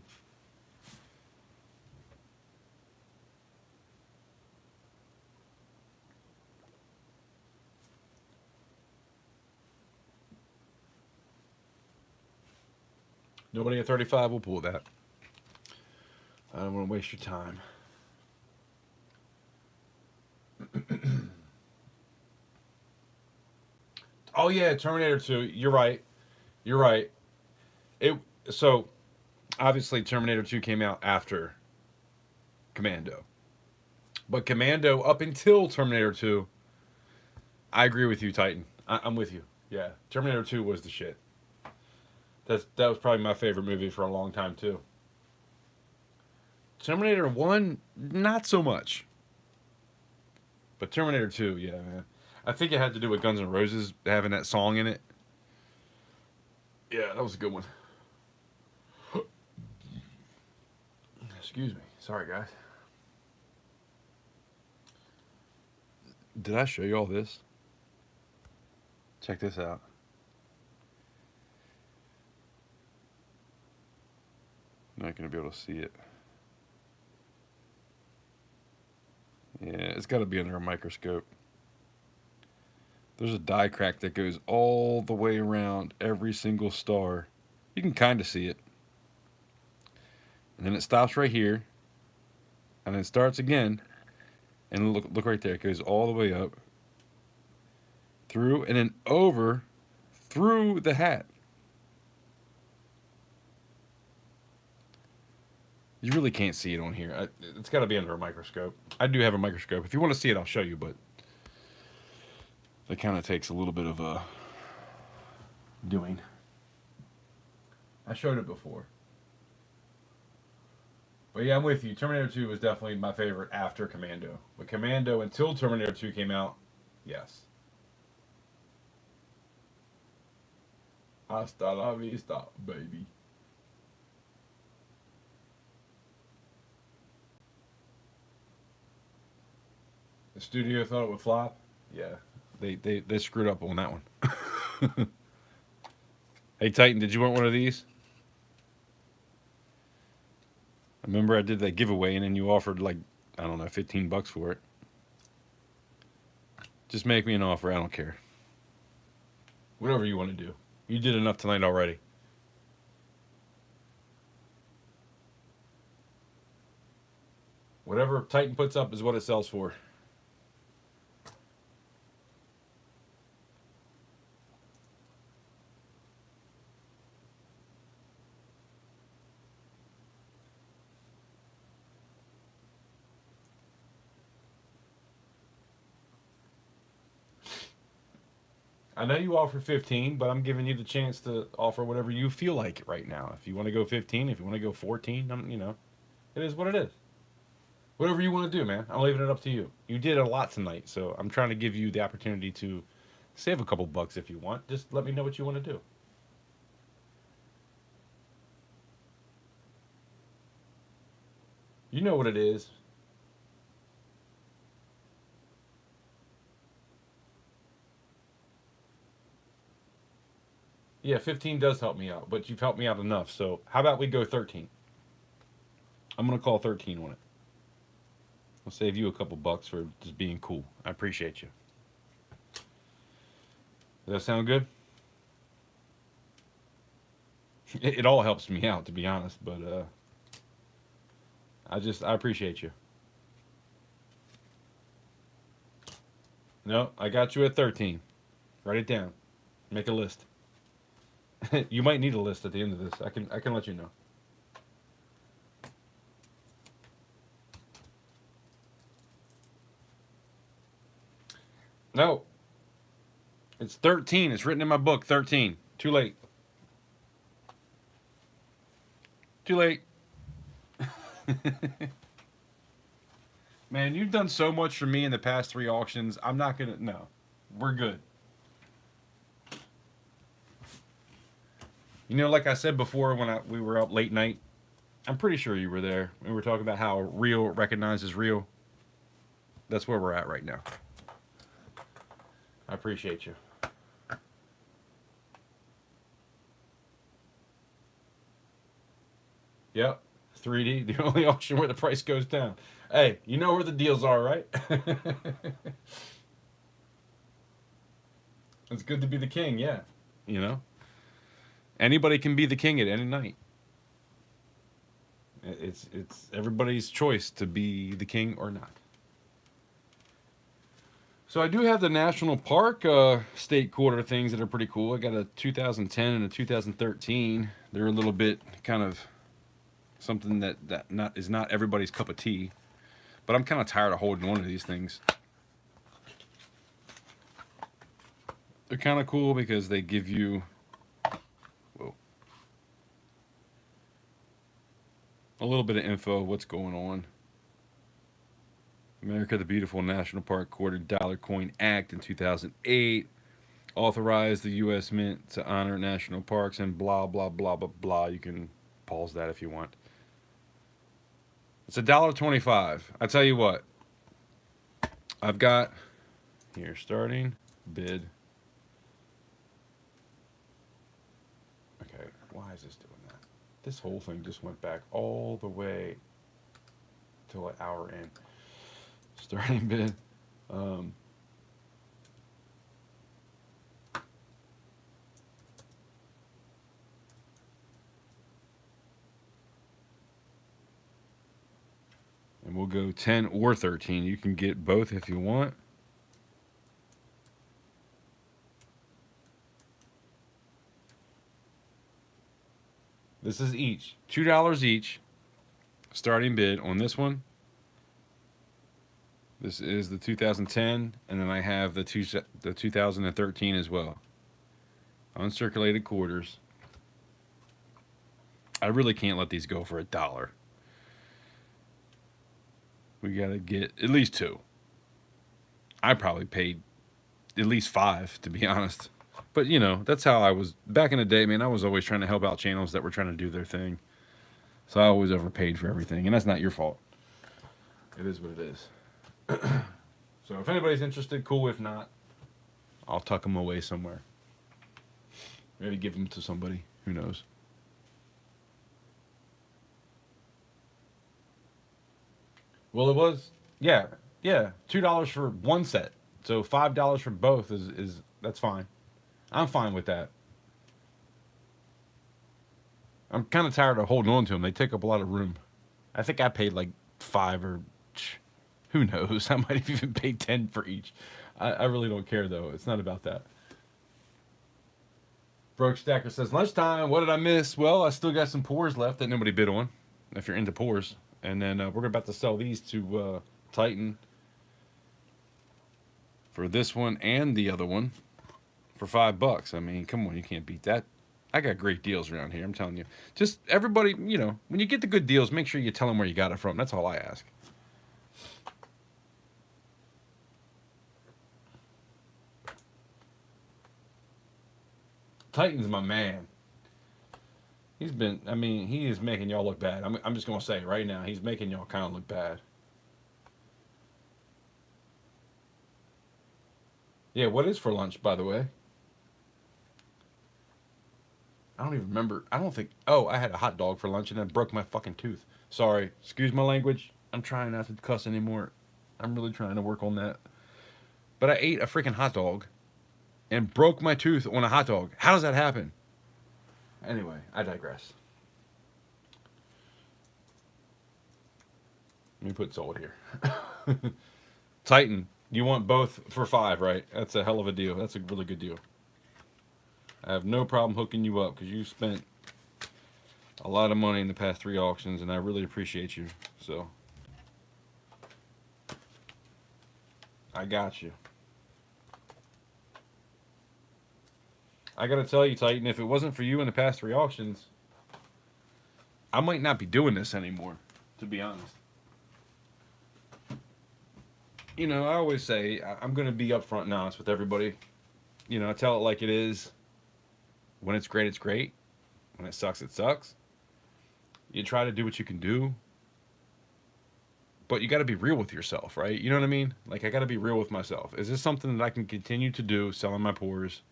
Nobody at 35 will pull that. I don't want to waste your time. Oh yeah, Terminator 2. You're right. You're right. So obviously Terminator 2 came out after Commando. But Commando up until Terminator 2, I agree with you, Titan. I'm with you. Yeah. Terminator 2 was the shit. That was probably my favorite movie for a long time too. Terminator 1, not so much. But Terminator 2, yeah, man. I think it had to do with Guns N' Roses having that song in it. Yeah, that was a good one. Excuse me. Sorry, guys. Did I show you all this? Check this out. Not going to be able to see it. Yeah, it's got to be under a microscope. There's a die crack that goes all the way around every single star. You can kind of see it. And then it stops right here. And then it starts again. And look right there. It goes all the way up. Through and then over through the hat. You really can't see it on here. It's got to be under a microscope. I do have a microscope. If you want to see it, I'll show you, but it kind of takes a little bit of doing. I showed it before. But yeah, I'm with you. Terminator 2 was definitely my favorite after Commando. But Commando, until Terminator 2 came out, yes. Hasta la vista, baby. The studio thought it would flop. Yeah, they screwed up on that one. Hey Titan, did you want one of these? I remember I did that giveaway and then you offered like, I don't know, $15 for it. Just make me an offer, I don't care. Whatever you want to do. You did enough tonight already. Whatever Titan puts up is what it sells for. I know you offer 15, but I'm giving you the chance to offer whatever you feel like right now. If you want to go 15, if you want to go 14, you know, it is what it is. Whatever you want to do, man. I'm leaving it up to you. You did a lot tonight, so I'm trying to give you the opportunity to save a couple bucks if you want. Just let me know what you want to do. You know what it is. Yeah, 15 does help me out, but you've helped me out enough. So how about we go 13? I'm going to call 13 on it. I'll save you a couple bucks for just being cool. I appreciate you. Does that sound good? It all helps me out, to be honest, but I appreciate you. No, I got you at 13. Write it down. Make a list. You might need a list at the end of this. I can let you know. No. It's 13. It's written in my book, 13. Too late. Too late. Man, you've done so much for me in the past 3 auctions. I'm not going to... No. We're good. You know, like I said before when we were up late night, I'm pretty sure you were there. We were talking about how real recognizes real. That's where we're at right now. I appreciate you. Yep. 3D, the only auction where the price goes down. Hey, you know where the deals are, right? It's good to be the king, yeah. You know? Anybody can be the king at any night. It's everybody's choice to be the king or not. So I do have the national park state quarter things that are pretty cool. I got a 2010 and a 2013. They're a little bit kind of something that is not everybody's cup of tea. But I'm kind of tired of holding on to these things. They're kind of cool because they give you a little bit of info of what's going on. America the Beautiful National Park Quarter Dollar Coin Act in 2008 authorized the U.S. Mint to honor national parks and blah, blah, blah, blah, blah. You can pause that if you want. It's $1.25. I tell you what. I've got here starting bid. Okay, why is this doing that? This whole thing just went back all the way till an hour in. Starting bid. And we'll go 10 or 13. You can get both if you want. This is each. $2 each. Starting bid on this one. This is the 2010, and then I have the 2013 as well. Uncirculated quarters. I really can't let these go for $1. We gotta get at least 2. I probably paid at least 5, to be honest. But, you know, that's how I was. Back in the day, man, I was always trying to help out channels that were trying to do their thing. So I always overpaid for everything, and that's not your fault. It is what it is. So if anybody's interested, cool. If not, I'll tuck them away somewhere. Maybe give them to somebody. Who knows? Well, it was, yeah. $2 for one set. So $5 for both is that's fine. I'm fine with that. I'm kind of tired of holding on to them. They take up a lot of room. I think I paid like 5 or who knows? I might have even paid 10 for each. I really don't care though. It's not about that. Broke Stacker says, lunchtime, what did I miss? Well, I still got some pours left that nobody bid on, if you're into pours. And then we're about to sell these to Titan for this one and the other one. for $5. I mean, come on, you can't beat that. I got great deals around here. I'm telling you. Just everybody, you know, when you get the good deals, make sure you tell them where you got it from. That's all I ask. Titan's my man. He's been, I mean, he is making y'all look bad. I'm just going to say it right now. He's making y'all kind of look bad. Yeah, what is for lunch, by the way? I don't even remember. I don't think. Oh, I had a hot dog for lunch and I broke my fucking tooth. Sorry. Excuse my language. I'm trying not to cuss anymore. I'm really trying to work on that. But I ate a freaking hot dog and broke my tooth on a hot dog. How does that happen? Anyway, I digress. Let me put sold here. Titan, you want both for $5, right? That's a hell of a deal. That's a really good deal. I have no problem hooking you up because you spent a lot of money in the past 3 auctions, and I really appreciate you. So, I got you. I gotta tell you, Titan, if it wasn't for you in the past 3 auctions, I might not be doing this anymore, to be honest. You know, I always say I'm gonna be upfront and honest with everybody. You know, I tell it like it is. When it's great, it's great. When it sucks, it sucks. You try to do what you can do. But you got to be real with yourself, right? You know what I mean? Like, I got to be real with myself. Is this something that I can continue to do, selling my pores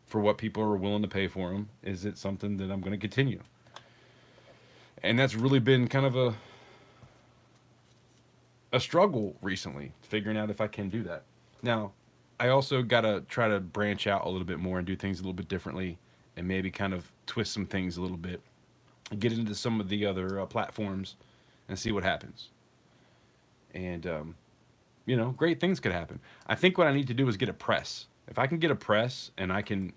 for what people are willing to pay for them? Is it something that I'm going to continue? And that's really been kind of a struggle recently, figuring out if I can do that. Now, I also got to try to branch out a little bit more and do things a little bit differently and maybe kind of twist some things a little bit. Get into some of the other platforms and see what happens. And, you know, great things could happen. I think what I need to do is get a press. If I can get a press and I can,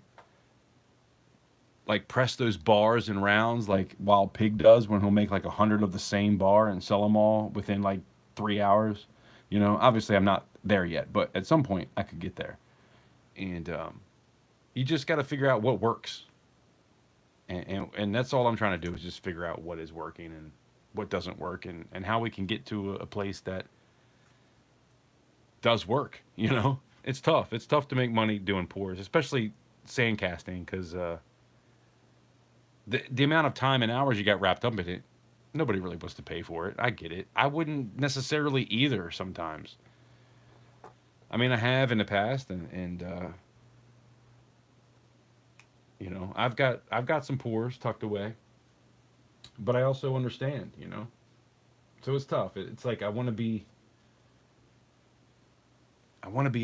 like, press those bars and rounds like Wild Pig does when he'll make, like, 100 of the same bar and sell them all within, like, 3 hours. You know, obviously I'm not there yet, but at some point I could get there. And you just got to figure out what works. And that's all I'm trying to do is just figure out what is working and what doesn't work and how we can get to a place that does work. You know, it's tough. It's tough to make money doing pours, especially sand casting, because the amount of time and hours you got wrapped up in it, nobody really wants to pay for it. I get it. I wouldn't necessarily either sometimes. I mean, I have in the past, and you know, I've got some pours tucked away, but I also understand, you know. So it's tough. It's like I want to be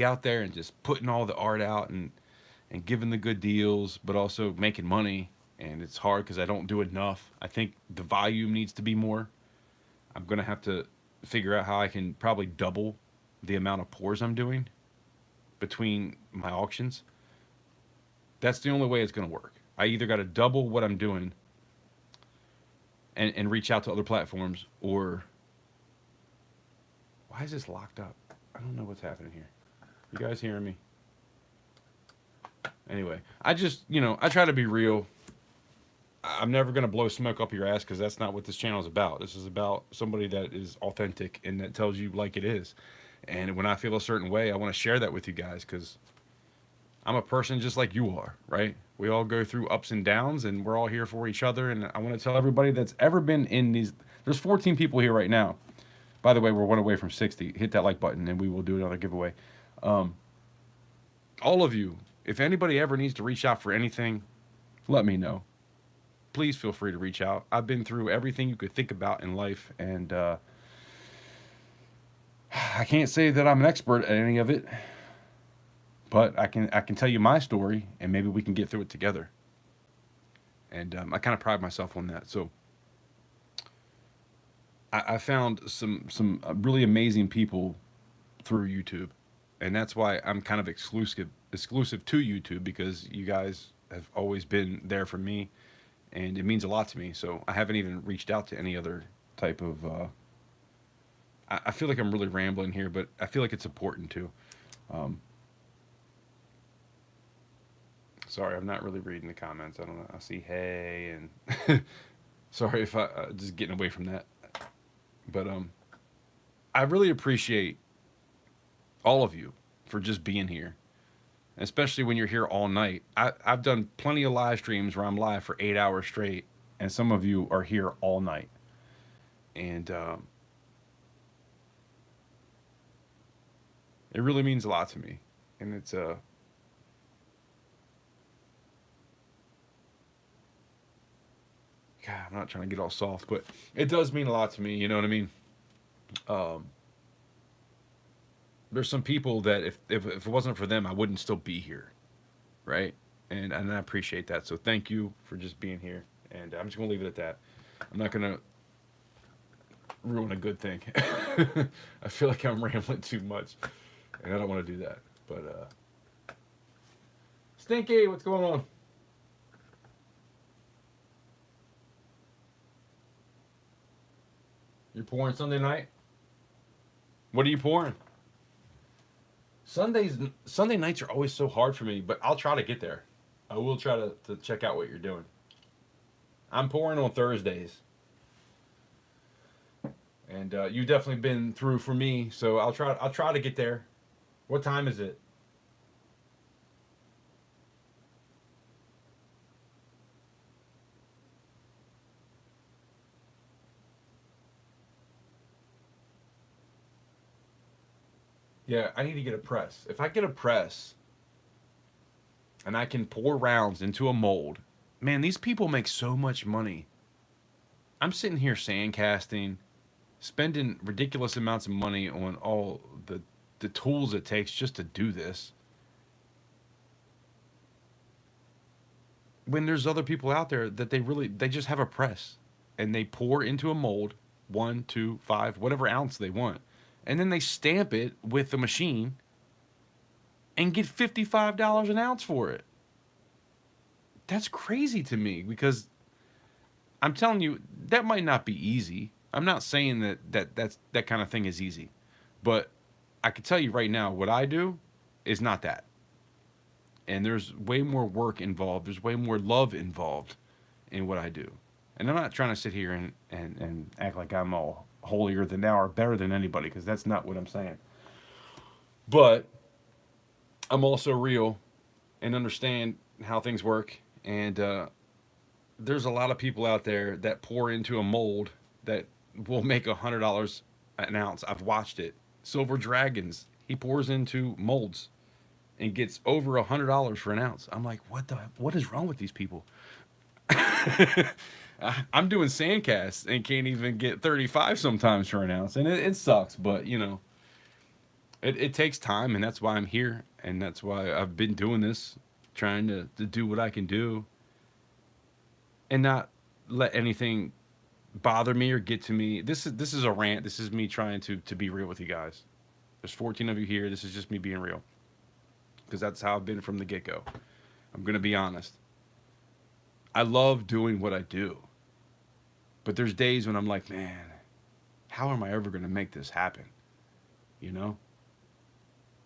out there and just putting all the art out and giving the good deals, but also making money. And it's hard because I don't do enough. I think the volume needs to be more. I'm gonna have to figure out how I can probably double the amount of pours I'm doing between my auctions. That's the only way it's going to work. I either got to double what I'm doing and reach out to other platforms, or why is this locked up? I don't know what's happening here. You guys hearing me? Anyway, I just, you know, I try to be real. I'm never going to blow smoke up your ass because that's not what this channel is about. This is about somebody that is authentic and that tells you like it is. And when I feel a certain way, I want to share that with you guys because I'm a person just like you are, right? We all go through ups and downs, and we're all here for each other. And I want to tell everybody that's ever been in these... There's 14 people here right now. By the way, we're one away from 60. Hit that like button, and we will do another giveaway. All of you, if anybody ever needs to reach out for anything, let me know. Please feel free to reach out. I've been through everything you could think about in life, and I can't say that I'm an expert at any of it. But I can tell you my story, and maybe we can get through it together. And I kind of pride myself on that. So I found some really amazing people through YouTube, and that's why I'm kind of exclusive to YouTube, because you guys have always been there for me, and it means a lot to me. So I haven't even reached out to any other type of. I feel like I'm really rambling here, but I feel like it's important too. Sorry, I'm not really reading the comments. I don't know. I see hey and sorry if I just getting away from that. But I really appreciate all of you for just being here, especially when you're here all night. I've done plenty of live streams where I'm live for 8 hours straight, and some of you are here all night. And it really means a lot to me. And it's God, I'm not trying to get all soft, but it does mean a lot to me. You know what I mean? Um, there's some people that if it wasn't for them, I wouldn't still be here, right? And I appreciate that. So thank you for just being here. And I'm just gonna leave it at that. I'm not gonna ruin a good thing. I feel like I'm rambling too much, and I don't want to do that. But Stinky, what's going on? You're pouring Sunday night? What are you pouring? Sunday nights are always so hard for me, but I'll try to get there. I will try to check out what you're doing. I'm pouring on Thursdays. And you've definitely been through for me, so I'll try to get there. What time is it? Yeah, I need to get a press. If I get a press and I can pour rounds into a mold, man, these people make so much money. I'm sitting here sand casting, spending ridiculous amounts of money on all the tools it takes just to do this. When there's other people out there that they just have a press and they pour into a mold 1, 2, 5, whatever ounce they want, and then they stamp it with the machine and get $55 an ounce for it. That's crazy to me because I'm telling you that might not be easy. I'm not saying that kind of thing is easy, but I can tell you right now what I do is not that. And there's way more work involved. There's way more love involved in what I do. And I'm not trying to sit here and act like I'm all holier than thou or better than anybody, because that's not what I'm saying. But I'm also real and understand how things work. And there's a lot of people out there that pour into a mold that will make $100 an ounce. I've watched it. Silver Dragons, he pours into molds and gets over $100 for an ounce. I'm like, what is wrong with these people? I'm doing sand casts and can't even get 35 sometimes for an ounce, and it sucks. But you know, it takes time, and that's why I'm here, and that's why I've been doing this, trying to do what I can do, and not let anything bother me or get to me. This is a rant. This is me trying to be real with you guys. There's 14 of you here. This is just me being real, because that's how I've been from the get-go. I'm gonna be honest. I love doing what I do. But there's days when I'm like, man, how am I ever going to make this happen? You know?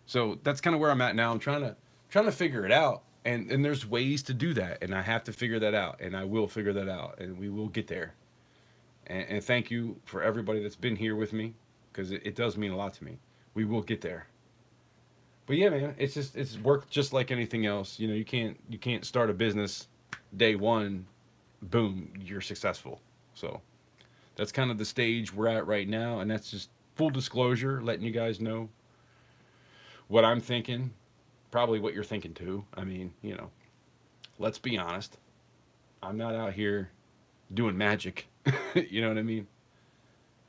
So that's kind of where I'm at now. I'm trying to figure it out. And there's ways to do that. And I have to figure that out. And I will figure that out. And we will get there. And thank you for everybody that's been here with me, because it does mean a lot to me. We will get there. But yeah, man, it's work just like anything else. You know, you can't start a business day one, boom, you're successful. So that's kind of the stage we're at right now, and that's just full disclosure, letting you guys know what I'm thinking, probably what you're thinking too. I mean, you know, let's be honest. I'm not out here doing magic, you know what I mean?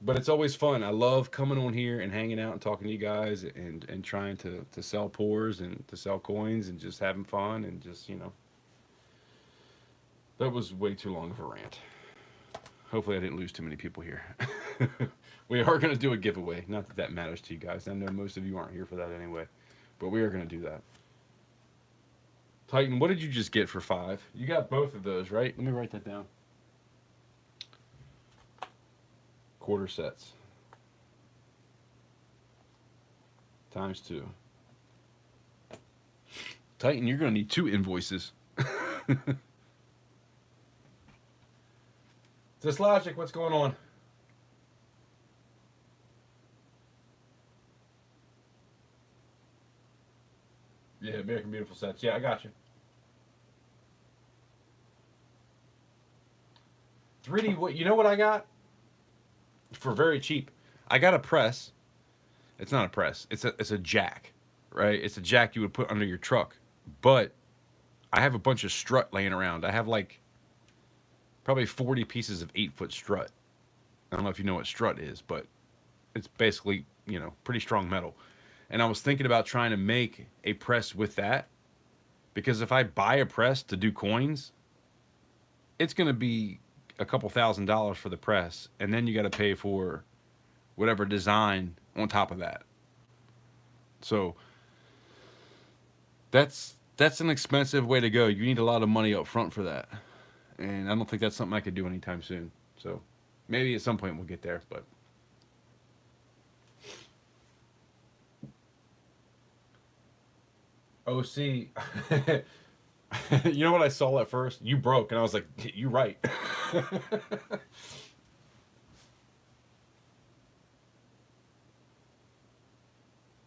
But it's always fun. I love coming on here and hanging out and talking to you guys and trying to sell pours and to sell coins and just having fun and just, you know. That was way too long of a rant. Hopefully I didn't lose too many people here. We are going to do a giveaway. Not that that matters to you guys. I know most of you aren't here for that anyway. But we are going to do that. Titan, what did you just get for 5? You got both of those, right? Let me write that down. Quarter sets. Times 2. Titan, you're going to need 2 invoices. This logic, what's going on? Yeah, American Beautiful sets. Yeah, I got you. 3D, what you know what I got? For very cheap. I got a press. It's not a press. It's a jack, right? It's a jack you would put under your truck. But I have a bunch of strut laying around. I have like probably 40 pieces of 8-foot strut. I don't know if you know what strut is, but it's basically, pretty strong metal. And I was thinking about trying to make a press with that, because if I buy a press to do coins, it's going to be a couple $1,000s for the press, and then you got to pay for whatever design on top of that. So that's an expensive way to go. You need a lot of money up front for that, and I don't think that's something I could do anytime soon. So maybe at some point we'll get there, but OC. You know what I saw at first? You broke, and I was like, "You right."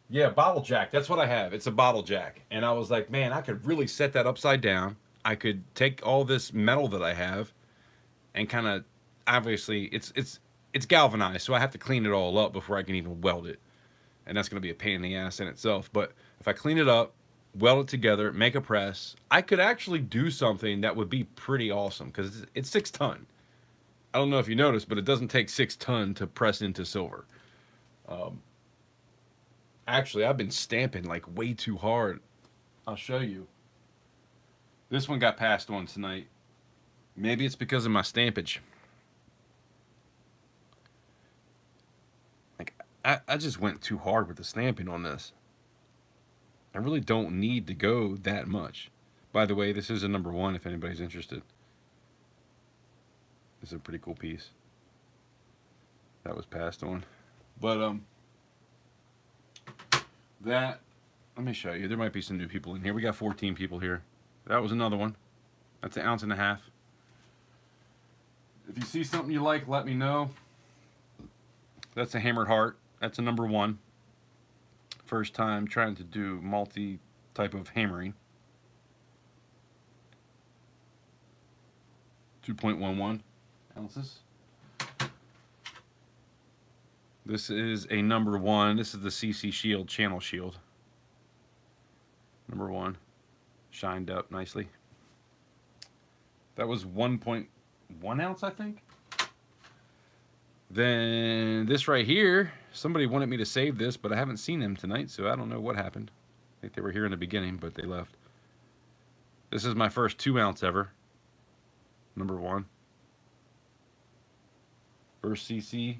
Yeah, bottle jack. That's what I have. It's a bottle jack, and I was like, "Man, I could really set that upside down. I could take all this metal that I have, and kind of, obviously, it's galvanized, so I have to clean it all up before I can even weld it, and that's going to be a pain in the ass in itself. But if I clean it up, weld it together, make a press, I could actually do something that would be pretty awesome, because it's 6 ton. I don't know if you noticed, but it doesn't take 6 ton to press into silver. Actually, I've been stamping like way too hard. I'll show you. This one got passed on tonight. Maybe it's because of my stampage. Like, I just went too hard with the stamping on this. I really don't need to go that much. By the way, this is a number 1 if anybody's interested. This is a pretty cool piece. That was passed on. But, let me show you. There might be some new people in here. We got 14 people here. That was another one. That's 1.5 ounces. If you see something you like, let me know. That's a hammered heart. That's a number 1. First time trying to do multi type of hammering. 2.11 ounces. This is a number 1. This is the CC Shield channel shield. Number 1. Shined up nicely. That was 1.1 ounce, I think. Then this right here, somebody wanted me to save this, but I haven't seen them tonight, so I don't know what happened. I think they were here in the beginning, but they left. This is my first 2 ounce ever. Number 1. First CC.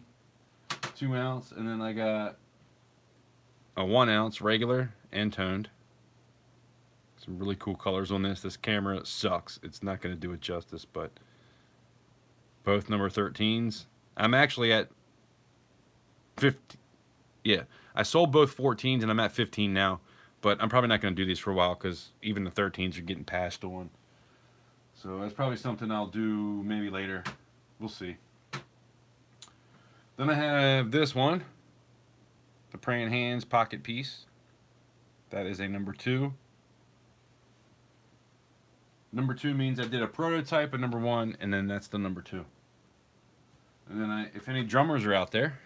2 ounce, and then I got a 1 ounce regular and toned. Some really cool colors on this. This camera sucks. It's not going to do it justice, but both number 13s. I'm actually at 50. Yeah, I sold both 14s and I'm at 15 now, but I'm probably not going to do these for a while because even the 13s are getting passed on. So that's probably something I'll do maybe later. We'll see. Then I have this one, the Praying Hands pocket piece. That is a number 2. Number 2 means I did a prototype of number 1, and then that's the number 2. And then if any drummers are out there,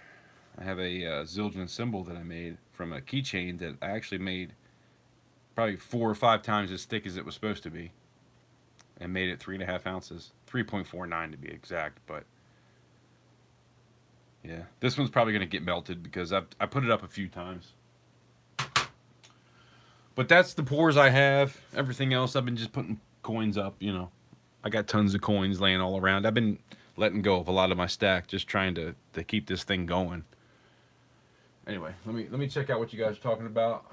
I have a Zildjian symbol that I made from a keychain that I actually made probably 4 or 5 times as thick as it was supposed to be, and made it 3.5 ounces, 3.49 to be exact, but yeah, this one's probably going to get melted because I put it up a few times. But that's the pours I have. Everything else, I've been just putting coins up, I got tons of coins laying all around. I've been letting go of a lot of my stack, just trying to keep this thing going. Anyway, let me check out what you guys are talking about.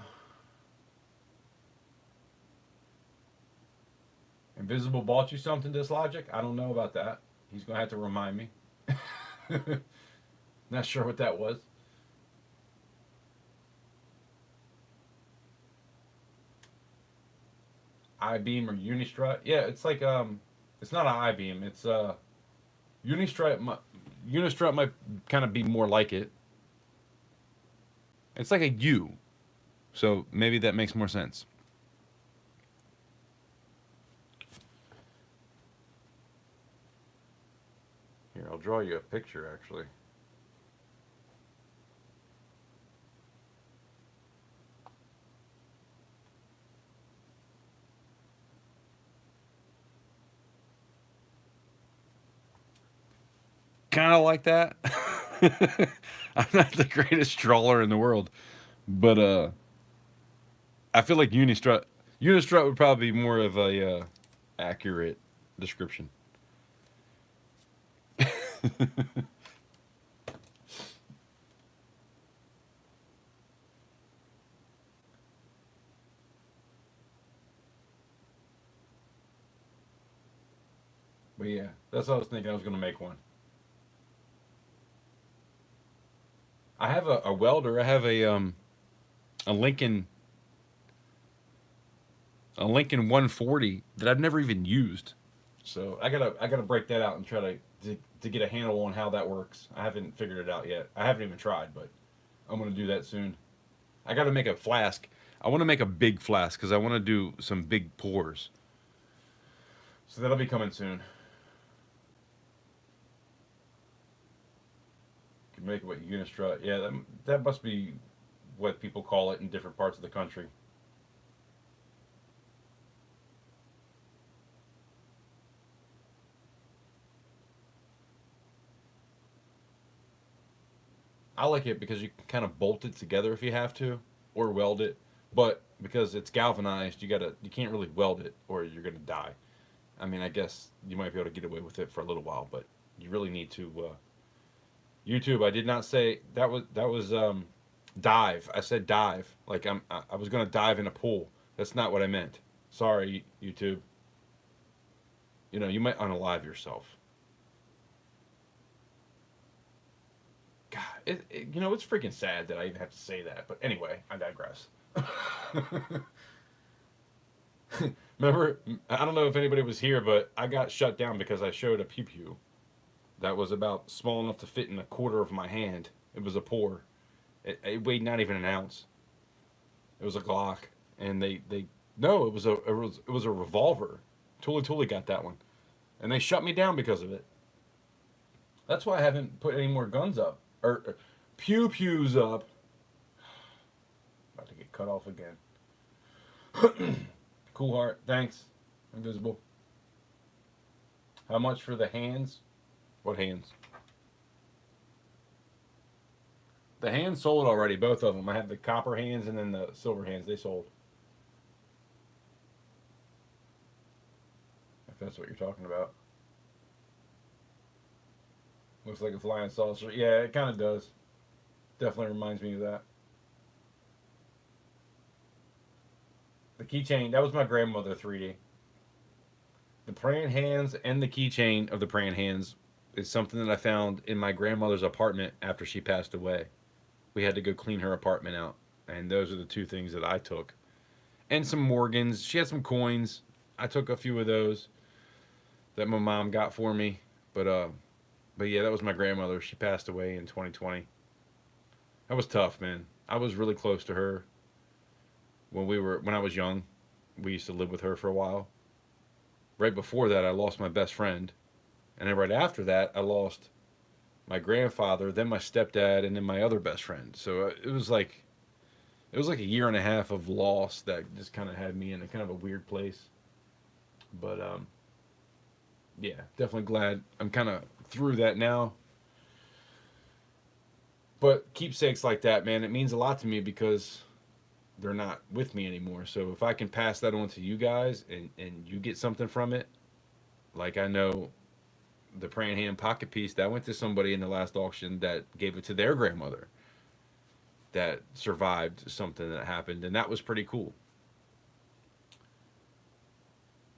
Invisible bought you something, Dislogic? I don't know about that. He's going to have to remind me. Not sure what that was. I-beam or unistrut. Yeah, it's like it's not an I-beam. It's unistrut. Unistrut might kind of be more like it. It's like a U, so maybe that makes more sense. Here, I'll draw you a picture actually. Kind of like that. I'm not the greatest drawer in the world, but I feel like Unistrut would probably be more of a accurate description. But yeah, that's what I was thinking. I was gonna make one. I have a welder. I have a Lincoln a Lincoln 140 that I've never even used. So I gotta break that out and try to get a handle on how that works. I haven't figured it out yet. I haven't even tried, but I'm gonna do that soon. I gotta make a flask. I want to make a big flask because I want to do some big pours. So that'll be coming soon. Can make it what Unistrut. Yeah, that must be what people call it in different parts of the country. I like it because you can kind of bolt it together if you have to, or weld it. But because it's galvanized, you can't really weld it or you're gonna die. I mean, I guess you might be able to get away with it for a little while, but you really need to. YouTube. I did not say that was dive. I said dive. Like I was gonna dive in a pool. That's not what I meant. Sorry, YouTube. You know, you might unalive yourself. God, you know, it's freaking sad that I even have to say that. But anyway, I digress. Remember, I don't know if anybody was here, but I got shut down because I showed a pew pew that was about small enough to fit in a quarter of my hand. It was a pour. It weighed not even an ounce. It was a Glock, and they no, it was a revolver. Tuli got that one, and they shut me down because of it. That's why I haven't put any more guns up or pew pews up. About to get cut off again. Cool heart, thanks. Invisible. How much for the hands? What hands? The hands sold already, both of them. I have the copper hands and then the silver hands. They sold. If that's what you're talking about. Looks like a flying saucer. Yeah, it kind of does. Definitely reminds me of that. The keychain, that was my grandmother 3D. The praying hands and the keychain of the praying hands is something that I found in my grandmother's apartment after she passed away. We had to go clean her apartment out, and those are the two things that I took. And some Morgans. She had some coins. I took a few of those that my mom got for me. But yeah, that was my grandmother. She passed away in 2020. That was tough, man. I was really close to her when I was young. We used to live with her for a while. Right before that, I lost my best friend, and then right after that, I lost my grandfather, then my stepdad, and then my other best friend. So it was like a year and a half of loss that just kind of had me in a kind of a weird place. But yeah, definitely glad I'm kind of through that now. But keepsakes like that, man, it means a lot to me because they're not with me anymore. So if I can pass that on to you guys and you get something from it, like I know the praying hand pocket piece that went to somebody in the last auction that gave it to their grandmother that survived something that happened, and that was pretty cool.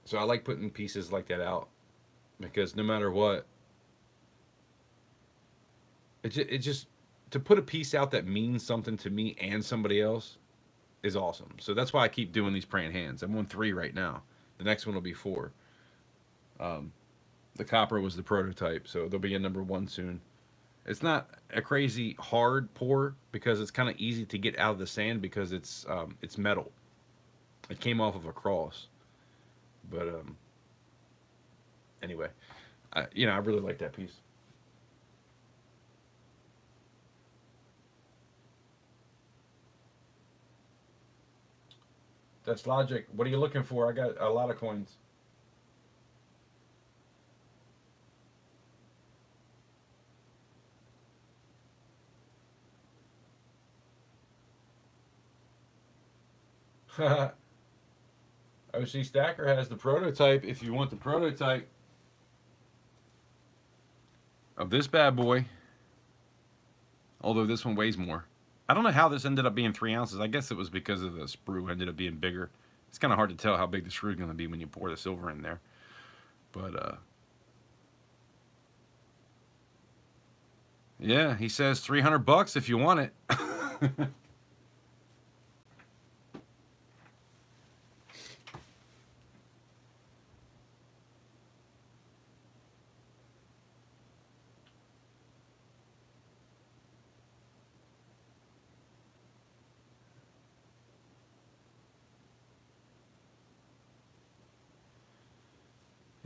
So I like putting pieces like that out because no matter what, it just to put a piece out that means something to me and somebody else is awesome. So that's why I keep doing these praying hands. I'm on 3 right now. The next one will be 4. The copper was the prototype, so there'll be a number 1 soon. It's not a crazy hard pour because it's kind of easy to get out of the sand because it's metal. It came off of a cross, but anyway, I really like that piece. That's logic. What are you looking for? I got a lot of coins. OC Stacker has the prototype. If you want the prototype of this bad boy, although this one weighs more. I don't know how this ended up being 3 ounces. I guess it was because of the sprue ended up being bigger. It's kind of hard to tell how big the screw is going to be when you pour the silver in there. But, yeah, he says $300 if you want it.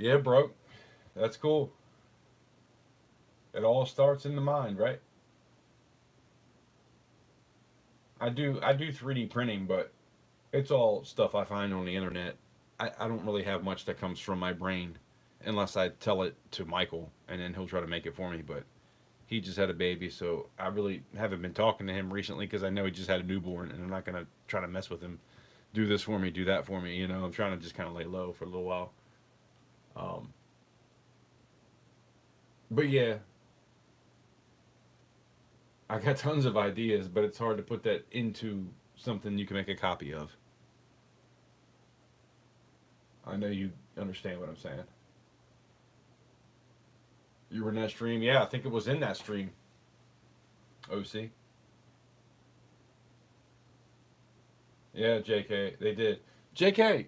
Yeah, bro. That's cool. It all starts in the mind, right? I do 3D printing, but it's all stuff I find on the internet. I don't really have much that comes from my brain unless I tell it to Michael and then he'll try to make it for me, but he just had a baby, so I really haven't been talking to him recently because I know he just had a newborn and I'm not going to try to mess with him. Do this for me, do that for me, I'm trying to just kind of lay low for a little while. Um, but yeah, I got tons of ideas, but it's hard to put that into something you can make a copy of. I know you understand what I'm saying. You were in that stream? Yeah, I think it was in that stream. OC? Yeah, JK. They did. JK,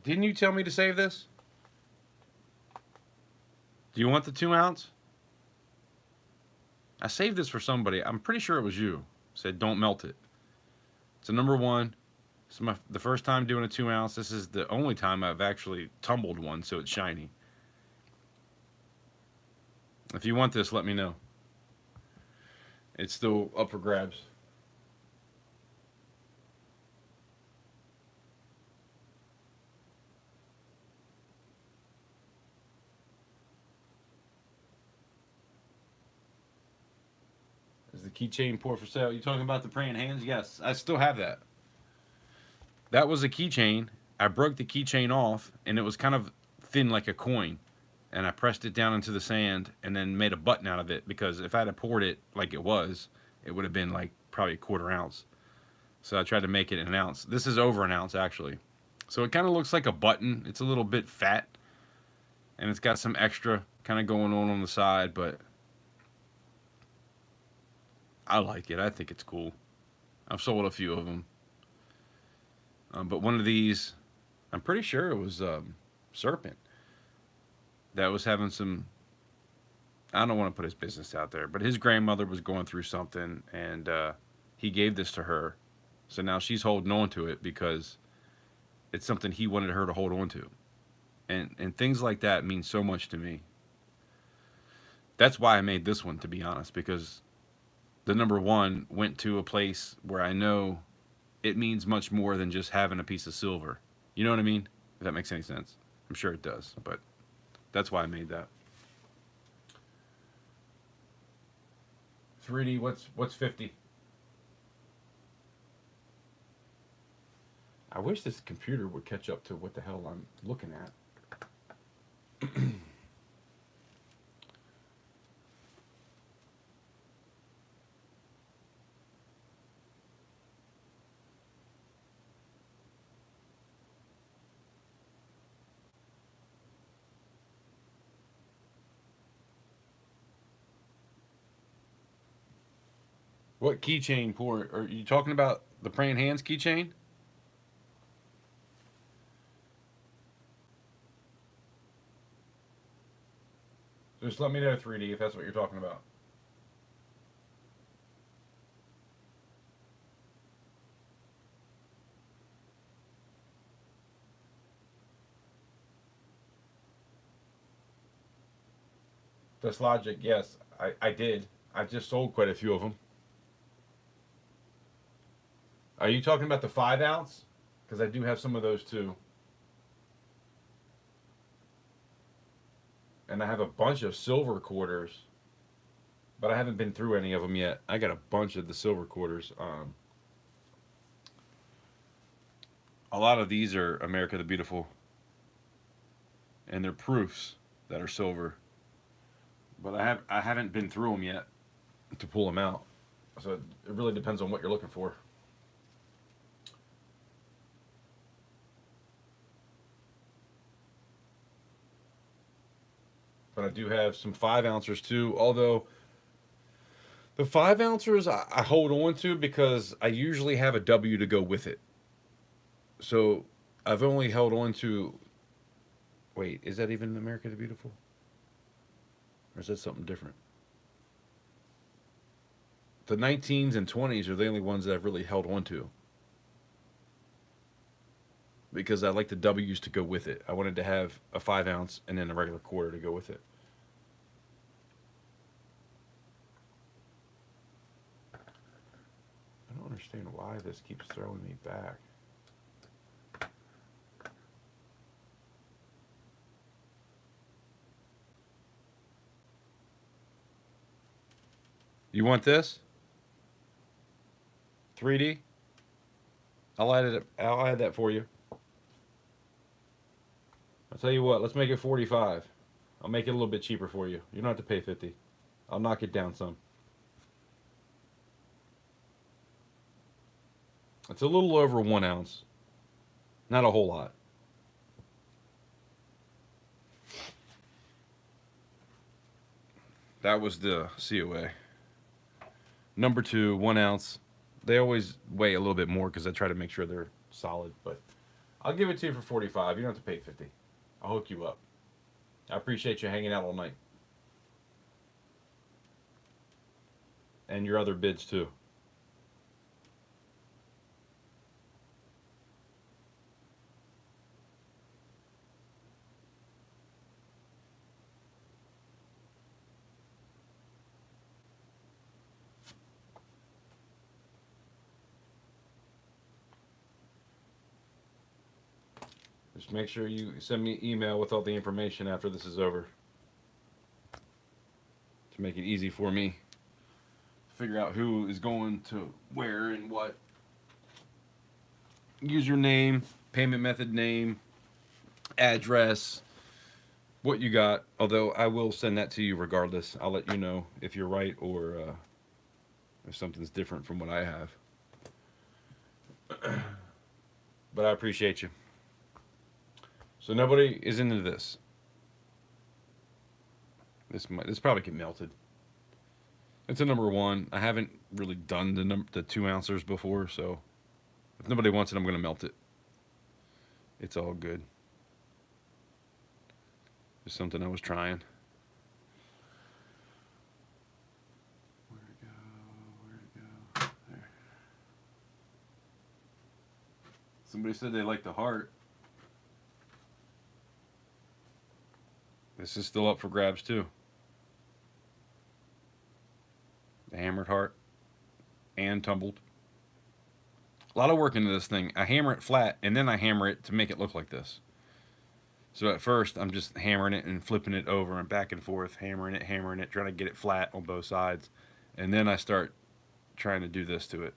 didn't you tell me to save this? Do you want the 2 ounce? I saved this for somebody. I'm pretty sure it was you. Said don't melt it. It's a number 1. It's the first time doing a 2 ounce. This is the only time I've actually tumbled one, so it's shiny. If you want this, let me know. It's still up for grabs. Is the keychain pour for sale? You talking about the praying hands? Yes, I still have that. That was a keychain. I broke the keychain off, and it was kind of thin like a coin. And I pressed it down into the sand and then made a button out of it because if I had poured it like it was, it would have been like probably a 1/4 ounce. So I tried to make it an ounce. This is over an ounce actually. So it kind of looks like a button. It's a little bit fat and it's got some extra kind of going on the side, but I like it. I think it's cool. I've sold a few of them. But one of these, I'm pretty sure it was Serpent that was having some. I don't want to put his business out there, but his grandmother was going through something, and he gave this to her. So now she's holding on to it because it's something he wanted her to hold on to, and things like that mean so much to me. That's why I made this one, to be honest, because the number 1 went to a place where I know it means much more than just having a piece of silver. You know what I mean? If that makes any sense. I'm sure it does, but that's why I made that. 3D, what's 50? I wish this computer would catch up to what the hell I'm looking at. What keychain pour? Are you talking about the praying hands keychain? Just let me know, 3D, if that's what you're talking about. This Logic, yes, I did. I just sold quite a few of them. Are you talking about the 5 ounce? Because I do have some of those too. And I have a bunch of silver quarters, but I haven't been through any of them yet. I got a bunch of the silver quarters. A lot of these are America the Beautiful, and they're proofs that are silver. But I haven't been through them yet to pull them out. So it really depends on what you're looking for. But I do have some 5 ounces too, although the 5 ounces I hold on to because I usually have a W to go with it. So I've only held on to. Wait, is that even America the Beautiful? Or is that something different? The 19s and 20s are the only ones that I've really held on to. Because I like the W's to go with it. I wanted to have a 5 ounce and then a regular quarter to go with it. I don't understand why this keeps throwing me back. You want this? 3D? I'll add that for you. I'll tell you what, let's make it 45. I'll make it a little bit cheaper for you. You don't have to pay 50. I'll knock it down some. It's a little over 1 ounce. Not a whole lot. That was the C.O.A. Number 2, 1 ounce. They always weigh a little bit more because I try to make sure they're solid. But I'll give it to you for 45. You don't have to pay 50. I'll hook you up. I appreciate you hanging out all night. And your other bids too. Just make sure you send me an email with all the information after this is over. To make it easy for me. Figure out who is going to where and what. Username, payment method name, address, what you got. Although I will send that to you regardless. I'll let you know if you're right or if something's different from what I have. But I appreciate you. So nobody is into this. This probably get melted. It's a number 1. I haven't really done the 2 ounces before, so if nobody wants it, I'm going to melt it. It's all good. Just something I was trying. Where'd it go? Where'd it go? There. Somebody said they liked the heart. This is still up for grabs too. The hammered heart and tumbled. A lot of work into this thing. I hammer it flat and then I hammer it to make it look like this. So at first I'm just hammering it and flipping it over and back and forth, hammering it, trying to get it flat on both sides. And then I start trying to do this to it.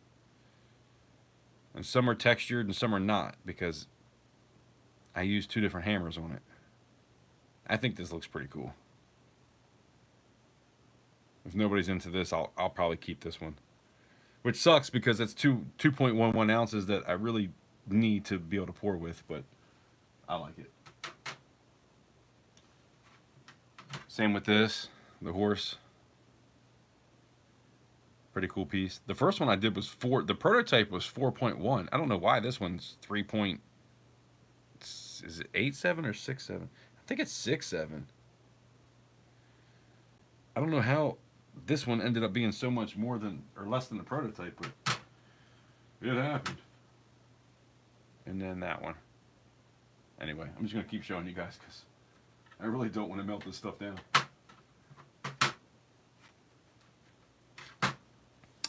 And some are textured and some are not because I use 2 different hammers on it. I think this looks pretty cool. If nobody's into this, I'll probably keep this one. Which sucks because it's 2.11 ounces that I really need to be able to pour with, but I like it. Same with this, the horse. Pretty cool piece. The first one I did was the prototype was 4.1. I don't know why this one's 3. Is it 8.7 or 6.7? I think it's 6.7. I don't know how this one ended up being so much more than or less than the prototype, but it happened. And then that one. Anyway, I'm just gonna keep showing you guys because I really don't want to melt this stuff down.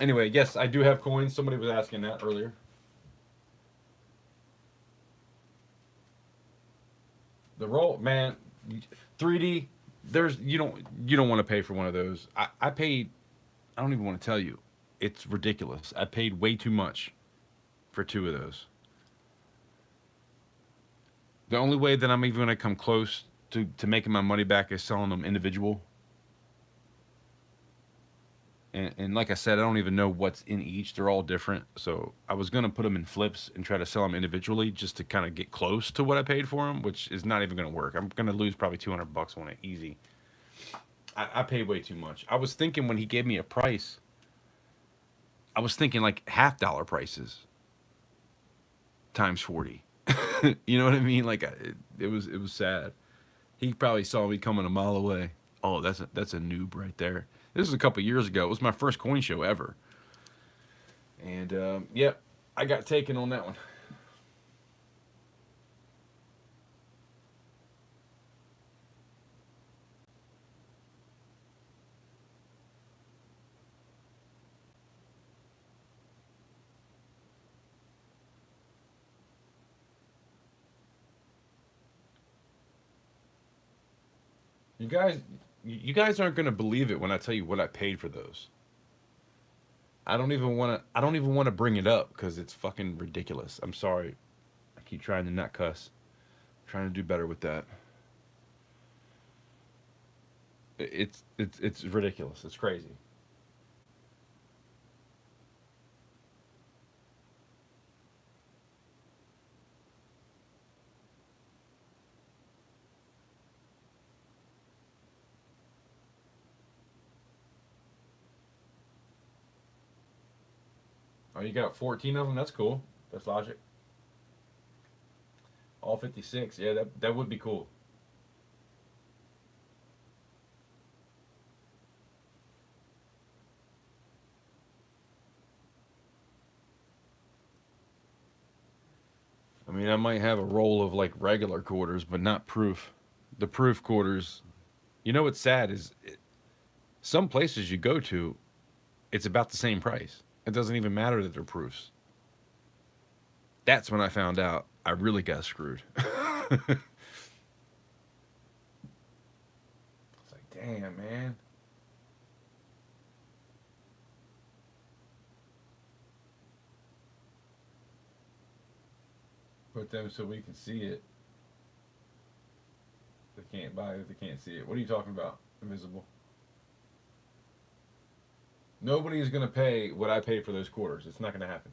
Anyway, yes, I do have coins. Somebody was asking that earlier. The roll, man, 3D. There's you don't want to pay for one of those. I paid. I don't even want to tell you. It's ridiculous. I paid way too much for 2 of those. The only way that I'm even going to come close to making my money back is selling them individual. And like I said, I don't even know what's in each. They're all different. So I was going to put them in flips and try to sell them individually just to kind of get close to what I paid for them, which is not even going to work. I'm going to lose probably $200 on it, easy. I paid way too much. I was thinking when he gave me a price, I was thinking like $half prices times 40. You know what I mean? Like it was sad. He probably saw me coming a mile away. Oh, that's a noob right there. This was a couple years ago. It was my first coin show ever. And yep, I got taken on that one. You guys aren't gonna believe it when I tell you what I paid for those. I don't even want to bring it up because it's fucking ridiculous. I'm sorry. I keep trying to not cuss. I'm trying to do better with that. It's ridiculous. It's crazy. Oh, you got 14 of them. That's cool. That's logic. All 56. Yeah, that would be cool. I mean, I might have a roll of like regular quarters, but not proof. The proof quarters. You know what's sad is some places you go to, it's about the same price. It doesn't even matter that they're proofs. That's when I found out I really got screwed. It's like, damn, man. Put them so we can see it. They can't buy it if they can't see it. What are you talking about? Invisible. Nobody is going to pay what I paid for those quarters. It's not going to happen.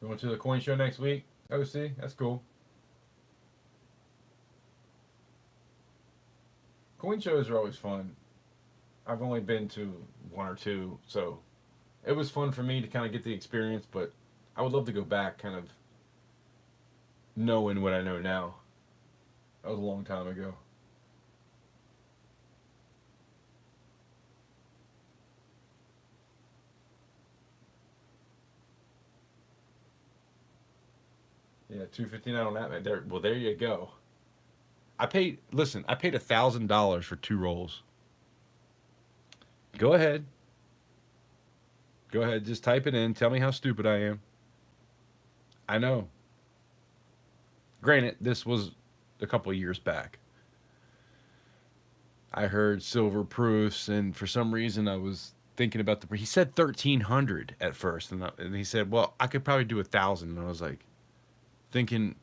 Going to the coin show next week? OC? That's cool. Coin shows are always fun. I've only been to 1 or 2, so it was fun for me to kind of get the experience, but I would love to go back kind of knowing what I know now. That was a long time ago. Yeah, 259 on that man. There you go. Listen, I paid $1,000 for 2 rolls. Go ahead. Go ahead, just type it in. Tell me how stupid I am. I know. Granted, this was a couple of years back. I heard silver proofs, and for some reason I was thinking about he said 1,300 at first, and he said, well, I could probably do 1,000, and I was like, thinking,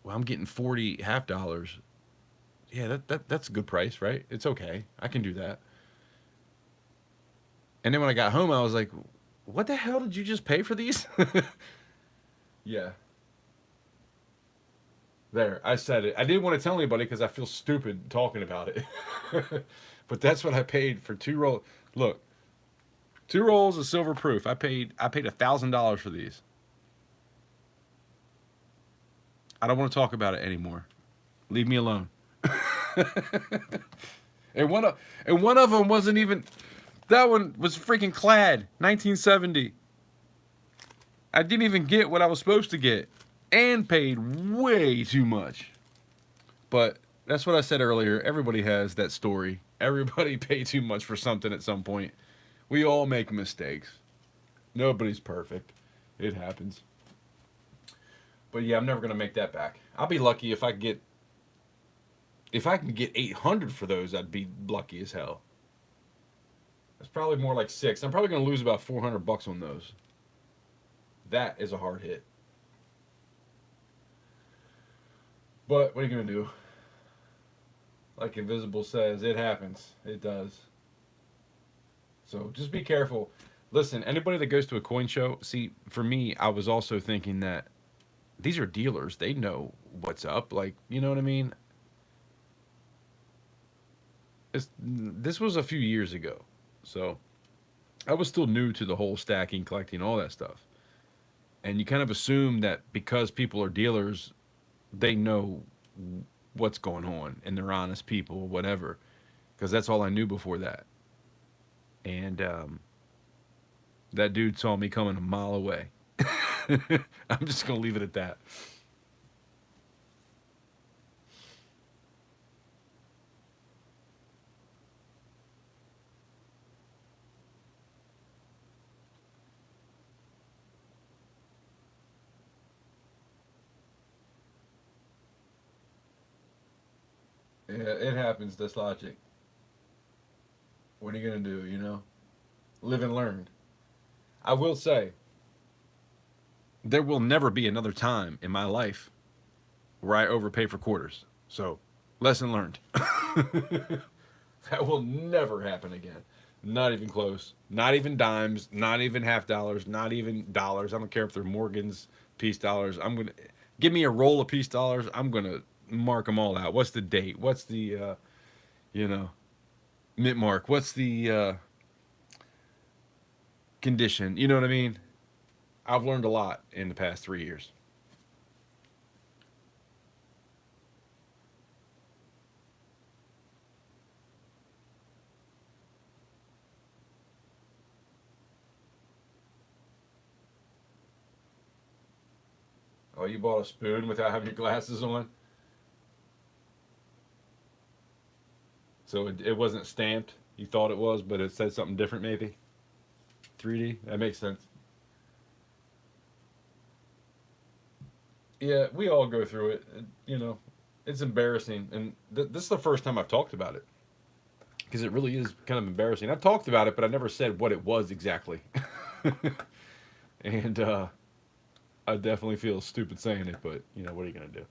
well, I'm getting 40 half dollars. Yeah, that's a good price, right? It's okay. I can do that. And then when I got home, I was like, what the hell did you just pay for these? Yeah. There, I said it. I didn't want to tell anybody because I feel stupid talking about it. But that's what I paid for 2 rolls. Look, 2 rolls of silver proof. I paid $1,000 for these. I don't want to talk about it anymore. Leave me alone. And one of them wasn't even. That one was freaking clad, 1970. I didn't even get what I was supposed to get, and paid way too much. But that's what I said earlier. Everybody has that story. Everybody paid too much for something at some point. We all make mistakes. Nobody's perfect. It happens. But yeah, I'm never gonna make that back. I'll be lucky if I can get 800 for those. I'd be lucky as hell. It's probably more like 6. I'm probably gonna lose about $400 on those. That is a hard hit. But what are you gonna do? Like Invisible says, it happens. It does. So just be careful. Listen, anybody that goes to a coin show, see, for me, I was also thinking that these are dealers. They know what's up. Like, you know what I mean? This was a few years ago. So I was still new to the whole stacking, collecting, all that stuff. And you kind of assume that because people are dealers, they know what's going on and they're honest people, whatever. Because that's all I knew before that. And that dude saw me coming a mile away. I'm just going to leave it at that. Yeah, it happens. That's logic. What are you going to do, you know? Live and learn. I will say, there will never be another time in my life where I overpay for quarters. So, lesson learned. That will never happen again. Not even close. Not even dimes. Not even half dollars. Not even dollars. I don't care if they're Morgans, piece dollars. I'm gonna give me a roll of piece dollars. I'm gonna mark them all out. What's the date? What's the you know, mint mark? What's the condition? You know what I mean? I've learned a lot in the past 3 years. Oh, you bought a spoon without having your glasses on? So it wasn't stamped. You thought it was, but it said something different maybe? 3D? That makes sense. Yeah, we all go through it. You know, it's embarrassing. And this is the first time I've talked about it. Because it really is kind of embarrassing. I've talked about it, but I never said what it was exactly. And I definitely feel stupid saying it, but, you know, what are you going to do?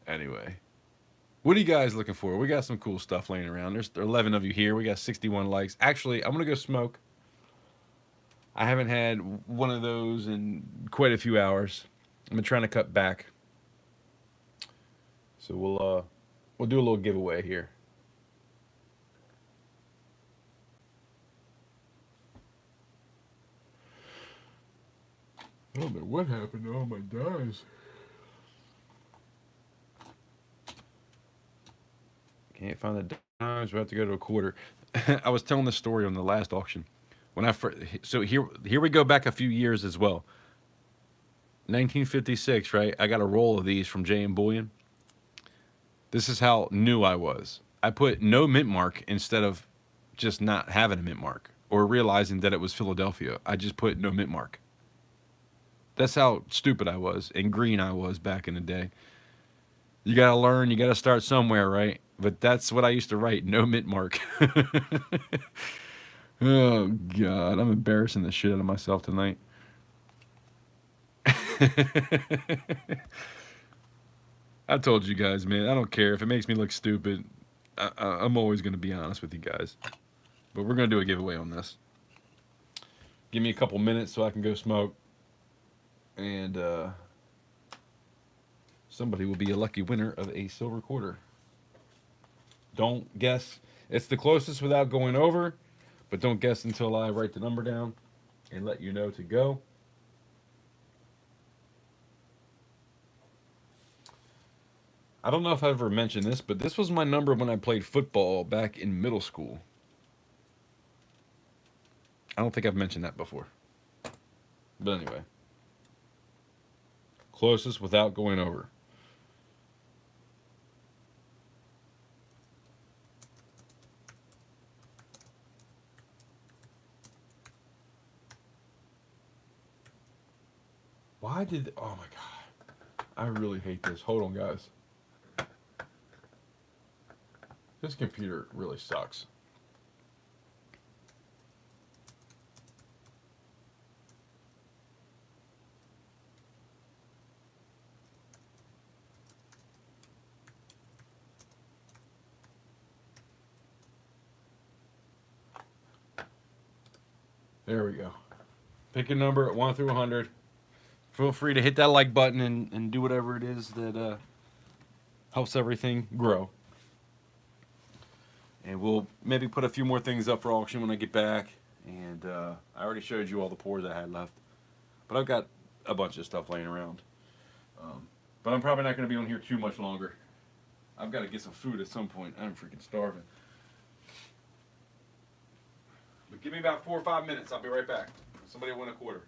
Anyway. What are you guys looking for? We got some cool stuff laying around. There's 11 of you here. We got 61 likes. Actually, I'm going to go smoke. I haven't had one of those in quite a few hours. I've been trying to cut back. So we'll do a little giveaway here. I don't know what happened to all my dimes. Can't find the dimes. We have to go to a quarter. I was telling the story on the last auction. When I first, so here we go back a few years as well. 1956, right? I got a roll of these from J and Bullion. This is how new I was. I put no mint mark instead of just not having a mint mark or realizing that it was Philadelphia. I just put no mint mark. That's how stupid I was and green I was back in the day. You gotta learn, you gotta start somewhere, right? But that's what I used to write, no mint mark. Oh, God, I'm embarrassing the shit out of myself tonight. I told you guys, man, I don't care if it makes me look stupid. I'm always going to be honest with you guys. But we're going to do a giveaway on this. Give me a couple minutes so I can go smoke. And somebody will be a lucky winner of a silver quarter. Don't guess. It's the closest without going over. But don't guess until I write the number down and let you know to go. I don't know if I ever mentioned this, but this was my number when I played football back in middle school. I don't think I've mentioned that before. But anyway. Closest without going over. Why did... Oh my god. I really hate this. Hold on, guys. This computer really sucks. There we go. Pick a number at 1 through 100. Feel free to hit that like button and do whatever it is that helps everything grow. And we'll maybe put a few more things up for auction when I get back. And I already showed you all the pours I had left. But I've got a bunch of stuff laying around. But I'm probably not going to be on here too much longer. I've got to get some food at some point. I'm freaking starving. But give me about 4 or 5 minutes. I'll be right back. Somebody win a quarter.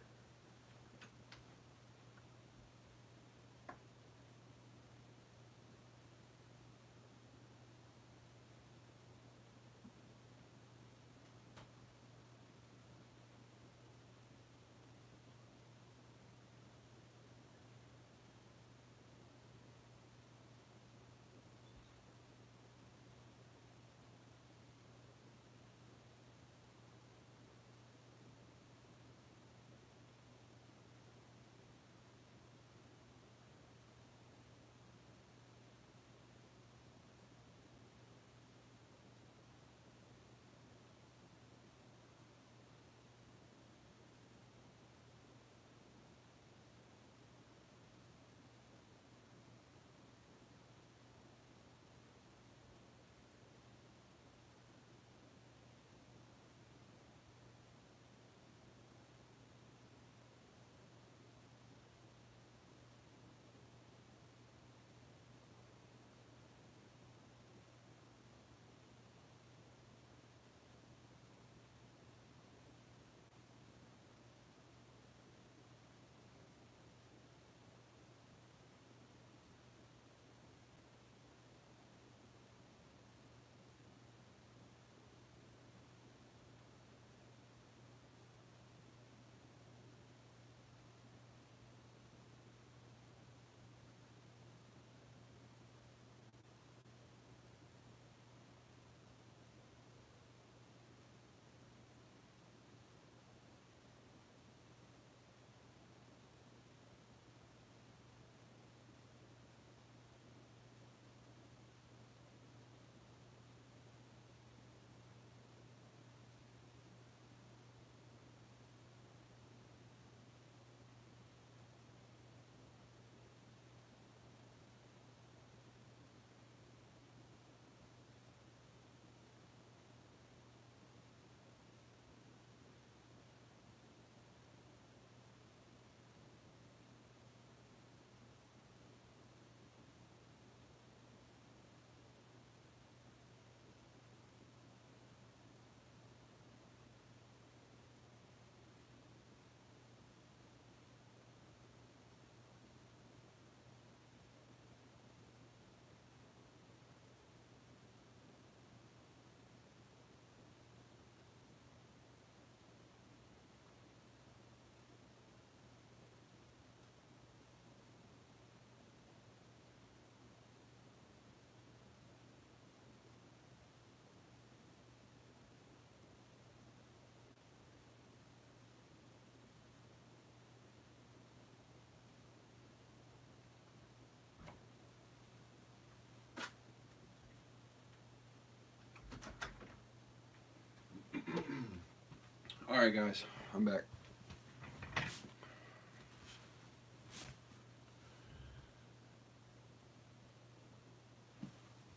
All right, guys, I'm back.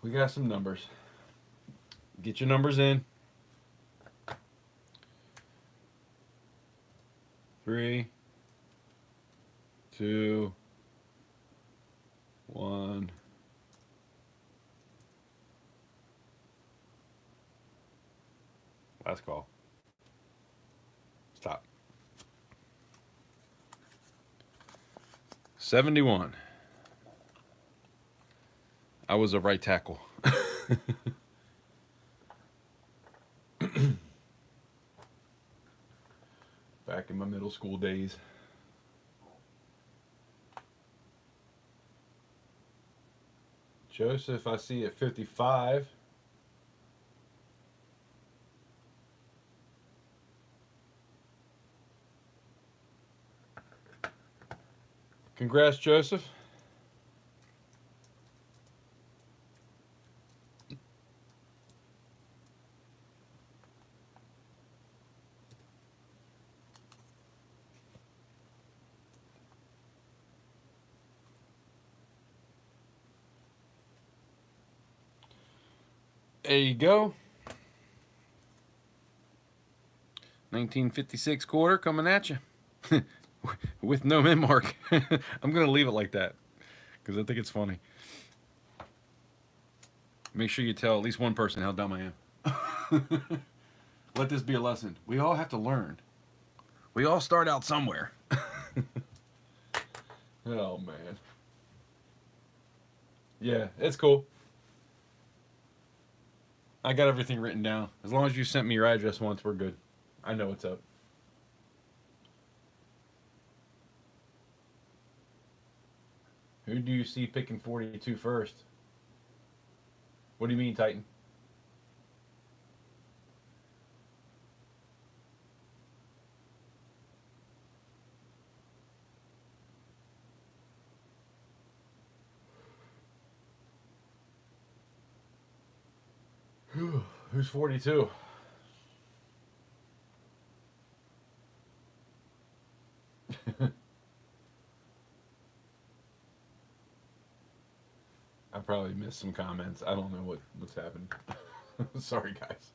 We got some numbers. Get your numbers in. 3, 2, 1. Last call. Stop. 71. I was a right tackle. Back in my middle school days. Joseph, I see at 55. Congrats, Joseph. There you go. 1956 quarter coming at you. With no min mark. I'm going to leave it like that because I think it's funny. Make sure you tell at least one person how dumb I am. Let this be a lesson. We all have to learn. We all start out somewhere. Oh, man. Yeah, it's cool. I got everything written down. As long as you sent me your address once, we're good. I know what's up. Who do you see picking 42 first? What do you mean, Titan? Who's 42? I probably missed some comments. I don't know what's happened. Sorry, guys.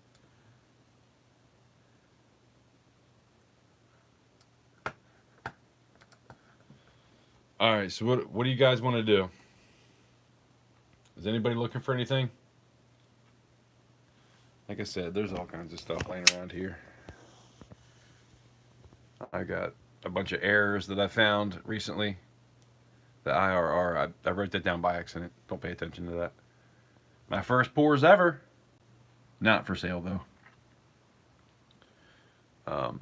All right, so what do you guys want to do? Is anybody looking for anything? Like I said, there's all kinds of stuff laying around here. I got a bunch of errors that I found recently. The IRR, I wrote that down by accident. Don't pay attention to that. My first pours ever. Not for sale, though. A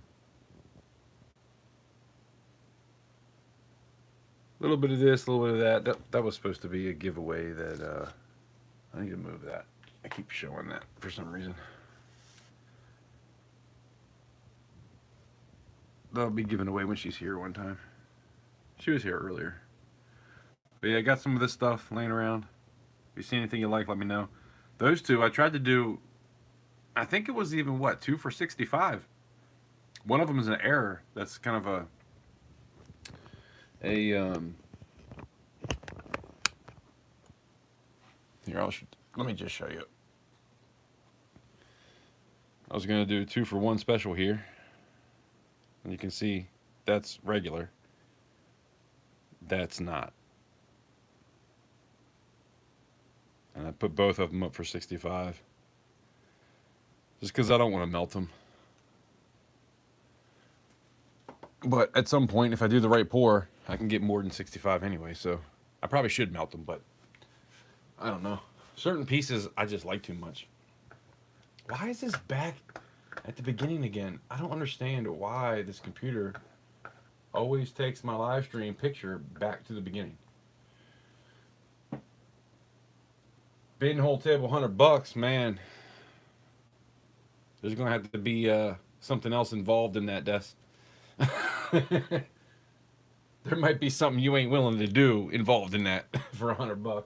little bit of this, a little bit of that. That was supposed to be a giveaway that I need to move that. I keep showing that for some reason. That'll be given away when she's here one time. She was here earlier. But yeah, I got some of this stuff laying around. If you see anything you like, let me know. Those two, I tried to do, I think it was even, what, 2 for 65. One of them is an error. That's kind of here, let me just show you. I was going to do 2 for 1 special here. And you can see that's regular. That's not. And I put both of them up for 65. Just because I don't want to melt them. But at some point, if I do the right pour, I can get more than 65 anyway. So I probably should melt them, but I don't know. Certain pieces I just like too much. Why is this back at the beginning again? I don't understand why this computer always takes my live stream picture back to the beginning. Bin hole table, $100, man. There's gonna have to be something else involved in that, Des. There might be something you ain't willing to do involved in that for $100.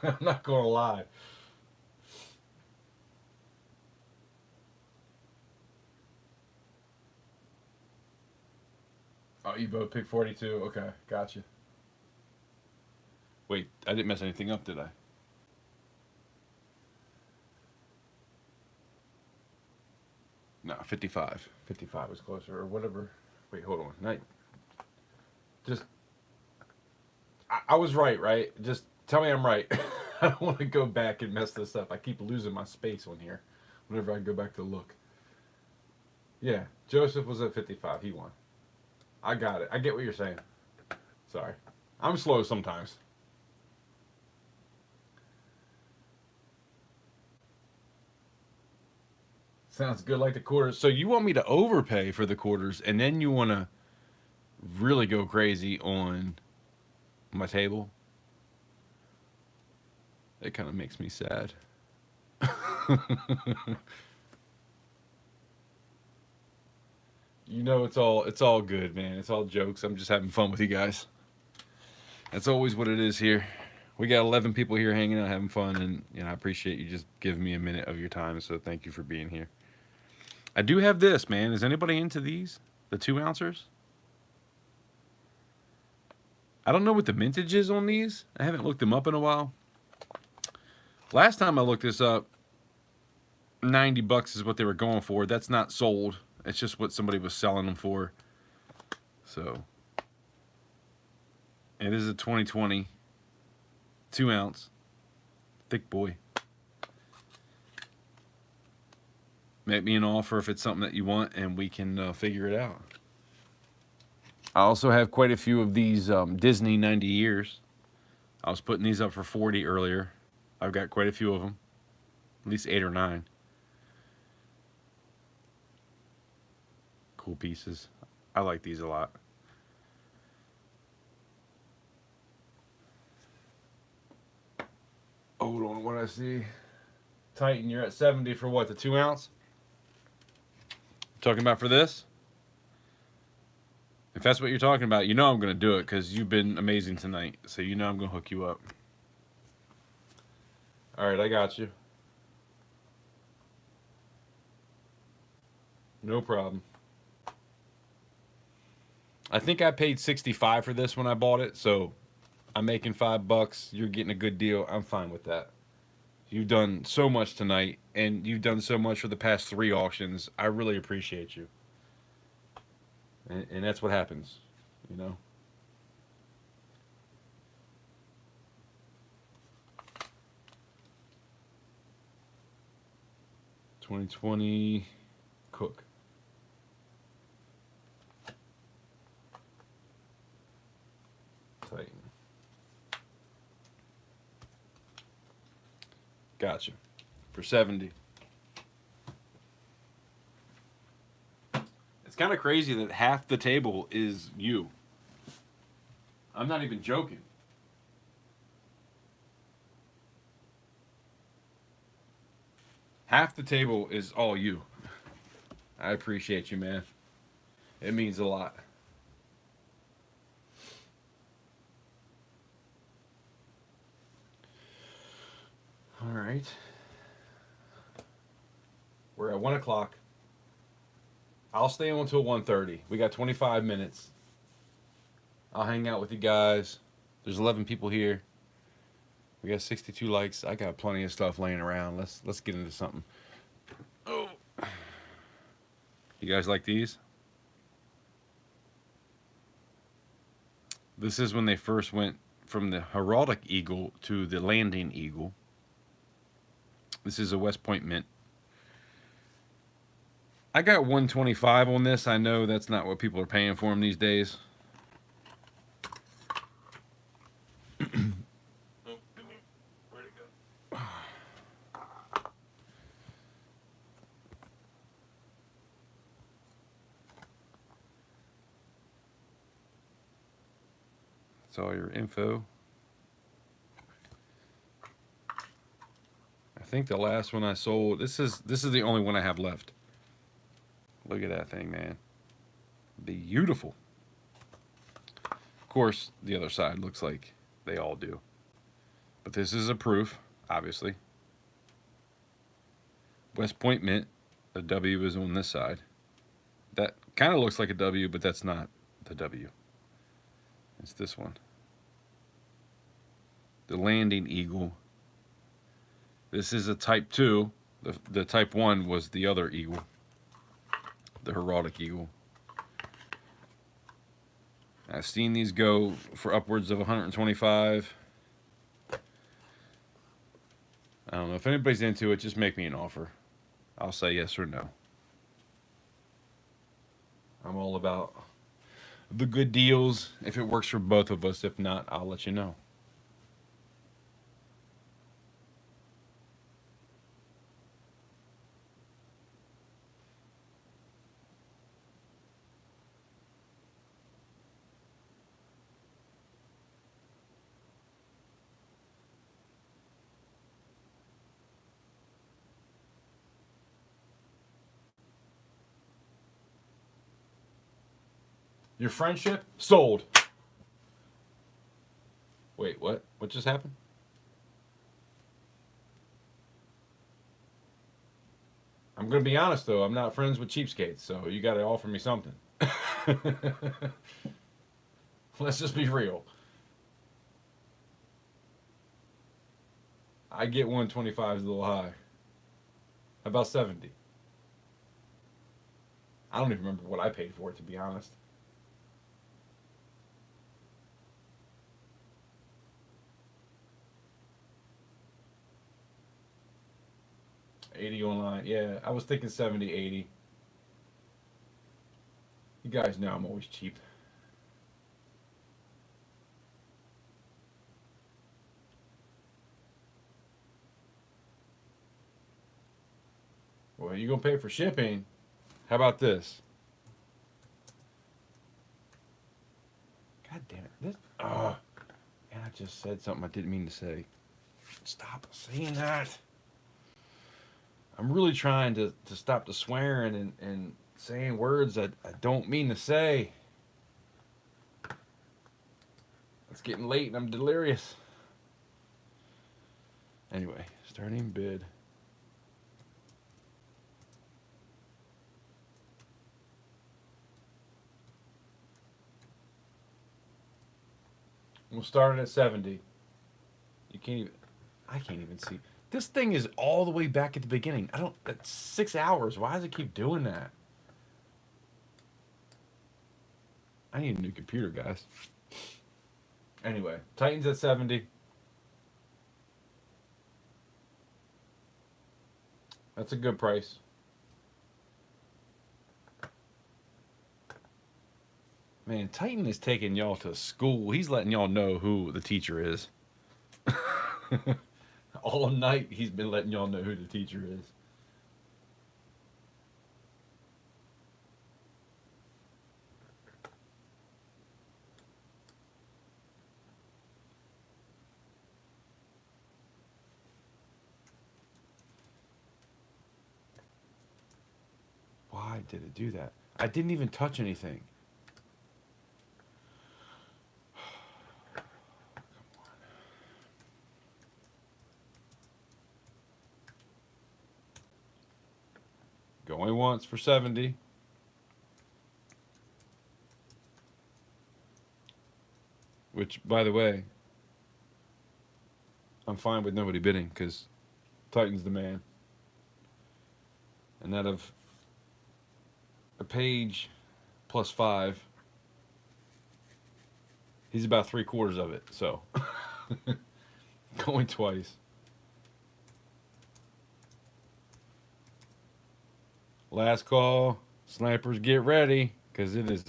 I'm not gonna lie. Oh, you both picked 42. Okay, gotcha. Wait, I didn't mess anything up, did I? No, 55. 55 was closer, or whatever. Wait, hold on. I was right? Just tell me I'm right. I don't want to go back and mess this up. I keep losing my space on here whenever I go back to look. Yeah, Joseph was at 55. He won. I got it. I get what you're saying. Sorry. I'm slow sometimes. Sounds good like the quarters. So you want me to overpay for the quarters and then you want to really go crazy on my table? It kind of makes me sad. You know, it's all good, man. It's all jokes. I'm just having fun with you guys. That's always what it is here. We got 11 people here hanging out, having fun, and I appreciate you just giving me a minute of your time. So thank you for being here. I do have this, man. Is anybody into these? The 2 ouncers? I don't know what the mintage is on these. I haven't looked them up in a while. Last time I looked this up, $90 is what they were going for. That's not sold. It's just what somebody was selling them for. So it is a 2020 2-ounce thick boy. Make me an offer if it's something that you want, and we can figure it out. I also have quite a few of these Disney 90 years. I was putting these up for 40 earlier. I've got quite a few of them, at least 8 or 9. Cool pieces. I like these a lot. Hold on, what I see. Titan, you're at 70 for what, the 2-ounce? Talking about for this? If that's what you're talking about, you know I'm going to do it because you've been amazing tonight. So you know I'm going to hook you up. All right, I got you. No problem. I think I paid $65 for this when I bought it, so I'm making $5. You're getting a good deal. I'm fine with that. You've done so much tonight, and you've done so much for the past 3 auctions. I really appreciate you. And that's what happens, you know? $2020 Cook. Titan. Gotcha. For 70. It's kind of crazy that half the table is you. I'm not even joking. Half the table is all you. I appreciate you, man. It means a lot. All right. We're at 1 o'clock. I'll stay on until 1:30. We got 25 minutes. I'll hang out with you guys. There's 11 people here. We got 62 likes. I got plenty of stuff laying around. Let's get into something. Oh. You guys like these? This is when they first went from the heraldic eagle to the landing eagle. This is a West Point mint. I got 125 on this. I know that's not what people are paying for them these days. Where'd it go? That's all your info. I think the last one I sold, this is the only one I have left. Look at that thing, man. Beautiful. Of course, the other side looks like they all do. But this is a proof, obviously. West Point mint, the W is on this side. That kind of looks like a W, but that's not the W. It's this one. The landing eagle. This is a type 2. The type 1 was the other eagle. The heraldic eagle. I've seen these go for upwards of 125. I don't know. If anybody's into it, just make me an offer. I'll say yes or no. I'm all about the good deals if it works for both of us. If not, I'll let you know. Your friendship sold. Wait, what? What just happened? I'm gonna be honest though. I'm not friends with cheapskates, so you got to offer me something. Let's just be real. I get 125 is a little high. How about 70? I don't even remember what I paid for it, to be honest. 80 online. Yeah, I was thinking 70, 80. You guys know I'm always cheap. Well, you gonna pay for shipping? How about this? God damn it! This. And I just said something I didn't mean to say. Stop saying that. I'm really trying to stop the swearing and saying words that I don't mean to say. It's getting late and I'm delirious. Anyway, starting bid. We'll start it at 70. You can't even. I can't even see. This thing is all the way back at the beginning. I don't. That's 6 hours. Why does it keep doing that? I need a new computer, guys. Anyway, Titans at 70. That's a good price. Man, Titan is taking y'all to school. He's letting y'all know who the teacher is. All night he's been letting y'all know who the teacher is. Why did it do that? I didn't even touch anything. Going once for 70. Which, by the way, I'm fine with nobody bidding because Titan's the man. And out of a page plus 5, he's about 3/4 of it. So, going twice. Last call. Snipers, get ready because it is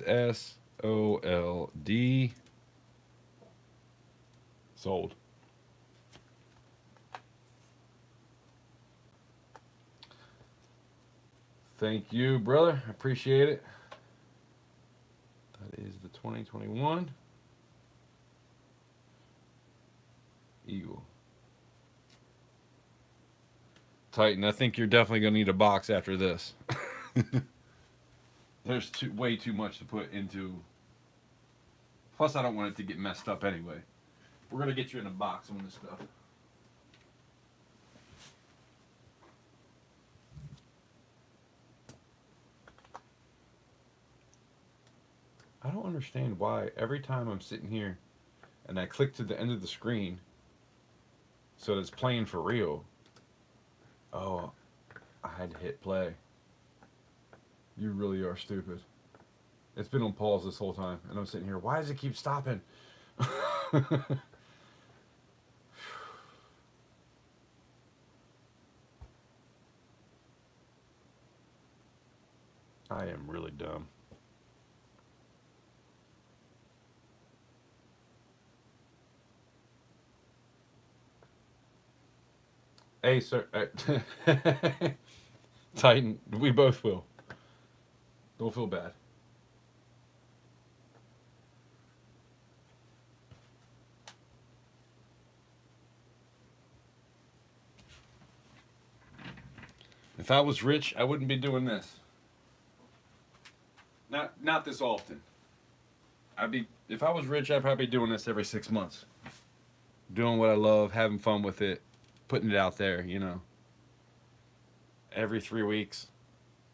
SOLD. Sold. Thank you, brother. Appreciate it. That is the 2021 Eagle. Titan, I think you're definitely going to need a box after this. There's way too much to put into. Plus, I don't want it to get messed up anyway. We're going to get you in a box on this stuff. I don't understand why every time I'm sitting here and I click to the end of the screen so that it's playing for real. Oh, I had to hit play. You really are stupid. It's been on pause this whole time, and I'm sitting here. Why does it keep stopping? I am really dumb. Hey, sir. Titan, we both will. Don't feel bad. If I was rich, I wouldn't be doing this. Not this often. I'd be if I was rich, I'd probably be doing this every 6 months. Doing what I love, having fun with it, putting it out there, every 3 weeks.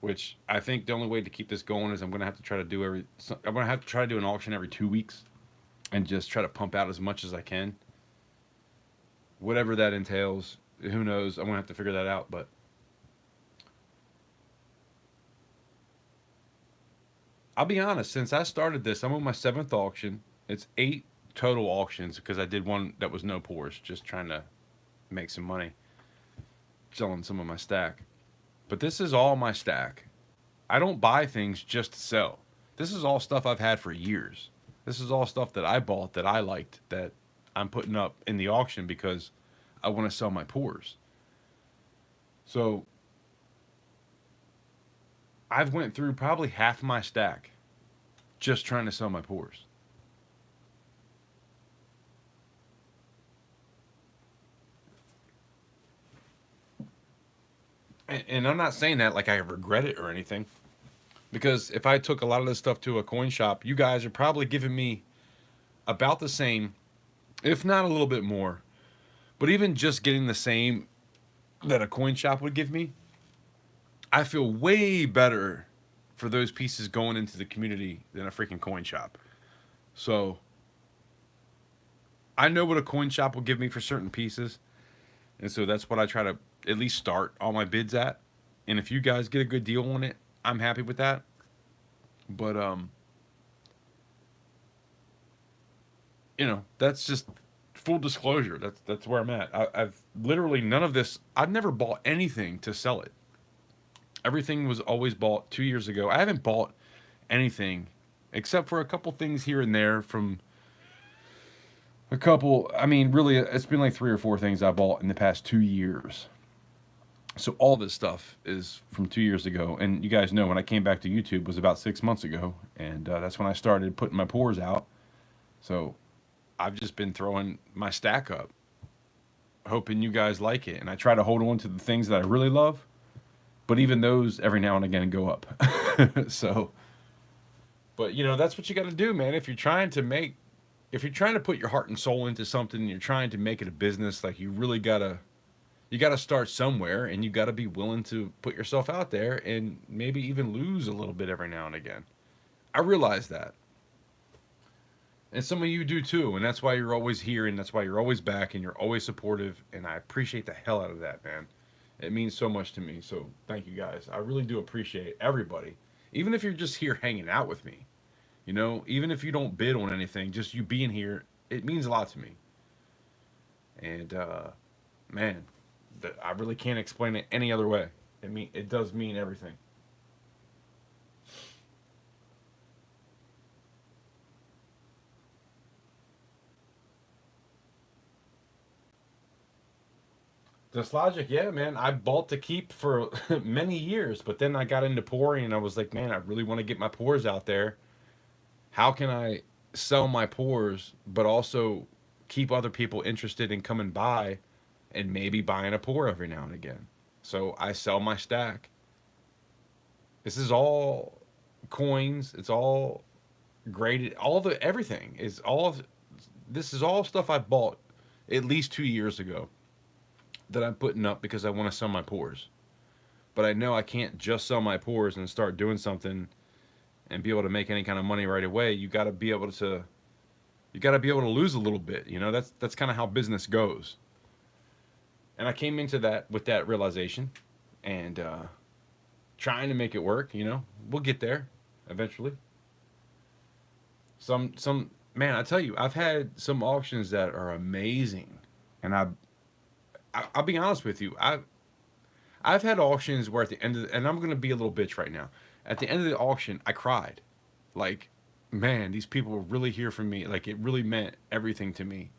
Which I think the only way to keep this going is I'm gonna have to try to do I'm gonna have to try to do an auction every 2 weeks and just try to pump out as much as I can. Whatever that entails, who knows? I'm gonna have to figure that out, but I'll be honest, since I started this, I'm on my seventh auction. It's 8 total auctions because I did one that was no pours, just trying to make some money selling some of my stack. But this is all my stack. I don't buy things just to sell. This is all stuff I've had for years. This is all stuff that I bought that I liked that I'm putting up in the auction because I want to sell my pours. So I've went through probably half my stack just trying to sell my pours. And I'm not saying that like I regret it or anything. Because if I took a lot of this stuff to a coin shop, you guys are probably giving me about the same, if not a little bit more. But even just getting the same that a coin shop would give me, I feel way better for those pieces going into the community than a freaking coin shop. So I know what a coin shop will give me for certain pieces. And so that's what I try to at least start all my bids at. And if you guys get a good deal on it, I'm happy with that. But that's just full disclosure. That's where I'm at. I've literally none of this. I've never bought anything to sell it. Everything was always bought 2 years ago. I haven't bought anything except for a couple things here and there from a couple. I mean, really, it's been like 3 or 4 things I bought in the past 2 years. So all this stuff is from 2 years ago. And you guys know when I came back to YouTube was about 6 months ago. And that's when I started putting my pours out. So I've just been throwing my stack up, hoping you guys like it. And I try to hold on to the things that I really love. But even those every now and again go up. So, but that's what you got to do, man. If you're trying to put your heart and soul into something and you're trying to make it a business, like you really you got to start somewhere, and you got to be willing to put yourself out there and maybe even lose a little bit every now and again. I realize that. And some of you do too, and that's why you're always here, and that's why you're always back, and you're always supportive, and I appreciate the hell out of that, man. It means so much to me, so thank you guys. I really do appreciate everybody. Even if you're just here hanging out with me, even if you don't bid on anything, just you being here, it means a lot to me. And, man, I really can't explain it any other way. It does mean everything. This logic, yeah, man. I bought to keep for many years, but then I got into pouring and I was like, man, I really want to get my pours out there. How can I sell my pours, but also keep other people interested in coming by and maybe buying a pour every now and again? So I sell my stack. This is all coins. It's all graded. Everything is all. This is all stuff I bought at least 2 years ago that I'm putting up because I want to sell my pours. But I know I can't just sell my pours and start doing something and be able to make any kind of money right away. You got to be able to lose a little bit. That's kind of how business goes. And I came into that with that realization and trying to make it work. We'll get there eventually. Some man, I tell you, I've had some auctions that are amazing, and I'll be honest with you. I've had auctions where at the end of and I'm gonna be a little bitch right now. At the end of the auction, I cried. Like, man, these people were really here for me. Like, it really meant everything to me.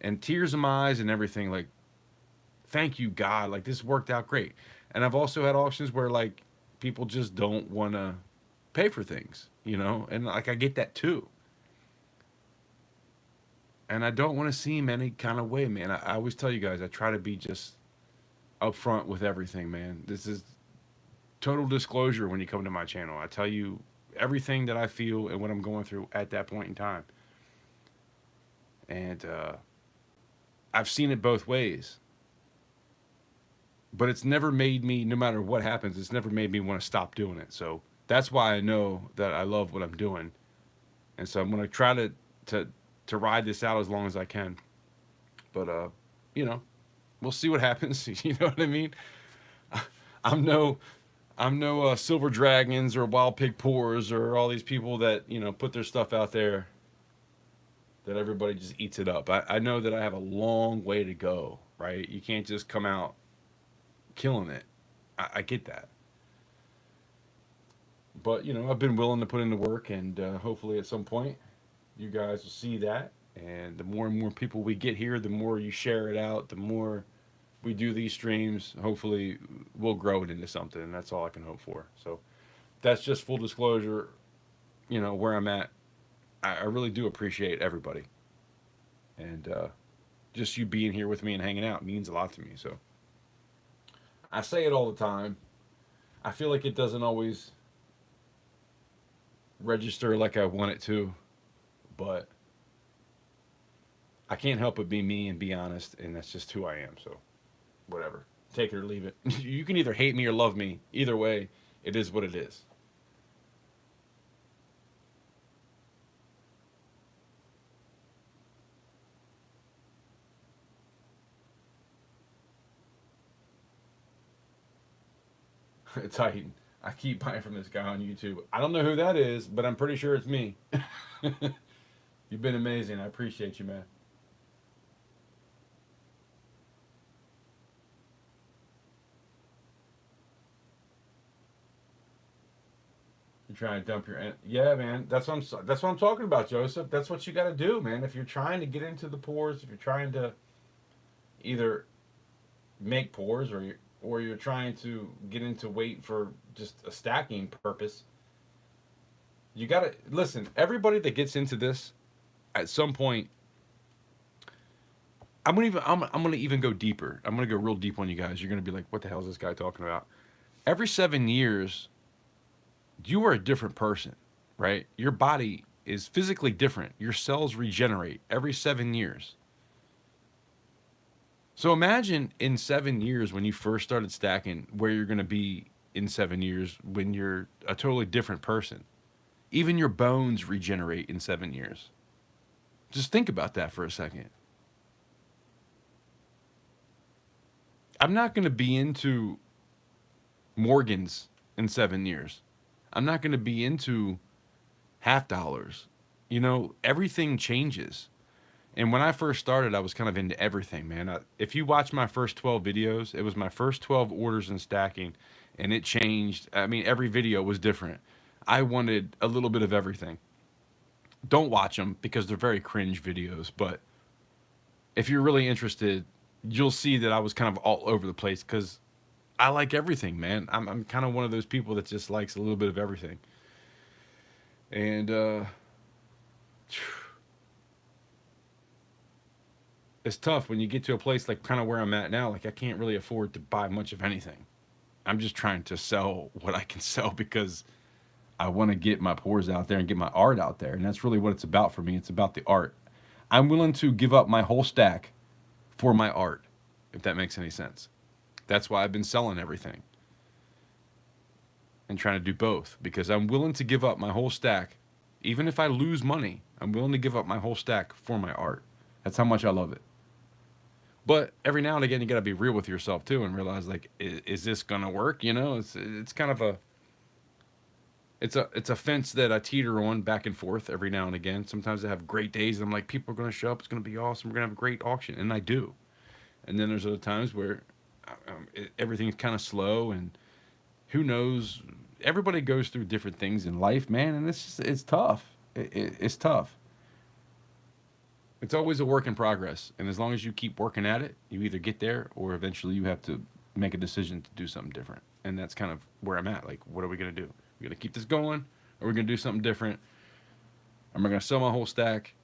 And tears in my eyes and everything. Like, thank you, God. Like, this worked out great. And I've also had auctions where, like, people just don't want to pay for things, you know? And, like, I get that too. And I don't want to seem any kind of way, man. I always tell you guys, I try to be just upfront with everything, man. This is total disclosure when you come to my channel. I tell you everything that I feel and what I'm going through at that point in time. And I've seen it both ways. But it's never made me, no matter what happens, it's never made me want to stop doing it. So that's why I know that I love what I'm doing. And so I'm going to try to ride this out as long as I can. But, you know, we'll see what happens. You know what I mean? I'm no Silver Dragons or Wild Pig Pours or all these people that, you know, put their stuff out there that everybody just eats it up. I know that I have a long way to go, right? You can't just come out killing it. I get that. But, you know, I've been willing to put in the work, and hopefully at some point you guys will see that. And the more and more people we get here, the more you share it out, the more we do these streams, hopefully we'll grow it into something, and that's all I can hope for. So that's just full disclosure, you know, where I'm at. I really do appreciate everybody. And just you being here with me and hanging out means a lot to me. So I say it all the time. I feel like it doesn't always register like I want it to, but I can't help but be me and be honest, and that's just who I am. So whatever. Take it or leave it. You can either hate me or love me. Either way, it is what it is. Titan. I keep buying from this guy on YouTube. I don't know who that is, but I'm pretty sure it's me. You've been amazing. I appreciate you, man. You're trying to dump your yeah, man. That's what I'm talking about, Joseph. That's what you got to do, man. If you're trying to get into the pours, if you're trying to either make pours or you're trying to get into weight for just a stacking purpose, you got to listen. Everybody that gets into this at some point, I'm gonna even go deeper. I'm gonna go real deep on you guys. You're gonna be like, what the hell is this guy talking about? Every 7 years, you are a different person, right? Your body is physically different. Your cells regenerate every 7 years. So imagine in 7 years when you first started stacking, where you're going to be in 7 years when you're a totally different person. Even your bones regenerate in 7 years. Just think about that for a second. I'm not going to be into Morgans in 7 years. I'm not going to be into half dollars. You know, everything changes. And when I first started, I was kind of into everything, man. If you watch my first 12 videos, it was my first 12 orders in stacking, and it changed. I mean, every video was different. I wanted a little bit of everything. Don't watch them because they're very cringe videos, but if you're really interested, you'll see that I was kind of all over the place because I like everything, man. I'm kind of one of those people that just likes a little bit of everything. And it's tough when you get to a place like kind of where I'm at now. Like, I can't really afford to buy much of anything. I'm just trying to sell what I can sell because I want to get my pours out there and get my art out there. And that's really what it's about for me. It's about the art. I'm willing to give up my whole stack for my art, if that makes any sense. That's why I've been selling everything and trying to do both, because I'm willing to give up my whole stack. Even if I lose money, I'm willing to give up my whole stack for my art. That's how much I love it. But every now and again, you got to be real with yourself too and realize, like, is this gonna work? You know, it's kind of a fence that I teeter on back and forth every now and again. Sometimes I have great days and I'm like, people are gonna show up, it's gonna be awesome, we're gonna have a great auction, and I do. And then there's other times where everything's kind of slow, and who knows? Everybody goes through different things in life, man, and it's tough. It's tough. It's always a work in progress, and as long as you keep working at it, you either get there or eventually you have to make a decision to do something different. And that's kind of where I'm at. Like, what are we gonna do? We're gonna keep this going, or we're gonna do something different. Am I gonna sell my whole stack?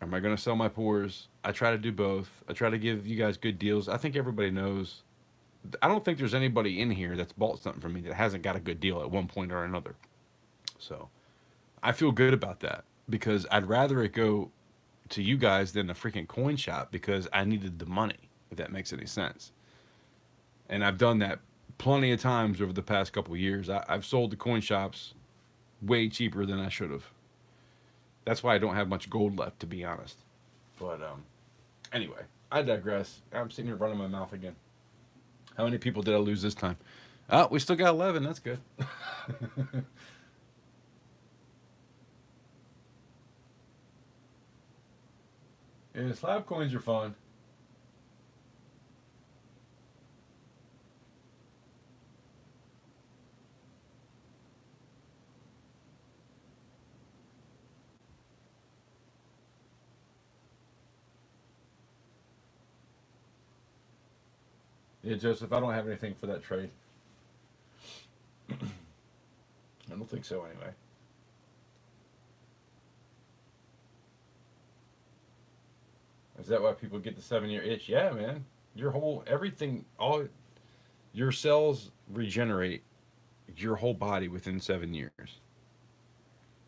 Am I gonna sell my pours? I try to do both. I try to give you guys good deals. I think everybody knows. I don't think there's anybody in here that's bought something from me that hasn't got a good deal at one point or another. So I feel good about that because I'd rather it go to you guys than a freaking coin shop because I needed the money, if that makes any sense. And I've done that plenty of times over the past couple of years. I've sold to coin shops way cheaper than I should have. That's why I don't have much gold left, to be honest. But anyway, I digress. I'm sitting here running my mouth again. How many people did I lose this time? Oh, we still got 11. That's good. Yeah, slab coins are fun. Yeah, Joseph, I don't have anything for that trade. I don't think so, anyway. Is that why people get the 7-year itch? Yeah, man. Your whole, everything, all your cells regenerate your whole body within 7 years.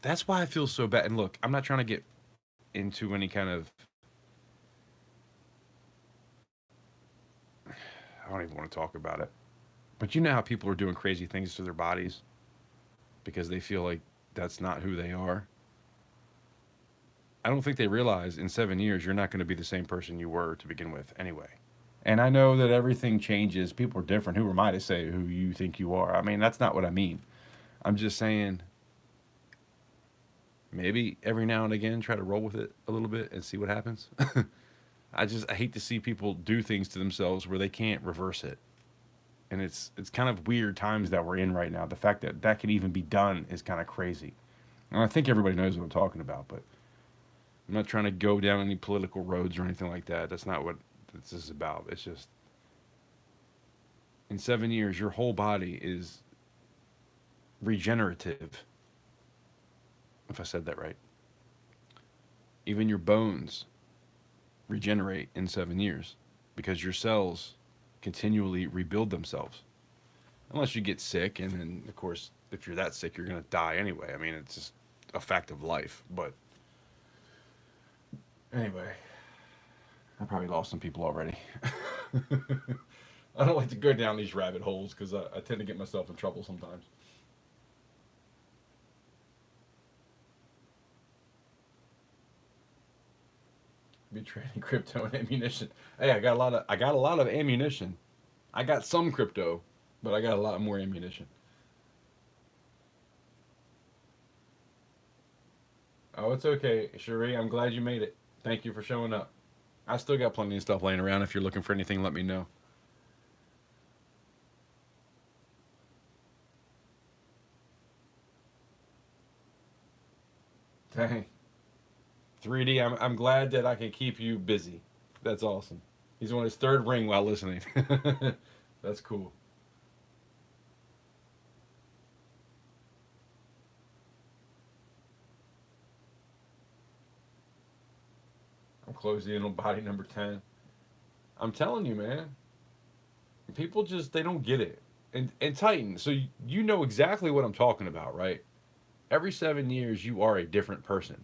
That's why I feel so bad. And look, I'm not trying to get into any kind of, I don't even want to talk about it. But you know how people are doing crazy things to their bodies because they feel like that's not who they are. I don't think they realize in 7 years you're not going to be the same person you were to begin with anyway. And I know that everything changes. People are different. Who am I to say who you think you are? I mean, that's not what I mean. I'm just saying maybe every now and again try to roll with it a little bit and see what happens. I hate to see people do things to themselves where they can't reverse it. And it's kind of weird times that we're in right now. The fact that that can even be done is kind of crazy. And I think everybody knows what I'm talking about, but I'm not trying to go down any political roads or anything like that. That's not what this is about. It's just in 7 years, your whole body is regenerative. If I said that right. Even your bones regenerate in 7 years because your cells continually rebuild themselves. Unless you get sick, and then, of course, if you're that sick, you're going to die anyway. I mean, it's just a fact of life. But anyway, I probably lost some people already. I don't like to go down these rabbit holes because I tend to get myself in trouble sometimes. Be trading crypto and ammunition. Hey, I got a lot of ammunition. I got some crypto, but I got a lot more ammunition. Oh, it's okay, Cherie. I'm glad you made it. Thank you for showing up. I still got plenty of stuff laying around. If you're looking for anything, let me know. Dang. 3D, I'm glad that I can keep you busy. That's awesome. He's on his third ring while listening. That's cool. I'm closing in on body number 10. I'm telling you, man. People just, they don't get it. And Titan, so you know exactly what I'm talking about, right? Every 7 years, you are a different person,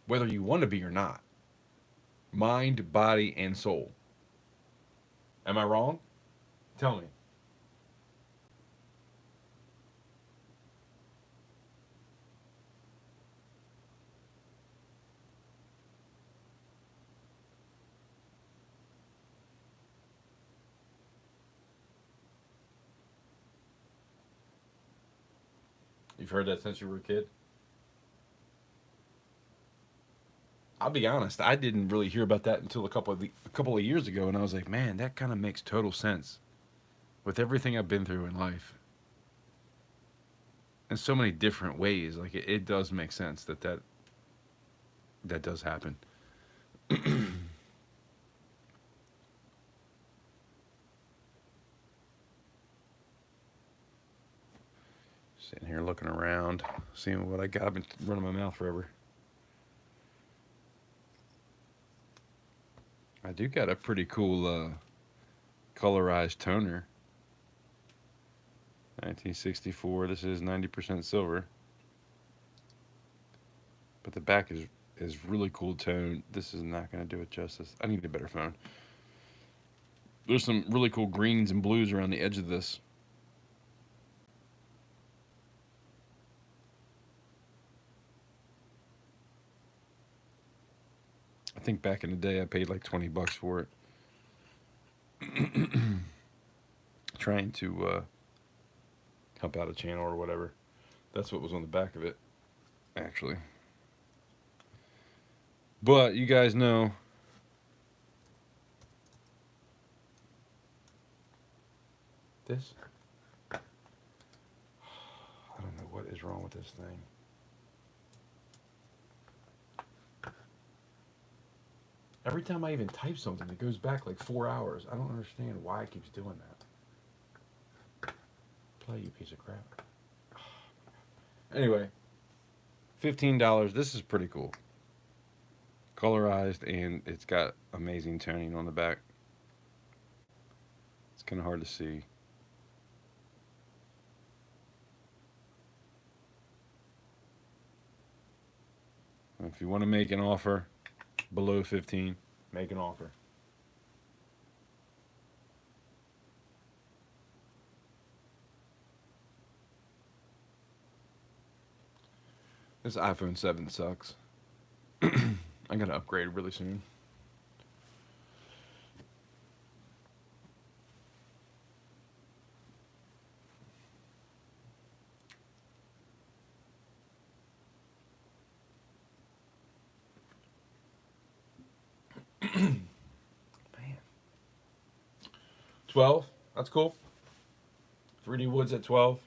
whether you want to be or not. Mind, body, and soul. Am I wrong? Tell me. You've heard that since you were a kid? I'll be honest, I didn't really hear about that until a couple of years ago, and I was like, man, that kind of makes total sense with everything I've been through in life in so many different ways. Like it does make sense that does happen. Sitting here looking around, seeing what I got. I've been running my mouth forever. I do got a pretty cool colorized toner. 1964. This is 90% silver. But the back is really cool tone. This is not going to do it justice. I need a better phone. There's some really cool greens and blues around the edge of this. I think back in the day I paid like $20 for it. Trying to help out a channel or whatever. That's what was on the back of it, actually. But you guys know this. I don't know what is wrong with this thing. Every time I even type something, it goes back like 4 hours. I don't understand why it keeps doing that. Play, you piece of crap. Anyway, $15. This is pretty cool. Colorized, and it's got amazing toning on the back. It's kind of hard to see. If you want to make an offer below 15, make an offer. This iPhone 7 sucks. I gotta upgrade really soon. Man. 12, that's cool. 3D Woods at 12.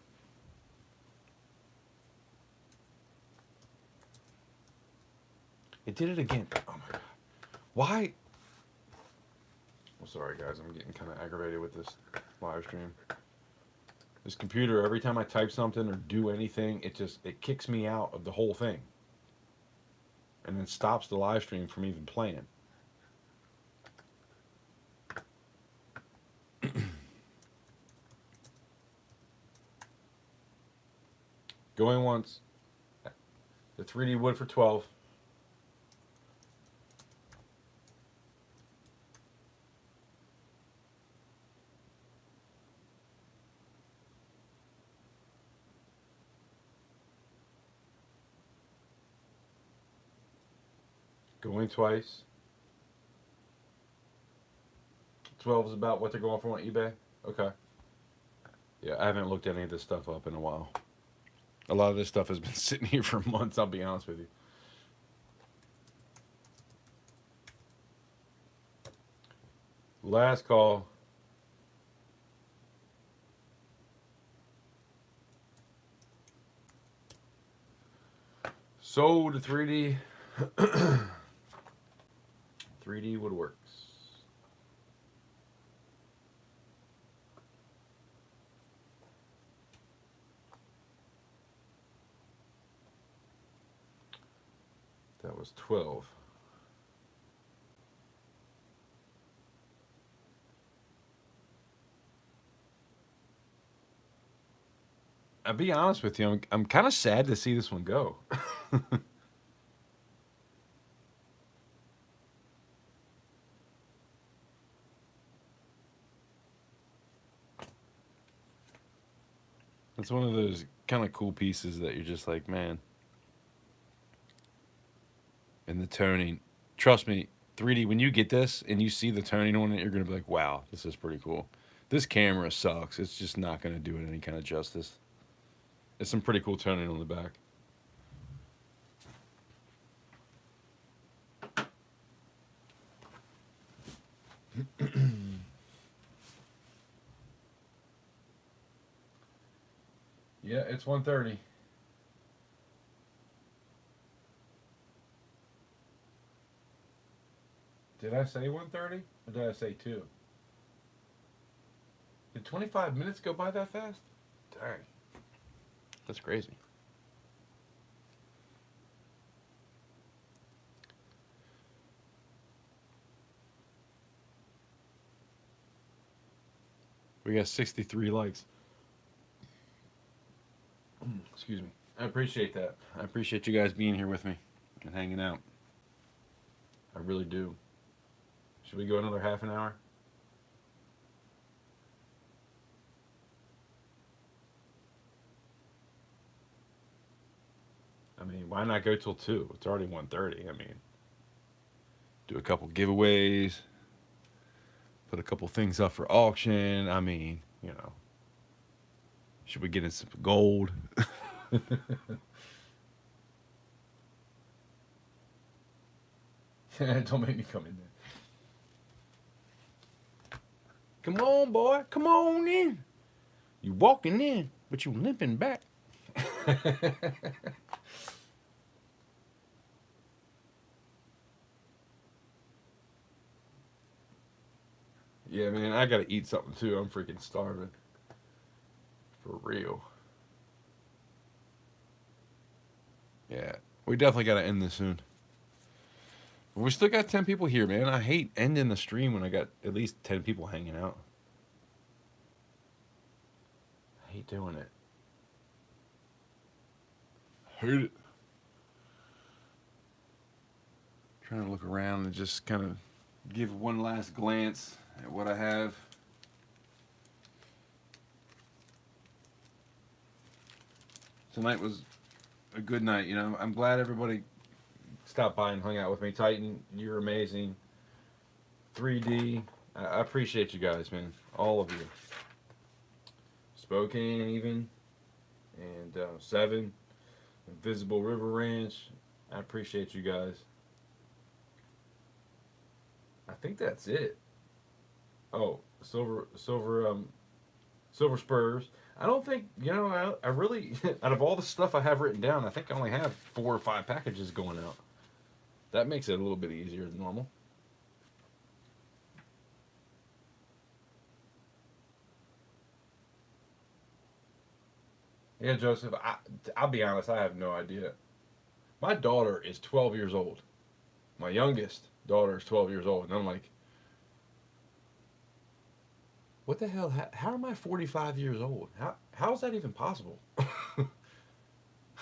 It did it again. Oh my god. Why? I'm sorry guys, I'm getting kind of aggravated with this live stream. This computer, every time I type something or do anything, it kicks me out of the whole thing. And then stops the live stream from even playing. Going once. The 3D wood for 12. Going twice. 12 is about what they're going for on eBay. Okay. Yeah, I haven't looked any of this stuff up in a while. A lot of this stuff has been sitting here for months, I'll be honest with you. Last call. Sold to 3D. 3D Woodworks. That was 12. I'll be honest with you, I'm kind of sad to see this one go. It's one of those kind of cool pieces that you're just like, man. And the toning. Trust me, 3D, when you get this and you see the toning on it, you're going to be like, wow, this is pretty cool. This camera sucks. It's just not going to do it any kind of justice. It's some pretty cool toning on the back. Yeah, it's 1:30. Did I say 1:30 or did I say 2? Did 25 minutes go by that fast? Dang. That's crazy. We got 63 likes. Excuse me. I appreciate that. I appreciate you guys being here with me and hanging out. I really do. Should we go another half an hour? I mean, why not go till 2? It's already 1:30. I mean, do a couple giveaways, put a couple things up for auction. I mean, you know, should we get in some gold? Don't make me come in there. Come on, boy. Come on in. You walking in, but you limping back. Yeah, man, I gotta eat something too. I'm freaking starving. For real. Yeah, we definitely gotta end this soon. We still got 10 people here, man. I hate ending the stream when I got at least 10 people hanging out. I hate doing it. Hate it. Trying to look around and just kind of give one last glance at what I have. Tonight was a good night, you know. I'm glad everybody stopped by and hung out with me. Titan, you're amazing. 3D, I appreciate you guys, man. All of you. Spokane, even. And 7. Invisible River Ranch. I appreciate you guys. I think that's it. Oh, Silver Spurs. I don't think, you know, I really, out of all the stuff I have written down, I think I only have 4 or 5 packages going out. That makes it a little bit easier than normal. Yeah, Joseph, I'll be honest, I have no idea. My daughter is 12 years old. My youngest daughter is 12 years old. And I'm like, what the hell? How am I 45 years old? How is that even possible?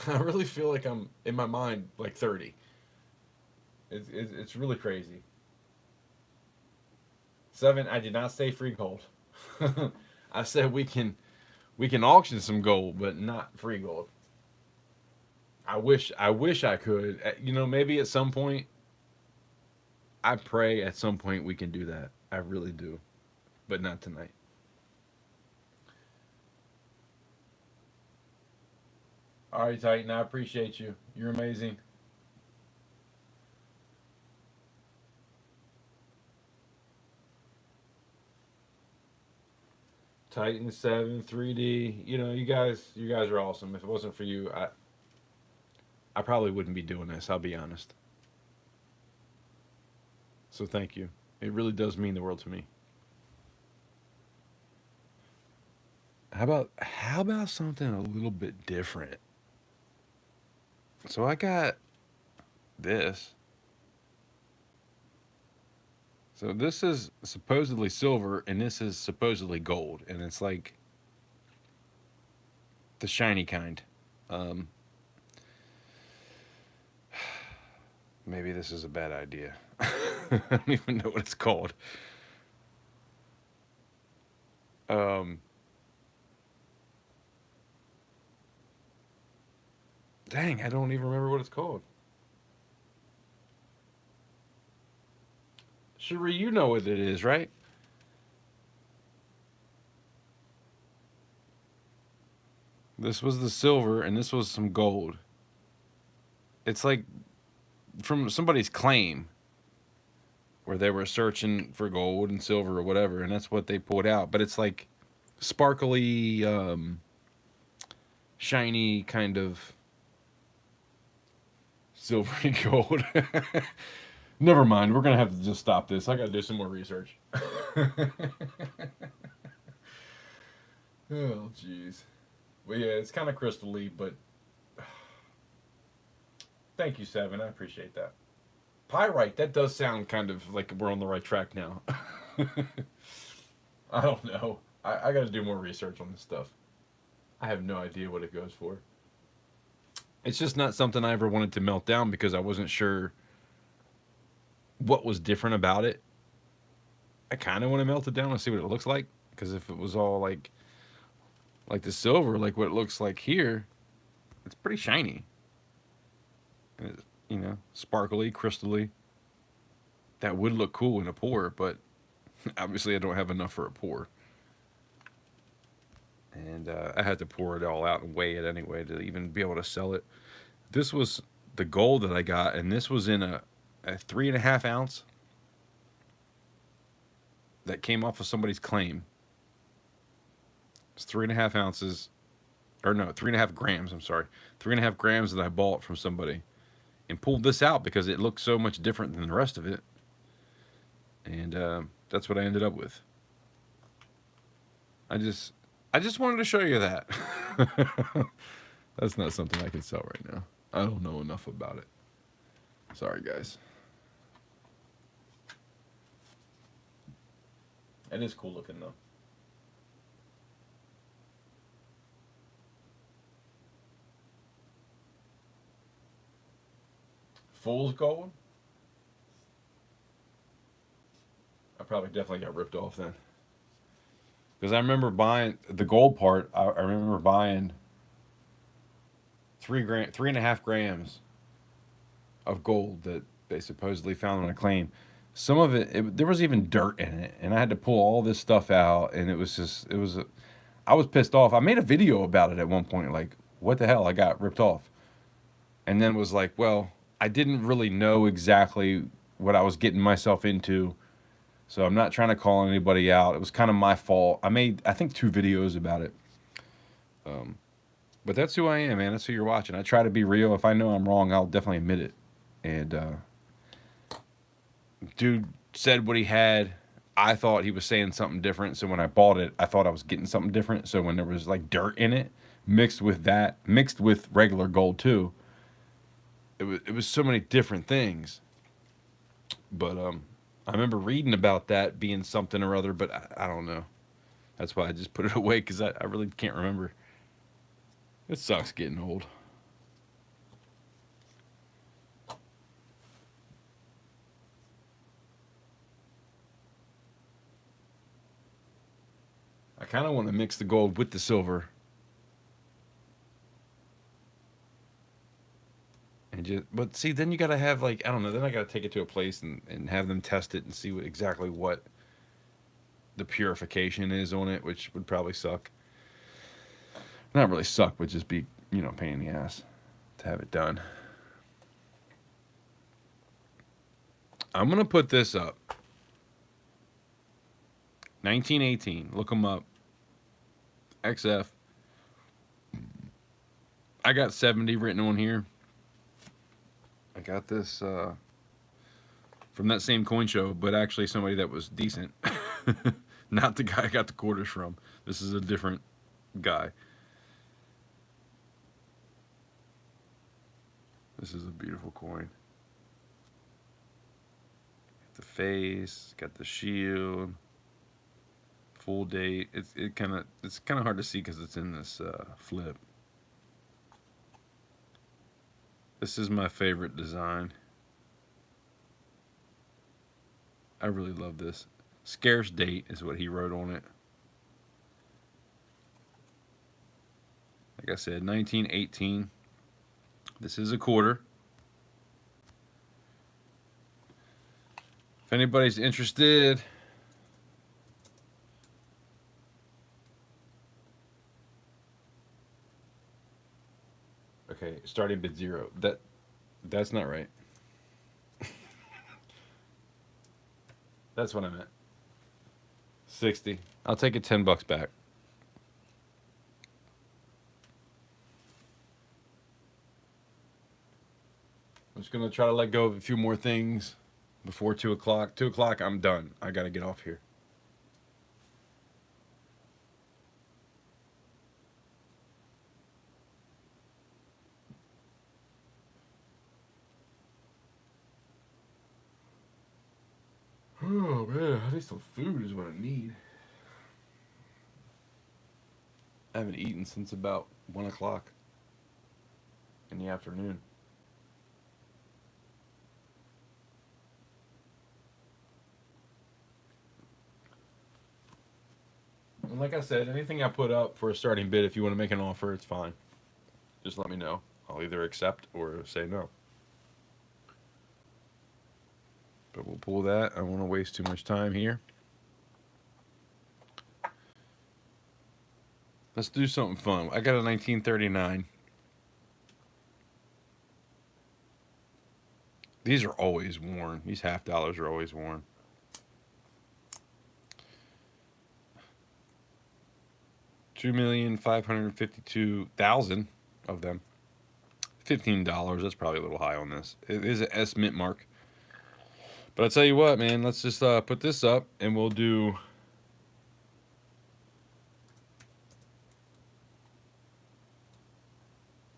I really feel like I'm, in my mind, like 30. It's really crazy. 7, I did not say free gold. I said we can auction some gold, but not free gold. I wish I could. You know, maybe at some point, I pray at some point we can do that. I really do. But not tonight. All right, Titan, I appreciate you. You're amazing. Titan 7, 3D. You know, you guys are awesome. If it wasn't for you, I probably wouldn't be doing this, I'll be honest. So thank you. It really does mean the world to me. How about something a little bit different? So I got this. So this is supposedly silver and this is supposedly gold, and it's like the shiny kind. Maybe this is a bad idea. I don't even know what it's called. Dang, I don't even remember what it's called. Cherie, you know what it is, right? This was the silver, and this was some gold. It's like from somebody's claim where they were searching for gold and silver or whatever, and that's what they pulled out. But it's like sparkly, shiny kind of silver and gold. Never mind. We're gonna have to just stop this. I gotta do some more research. Oh, jeez. Well, yeah, it's kind of crystally, but thank you, Seven. I appreciate that. Pyrite. That does sound kind of like we're on the right track now. I don't know. I got to do more research on this stuff. I have no idea what it goes for. It's just not something I ever wanted to melt down because I wasn't sure what was different about it. I kind of want to melt it down and see what it looks like because if it was all like the silver, like what it looks like here, it's pretty shiny. And it's, sparkly, crystally. That would look cool in a pour, but obviously I don't have enough for a pour. And I had to pour it all out and weigh it anyway to even be able to sell it. This was the gold that I got, and this was in a 3.5 ounce that came off of somebody's claim. It's 3.5 ounces, or no, 3.5 grams. I'm sorry, 3.5 grams that I bought from somebody, and pulled this out because it looked so much different than the rest of it. And that's what I ended up with. I just wanted to show you that. That's not something I can sell right now. I don't know enough about it. Sorry, guys. It is cool looking, though. Fool's gold? I probably definitely got ripped off then. Because I remember buying the gold part. I remember buying 3.5 grams of gold that they supposedly found on a claim. Some of it, there was even dirt in it, and I had to pull all this stuff out, and I was pissed off. I made a video about it at one point, like, what the hell, I got ripped off. And then was like, well, I didn't really know exactly what I was getting myself into, so I'm not trying to call anybody out. It was kind of my fault. I made, I think, 2 videos about it. But that's who I am, man. That's who you're watching. I try to be real. If I know I'm wrong, I'll definitely admit it. And dude said what he had. I thought he was saying something different. So when I bought it, I thought I was getting something different. So when there was like dirt in it, mixed with regular gold too, it was so many different things. But I remember reading about that being something or other, but I don't know. That's why I just put it away because I really can't remember. It sucks getting old. I kind of want to mix the gold with the silver. And just, but see, then you got to have like, I don't know, then I got to take it to a place and have them test it and see exactly what the purification is on it, which would probably suck. Not really suck, but just be, pain in the ass to have it done. I'm going to put this up. 1918. Look them up. XF. I got 70 written on here. I got this from that same coin show, but actually somebody that was decent. Not the guy I got the quarters from. This is a different guy. This is a beautiful coin. Got the face, got the shield, full date. It's kind of hard to see because it's in this flip. This is my favorite design. I really love this. Scarce date is what he wrote on it. Like I said, 1918. This is a quarter. If anybody's interested, okay, starting bid 0. That's not right. That's what I meant. 60. I'll take it $10 back. I'm just gonna try to let go of a few more things before 2 o'clock. 2 o'clock, I'm done. I got to get off here. Oh, man. I need some food is what I need. I haven't eaten since about 1 o'clock in the afternoon. And like I said, anything I put up for a starting bid, if you want to make an offer, it's fine. Just let me know. I'll either accept or say no. But we'll pull that. I don't want to waste too much time here. Let's do something fun. I got a 1939. These are always worn. These half dollars are always worn. $2,552,000 of them. $15. That's probably a little high on this. It is an S mint mark. But I'll tell you what, man. Let's just put this up and we'll do.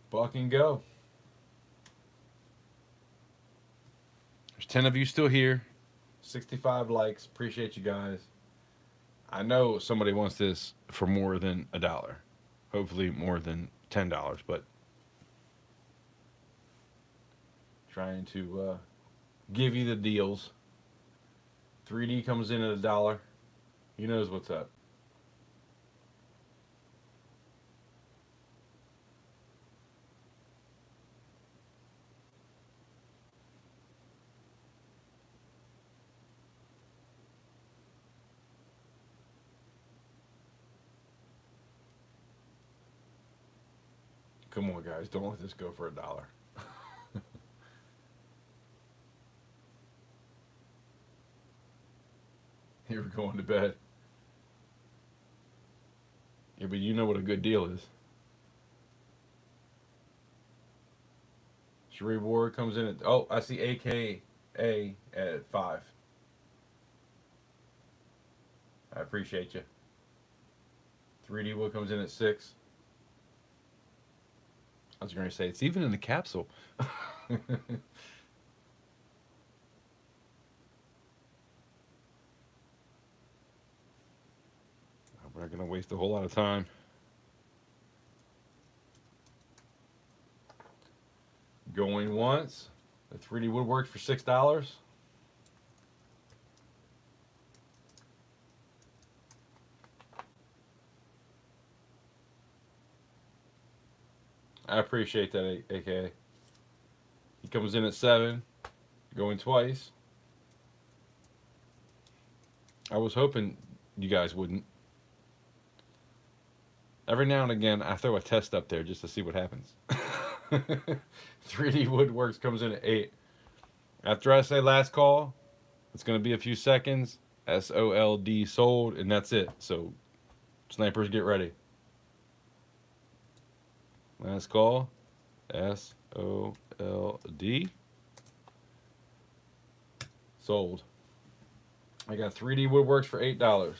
Buck and go. There's 10 of you still here. 65 likes. Appreciate you guys. I know somebody wants this for more than $1. Hopefully more than $10, but trying to give you the deals. 3D comes in at $1. He knows what's up. Come on, guys. Don't let this go for $1. Here we're going to bed. Yeah, but you know what a good deal is. Sheree Ward comes in at... Oh, I see AKA at 5. I appreciate you. 3D Wood comes in at 6. I was going to say, it's even in the capsule. We're not going to waste a whole lot of time. Going once. The 3D Woodworks for $6. I appreciate that, AKA. He comes in at 7. Going twice. I was hoping you guys wouldn't. Every now and again, I throw a test up there just to see what happens. 3D Woodworks comes in at 8. After I say last call, it's going to be a few seconds. SOLD sold, and that's it. So, snipers, get ready. Last call. SOLD. Sold. I got 3D Woodworks for $8.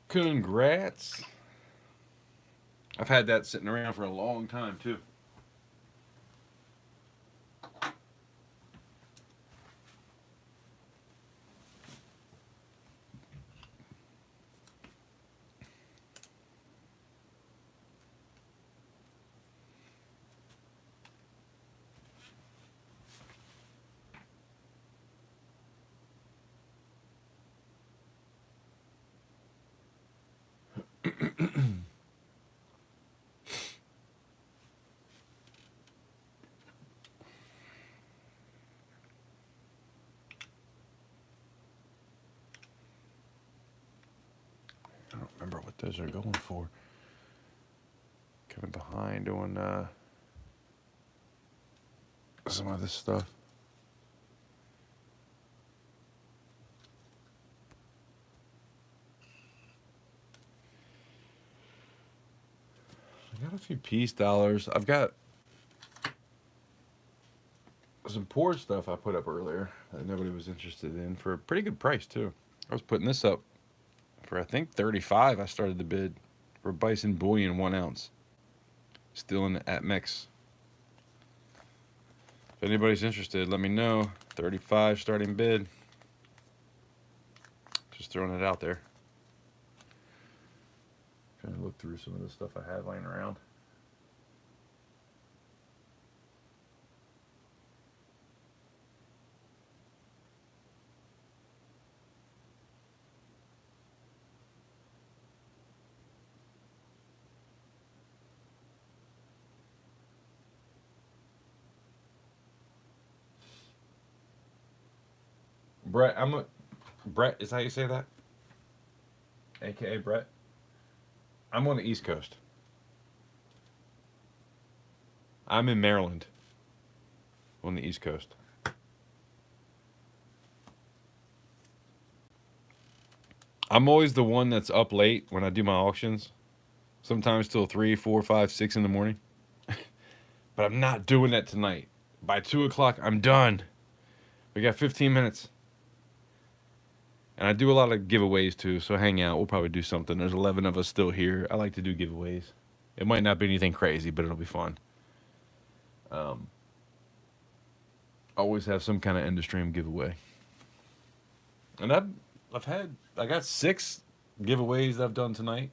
Congrats. I've had that sitting around for a long time, too. I don't remember what those are going for. kind of behind on some of this stuff. I got a few piece dollars. I've got some poor stuff I put up earlier that nobody was interested in for a pretty good price too. I was putting this up for I think 35. I started the bid for bison bullion 1 ounce. Still in at Mex. If anybody's interested, let me know. 35 starting bid. Just throwing it out there. Trying to look through some of the stuff I have laying around. Brett, Brett, is that how you say that? AKA Brett. I'm on the East Coast. I'm in Maryland. On the East Coast. I'm always the one that's up late when I do my auctions. Sometimes till 3, 4, 5, 6 in the morning. But I'm not doing that tonight. By 2 o'clock, I'm done. We got 15 minutes. And I do a lot of giveaways too, so hang out. We'll probably do something. There's 11 of us still here. I like to do giveaways. It might not be anything crazy, but it'll be fun. Always have some kind of end of stream giveaway. And I got 6 giveaways that I've done tonight.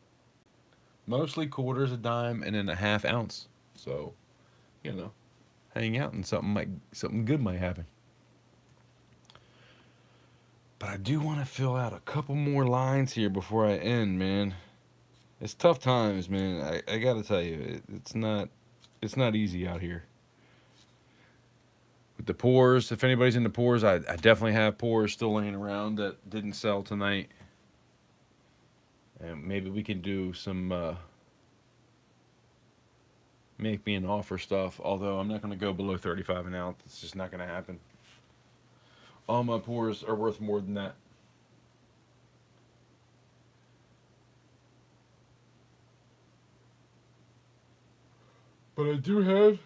Mostly quarters, a dime, and then a ½ ounce. So, you know, hang out and something good might happen. But I do want to fill out a couple more lines here before I end, man. It's tough times, man. I gotta tell you, it's not easy out here. With the pours, if anybody's into pours, I definitely have pours still laying around that didn't sell tonight. And maybe we can do some make me an offer stuff. Although I'm not going to go below 35 an ounce. It's just not going to happen. All my pours are worth more than that. But I do have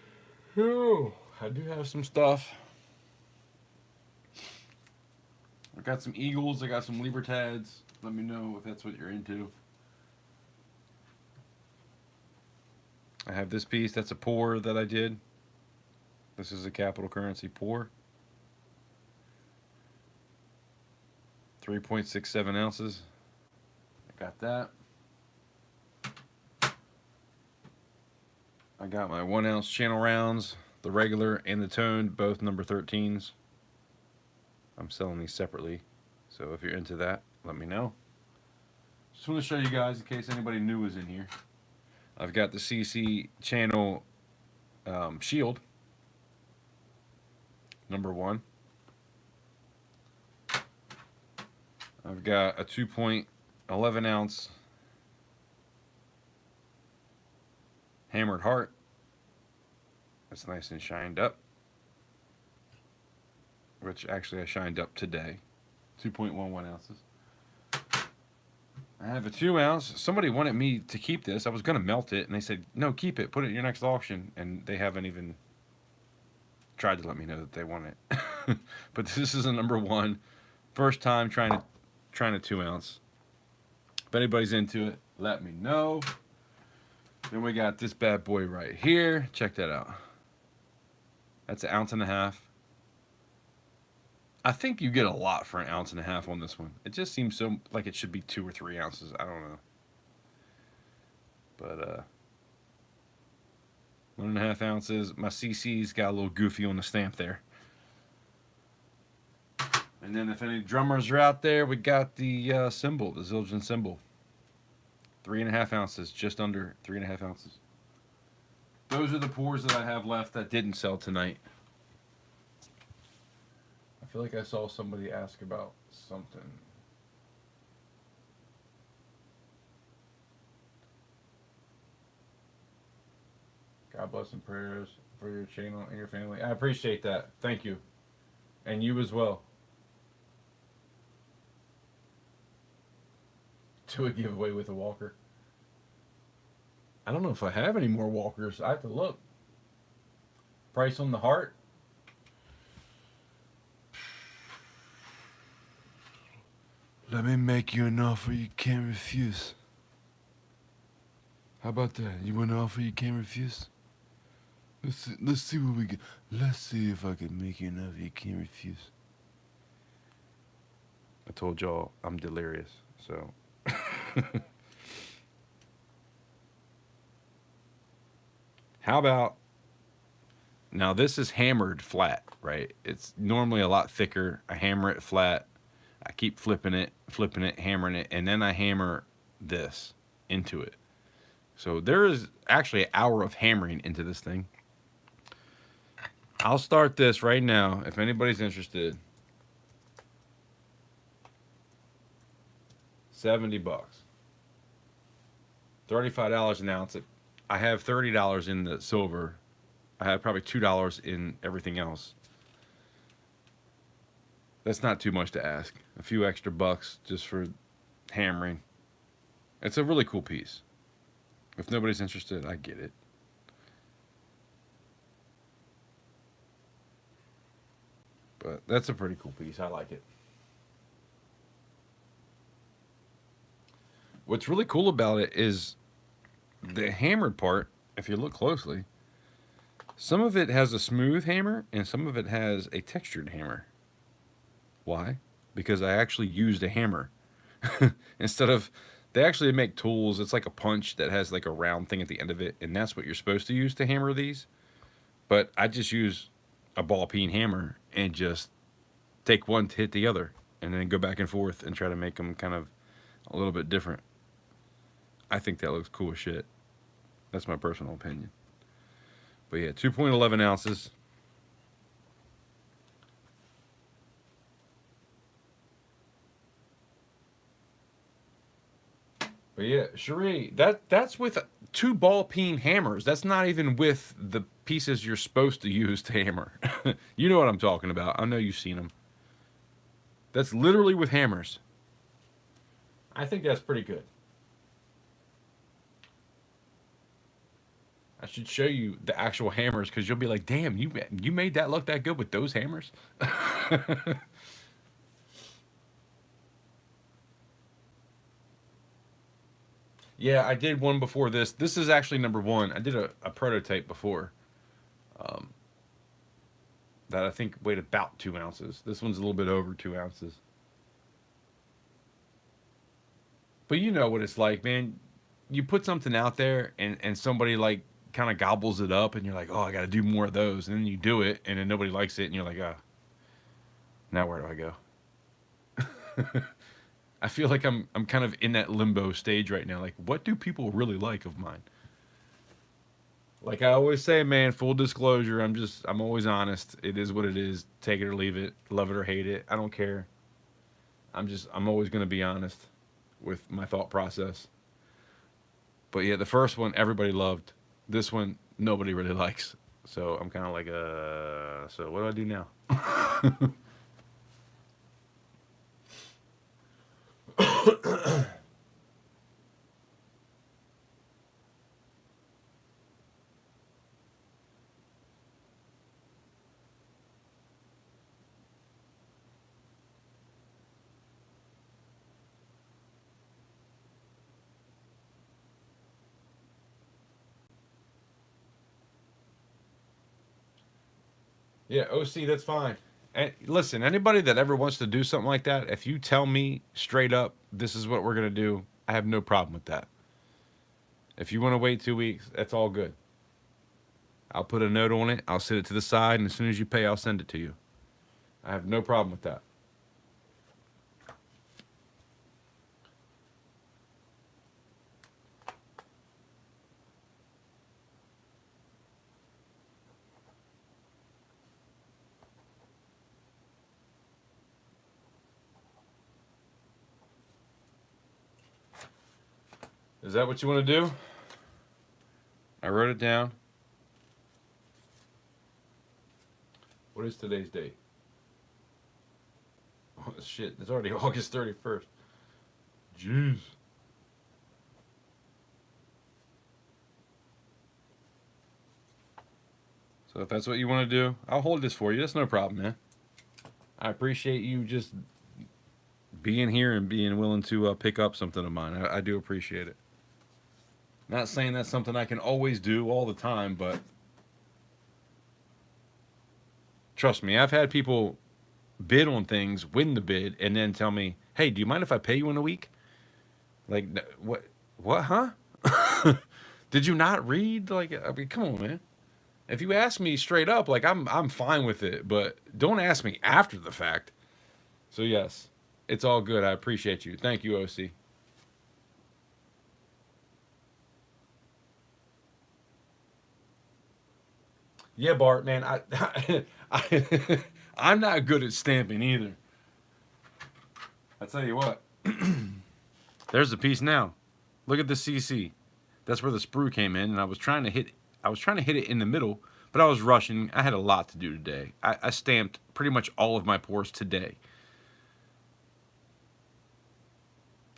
some stuff. I got some eagles. I got some libertads. Let me know if that's what you're into. I have this piece. That's a pour that I did. This is a capital currency pour. 3.67 ounces. I got that. I got my 1 ounce channel rounds, the regular and the toned, both number 13s. I'm selling these separately, so if you're into that, let me know. Just want to show you guys in case anybody new was in here. I've got the CC channel shield, number 1. I've got a 2.11 ounce hammered heart. That's nice and shined up. Which actually I shined up today. 2.11 ounces. I have a 2 ounce. Somebody wanted me to keep this. I was going to melt it, and they said, no, keep it. Put it in your next auction. And they haven't even tried to let me know that they want it. But this is a number 1. First time trying a 2 ounce. If anybody's into it, let me know. Then we got this bad boy right here. Check that out. That's 1.5 ounces. I think you get a lot for 1.5 ounces on this one. It just seems so like it should be 2 or 3 ounces. I don't know. But 1.5 ounces. My CC's got a little goofy on the stamp there. And then if any drummers are out there, we got the symbol, the Zildjian symbol. 3.5 ounces, just under 3.5 ounces. Those are the pours that I have left that didn't sell tonight. I feel like I saw somebody ask about something. God bless and prayers for your channel and your family. I appreciate that. Thank you. And you as well. Do a giveaway with a walker. I don't know if I have any more walkers. I have to look. Price on the heart. Let me make you an offer you can't refuse. How about that? You want an offer you can't refuse? Let's see what we get. Let's see if I can make you an offer you can't refuse. I told y'all I'm delirious, so. How about, now this is hammered flat, right? It's normally a lot thicker. I hammer it flat. I keep flipping it, hammering it, and then I hammer this into it. So there is actually an hour of hammering into this thing. I'll start this right now if anybody's interested. $70. $35 an ounce. I have $30 in the silver. I have probably $2 in everything else. That's not too much to ask. A few extra bucks just for hammering. It's a really cool piece. If nobody's interested, I get it. But that's a pretty cool piece. I like it. What's really cool about it is the hammered part, if you look closely, some of it has a smooth hammer and some of it has a textured hammer. Why? Because I actually used a hammer. Instead of, they actually make tools. It's like a punch that has like a round thing at the end of it, and that's what you're supposed to use to hammer these. But I just use a ball peen hammer and just take one to hit the other and then go back and forth and try to make them kind of a little bit different. I think that looks cool as shit. That's my personal opinion. But yeah, 2.11 ounces. But yeah, Cherie, that's with 2 ball peen hammers. That's not even with the pieces you're supposed to use to hammer. You know what I'm talking about. I know you've seen them. That's literally with hammers. I think that's pretty good. I should show you the actual hammers because you'll be like, damn, you made that look that good with those hammers? Yeah, I did one before this. This is actually number 1. I did a prototype before that I think weighed about 2 ounces. This one's a little bit over 2 ounces. But you know what it's like, man. You put something out there and somebody like kind of gobbles it up and you're like, oh, I got to do more of those. And then you do it and then nobody likes it and you're like, oh, now where do I go? I feel like I'm kind of in that limbo stage right now. Like, what do people really like of mine? Like I always say, man, full disclosure, I'm always honest. It is what it is. Take it or leave it. Love it or hate it. I don't care. I'm always going to be honest with my thought process. But yeah, the first one everybody loved. This one nobody really likes. So I'm kind of like, so what do I do now? Yeah, OC, that's fine. And listen, anybody that ever wants to do something like that, if you tell me straight up, this is what we're going to do, I have no problem with that. If you want to wait 2 weeks, that's all good. I'll put a note on it. I'll set it to the side, and as soon as you pay, I'll send it to you. I have no problem with that. Is that what you want to do? I wrote it down. What is today's date? Oh, shit, it's already August 31st. Jeez. So if that's what you want to do, I'll hold this for you. That's no problem, man. I appreciate you just being here and being willing to pick up something of mine. I do appreciate it. Not saying that's something I can always do all the time, but trust me, I've had people bid on things, win the bid, and then tell me, "Hey, do you mind if I pay you in a week?" Like, what? What? Huh? Did you not read? Like, I mean, come on, man. If you ask me straight up, like I'm fine with it, but don't ask me after the fact. So yes, it's all good. I appreciate you. Thank you, OC. Yeah, Bart, man, I'm not good at stamping either. I tell you what. There's the piece now. Look at the CC. That's where the sprue came in, and I was trying to hit it in the middle, but I was rushing. I had a lot to do today. I stamped pretty much all of my pours today.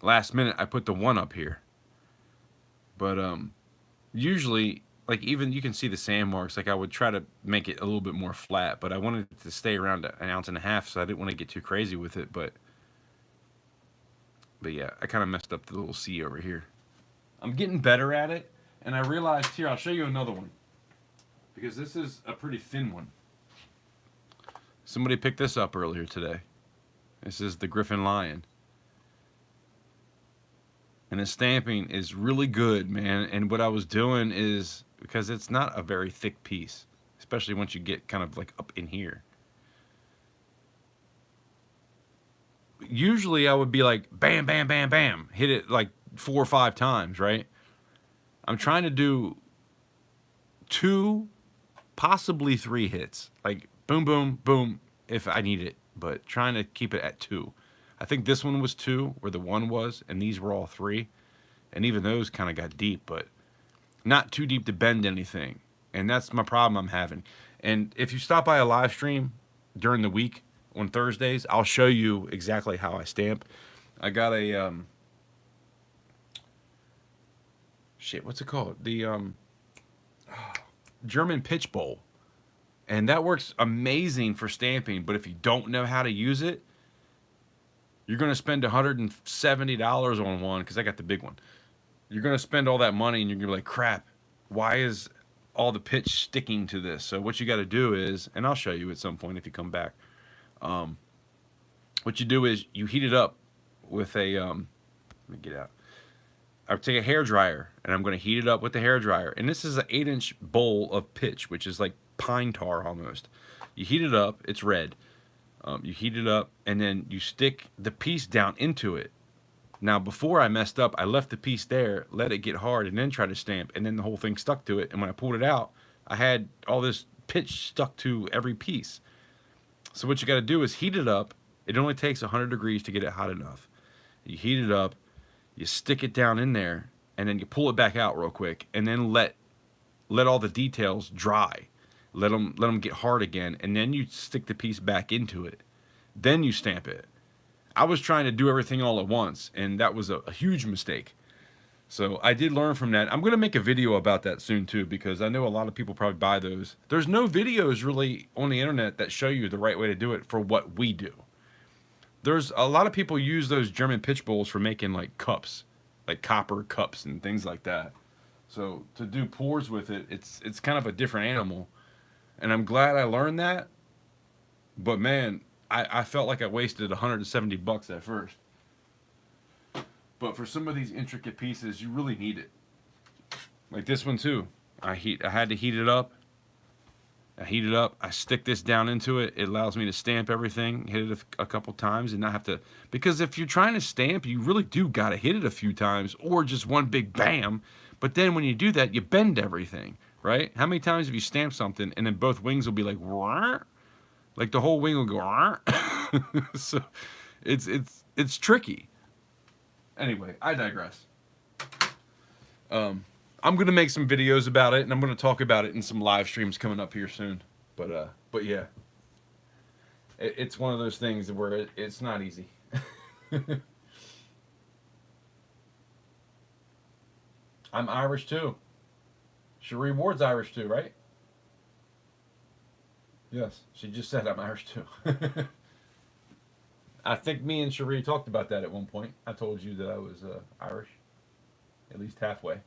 Last minute, I put the one up here. But usually, like, even you can see the sand marks. Like, I would try to make it a little bit more flat, but I wanted it to stay around 1.5 ounces, so I didn't want to get too crazy with it. But yeah, I kind of messed up the little C over here. I'm getting better at it, and I realized here, I'll show you another one, because this is a pretty thin one. Somebody picked this up earlier today. This is the Griffin Lion. And the stamping is really good, man. And what I was doing is, because it's not a very thick piece, especially once you get kind of like up in here. Usually I would be like, bam, bam, bam, bam, hit it like 4 or 5 times, right? I'm trying to do 2, possibly 3 hits. Like, boom, boom, boom, if I need it. But trying to keep it at 2. I think this one was 2, where the 1 was, and these were all 3. And even those kind of got deep, but not too deep to bend anything. And that's my problem I'm having. And if you stop by a live stream during the week on Thursdays, I'll show you exactly how I stamp. I got a what's it called? The German pitch bowl. And that works amazing for stamping, but if you don't know how to use it, you're going to spend $170 on one, because I got the big one. You're going to spend all that money, and you're going to be like, crap, why is all the pitch sticking to this? So what you got to do is, and I'll show you at some point if you come back, what you do is you heat it up with a, let me get out. I would take a hair dryer, and I'm going to heat it up with the hair dryer. And this is an 8-inch bowl of pitch, which is like pine tar almost. You heat it up, it's red. You heat it up, and then you stick the piece down into it. Now, before I messed up, I left the piece there, let it get hard, and then tried to stamp, and then the whole thing stuck to it. And when I pulled it out, I had all this pitch stuck to every piece. So what you got to do is heat it up. It only takes 100 degrees to get it hot enough. You heat it up, you stick it down in there, and then you pull it back out real quick, and then let all the details dry. Let them get hard again, and then you stick the piece back into it. Then you stamp it. I was trying to do everything all at once, and that was a huge mistake. So I did learn from that. I'm going to make a video about that soon too, because I know a lot of people probably buy those. There's no videos really on the internet that show you the right way to do it for what we do. There's a lot of people use those German pitch bowls for making like cups, like copper cups and things like that. So to do pours with it, it's kind of a different animal. And I'm glad I learned that. But man, I felt like I wasted $170 at first. But for some of these intricate pieces, you really need it. Like this one too. I had to heat it up. I heat it up. I stick this down into it. It allows me to stamp everything, hit it a couple times, and not have to. Because if you're trying to stamp, you really do got to hit it a few times, or just one big bam. But then when you do that, you bend everything. Right? How many times have you stamped something and then both wings will be like, wah? Like the whole wing will go, wah? So it's tricky. Anyway, I digress. I'm gonna make some videos about it, and I'm gonna talk about it in some live streams coming up here soon. But yeah, It's one of those things where it's not easy. I'm Irish too. Cherie Ward's Irish too, right? Yes, she just said I'm Irish too. I think me and Cherie talked about that at one point. I told you that I was Irish, at least halfway.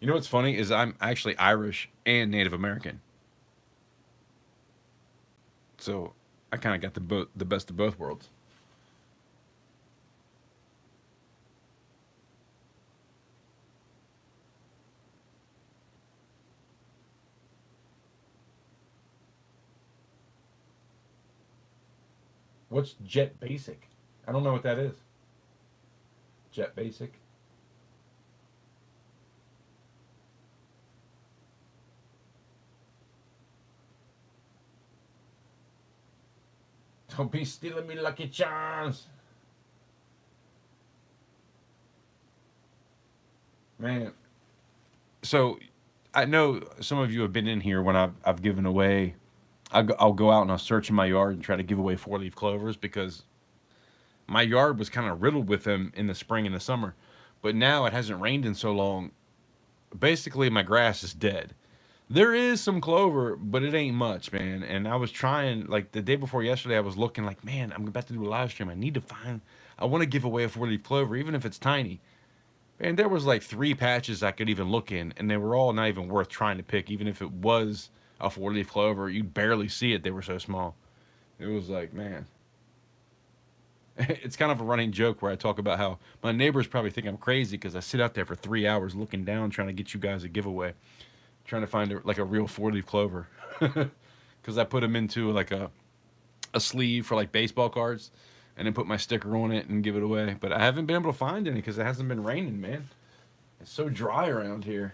You know what's funny is I'm actually Irish and Native American, so I kind of got the best of both worlds. What's Jet Basic? I don't know what that is. Jet Basic. Don't be stealing me Lucky Charms. Man. So I know some of you have been in here when I've given away. I'll go out and I'll search in my yard and try to give away 4-leaf clovers because my yard was kind of riddled with them in the spring and the summer. But now it hasn't rained in so long. Basically, my grass is dead. There is some clover, but it ain't much, man. And I was trying, like the day before yesterday, I was looking like, man, I'm about to do a live stream. I want to give away a 4-leaf clover, even if it's tiny. And there was like 3 patches I could even look in, and they were all not even worth trying to pick, even if it was a 4-leaf clover. You'd barely see it. They were so small. It was like, man. It's kind of a running joke where I talk about how my neighbors probably think I'm crazy because I sit out there for 3 hours looking down trying to get you guys a giveaway, trying to find like a real 4-leaf clover, because I put them into like a sleeve for like baseball cards, and then put my sticker on it and give it away. But I haven't been able to find any because it hasn't been raining, man. It's so dry around here.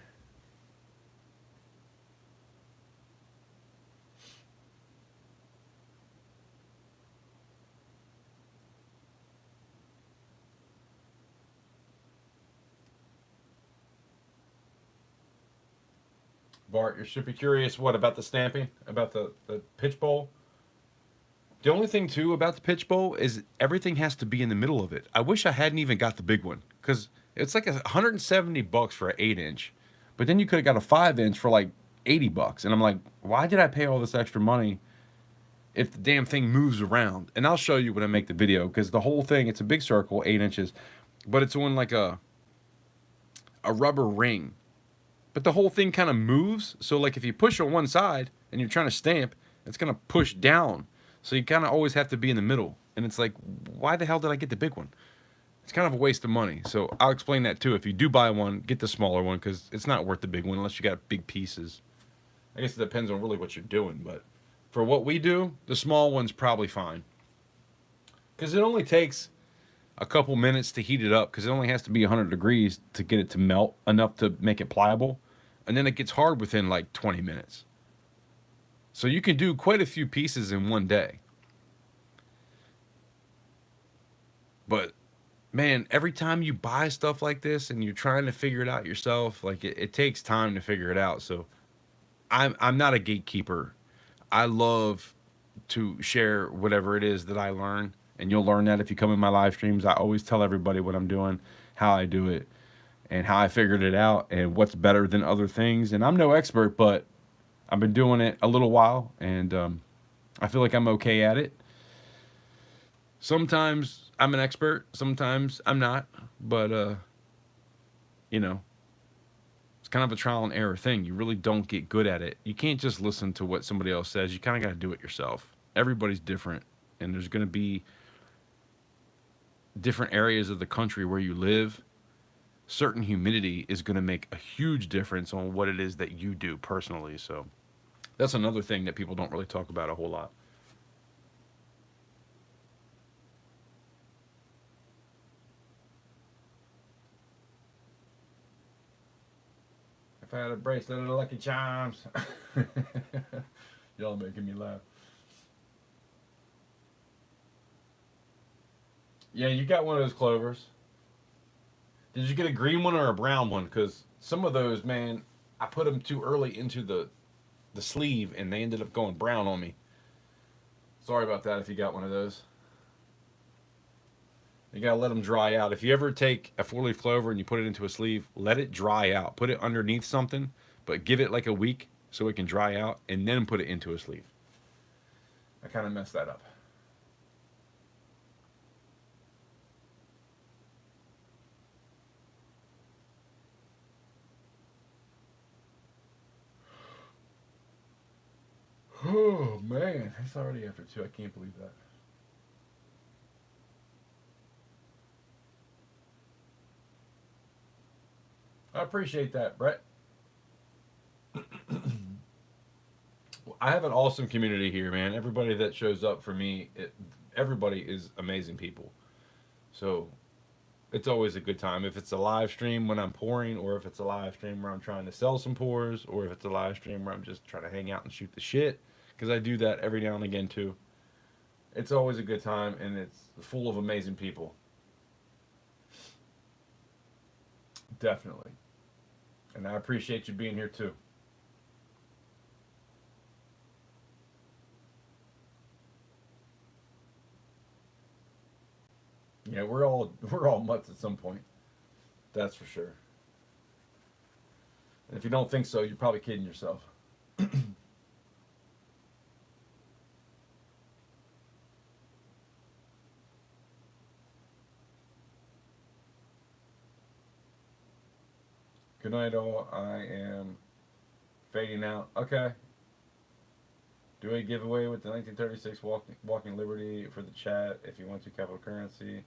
Bart, you're super curious. What about the stamping? About the pitch bowl? The only thing too about the pitch bowl is everything has to be in the middle of it. I wish I hadn't even got the big one because it's like $170 for an 8-inch, but then you could have got a 5-inch for like $80, and I'm like, why did I pay all this extra money if the damn thing moves around? And I'll show you when I make the video because the whole thing, it's a big circle, 8 inches, but it's on like a rubber ring, but the whole thing kind of moves. So like if you push on one side and you're trying to stamp, it's gonna push down. So you kind of always have to be in the middle. And it's like, why the hell did I get the big one? It's kind of a waste of money. So I'll explain that too. If you do buy one, get the smaller one because it's not worth the big one unless you got big pieces. I guess it depends on really what you're doing, but for what we do, the small one's probably fine. Because it only takes a couple minutes to heat it up because it only has to be 100 degrees to get it to melt enough to make it pliable. And then it gets hard within like 20 minutes. So you can do quite a few pieces in one day. But man, every time you buy stuff like this and you're trying to figure it out yourself, like it takes time to figure it out. So I'm not a gatekeeper. I love to share whatever it is that I learn, and you'll learn that if you come in my live streams. I always tell everybody what I'm doing, how I do it, and how I figured it out, and what's better than other things. And I'm no expert, but I've been doing it a little while, and I feel like I'm okay at it. Sometimes I'm an expert, sometimes I'm not, but you know, it's kind of a trial and error thing. You really don't get good at it. You can't just listen to what somebody else says. You kind of got to do it yourself. Everybody's different, and there's going to be different areas of the country where you live. Certain humidity is going to make a huge difference on what it is that you do personally. So that's another thing that people don't really talk about a whole lot. If I had a bracelet of Lucky Charms. Y'all making me laugh. Yeah, you got one of those clovers. Did you get a green one or a brown one? Because some of those, man, I put them too early into the sleeve and they ended up going brown on me. Sorry about that if you got one of those. You gotta let them dry out. If you ever take a 4-leaf clover and you put it into a sleeve, let it dry out. Put it underneath something, but give it like a week so it can dry out, and then put it into a sleeve. I kind of messed that up. Oh man, it's already after 2. I can't believe that. I appreciate that, Brett. I have an awesome community here, man. Everybody that shows up for me, everybody is amazing people. So it's always a good time. If it's a live stream when I'm pouring, or if it's a live stream where I'm trying to sell some pours, or if it's a live stream where I'm just trying to hang out and shoot the shit, because I do that every now and again too. It's always a good time, and it's full of amazing people. Definitely. And I appreciate you being here too. Yeah, we're all mutts at some point. That's for sure. And if you don't think so, you're probably kidding yourself. Good night, all. I am fading out. Okay. Do a giveaway with the 1936 Walking Liberty for the chat if you want to, capital currency.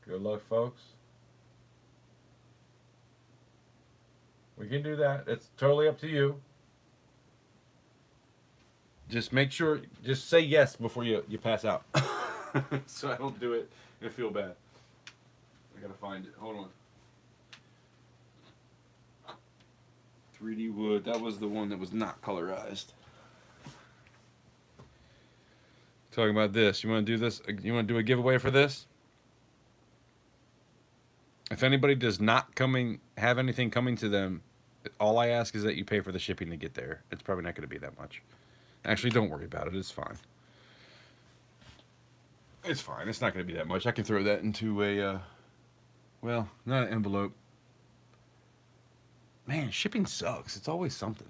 Good luck, folks. We can do that. It's totally up to you. Just make sure, just say yes before you pass out. So I don't do it and feel bad. I gotta find it. Hold on. 3D wood. That was the one that was not colorized. Talking about this. You want to do this? You want to do a giveaway for this? If anybody does not have anything coming to them, all I ask is that you pay for the shipping to get there. It's probably not going to be that much. Actually, don't worry about it. It's fine. It's fine. It's not going to be that much. I can throw that into a, well, not an envelope. Man, shipping sucks. It's always something.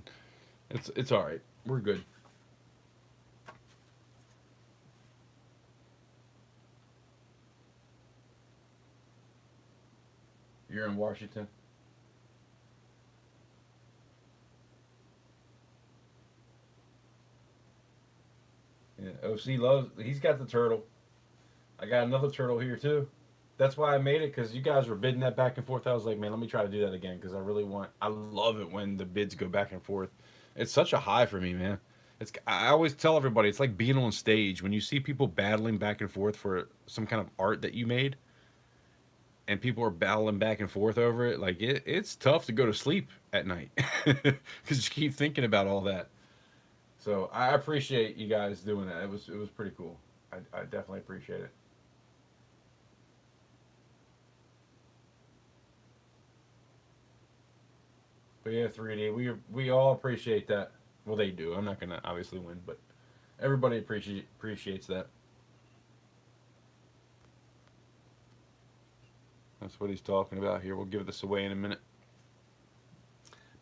It's all right. We're good. You're in Washington? Yeah, OC loves, he's got the turtle. I got another turtle here too. That's why I made it, because you guys were bidding that back and forth. I was like, man, let me try to do that again, because I love it when the bids go back and forth. It's such a high for me, man. I always tell everybody, it's like being on stage. When you see people battling back and forth for some kind of art that you made, and people are battling back and forth over it, like it's tough to go to sleep at night because you keep thinking about all that. So I appreciate you guys doing that. It was pretty cool. I definitely appreciate it. But yeah, 3D, we all appreciate that. Well, they do. I'm not gonna obviously win, but everybody appreciates that. That's what he's talking about here. We'll give this away in a minute.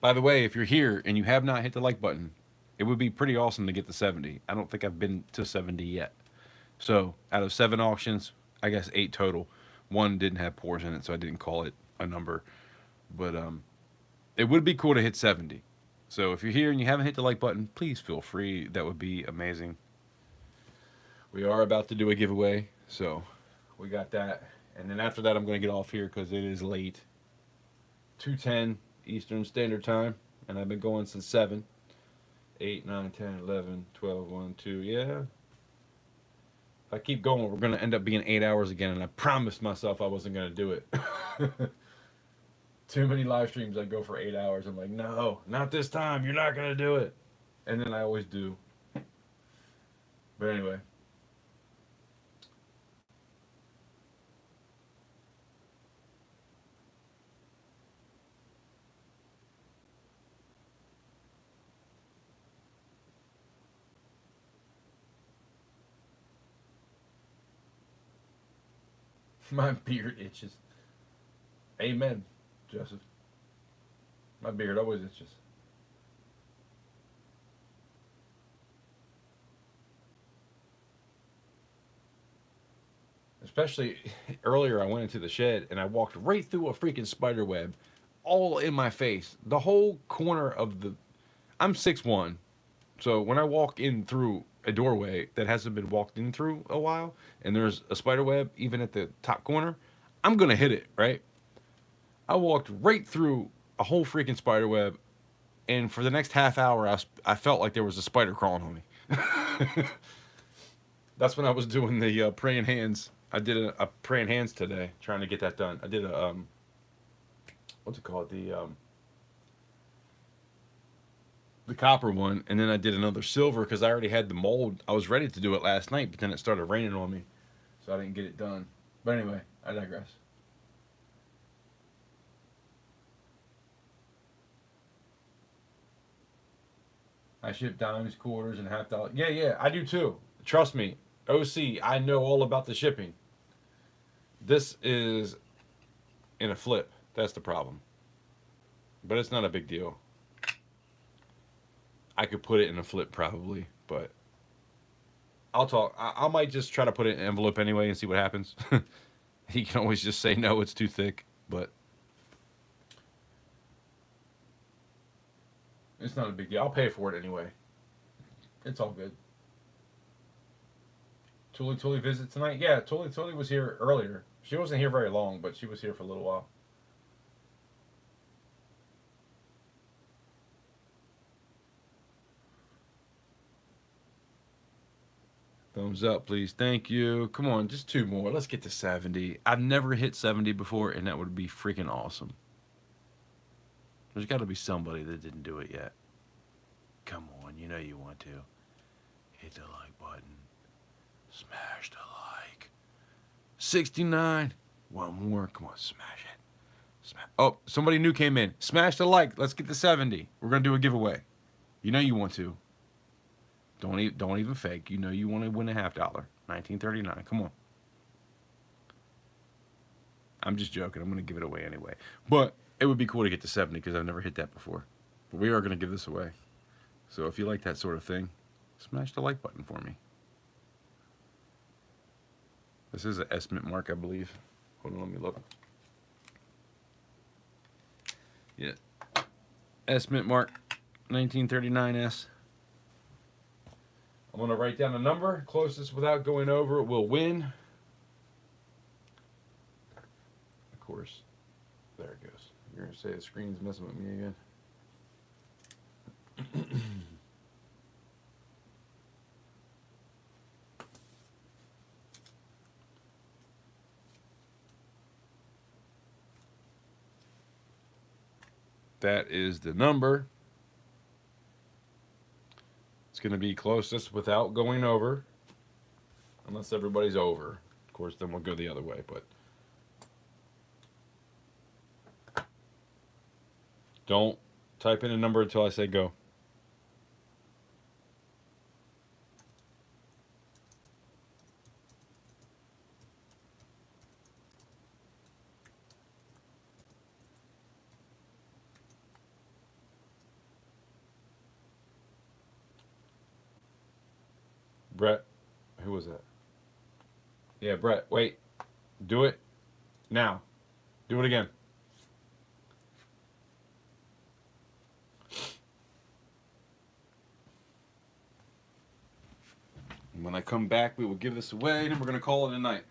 By the way, if you're here and you have not hit the like button, it would be pretty awesome to get to 70. I don't think I've been to 70 yet. So out of 7 auctions, I guess 8 total. 1 didn't have pours in it, so I didn't call it a number. But it would be cool to hit 70. So if you're here and you haven't hit the like button, please feel free. That would be amazing. We are about to do a giveaway, so we got that. And then after that, I'm going to get off here because it is late. 2:10 Eastern Standard Time, and I've been going since 7. 8, 9, 10, 11, 12, 1, 2, yeah. If I keep going, we're going to end up being 8 hours again, and I promised myself I wasn't going to do it. Too many live streams I go for 8 hours. I'm like, no, not this time. You're not going to do it. And then I always do. But anyway. My beard itches. Amen, Joseph. My beard always itches. Especially earlier, I went into the shed and I walked right through a freaking spider web, all in my face. The whole corner of the. I'm 6'1", so when I walk in through a doorway that hasn't been walked in through a while, and there's a spider web even at the top corner, I'm gonna hit it, right? I walked right through a whole freaking spider web, and for the next half hour, I felt like there was a spider crawling on me. That's when I was doing the praying hands. I did a praying hands today, trying to get that done. I did a what's it called, the copper one, and then I did another silver because I already had the mold. I was ready to do it last night, but then it started raining on me, so I didn't get it done. But anyway, I digress. I ship dimes, quarters, and $half. Yeah, yeah, I do too. Trust me, OC, I know all about the shipping. This is in a flip. That's the problem. But it's not a big deal. I could put it in a flip probably, but I'll talk. I might just try to put it in an envelope anyway and see what happens. He can always just say no, it's too thick, but it's not a big deal. I'll pay for it anyway. It's all good. Tuli visit tonight? Yeah, Tuli was here earlier. She wasn't here very long, but she was here for a little while. Thumbs up, please. Thank you. Come on, just 2 more. Let's get to 70. I've never hit 70 before, and that would be freaking awesome. There's got to be somebody that didn't do it yet. Come on, you know you want to. Hit the like button. Smash the like. 69. One more. Come on, smash it. Smash. Oh, somebody new came in. Smash the like. Let's get to 70. We're going to do a giveaway. You know you want to. Don't even fake. You know you want to win a $half. $19.39. Come on. I'm just joking. I'm going to give it away anyway. But it would be cool to get to 70 because I've never hit that before. But we are going to give this away. So if you like that sort of thing, smash the like button for me. This is an estimate mark, I believe. Hold on, let me look. Yeah. Estimate mark 1939S. I'm going to write down a number. Closest without going over will win. Of course. There it goes. You're going to say the screen's messing with me again. That is the number. It's going to be closest without going over. Unless everybody's over. Of course, then we'll go the other way, but don't type in a number until I say go. Brett, who was that? Yeah, Brett, wait. Do it now. Do it again. When I come back, we will give this away, and we're going to call it a night.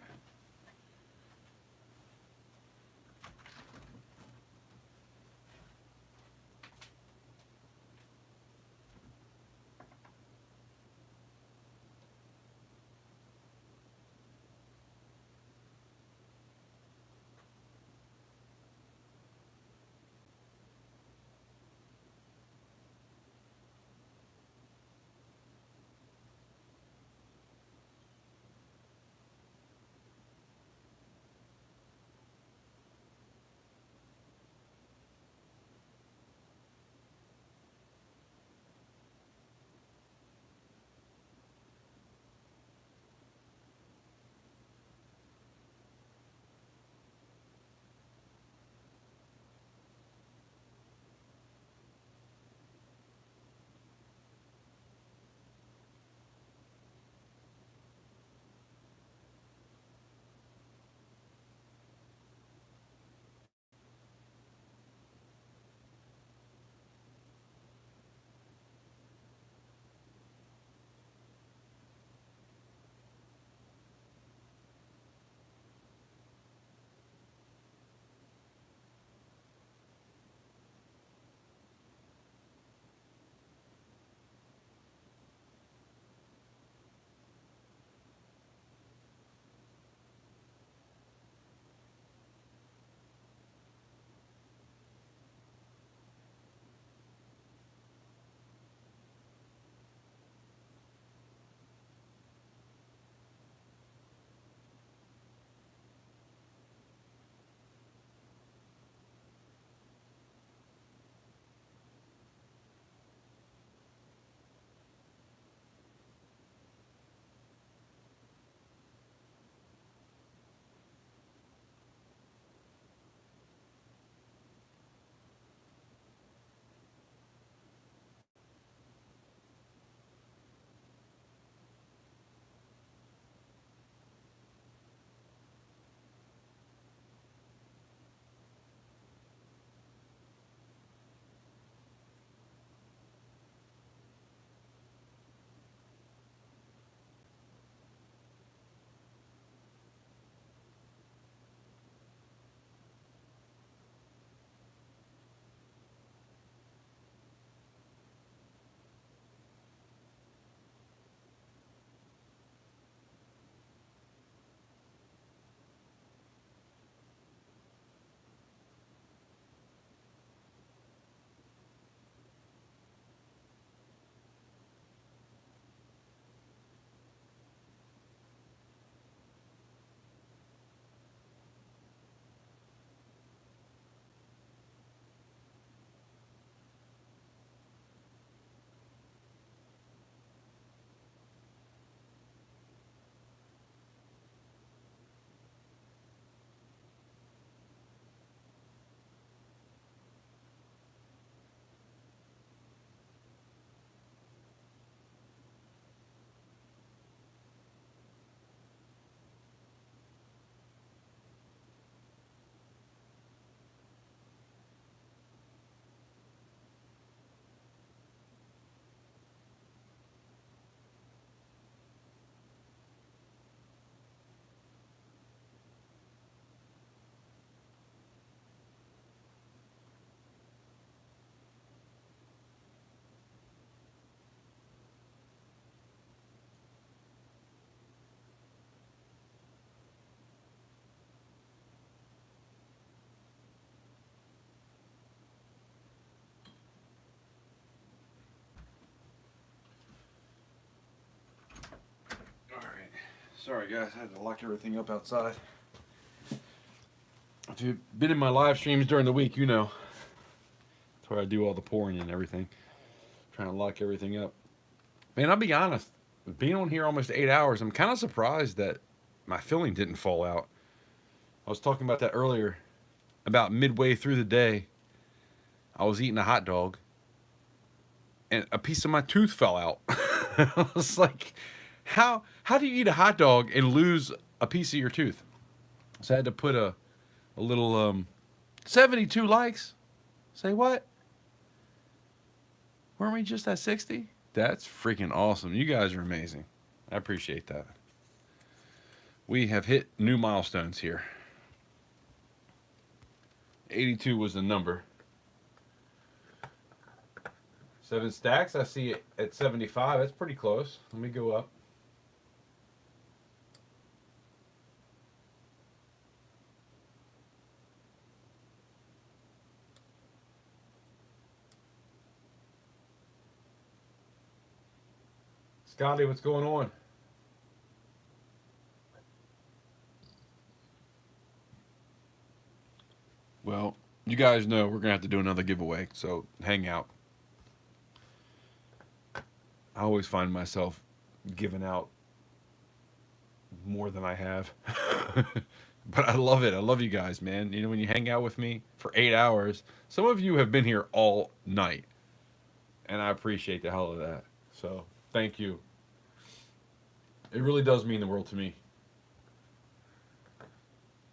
Sorry guys, I had to lock everything up outside. If you've been in my live streams during the week, you know. That's where I do all the pouring and everything. Trying to lock everything up. Man, I'll be honest. Being on here almost 8 hours, I'm kind of surprised that my filling didn't fall out. I was talking about that earlier. About midway through the day, I was eating a hot dog, and a piece of my tooth fell out. I was like, how do you eat a hot dog and lose a piece of your tooth? So I had to put a little 72 likes. Say what? Weren't we just at 60? That's freaking awesome. You guys are amazing. I appreciate that. We have hit new milestones here. 82 was the number. 7 stacks, I see it at 75. That's pretty close. Let me go up. Scotty, what's going on? Well, you guys know we're going to have to do another giveaway, so hang out. I always find myself giving out more than I have. But I love it. I love you guys, man. You know, when you hang out with me for 8 hours, some of you have been here all night. And I appreciate the hell of that. So, thank you. It really does mean the world to me.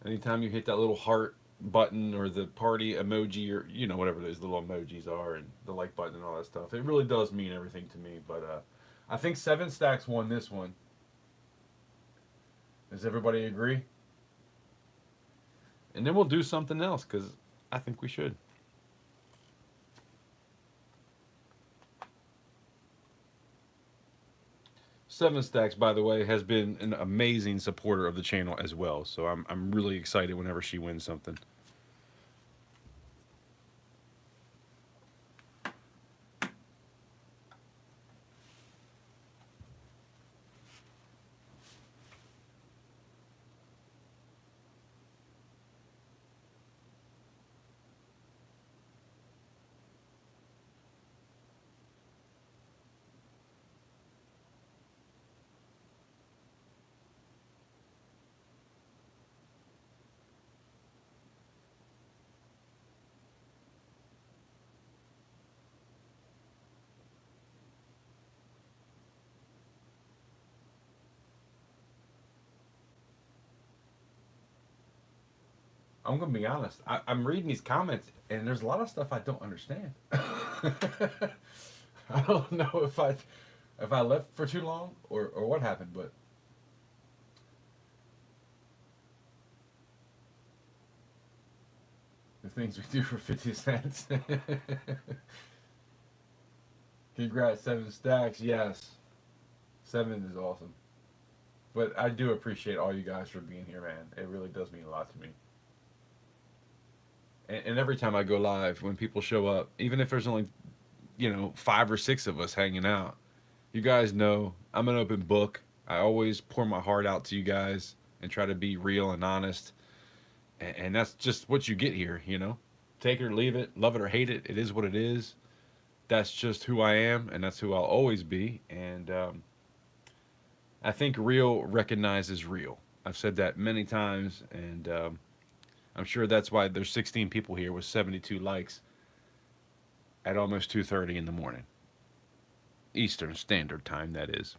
Anytime you hit that little heart button or the party emoji or, you know, whatever those little emojis are and the like button and all that stuff, it really does mean everything to me. But I think 7 stacks won this one. Does everybody agree? And then we'll do something else because I think we should. Seven Stacks, by the way, has been an amazing supporter of the channel as well. So I'm really excited whenever she wins something. I'm gonna be honest. I'm reading these comments, and there's a lot of stuff I don't understand. I don't know if I left for too long or what happened, but the things we do for 50 cents. Congrats, 7 stacks. Yes, 7 is awesome. But I do appreciate all you guys for being here, man. It really does mean a lot to me. And every time I go live, when people show up, even if there's only, 5 or 6 of us hanging out, you guys know I'm an open book. I always pour my heart out to you guys and try to be real and honest. And that's just what you get here, Take it or leave it, love it or hate it. It is what it is. That's just who I am, and that's who I'll always be. And I think real recognizes real. I've said that many times, and I'm sure that's why there's 16 people here with 72 likes at almost 2:30 in the morning. Eastern Standard Time, that is.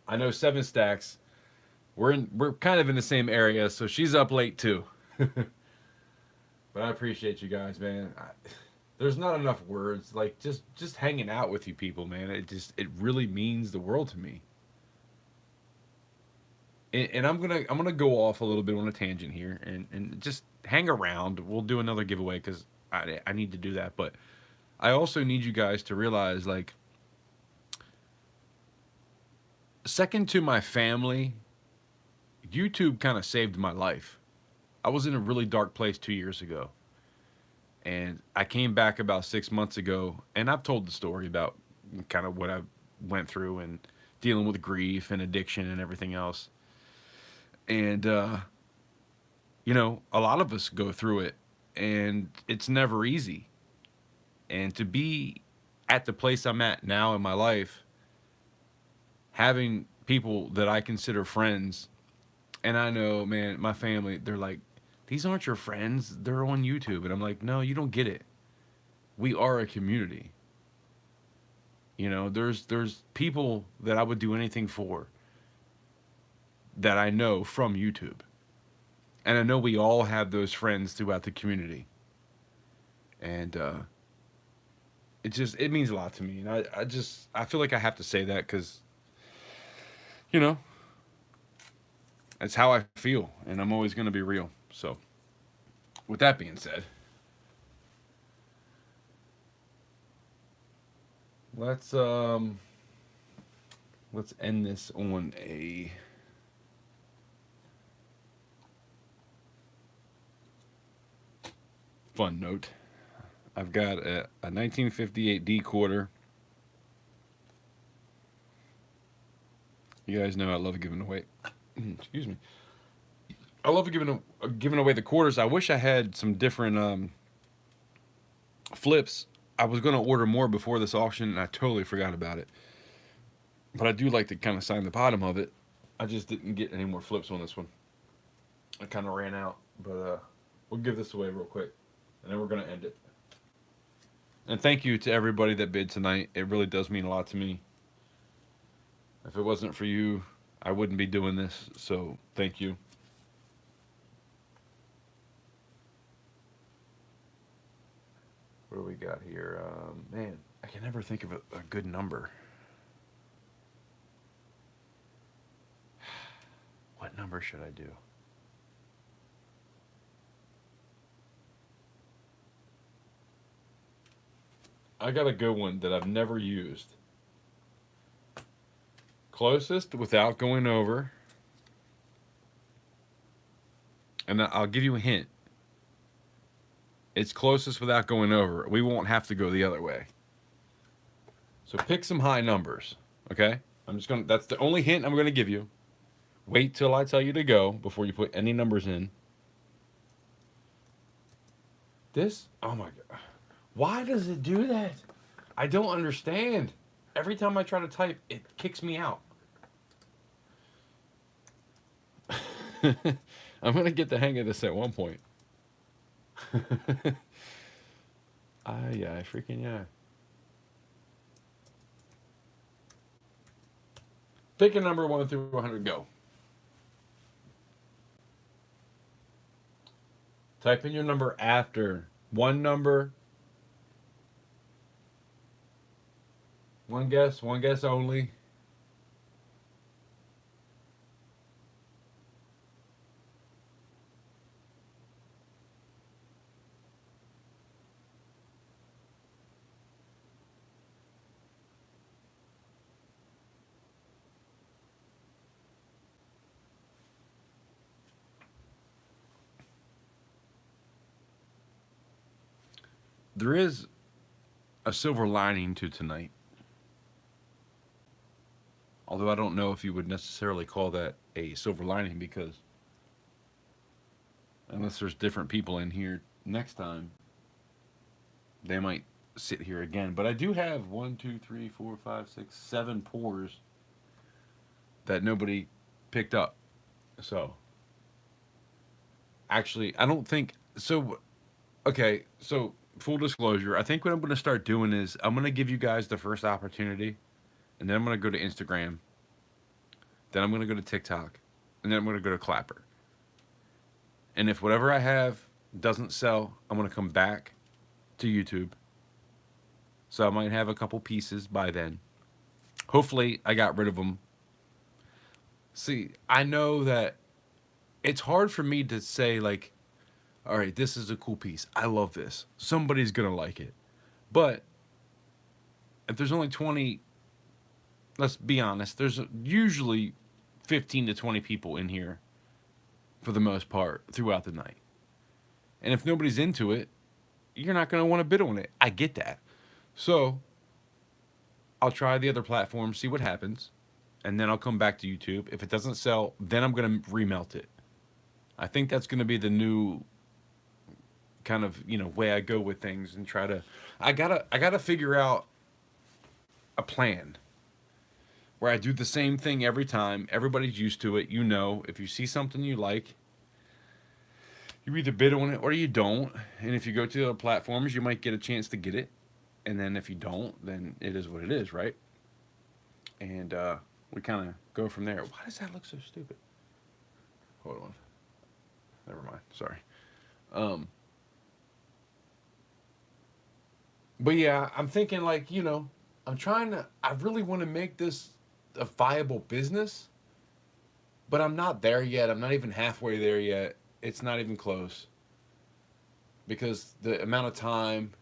I know 7 stacks. We're kind of in the same area, so she's up late too. But I appreciate you guys, man. There's not enough words. Like just hanging out with you people, man. It really means the world to me. And I'm gonna go off a little bit on a tangent here and just hang around. We'll do another giveaway because I need to do that. But I also need you guys to realize, like, second to my family, YouTube kind of saved my life. I was in a really dark place 2 years ago. And I came back about 6 months ago, and I've told the story about kind of what I went through and dealing with grief and addiction and everything else. And, you know, a lot of us go through it, and it's never easy. And to be at the place I'm at now in my life, having people that I consider friends, and I know, man, my family, they're like, these aren't your friends, they're on YouTube. And I'm like, no, you don't get it. We are a community. You know, there's people that I would do anything for that I know from YouTube. And I know we all have those friends throughout the community. And it means a lot to me. And I feel like I have to say that because, you know, that's how I feel. And I'm always going to be real. So, with that being said, let's end this on a fun note. I've got a 1958 D quarter. You guys know I love giving away. Excuse me. I love giving away the quarters. I wish I had some different flips. I was going to order more before this auction, and I totally forgot about it. But I do like to kind of sign the bottom of it. I just didn't get any more flips on this one. I kind of ran out, but we'll give this away real quick, and then we're going to end it. And thank you to everybody that bid tonight. It really does mean a lot to me. If it wasn't for you, I wouldn't be doing this, so thank you. What do we got here? Man, I can never think of a good number. What number should I do? I got a good one that I've never used. Closest without going over. And I'll give you a hint. It's closest without going over. We won't have to go the other way. So pick some high numbers, okay? That's the only hint I'm going to give you. Wait till I tell you to go before you put any numbers in. This, oh my God. Why does it do that? I don't understand. Every time I try to type, it kicks me out. I'm going to get the hang of this at one point. Yeah, freaking yeah. Pick a number 1 through 100, go. Type in your number after one number. One guess only. There is a silver lining to tonight. Although I don't know if you would necessarily call that a silver lining, because unless there's different people in here next time, they might sit here again. But I do have 1, 2, 3, 4, 5, 6, 7 pours that nobody picked up. So, actually, I don't think so. Okay, so full disclosure, I think what I'm going to start doing is I'm going to give you guys the first opportunity, and then I'm going to go to Instagram, then I'm going to go to TikTok, and then I'm going to go to Clapper. And if whatever I have doesn't sell, I'm going to come back to YouTube. So I might have a couple pieces by then. Hopefully I got rid of them. See, I know that it's hard for me to say, like, all right, this is a cool piece. I love this. Somebody's going to like it. But if there's only 20, let's be honest, there's usually 15 to 20 people in here for the most part throughout the night. And if nobody's into it, you're not going to want to bid on it. I get that. So I'll try the other platform, see what happens. and then I'll come back to YouTube. If it doesn't sell, then I'm going to remelt it. I think that's going to be the new kind of, way I go with things and try to. I gotta figure out a plan where I do the same thing every time. Everybody's used to it. If you see something you like, you either bid on it or you don't. And if you go to the other platforms, you might get a chance to get it. And then if you don't, then it is what it is, right? And we kind of go from there. Why does that look so stupid? Hold on. Never mind. Sorry. But yeah, I'm thinking like, I really want to make this a viable business, but I'm not there yet. I'm not even halfway there yet. It's not even close. Because the amount of time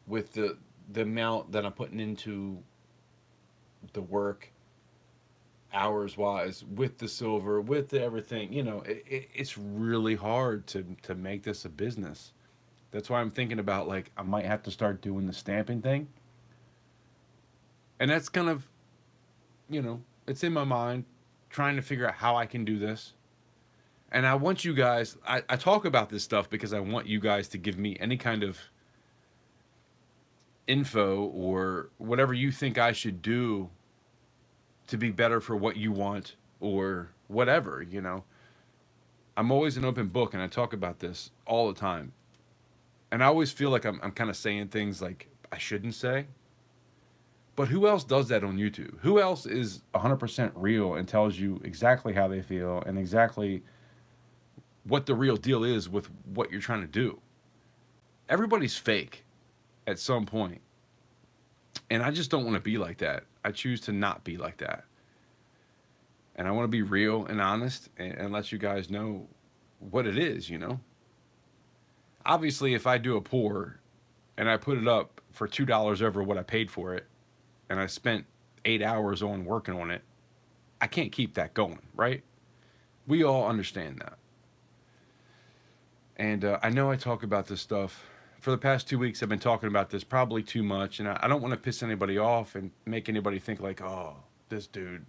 with the amount that I'm putting into the work, hours wise, with the silver, with the everything, it's really hard to make this a business. That's why I'm thinking about, like, I might have to start doing the stamping thing. And that's kind of, it's in my mind, trying to figure out how I can do this. And I want you guys, I talk about this stuff because I want you guys to give me any kind of info or whatever you think I should do to be better for what you want or whatever, I'm always an open book, and I talk about this all the time. And I always feel like I'm kind of saying things like I shouldn't say. But who else does that on YouTube? Who else is 100% real and tells you exactly how they feel and exactly what the real deal is with what you're trying to do? Everybody's fake at some point. And I just don't want to be like that. I choose to not be like that. And I want to be real and honest and let you guys know what it is, Obviously, if I do a pour and I put it up for $2 over what I paid for it, and I spent 8 hours on working on it, I can't keep that going, right? We all understand that. And I know I talk about this stuff. For the past 2 weeks, I've been talking about this probably too much, and I don't want to piss anybody off and make anybody think like, oh, this dude,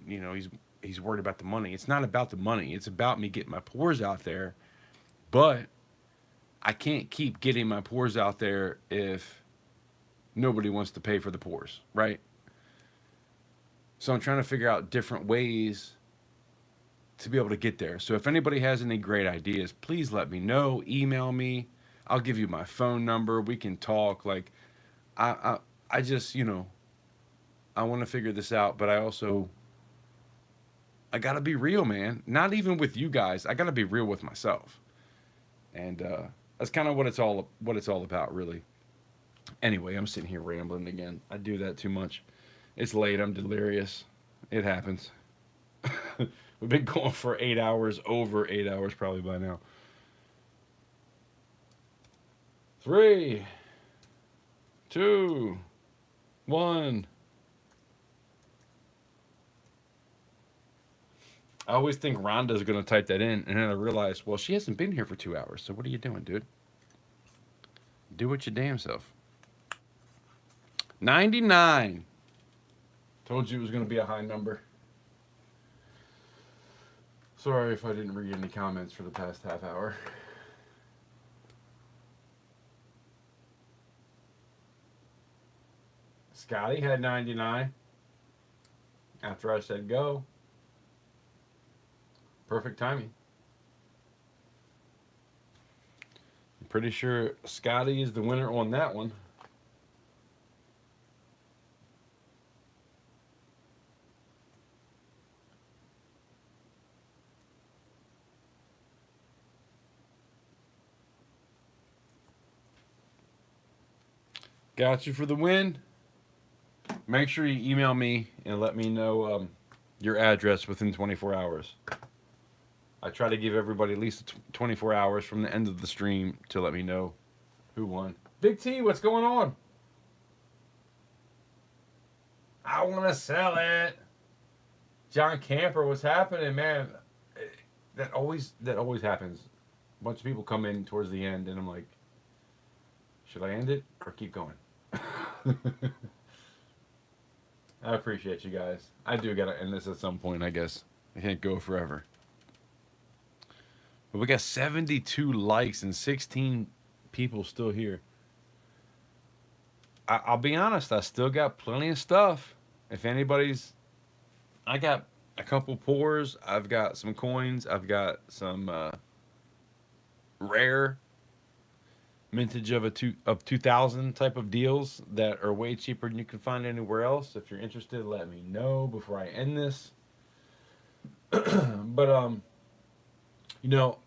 he's worried about the money. It's not about the money. It's about me getting my pours out there. But I can't keep getting my pours out there if nobody wants to pay for the pours, right? So I'm trying to figure out different ways to be able to get there. So if anybody has any great ideas, please let me know. Email me. I'll give you my phone number. We can talk. Like, I just, I want to figure this out, but I gotta be real, man. Not even with you guys. I gotta be real with myself. And that's kind of what it's all about, really. Anyway, I'm sitting here rambling again. I do that too much. It's late. I'm delirious. It happens. We've been going for 8 hours, over 8 hours probably by now. 3, 2, 1. I always think Rhonda's going to type that in, and then I realize, well, she hasn't been here for 2 hours, so what are you doing, dude? Do what your damn self. 99. Told you it was going to be a high number. Sorry if I didn't read any comments for the past half hour. Scotty had 99 after I said go. Perfect timing. I'm pretty sure Scotty is the winner on that one. Got you for the win. Make sure you email me and let me know your address within 24 hours. I try to give everybody at least 24 hours from the end of the stream to let me know who won. Big T, what's going on? I want to sell it. John Camper, what's happening, man? That always happens. A bunch of people come in towards the end, and I'm like, should I end it or keep going? I appreciate you guys. I do gotta end this at some point, I guess. I can't go forever. But we got 72 likes and 16 people still here. I'll be honest, I still got plenty of stuff. If anybody's, I got a couple pours. I've got some coins. I've got some rare mintage of 2000 type of deals that are way cheaper than you can find anywhere else. If you're interested, let me know before I end this. But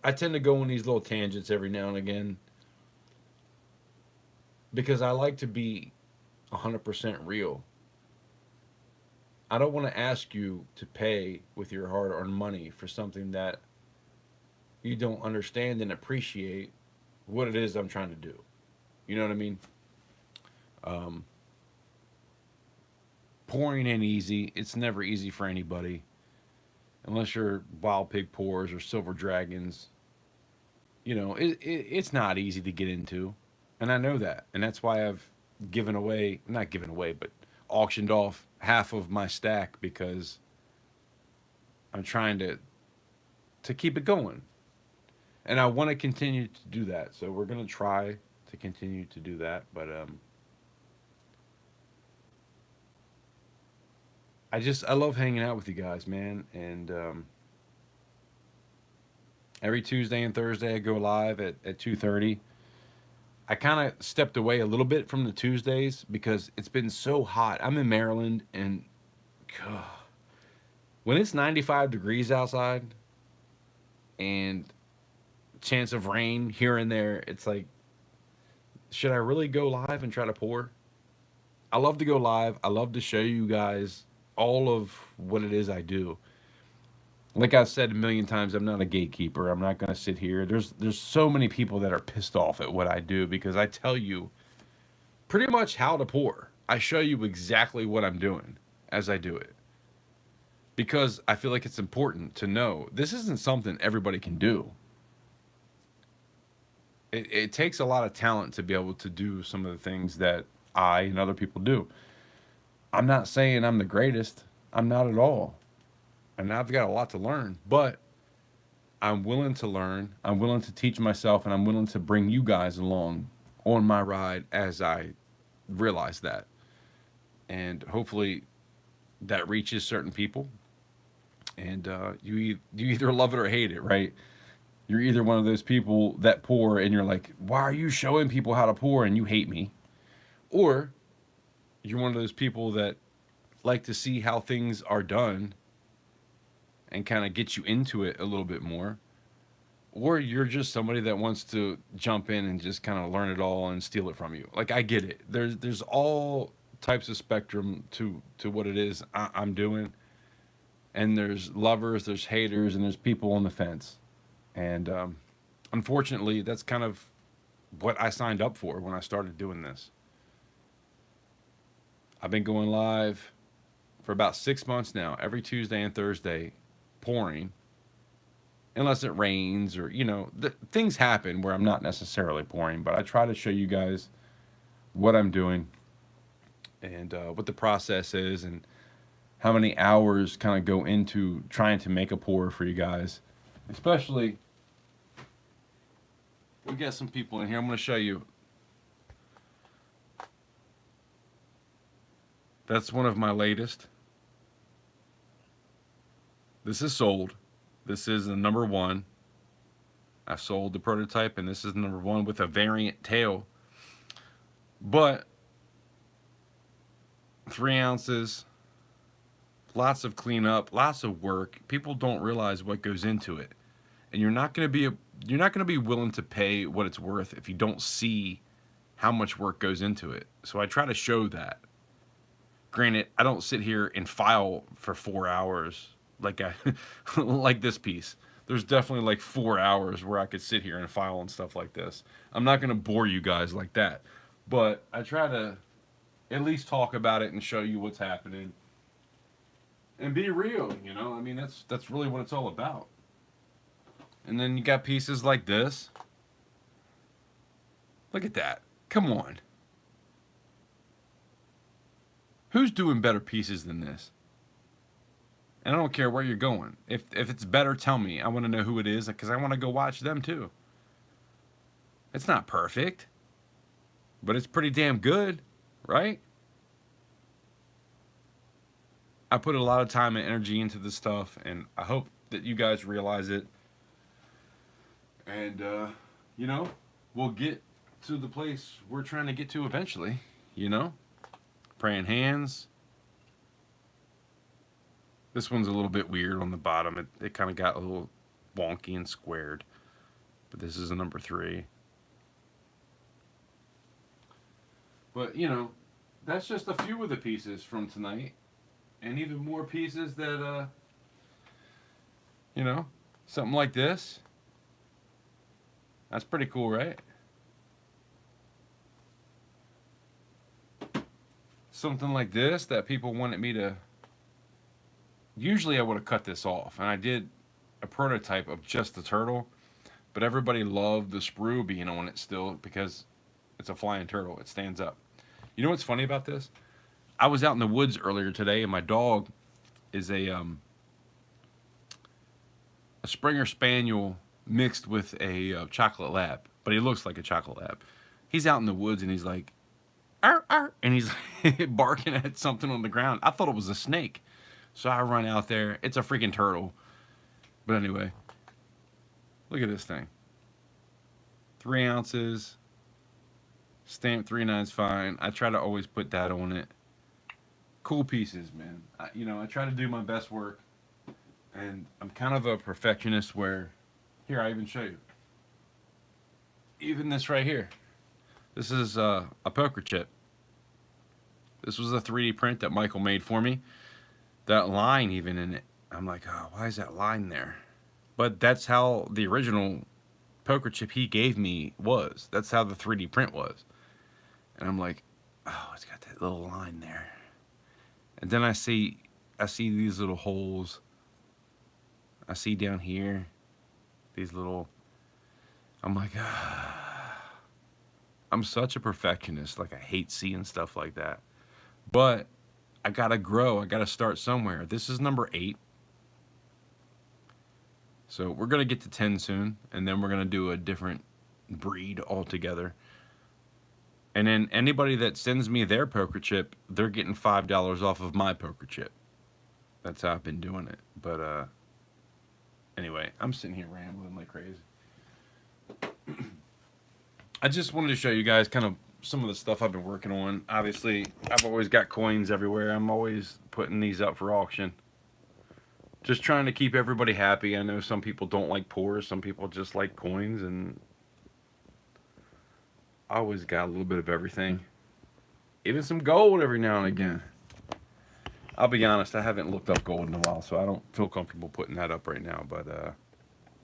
I tend to go on these little tangents every now and again because I like to be 100% real. I don't want to ask you to pay with your hard-earned money for something that you don't understand and appreciate what it is I'm trying to do. You know what I mean? Um, Pouring ain't easy. It's never easy for anybody, unless you're wild pig pours or silver dragons. It's not easy to get into, and I know that, and that's why I've not given away, but auctioned off half of my stack because I'm trying to keep it going, and I want to continue to do that. So we're gonna try to continue to do that, but I love hanging out with you guys, man, and every Tuesday and Thursday I go live at 2:30. I kind of stepped away a little bit from the Tuesdays because it's been so hot. I'm in Maryland, and God, when it's 95 degrees outside and chance of rain here and there, it's like, should I really go live and try to pour? I love to go live. I love to show you guys all of what it is I do. Like I've said a million times, I'm not a gatekeeper. I'm not going to sit here. There's so many people that are pissed off at what I do because I tell you pretty much how to pour. I show you exactly what I'm doing as I do it. Because I feel like it's important to know this isn't something everybody can do. It takes a lot of talent to be able to do some of the things that I and other people do. I'm not saying I'm the greatest. I'm not at all. And I've got a lot to learn, but I'm willing to learn. I'm willing to teach myself, and I'm willing to bring you guys along on my ride as I realize that. And hopefully that reaches certain people. And you either love it or hate it, right? You're either one of those people that pour and you're like, why are you showing people how to pour and you hate me? Or you're one of those people that like to see how things are done and kind of get you into it a little bit more. Or you're just somebody that wants to jump in and just kind of learn it all and steal it from you. Like, I get it. There's all types of spectrum to what it is I'm doing. And there's lovers, there's haters, and there's people on the fence. And unfortunately, that's kind of what I signed up for when I started doing this. I've been going live for about 6 months now, every Tuesday and Thursday, pouring. Unless it rains or, things happen where I'm not necessarily pouring, but I try to show you guys what I'm doing and what the process is and how many hours kind of go into trying to make a pour for you guys. Especially, we got some people in here. I'm going to show you. That's one of my latest. This is sold. This is the number one. I sold the prototype, and this is number one with a variant tail. But 3 ounces, lots of cleanup, lots of work. People don't realize what goes into it, and you're not going to be willing to pay what it's worth if you don't see how much work goes into it. So I try to show that. Granted, I don't sit here and file for 4 hours like this piece. There's definitely like 4 hours where I could sit here and file and stuff like this. I'm not going to bore you guys like that, but I try to at least talk about it and show you what's happening and be real. I mean, that's really what it's all about. And then you got pieces like this. Look at that. Come on. Who's doing better pieces than this? And I don't care where you're going. If it's better, tell me. I want to know who it is because I want to go watch them too. It's not perfect, but it's pretty damn good, right? I put a lot of time and energy into this stuff, and I hope that you guys realize it. And, you know, we'll get to the place we're trying to get to eventually, you know? Praying hands. This one's a little bit weird on the bottom. It kind of got a little wonky and squared. But this is a number 3. But, you know, that's just a few of the pieces from tonight. And even more pieces that, you know, something like this. That's pretty cool, right? Something like this that people wanted me to... Usually I would have cut this off. And I did a prototype of just the turtle. But everybody loved the sprue being on it still because it's a flying turtle. It stands up. You know what's funny about this? I was out in the woods earlier today, and my dog is a Springer Spaniel mixed with a chocolate lab, but he looks like a chocolate lab. He's out in the woods, and he's like, arr, arr, and he's barking at something on the ground. I thought it was a snake, so I run out there. It's a freaking turtle. But anyway, look at this thing. 3 ounces. Stamp 3/9's fine. I try to always put that on it. Cool pieces, man. I try to do my best work, and I'm kind of a perfectionist where, here, I even show you. Even this right here. This is a poker chip. This was a 3D print that Michael made for me. That line even in it. I'm like, oh, why is that line there? But that's how the original poker chip he gave me was. That's how the 3D print was. And I'm like, oh, it's got that little line there. And then I see these little holes. I see down here these little... I'm like, ah. I'm such a perfectionist. Like, I hate seeing stuff like that. But I gotta grow. I gotta start somewhere. This is number 8. So we're gonna get to 10 soon, and then we're gonna do a different breed altogether. And then anybody that sends me their poker chip, they're getting $5 off of my poker chip. That's how I've been doing it. But anyway, I'm sitting here rambling like crazy. I just wanted to show you guys kind of some of the stuff I've been working on. Obviously, I've always got coins everywhere. I'm always putting these up for auction. Just trying to keep everybody happy. I know some people don't like pours. Some people just like coins, and I always got a little bit of everything. Even some gold every now and again. I'll be honest, I haven't looked up gold in a while, so I don't feel comfortable putting that up right now, but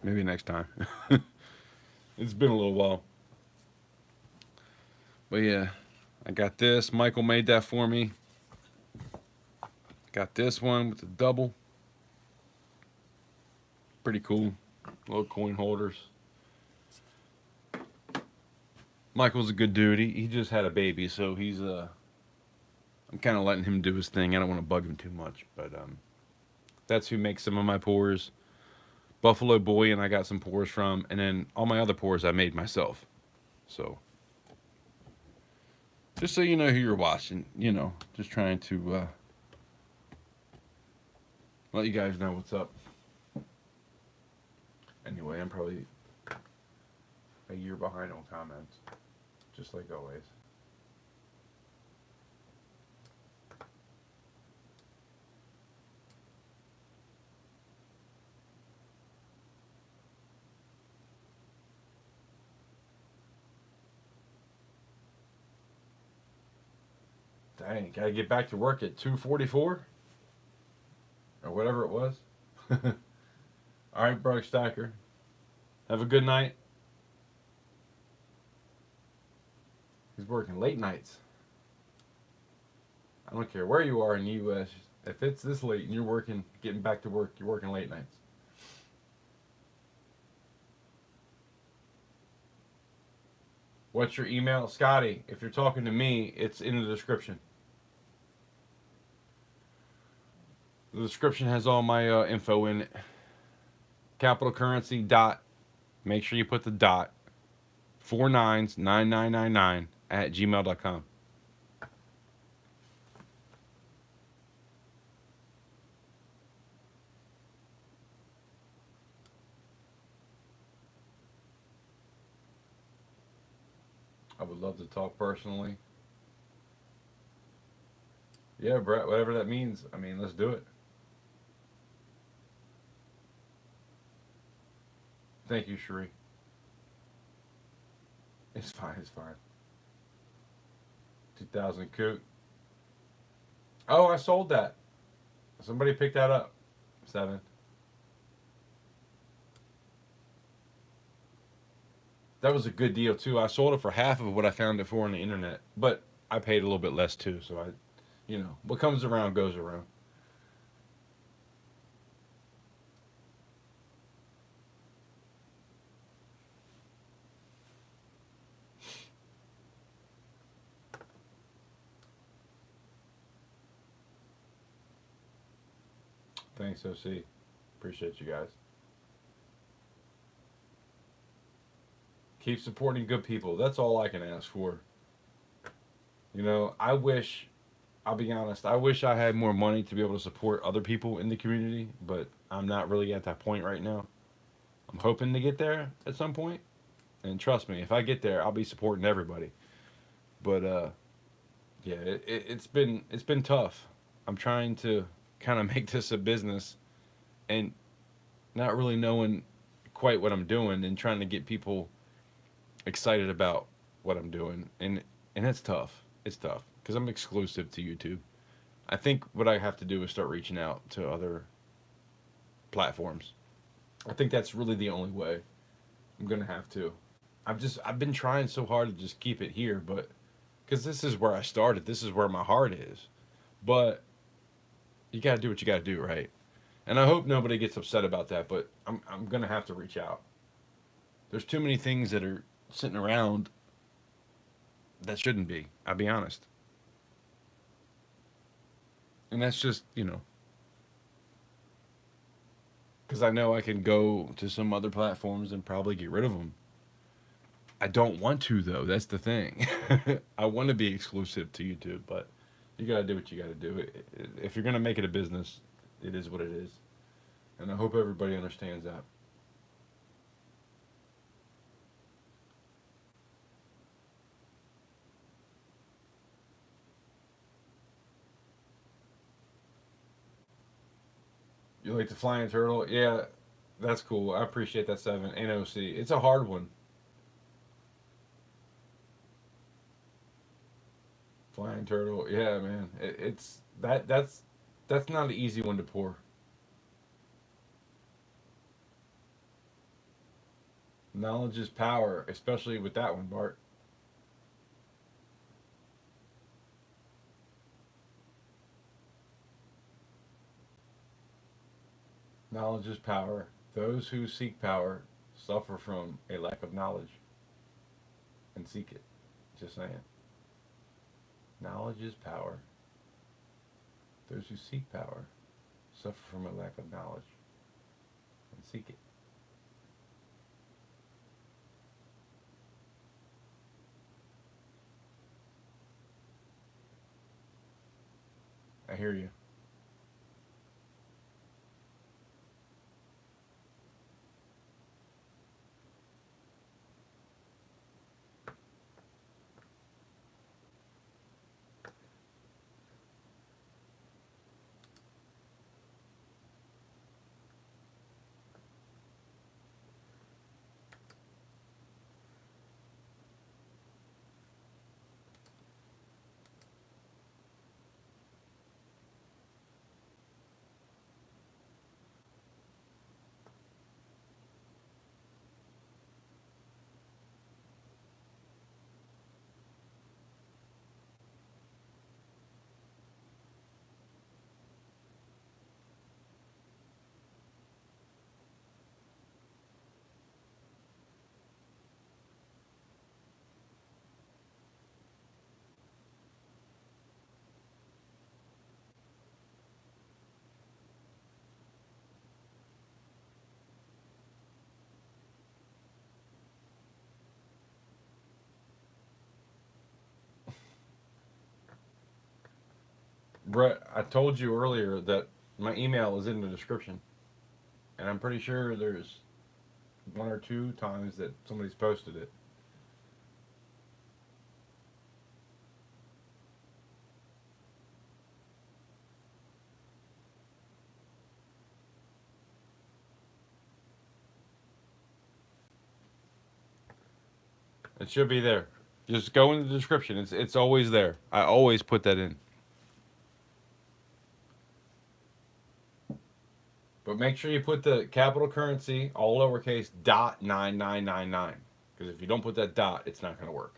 maybe next time. It's been a little while. But yeah, I got this. Michael made that for me. Got this one with the double. Pretty cool. Little coin holders. Michael's a good dude. He just had a baby, so he's I'm kind of letting him do his thing. I don't want to bug him too much, but that's who makes some of my pours. Buffalo Bullion, I got some pours from, and then all my other pours I made myself. So just so you know who you're watching, just trying to let you guys know what's up. Anyway, I'm probably a year behind on comments, just like always. Dang, gotta get back to work at 2:44 or whatever it was. All right, Brother Stacker. Have a good night. He's working late nights. I don't care where you are in the U.S. If it's this late and you're getting back to work, you're working late nights. What's your email? Scotty, if you're talking to me, it's in the description. The description has all my info in it. Capital currency dot. Make sure you put the dot. 499999 at gmail.com. I would love to talk personally. Yeah, Brett, whatever that means. I mean, let's do it. Thank you, Cherie. It's fine, it's fine. 2000 Coot. Oh, I sold that. Somebody picked that up. 7. That was a good deal, too. I sold it for half of what I found it for on the internet. But I paid a little bit less, too. So what comes around goes around. Thanks, OC. Appreciate you guys. Keep supporting good people. That's all I can ask for. I'll be honest, I wish I had more money to be able to support other people in the community, but I'm not really at that point right now. I'm hoping to get there at some point, and trust me, if I get there, I'll be supporting everybody. But yeah, it's been tough. I'm trying to kind of make this a business, and not really knowing quite what I'm doing, and trying to get people excited about what I'm doing, and it's tough. It's tough because I'm exclusive to YouTube. I think what I have to do is start reaching out to other platforms. I think that's really the only way. I'm gonna have to. I've been trying so hard to just keep it here, but because this is where I started, this is where my heart is. But you gotta do what you gotta do, right? And I hope nobody gets upset about that, but I'm gonna have to reach out. There's too many things that are sitting around that shouldn't be. I'll be honest. And that's just, because I know I can go to some other platforms and probably get rid of them. I don't want to, though. That's the thing. I want to be exclusive to YouTube, but you got to do what you got to do. If you're going to make it a business, it is what it is. And I hope everybody understands that. You like the flying turtle? Yeah, that's cool. I appreciate that 7. NOC. It's a hard one. Flying turtle. Yeah, man. That's not an easy one to pour. Knowledge is power, especially with that one, Bart. Knowledge is power. Those who seek power suffer from a lack of knowledge and seek it. Just saying. Knowledge is power. Those who seek power suffer from a lack of knowledge and seek it. I hear you. Brett, I told you earlier that my email is in the description, and I'm pretty sure there's one or two times that somebody's posted it. It should be there. Just go in the description. It's always there. I always put that in. But make sure you put the capital currency, all lowercase, dot 9999. Because if you don't put that dot, it's not going to work.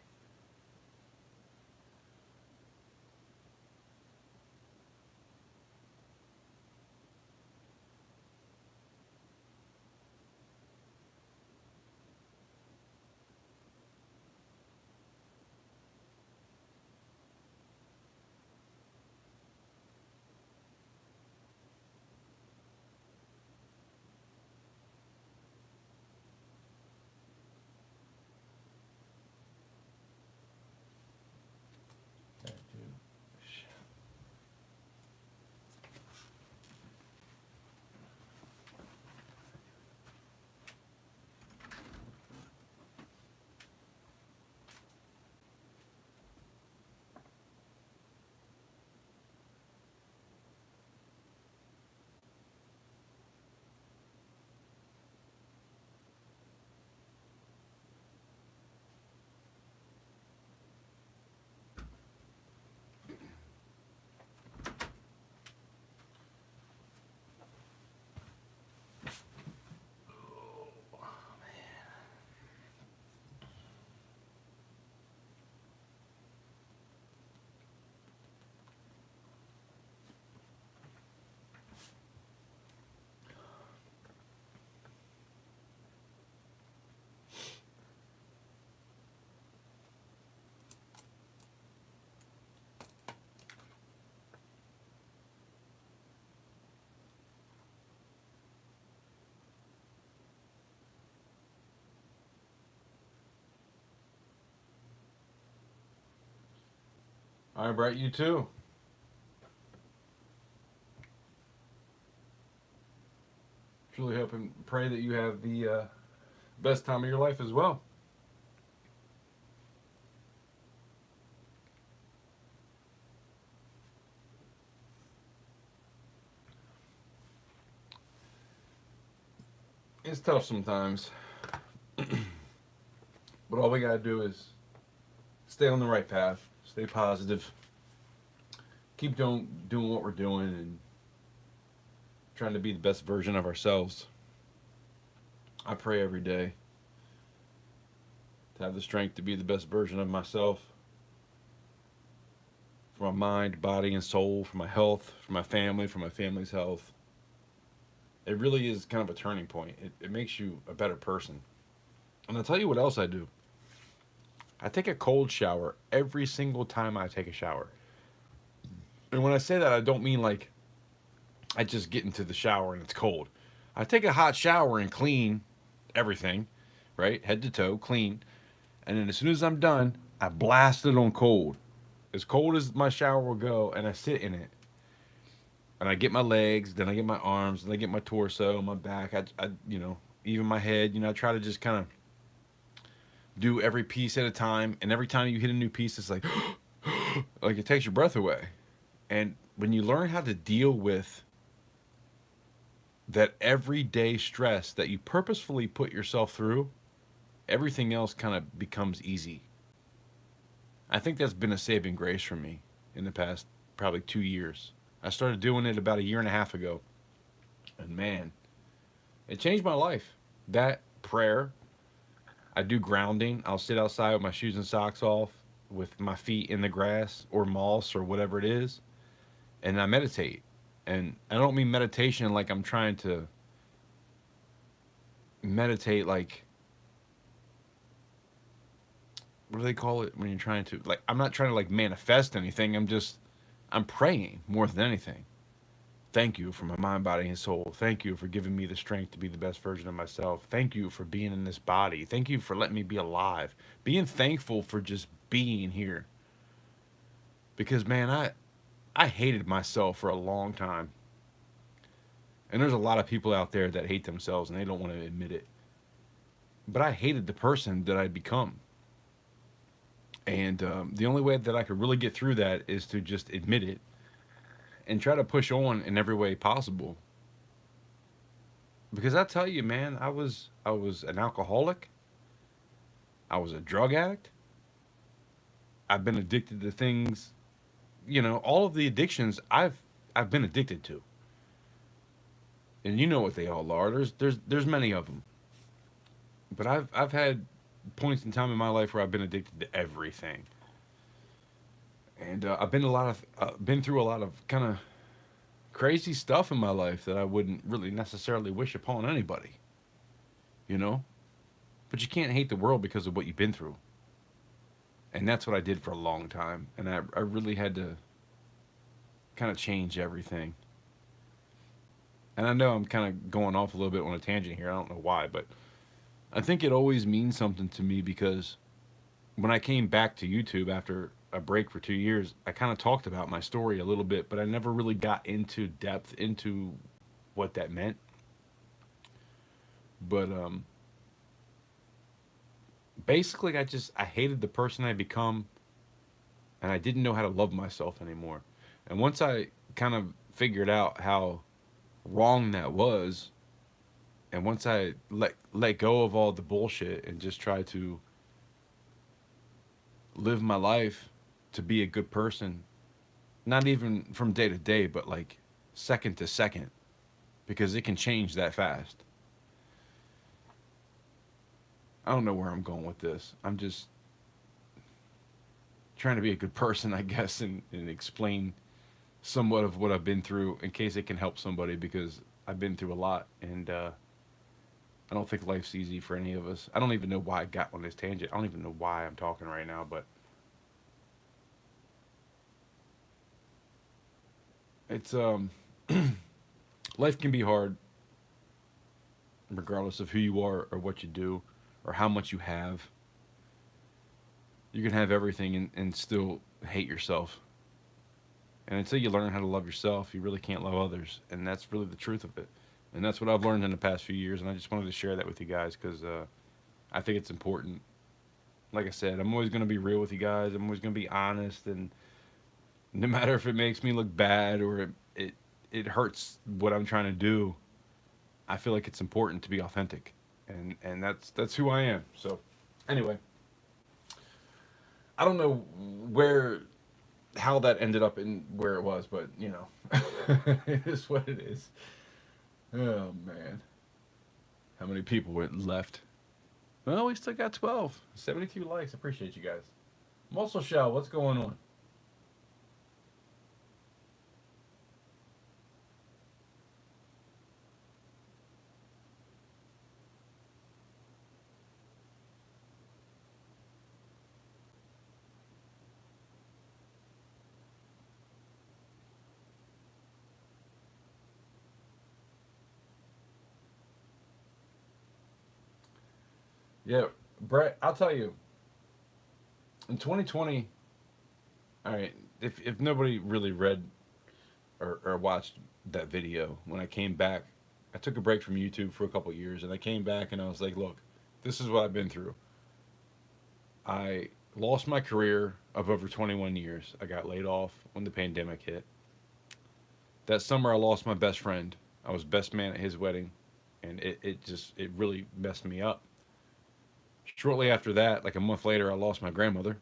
All right, Brett, you too. Truly hope and pray that you have the best time of your life as well. It's tough sometimes. But all we got to do is stay on the right path, stay positive, keep doing what we're doing, and trying to be the best version of ourselves. I pray every day to have the strength to be the best version of myself, for my mind, body, and soul, for my health, for my family, for my family's health. It really is kind of a turning point. It makes you a better person. And I'll tell you what else I do. I take a cold shower every single time I take a shower. And when I say that, I don't mean like I just get into the shower and it's cold. I take a hot shower and clean everything, right? Head to toe, clean. And then as soon as I'm done, I blast it on cold. As cold as my shower will go, and I sit in it. And I get my legs, then I get my arms, then I get my torso, my back, even my head. I try to just kind of do every piece at a time. And every time you hit a new piece, it's like, like it takes your breath away. And when you learn how to deal with that everyday stress that you purposefully put yourself through, everything else kind of becomes easy. I think that's been a saving grace for me in the past probably 2 years. I started doing it about a year and a half ago. And man, it changed my life. That prayer, I do grounding. I'll sit outside with my shoes and socks off, with my feet in the grass or moss or whatever it is, and I meditate. And I don't mean meditation like I'm trying to meditate like, what do they call it when you're trying to, like, I'm not trying to like manifest anything. I'm praying more than anything. Thank you for my mind, body, and soul. Thank you for giving me the strength to be the best version of myself. Thank you for being in this body. Thank you for letting me be alive. Being thankful for just being here. Because man, I hated myself for a long time. And there's a lot of people out there that hate themselves and they don't want to admit it. But I hated the person that I'd become. And the only way that I could really get through that is to just admit it and try to push on in every way possible. Because I tell you, man, I was an alcoholic. I was a drug addict. I've been addicted to things, all of the addictions I've been addicted to. And you know what they all are. There's many of them. But I've had points in time in my life where I've been addicted to everything. And I've been through a lot of kind of crazy stuff in my life that I wouldn't really necessarily wish upon anybody, you know? But you can't hate the world because of what you've been through. And that's what I did for a long time. And I really had to kind of change everything. And I know I'm kind of going off a little bit on a tangent here. I don't know why, but I think it always means something to me because when I came back to YouTube after a break for 2 years, I kind of talked about my story a little bit, but I never really got into depth into what that meant. But basically, I hated the person I become, and I didn't know how to love myself anymore. And once I kind of figured out how wrong that was, and once I let go of all the bullshit and just try to live my life to be a good person, not even from day to day, but like second to second, because it can change that fast. I don't know where I'm going with this. I'm just trying to be a good person, I guess, and explain somewhat of what I've been through in case it can help somebody because I've been through a lot and I don't think life's easy for any of us. I don't even know why I got on this tangent. I don't even know why I'm talking right now, but it's life can be hard regardless of who you are or what you do or how much you have. You can have everything and still hate yourself. And until you learn how to love yourself, you really can't love others. And that's really the truth of it. And that's what I've learned in the past few years. And I just wanted to share that with you guys because I think it's important. Like I said, I'm always going to be real with you guys. I'm always going to be honest. And no matter if it makes me look bad or it hurts what I'm trying to do, I feel like it's important to be authentic. And that's who I am. So anyway, I don't know where how that ended up in where it was, but it is what it is. Oh man, how many people went left? Well, we still got 12, 72 likes. Appreciate you guys. Muscle Shell, what's going on? Yeah, Brett, I'll tell you. In 2020, all right, if nobody really read or watched that video, when I came back, I took a break from YouTube for a couple years, and I came back and I was like, look, this is what I've been through. I lost my career of over 21 years. I got laid off when the pandemic hit. That summer, I lost my best friend. I was best man at his wedding, and it really messed me up. Shortly after that, like a month later, I lost my grandmother,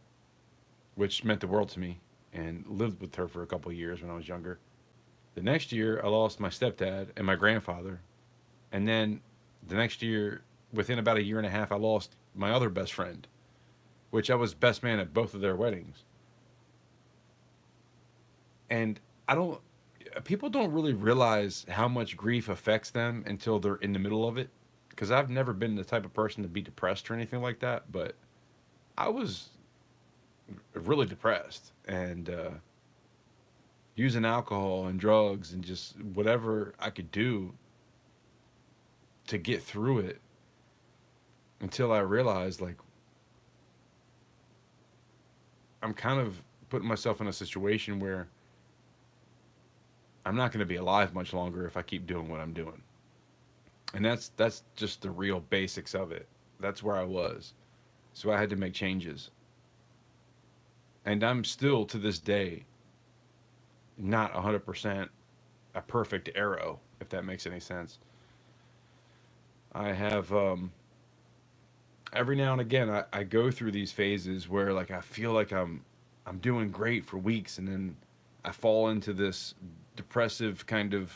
which meant the world to me, and lived with her for a couple of years when I was younger. The next year, I lost my stepdad and my grandfather. And then the next year, within about a year and a half, I lost my other best friend, which I was best man at both of their weddings. And I don't, people don't really realize how much grief affects them until they're in the middle of it. Because I've never been the type of person to be depressed or anything like that, but I was really depressed and using alcohol and drugs and just whatever I could do to get through it until I realized like I'm kind of putting myself in a situation where I'm not going to be alive much longer if I keep doing what I'm doing. And that's just the real basics of it. That's where I was. So I had to make changes. And I'm still to this day not 100% a perfect arrow, if that makes any sense. I have every now and again I go through these phases where like I feel like I'm doing great for weeks, and then I fall into this depressive kind of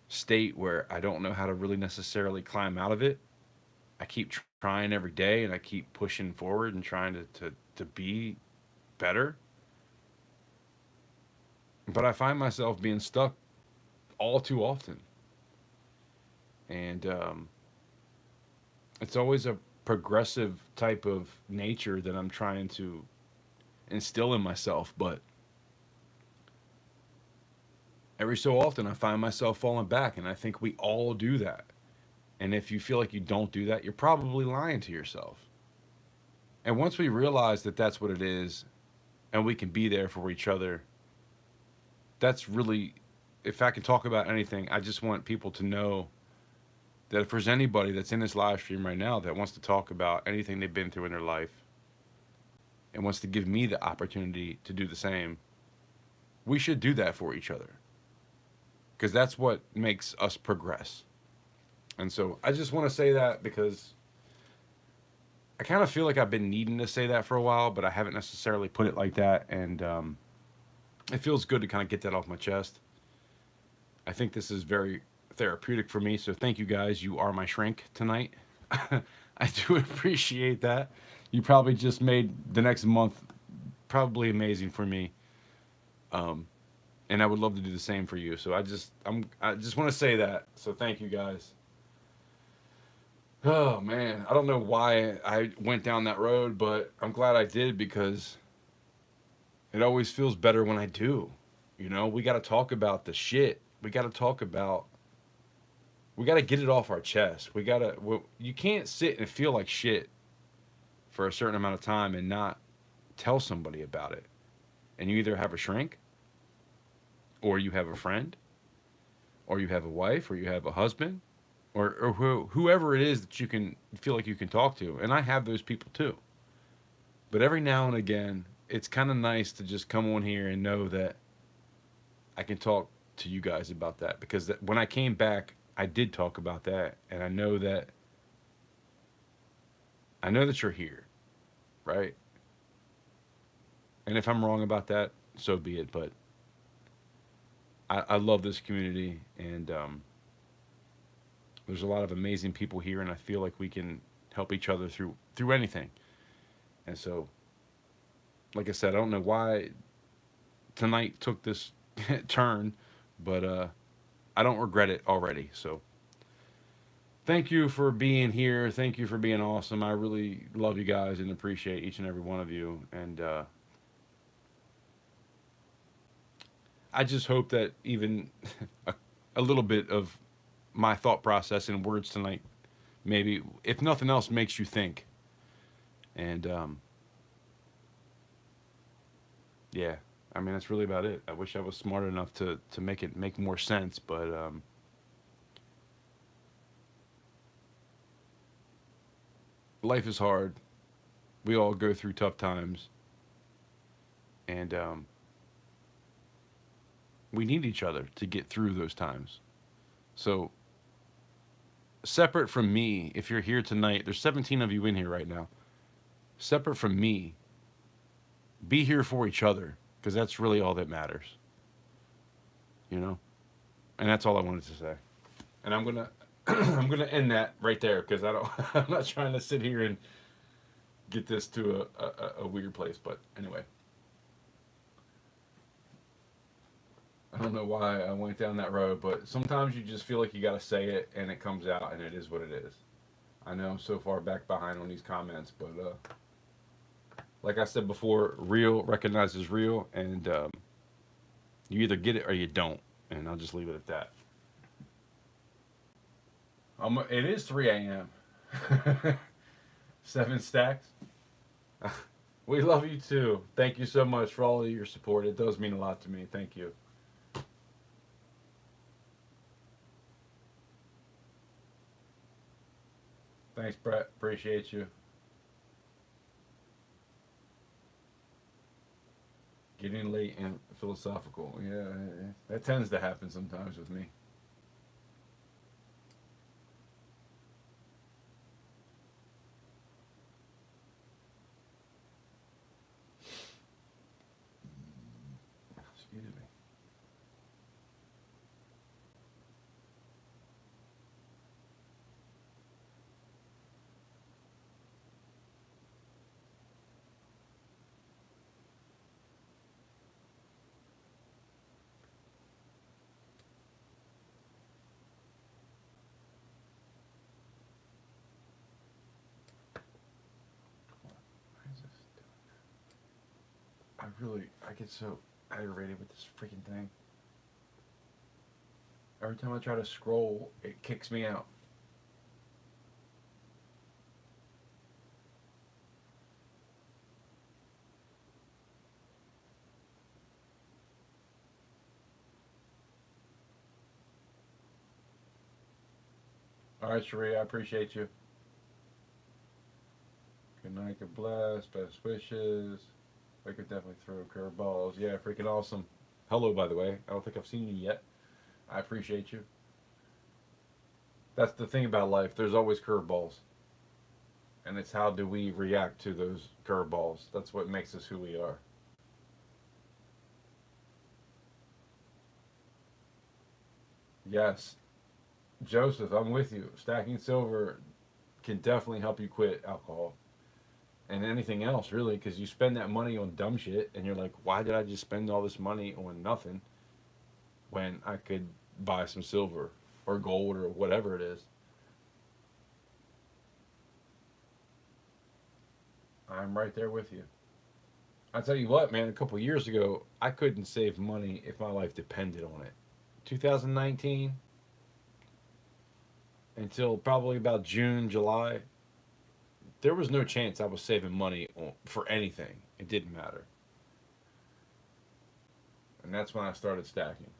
state where I don't know how to really necessarily climb out of it. I keep trying every day, and I keep pushing forward and trying to be better. But I find myself being stuck all too often. And it's always a progressive type of nature that I'm trying to instill in myself. But every so often, I find myself falling back. And I think we all do that. And if you feel like you don't do that, you're probably lying to yourself. And once we realize that that's what it is, and we can be there for each other, that's really, if I can talk about anything, I just want people to know that if there's anybody that's in this live stream right now that wants to talk about anything they've been through in their life and wants to give me the opportunity to do the same, we should do that for each other. Because that's what makes us progress. And so I just want to say that because I kind of feel like I've been needing to say that for a while, but I haven't necessarily put it like that. And it feels good to kind of get that off my chest. I think this is very therapeutic for me. So thank you guys. You are my shrink tonight. I do appreciate that. You probably just made the next month probably amazing for me. And I would love to do the same for you. So I just want to say that. So thank you guys. Oh man, I don't know why I went down that road, but I'm glad I did because it always feels better when I do. You know, we got to talk about the shit. We got to get it off our chest. You can't sit and feel like shit for a certain amount of time and not tell somebody about it. And you either have a shrink, or you have a friend, or you have a wife, or you have a husband, or whoever it is that you can feel like you can talk to. And I have those people too. But every now and again, it's kind of nice to just come on here and know that I can talk to you guys about that. Because when I came back, I did talk about that. And I know that you're here, right? And if I'm wrong about that, so be it. But I love this community, and there's a lot of amazing people here, and I feel like we can help each other through anything. And so, like I said, I don't know why tonight took this turn, but I don't regret it already. So thank you for being here. Thank you for being awesome. I really love you guys and appreciate each and every one of you. And I just hope that even a little bit of my thought process in words tonight, maybe, if nothing else, makes you think. And yeah, I mean, that's really about it. I wish I was smart enough to make it make more sense, but life is hard. We all go through tough times, and we need each other to get through those times. So, separate from me, if you're here tonight, there's 17 of you in here right now. Separate from me, be here for each other, because that's really all that matters. You know? And that's all I wanted to say. And I'm gonna I'm gonna end that right there, because I'm not trying to sit here and get this to a weird place. But anyway, I don't know why I went down that road, but sometimes you just feel like you gotta say it, and it comes out, and it is what it is. I know I'm so far back behind on these comments, but like I said before, real recognizes real, and you either get it or you don't, and I'll just leave it at that. It is 3 a.m. 7 stacks. We love you too. Thank you so much for all of your support. It does mean a lot to me. Thank you. Thanks, Brett. Appreciate you. Getting late and philosophical. Yeah, that tends to happen sometimes with me. Excuse me. Why is this doing that? I get so aggravated with this freaking thing. Every time I try to scroll, it kicks me out. All right, Sheree, I appreciate you. Good night, good bless, best wishes. I could definitely throw curveballs. Yeah, freaking awesome. Hello, by the way. I don't think I've seen you yet. I appreciate you. That's the thing about life. There's always curveballs. And it's how do we react to those curveballs. That's what makes us who we are. Yes. Joseph, I'm with you. Stacking silver can definitely help you quit alcohol. And anything else, really, because you spend that money on dumb shit, and you're like, why did I just spend all this money on nothing when I could buy some silver or gold or whatever it is? I'm right there with you. I tell you what, man, a couple years ago, I couldn't save money if my life depended on it. 2019 until probably about June, July, there was no chance I was saving money for anything. It didn't matter. And that's when I started stacking.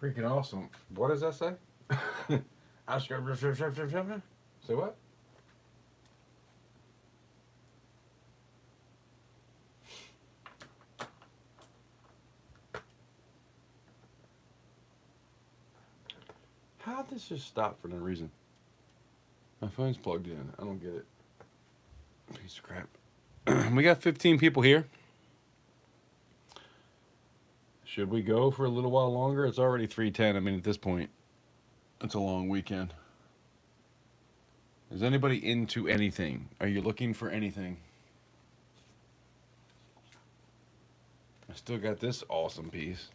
Freaking awesome. What does that say? Say what? How'd this just stop for no reason? My phone's plugged in. I don't get it. Piece of crap. We got 15 people here. Should we go for a little while longer? It's already 3:10. I mean, at this point, it's a long weekend. Is anybody into anything? Are you looking for anything? I still got this awesome piece.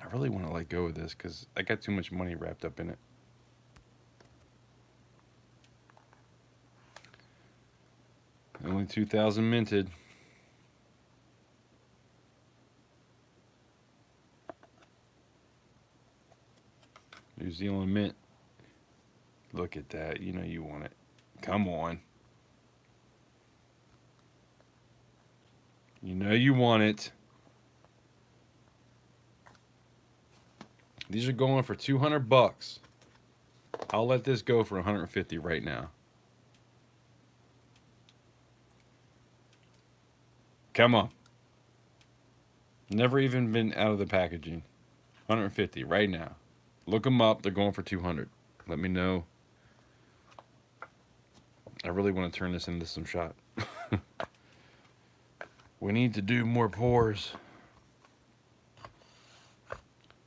I really want to let go of this because I got too much money wrapped up in it. Only 2,000 minted. New Zealand mint. Look at that. You know you want it. Come on. You know you want it. These are going for 200 bucks. I'll let this go for 150 right now. Come on. Never even been out of the packaging. 150 right now. Look them up. They're going for 200. Let me know. I really want to turn this into some shot. We need to do more pours.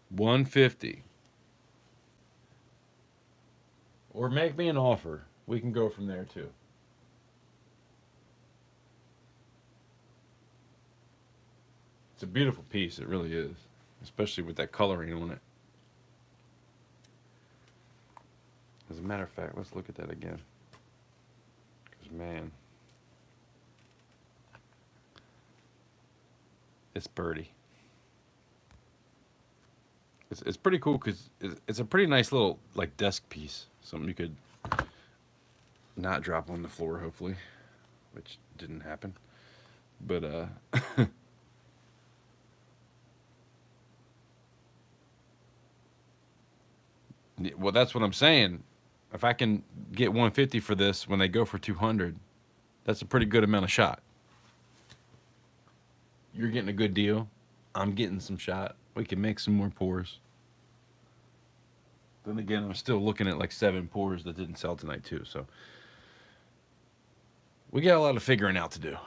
150. Or make me an offer. We can go from there too. It's a beautiful piece. It really is. Especially with that coloring on it. As a matter of fact, let's look at that again. Because, man, it's birdie. It's pretty cool because it's a pretty nice little, like, desk piece. Something you could not drop on the floor, hopefully. Which didn't happen. But, well, that's what I'm saying. If I can get 150 for this when they go for 200, that's a pretty good amount of shot. You're getting a good deal. I'm getting some shot. We can make some more pours. Then again, I'm still looking at like 7 pours that didn't sell tonight too. So we got a lot of figuring out to do.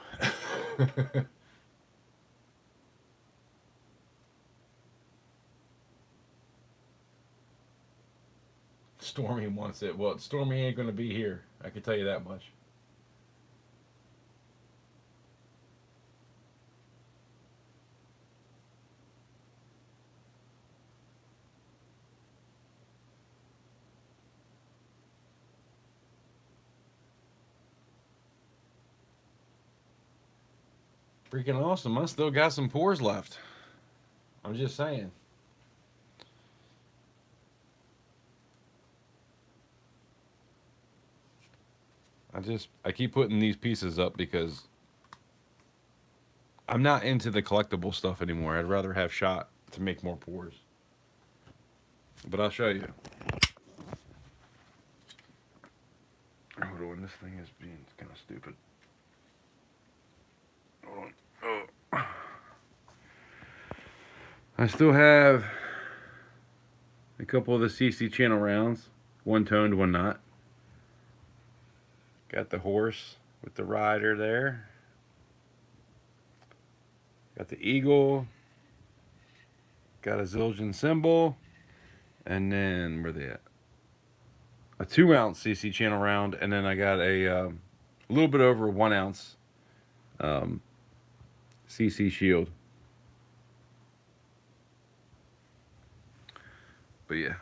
Stormy wants it. Well, Stormy ain't going to be here. I can tell you that much. Freaking awesome. I still got some pours left. I'm just saying. I keep putting these pieces up because I'm not into the collectible stuff anymore. I'd rather have shot to make more pours. But I'll show you. Hold on, this thing is being kind of stupid. Hold on. Oh. I still have a couple of the CC channel rounds. One toned, one not. Got the horse with the rider there. Got the eagle. Got a Zildjian symbol. And then, where they at? A 2 ounce CC channel round. And then I got a little bit over 1 ounce CC shield. But yeah,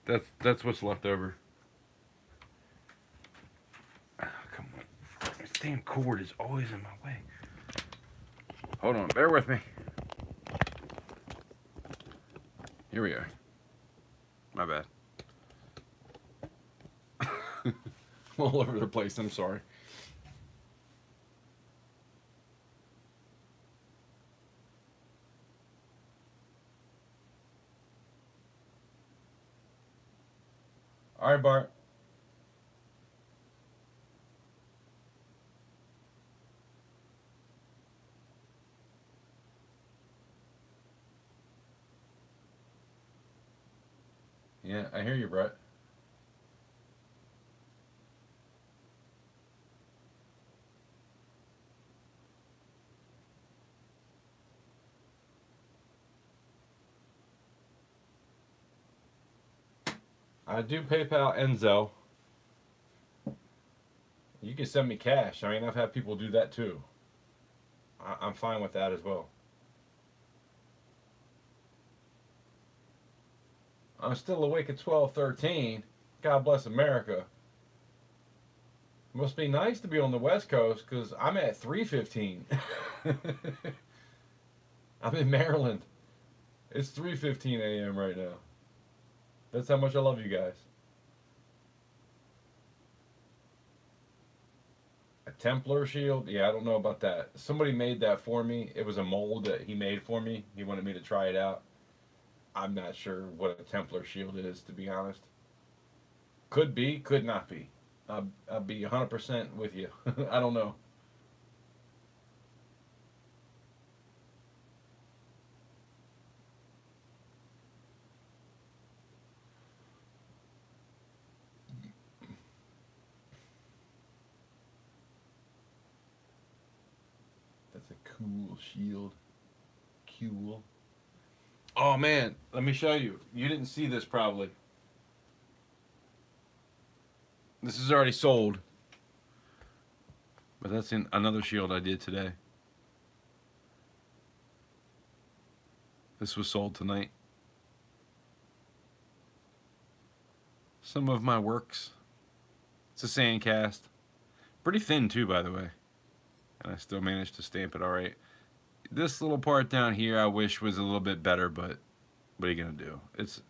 that's what's left over. Oh, come on. This damn cord is always in my way. Hold on, bear with me. Here we are. My bad. All over the place. I'm sorry. All right, Bart. Yeah, I hear you, Brett. I do PayPal and Zelle. You can send me cash. I mean, I've had people do that too. I'm fine with that as well. I'm still awake at 12:13. God bless America. Must be nice to be on the West Coast because I'm at 3:15. I'm in Maryland. It's 3:15 a.m. right now. That's how much I love you guys. A Templar shield? Yeah, I don't know about that. Somebody made that for me. It was a mold that he made for me. He wanted me to try it out. I'm not sure what a Templar shield is, to be honest. Could be, could not be. I'll be 100% with you. I don't know. That's a cool shield. Cool. Oh man, let me show you. You didn't see this probably. This is already sold. But that's in another shield I did today. This was sold tonight. Some of my works. It's a sand cast. Pretty thin too, by the way. And I still managed to stamp it all right. This little part down here I wish was a little bit better, but what are you gonna do? This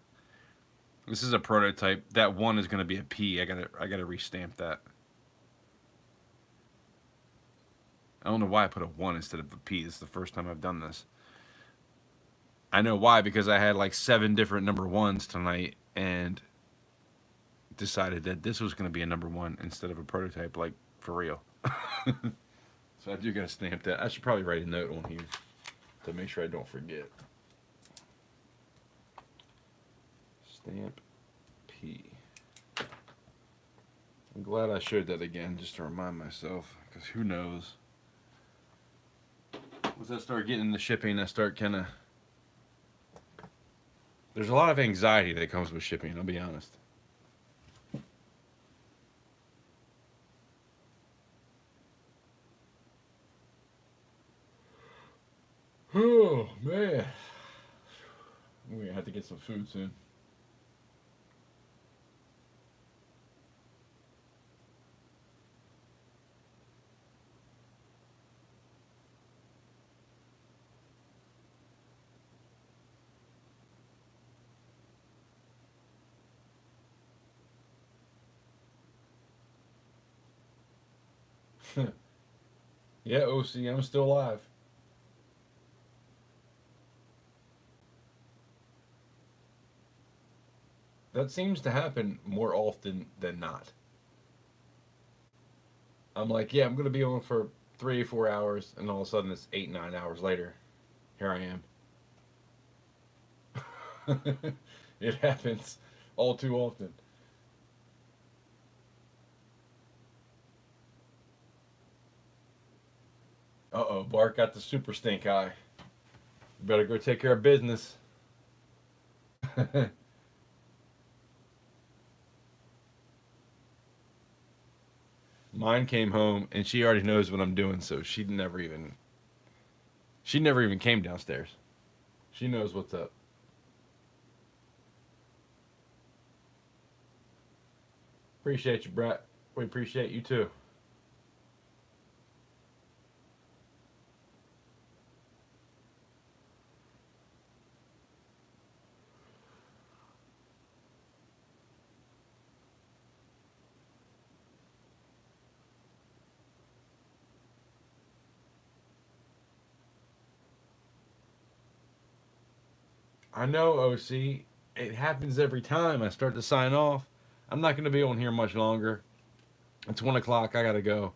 is a prototype. That one is gonna be a P. I gotta restamp that. I don't know why I put a 1 instead of a P. This is the first time I've done this. I know why, because I had like 7 different number 1s tonight and decided that this was going to be a number 1 instead of a prototype, like for real. So I do got to stamp that. I should probably write a note on here to make sure I don't forget. Stamp P. I'm glad I showed that again just to remind myself, because who knows. Once I start getting into shipping, I start kind of... There's a lot of anxiety that comes with shipping, I'll be honest. Oh, man. We're going to have to get some food soon. Yeah, OC, I'm still alive. That seems to happen more often than not. I'm like, yeah, I'm going to be on for 3 or 4 hours, and all of a sudden it's 8, 9 hours later. Here I am. It happens all too often. Uh-oh, Bart got the super stink eye. You better go take care of business. Mine came home and she already knows what I'm doing, so she never even came downstairs. She knows what's up. Appreciate you, Brett. We appreciate you too. I know, OC. It happens every time I start to sign off. I'm not going to be on here much longer. It's 1 o'clock. I got to go.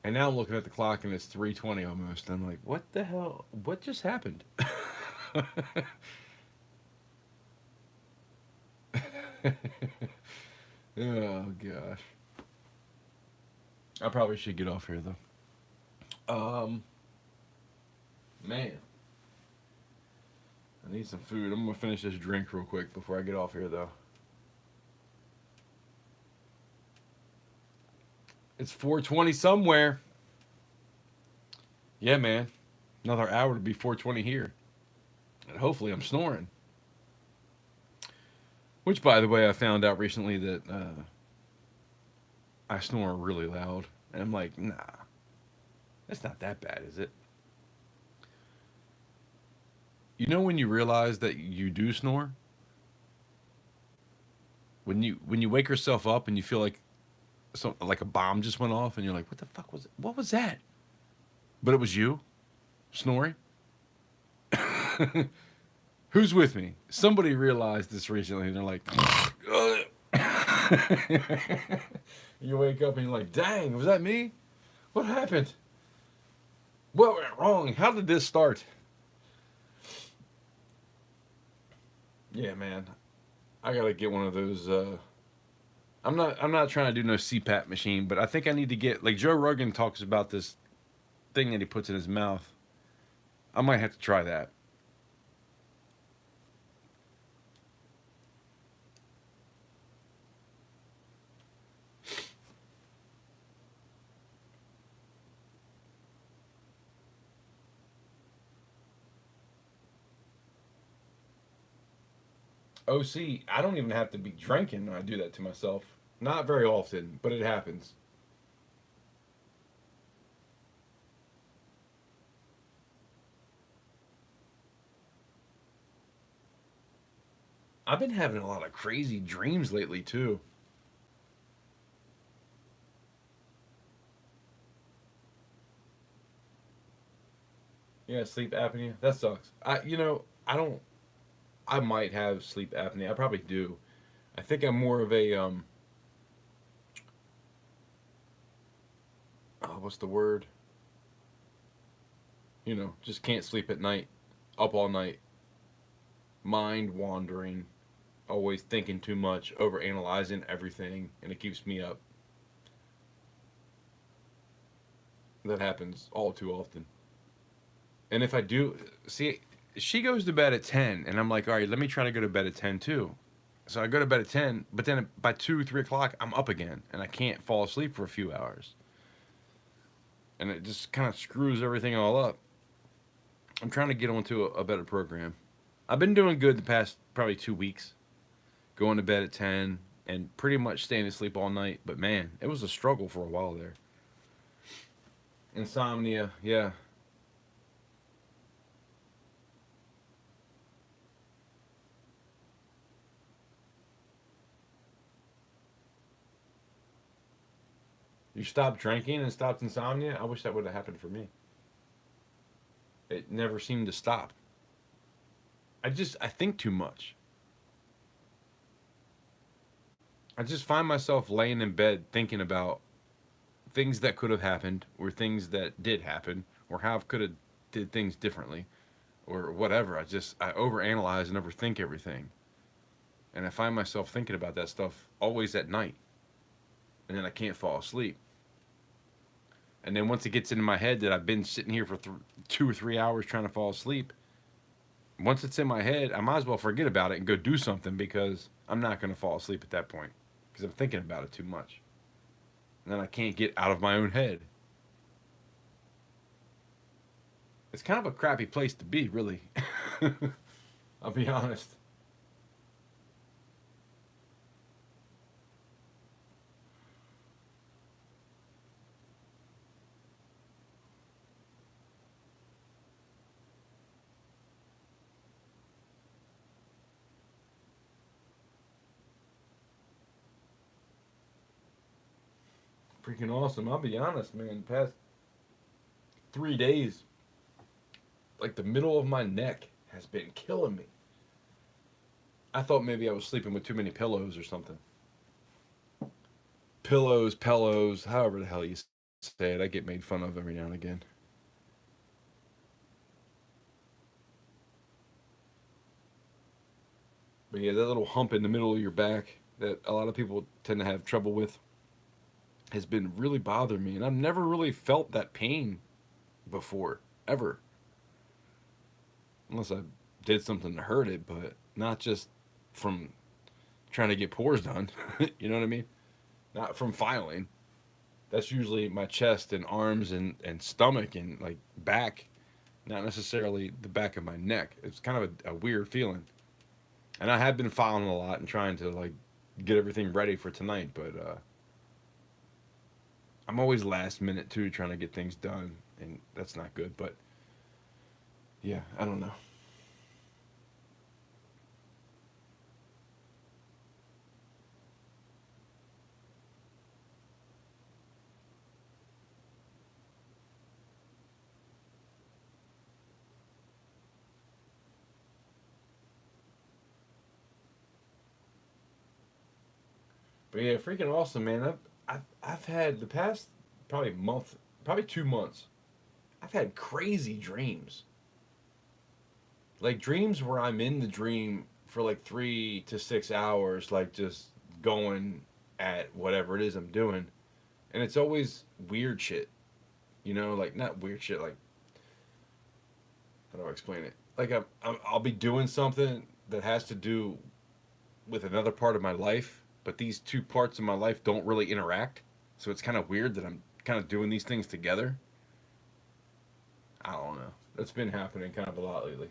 And now I'm looking at the clock and it's 3:20 almost. I'm like, what the hell? What just happened? Oh, gosh. I probably should get off here, though. Man. I need some food. I'm gonna finish this drink real quick before I get off here, though. It's 4:20 somewhere. Yeah, man. Another hour to be 4:20 here. And hopefully I'm snoring. Which, by the way, I found out recently that I snore really loud. And I'm like, nah, that's not that bad, is it? You know when you realize that you do snore? When you wake yourself up and you feel like a bomb just went off and you're like, what the fuck was it? What was that? But it was you snoring. Who's with me? Somebody realized this recently and they're like, you wake up and you're like, dang, was that me? What happened? What went wrong? How did this start? Yeah, man. I gotta get one of those. I'm not trying to do no CPAP machine, but I think I need to get, like Joe Rogan talks about this thing that he puts in his mouth. I might have to try that. OC, I don't even have to be drinking when I do that to myself. Not very often, but it happens. I've been having a lot of crazy dreams lately too. Yeah, sleep apnea. That sucks. I don't. I might have sleep apnea. I probably do. I think I'm more of a oh, what's the word? Just can't sleep at night, up all night, mind wandering, always thinking too much, over analyzing everything, and it keeps me up. That happens all too often. And if I do, see, she goes to bed at 10, and I'm like, all right, let me try to go to bed at 10 too. So I go to bed at 10, but then by 2, 3 o'clock, I'm up again, and I can't fall asleep for a few hours. And it just kind of screws everything all up. I'm trying to get onto a better program. I've been doing good the past probably 2 weeks, going to bed at 10 and pretty much staying asleep all night. But man, it was a struggle for a while there. Insomnia, yeah. You stopped drinking and stopped insomnia? I wish that would have happened for me. It never seemed to stop. I think too much. I just find myself laying in bed thinking about things that could have happened or things that did happen or how I could have did things differently or whatever. I overanalyze and overthink everything. And I find myself thinking about that stuff always at night. And then I can't fall asleep. And then once it gets into my head that I've been sitting here for 2 or 3 hours trying to fall asleep, once it's in my head, I might as well forget about it and go do something because I'm not going to fall asleep at that point because I'm thinking about it too much. And then I can't get out of my own head. It's kind of a crappy place to be, really. I'll be honest. Freaking awesome. I'll be honest, man. Past 3 days, like the middle of my neck has been killing me. I thought maybe I was sleeping with too many pillows or something. Pillows, however the hell you say it. I get made fun of every now and again. But yeah, that little hump in the middle of your back that a lot of people tend to have trouble with has been really bothering me. And I've never really felt that pain before, ever. Unless I did something to hurt it, but not just from trying to get pores done. You know what I mean? Not from filing. That's usually my chest and arms and stomach and like back, not necessarily the back of my neck. It's kind of a weird feeling. And I have been filing a lot and trying to like get everything ready for tonight, but I'm always last minute too, trying to get things done, and that's not good. But yeah, I don't know. But yeah, freaking awesome, man. I've had the past probably month, probably 2 months. I've had crazy dreams. Like dreams where I'm in the dream for like 3 to 6 hours, like just going at whatever it is I'm doing, and it's always weird shit. You know, like not weird shit. Like how do I explain it? Like I'll be doing something that has to do with another part of my life, but these two parts of my life don't really interact. So it's kind of weird that I'm kind of doing these things together. I don't know. That's been happening kind of a lot lately.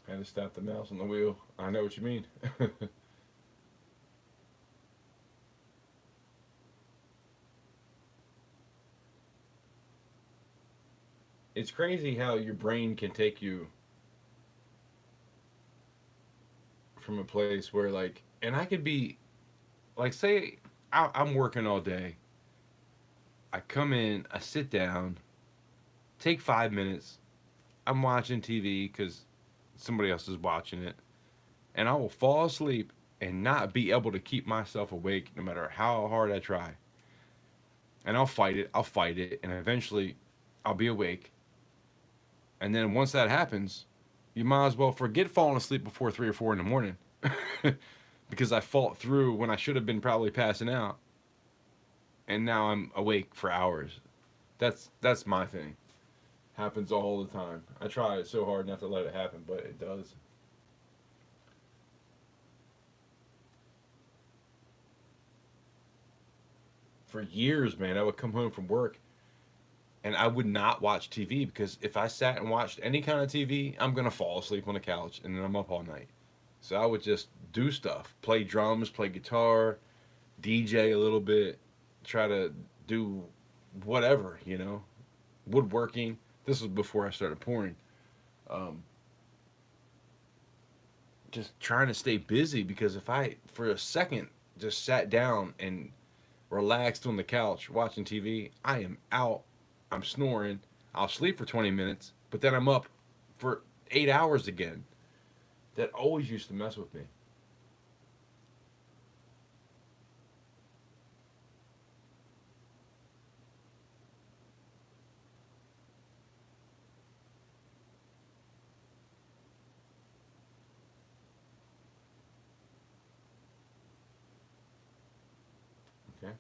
I had to stop the mouse on the wheel. I know what you mean. It's crazy how your brain can take you from a place where, like, and I could be, like, say I'm working all day. I come in, I sit down, take 5 minutes. I'm watching TV because somebody else is watching it, and I will fall asleep and not be able to keep myself awake no matter how hard I try. And I'll fight it, and eventually I'll be awake. And then once that happens, you might as well forget falling asleep before 3 or 4 in the morning, because I fought through when I should have been probably passing out, and now I'm awake for hours. That's my thing. Happens all the time. I try so hard not to let it happen, but it does. For years, man, I would come home from work and I would not watch TV because if I sat and watched any kind of TV, I'm gonna fall asleep on the couch and then I'm up all night. So I would just do stuff, play drums, play guitar, DJ a little bit, try to do whatever, woodworking. This was before I started pouring. Um, just trying to stay busy because if I, for a second, just sat down and relaxed on the couch watching TV, I am out. I'm snoring. I'll sleep for 20 minutes, but then I'm up for 8 hours again. That always used to mess with me. Okay.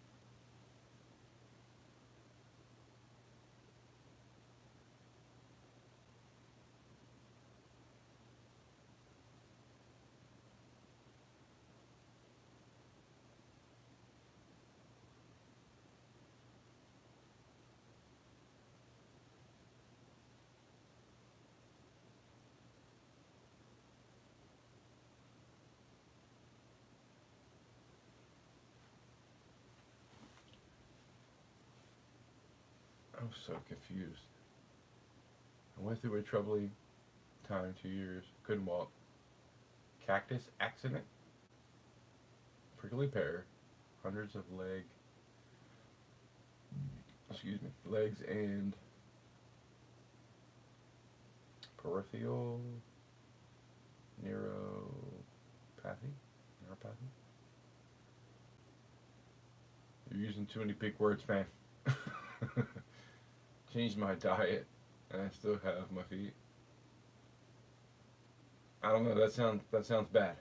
I'm so confused. I went through a troubling time, 2 years. Couldn't walk. Cactus accident. Prickly pear. Hundreds of legs and peripheral neuropathy. Neuropathy. You're using too many big words, man. Changed my diet. And I still have my feet. I don't know. That sounds bad.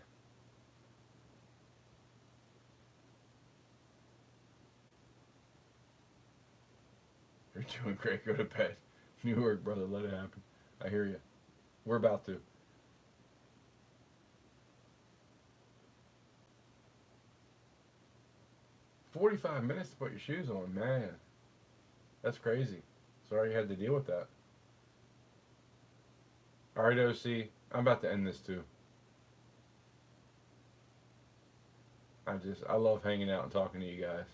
You're doing great. Go to bed. New work, brother. Let it happen. I hear you. We're about to. 45 minutes to put your shoes on, man. That's crazy. Sorry you had to deal with that. Alright, OC. I'm about to end this too. I love hanging out and talking to you guys.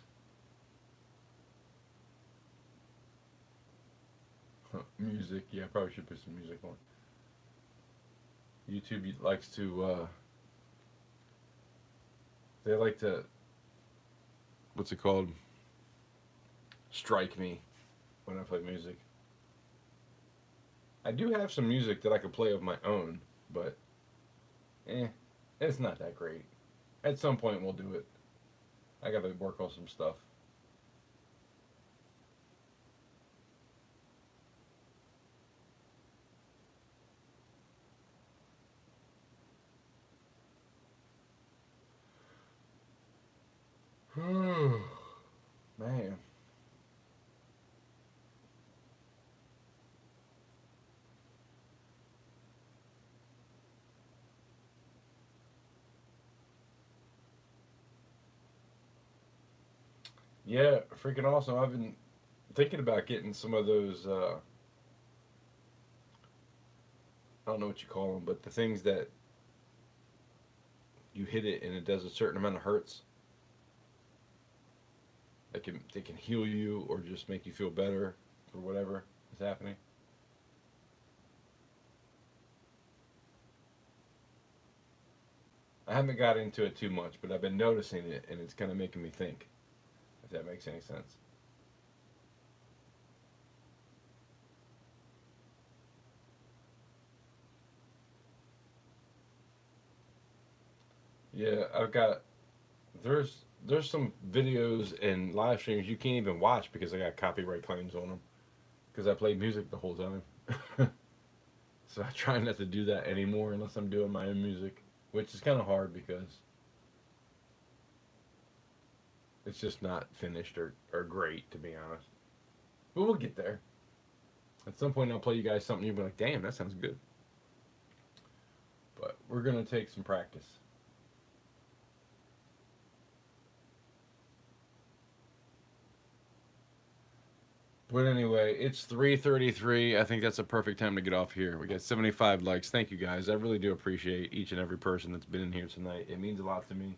Music. Yeah, I probably should put some music on. YouTube likes to, they like to, what's it called? Strike me when I play music. I do have some music that I could play of my own, but, it's not that great. At some point we'll do it. I gotta work on some stuff. Man. Yeah, freaking awesome. I've been thinking about getting some of those, I don't know what you call them, but the things that you hit it and it does a certain amount of hertz. They can heal you or just make you feel better for whatever is happening. I haven't got into it too much, but I've been noticing it and it's kind of making me think, if that makes any sense. Yeah, there's some videos and live streams you can't even watch because I got copyright claims on them because I played music the whole time. So I try not to do that anymore unless I'm doing my own music, which is kind of hard because it's just not finished or great, to be honest. But we'll get there. At some point, I'll play you guys something you'll be like, damn, that sounds good. But we're going to take some practice. But anyway, it's 3:33. I think that's a perfect time to get off here. We got 75 likes. Thank you guys. I really do appreciate each and every person that's been in here tonight. It means a lot to me.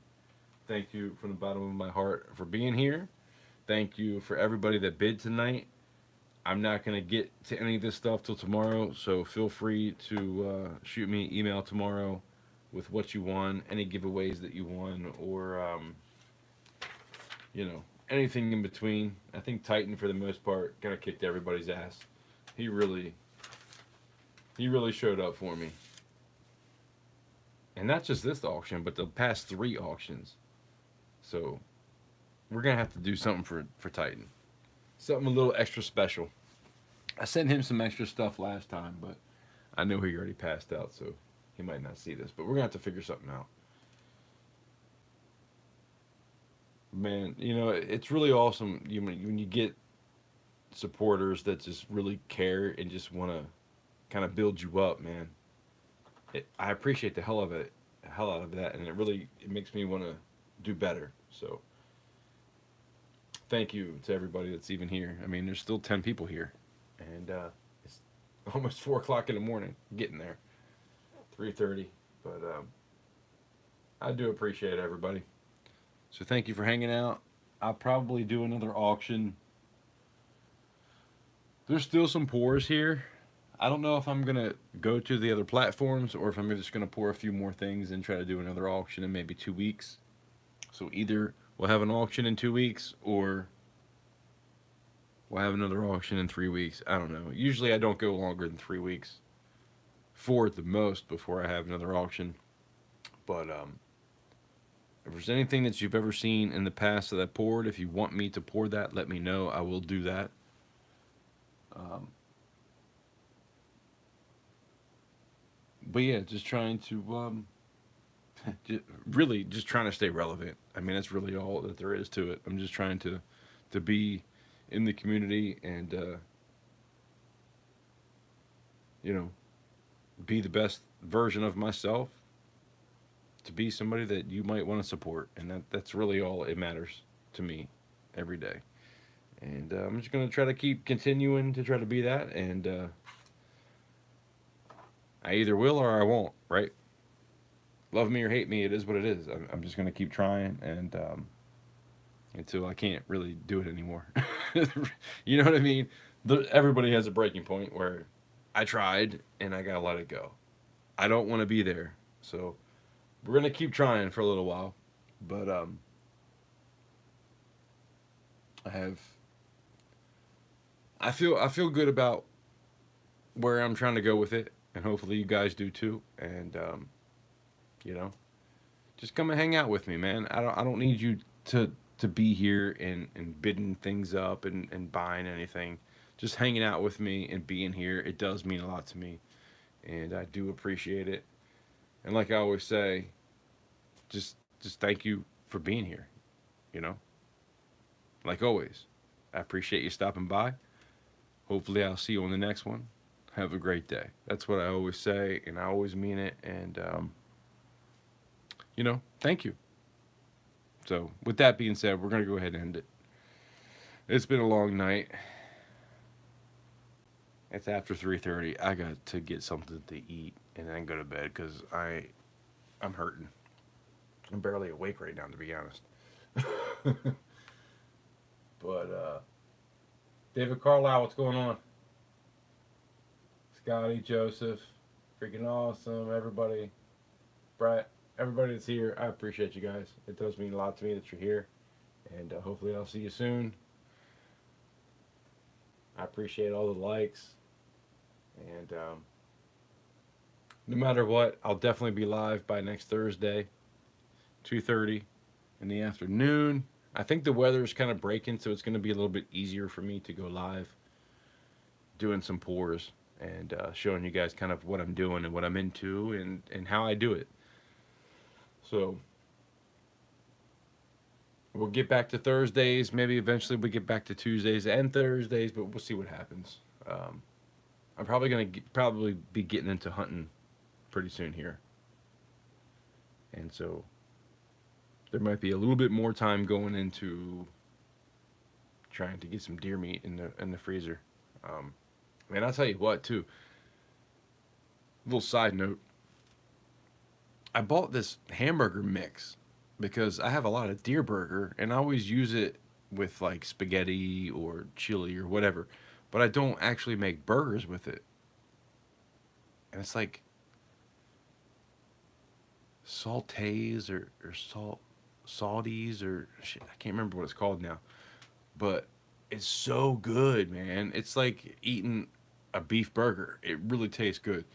Thank you from the bottom of my heart for being here. Thank you for everybody that bid tonight. I'm not going to get to any of this stuff till tomorrow, so feel free to shoot me an email tomorrow with what you won, any giveaways that you won, or, you know, anything in between. I think Titan, for the most part, kind of kicked everybody's ass. He really showed up for me. And not just this auction, but the past 3 auctions. So, we're going to have to do something for Titan. Something a little extra special. I sent him some extra stuff last time, but I know he already passed out, so he might not see this. But we're going to have to figure something out. Man, you know, it's really awesome when you get supporters that just really care and just want to kind of build you up, man. I appreciate the hell out of that, and it makes me want to do better. So, thank you to everybody that's even here. I mean, there's still 10 people here, and it's almost 4 o'clock in the morning. Getting there, 3:30, but I do appreciate everybody. So thank you for hanging out. I'll probably do another auction. There's still some pours here. I don't know if I'm going to go to the other platforms or if I'm just going to pour a few more things and try to do another auction in maybe 2 weeks. So either we'll have an auction in 2 weeks or we'll have another auction in 3 weeks. I don't know. Usually I don't go longer than 3 weeks. 4 at the most before I have another auction. But if there's anything that you've ever seen in the past that I poured, if you want me to pour that, let me know. I will do that. But yeah, just trying to really just trying to stay relevant. I mean, that's really all that there is to it. I'm just trying to be in the community and you know, be the best version of myself, to be somebody that you might want to support, and that's really all it matters to me every day. And I'm just gonna try to keep continuing to try to be that, and I either will or I won't. Right? Love me or hate me, it is what it is. I'm just gonna keep trying, and until I can't really do it anymore. You know what I mean? Everybody has a breaking point where I tried and I gotta let it go. I don't want to be there, so we're gonna keep trying for a little while. But I have I feel good about where I'm trying to go with it, and hopefully you guys do too. And you know, just come and hang out with me, man. I don't need you to be here and bidding things up and buying anything. Just hanging out with me and being here, it does mean a lot to me, and I do appreciate it. And like I always say, just thank you for being here. You know, like always, I appreciate you stopping by. Hopefully, I'll see you on the next one. Have a great day. That's what I always say, and I always mean it. And thank you. So, with that being said, we're gonna go ahead and end it. It's been a long night. It's after 3:30. I got to get something to eat and then go to bed because I'm hurting. I'm barely awake right now, to be honest. But David Carlisle, what's going on? Scotty, Joseph, freaking awesome. Everybody, Brett, everybody that's here, I appreciate you guys. It does mean a lot to me that you're here, and hopefully I'll see you soon. I appreciate all the likes, and no matter what, I'll definitely be live by next Thursday, 2:30 in the afternoon. I think the weather's kind of breaking, so it's going to be a little bit easier for me to go live, doing some pours and showing you guys kind of what I'm doing and what I'm into and how I do it. So we'll get back to Thursdays. Maybe eventually we get back to Tuesdays and Thursdays, but we'll see what happens. I'm probably going to probably be getting into hunting pretty soon here. And so there might be a little bit more time going into trying to get some deer meat in the freezer. Man, I'll tell you what, too. Little side note. I bought this hamburger mix because I have a lot of deer burger, and I always use it with, like, spaghetti or chili or whatever. But I don't actually make burgers with it. And it's like sautés or salties or shit. I can't remember what it's called now. But it's so good, man. It's like eating a beef burger. It really tastes good.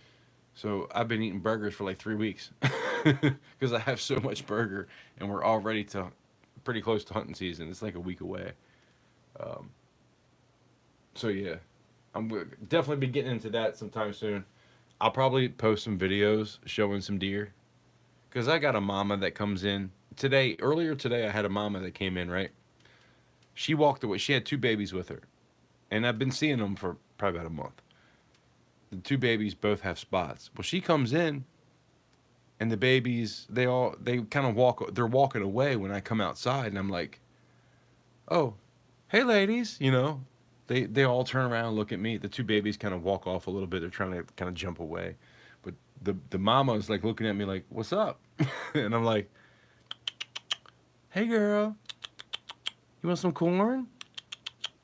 So I've been eating burgers for like 3 weeks because I have so much burger, and we're already to pretty close to hunting season. It's like a week away. So yeah, I'm definitely be getting into that sometime soon. I'll probably post some videos showing some deer because I got a mama that comes in today. Earlier today, I had a mama that came in, right? She walked away. She had 2 babies with her, and I've been seeing them for probably about a month. The 2 babies both have spots. Well, she comes in, and the babies they kind of they're walking away when I come outside, and I'm like, oh, hey ladies, they all turn around and look at me. The 2 babies kind of walk off a little bit. They're trying to kind of jump away, but the mama is like looking at me like, what's up? And I'm like, hey girl, you want some corn?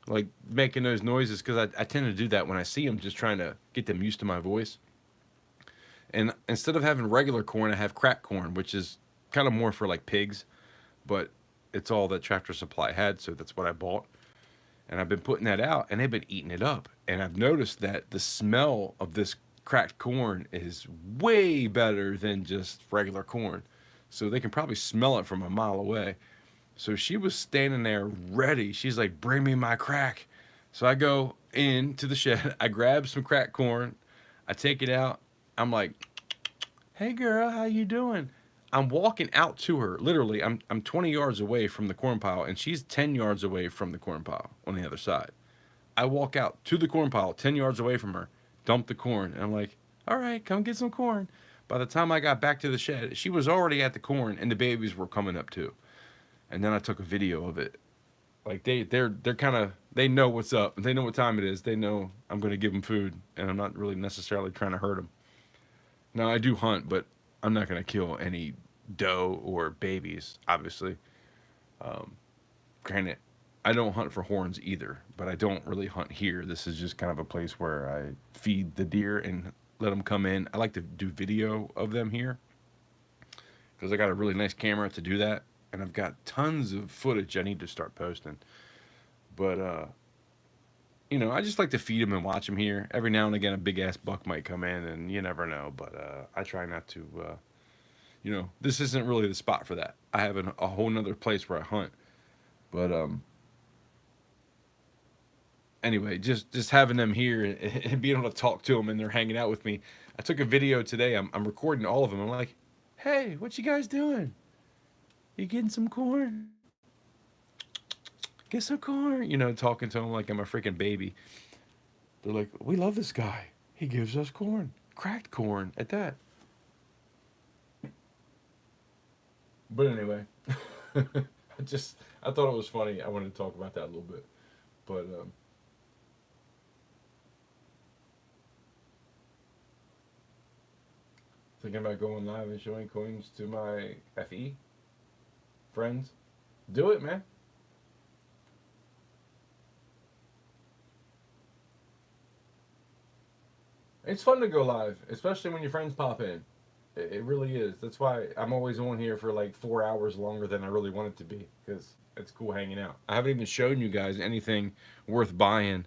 Like making those noises because I tend to do that when I see them, just trying to get them used to my voice. And instead of having regular corn, I have cracked corn, which is kind of more for like pigs, but it's all that Tractor Supply had, so that's what I bought. And I've been putting that out, and they've been eating it up. And I've noticed that the smell of this cracked corn is way better than just regular corn. So they can probably smell it from a mile away. So she was standing there ready. She's like, bring me my crack. So I go into the shed. I grab some cracked corn. I take it out. I'm like, Hey girl, how you doing? I'm walking out to her. Literally, I'm 20 yards away from the corn pile, and she's 10 yards away from the corn pile on the other side. I walk out to the corn pile, 10 yards away from her, dump the corn, and I'm like, all right, come get some corn. By the time I got back to the shed, she was already at the corn, and the babies were coming up too. And then I took a video of it. Like they're kind of, they know what's up. They know what time it is. They know I'm going to give them food, and I'm not really necessarily trying to hurt them. Now I do hunt, but I'm not going to kill any doe or babies, obviously. Granted, I don't hunt for horns either, but I don't really hunt here. This is just kind of a place where I feed the deer and let them come in. I like to do video of them here because I got a really nice camera to do that, and I've got tons of footage I need to start posting. But I just like to feed them and watch them here. Every now and again, a big ass buck might come in, and you never know. But I try not to. This isn't really the spot for that. I have a whole nother place where I hunt. But anyway, just having them here and being able to talk to them, and they're hanging out with me. I took a video today. I'm recording all of them. I'm like, hey, what you guys doing? You getting some corn? Get some corn. Talking to them like I'm a freaking baby. They're like, we love this guy. He gives us corn. Cracked corn at that. But anyway, I thought it was funny. I wanted to talk about that a little bit. But thinking about going live and showing coins to my FE friends. Do it, man. It's fun to go live, especially when your friends pop in. It really is. That's why I'm always on here for like 4 hours longer than I really want it to be, because it's cool hanging out. I haven't even shown you guys anything worth buying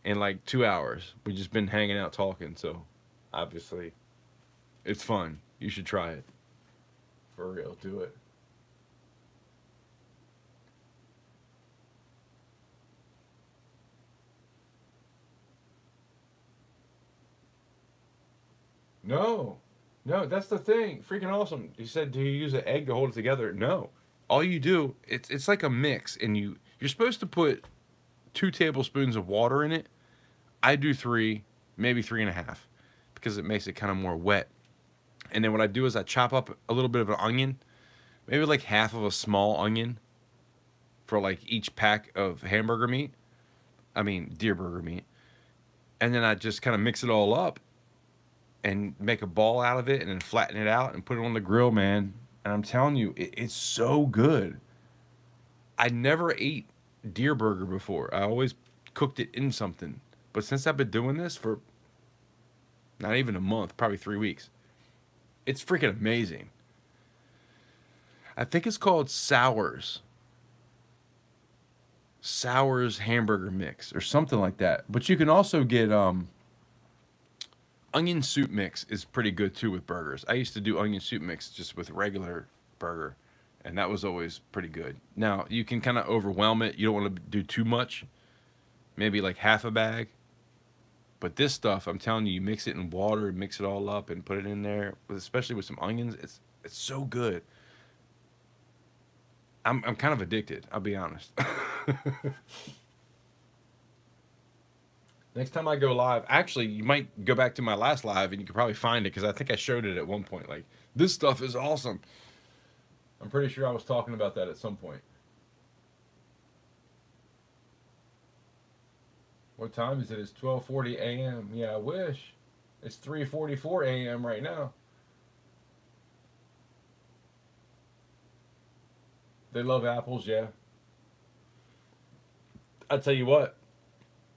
in like 2 hours. We've just been hanging out talking, so obviously it's fun. You should try it. For real, do it. No. No, that's the thing. Freaking awesome. He said, do you use an egg to hold it together? No. All you do, it's like a mix, and you're supposed to put 2 tablespoons of water in it. I do 3, maybe 3.5, because it makes it kind of more wet. And then what I do is I chop up a little bit of an onion, maybe like half of a small onion for like each pack of hamburger meat. I mean, deer burger meat. And then I just kind of mix it all up and make a ball out of it and then flatten it out and put it on the grill, man. And I'm telling you, it's so good. I never ate deer burger before. I always cooked it in something. But since I've been doing this for not even a month, probably 3 weeks, it's freaking amazing. I think it's called Sours. Sours hamburger mix or something like that. But you can also get onion soup mix is pretty good too with burgers. I used to do onion soup mix just with regular burger, and that was always pretty good. Now, you can kind of overwhelm it. You don't want to do too much. Maybe like half a bag. But this stuff, I'm telling you, you mix it in water, mix it all up, and put it in there, especially with some onions. It's so good. I'm kind of addicted, I'll be honest. Next time I go live, actually, you might go back to my last live and you can probably find it because I think I showed it at one point. Like, this stuff is awesome. I'm pretty sure I was talking about that at some point. What time is it? It's 12:40 a.m. Yeah, I wish. It's 3:44 a.m. right now. They love apples, yeah. I tell you what,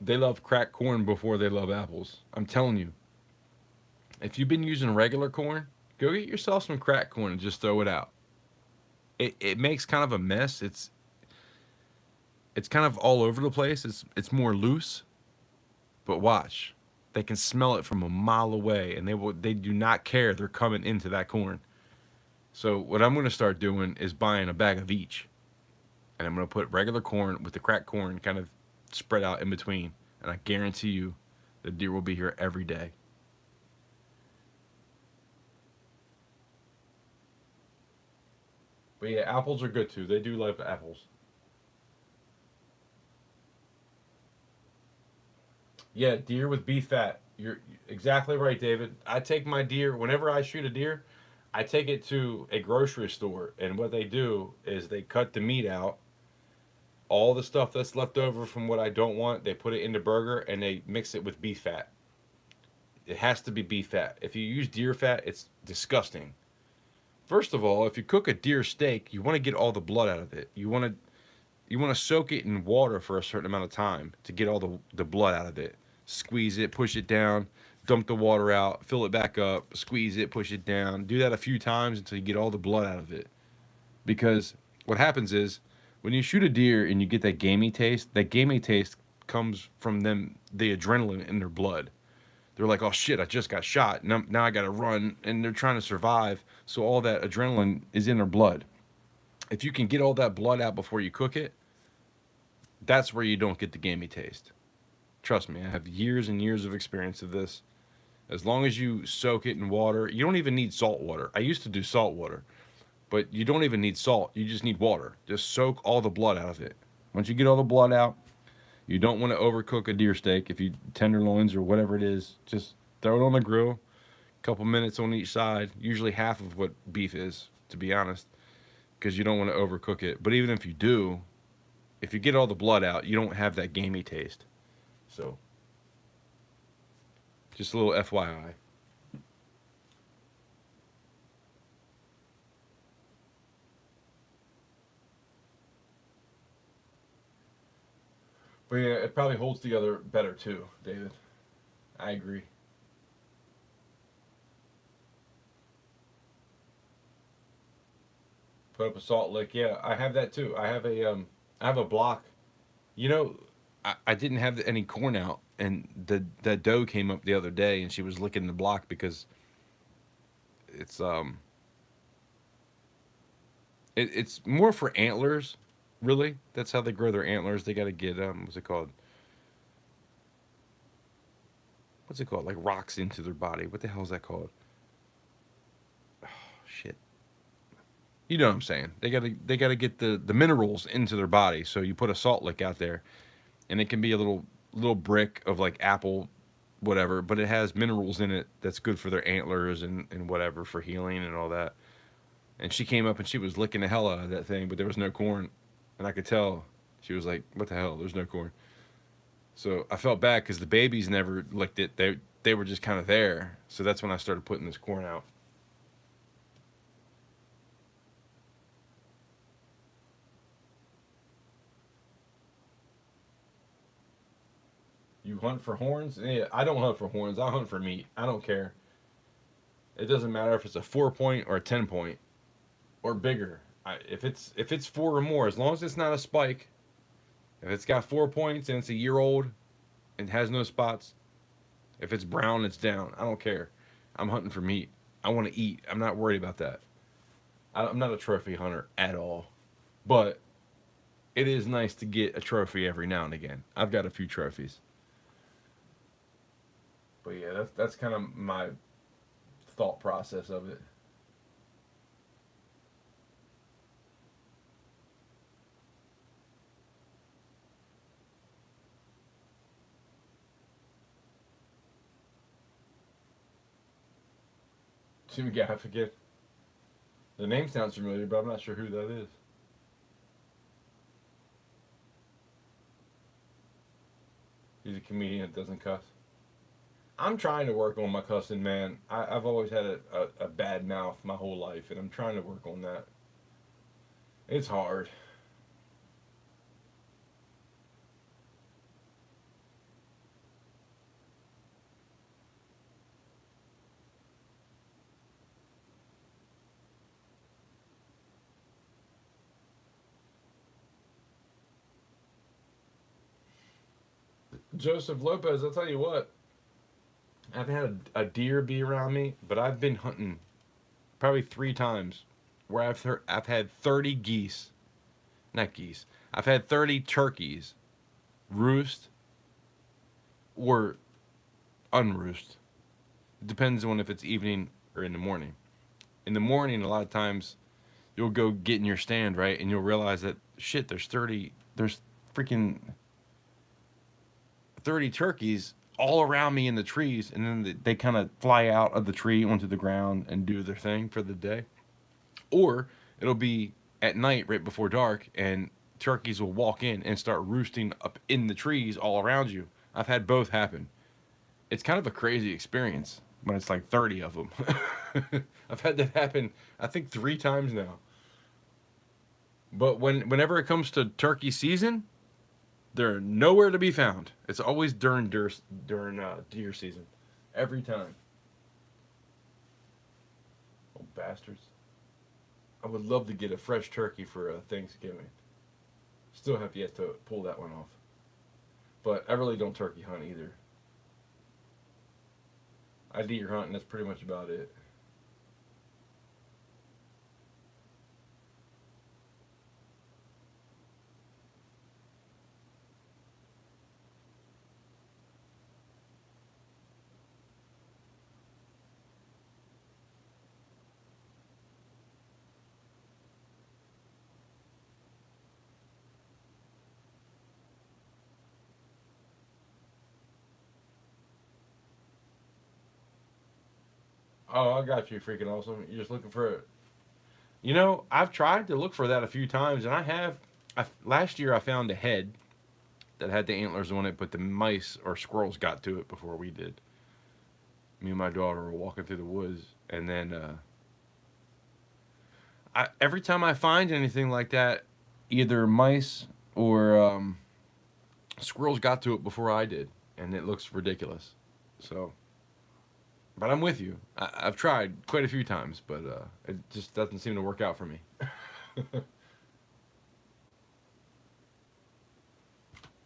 they love cracked corn before they love apples. I'm telling you. If you've been using regular corn, go get yourself some cracked corn and just throw it out. It makes kind of a mess. It's kind of all over the place. It's more loose. But watch. They can smell it from a mile away, and they do not care. They're coming into that corn. So what I'm going to start doing is buying a bag of each. And I'm going to put regular corn with the cracked corn kind of spread out in between. And I guarantee you the deer will be here every day. But yeah, apples are good too. They do love apples. Yeah, deer with beef fat. You're exactly right, David. I take my deer whenever I shoot a deer. I take it to a grocery store, and what they do is they cut the meat out, all the stuff that's left over from what I don't want. They put it in the burger and they mix it with beef fat. It has to be beef fat. If you use deer fat, it's disgusting. First of all, if you cook a deer steak, you want to get all the blood out of it. You want to soak it in water for a certain amount of time to get all the blood out of it. Squeeze it, push it down, dump the water out, fill it back up, squeeze it, push it down. Do that a few times until you get all the blood out of it. Because what happens is when you shoot a deer and you get that gamey taste comes from them, the adrenaline in their blood. They're like, oh shit, I just got shot. Now I got to run, and they're trying to survive. So all that adrenaline is in their blood. If you can get all that blood out before you cook it, that's where you don't get the gamey taste. Trust me, I have years and years of experience of this. As long as you soak it in water, you don't even need salt water. I used to do salt water, but you don't even need salt. You just need water. Just soak all the blood out of it. Once you get all the blood out, you don't want to overcook a deer steak. If you tenderloins or whatever it is, just throw it on the grill, a couple minutes on each side, usually half of what beef is, to be honest, because you don't want to overcook it. But even if you do, if you get all the blood out, you don't have that gamey taste. So, just a little FYI. But yeah, it probably holds together better too, David. I agree. Put up a salt lick. Yeah, I have that too. I have a block. You know, I didn't have any corn out, and the doe came up the other day, and she was licking the block because it's it's more for antlers, really. That's how they grow their antlers. They got to get what's it called? Like rocks into their body. What the hell is that called? Oh, shit. You know what I'm saying? They gotta get the minerals into their body. So you put a salt lick out there, and it can be a little brick of like apple, whatever, but it has minerals in it that's good for their antlers and whatever for healing and all that. And she came up and she was licking the hell out of that thing, but there was no corn, and I could tell she was like, "What the hell? There's no corn." So I felt bad because the babies never licked it. They were just kind of there. So that's when I started putting this corn out. You hunt for horns? Yeah, I don't hunt for horns. I hunt for meat. I don't care. It doesn't matter if it's a 4 point or a 10 point or bigger. If it's four or more, as long as it's not a spike. If it's got 4 points and it's a year old and has no spots, if it's brown, it's down. I don't care. I'm hunting for meat. I want to eat. I'm not worried about that. I'm not a trophy hunter at all, but it is nice to get a trophy every now and again. I've got a few trophies. But yeah, that's kind of my thought process of it. Jimmy Gaffigan. The name sounds familiar, but I'm not sure who that is. He's a comedian that doesn't cuss. I'm trying to work on my cussing, man. I've always had a bad mouth my whole life, and I'm trying to work on that. It's hard. Joseph Lopez, I'll tell you what, I've had a deer be around me, but I've been hunting probably 3 times where I've had 30 geese, not geese. I've had 30 turkeys roost or unroost. It depends on if it's evening or in the morning. In the morning, a lot of times you'll go get in your stand, right? And you'll realize that, shit, there's freaking 30 turkeys all around me in the trees. And then they kind of fly out of the tree onto the ground and do their thing for the day. Or it'll be at night right before dark, and turkeys will walk in and start roosting up in the trees all around you. I've had both happen. It's kind of a crazy experience when it's like 30 of them. I've had that happen, I think, 3 times now. But whenever it comes to turkey season, they're nowhere to be found. It's always during deer season, every time. Oh, bastards! I would love to get a fresh turkey for Thanksgiving. Still have yet to pull that one off. But I really don't turkey hunt either. I deer hunt, and that's pretty much about it. Oh, I got you, freaking awesome. You're just looking for it. You know, I've tried to look for that a few times, and I have. Last year I found a head that had the antlers on it, but the mice or squirrels got to it before we did. Me and my daughter were walking through the woods, and then every time I find anything like that, either mice or squirrels got to it before I did, and it looks ridiculous. So, but I'm with you. I've tried quite a few times, but it just doesn't seem to work out for me.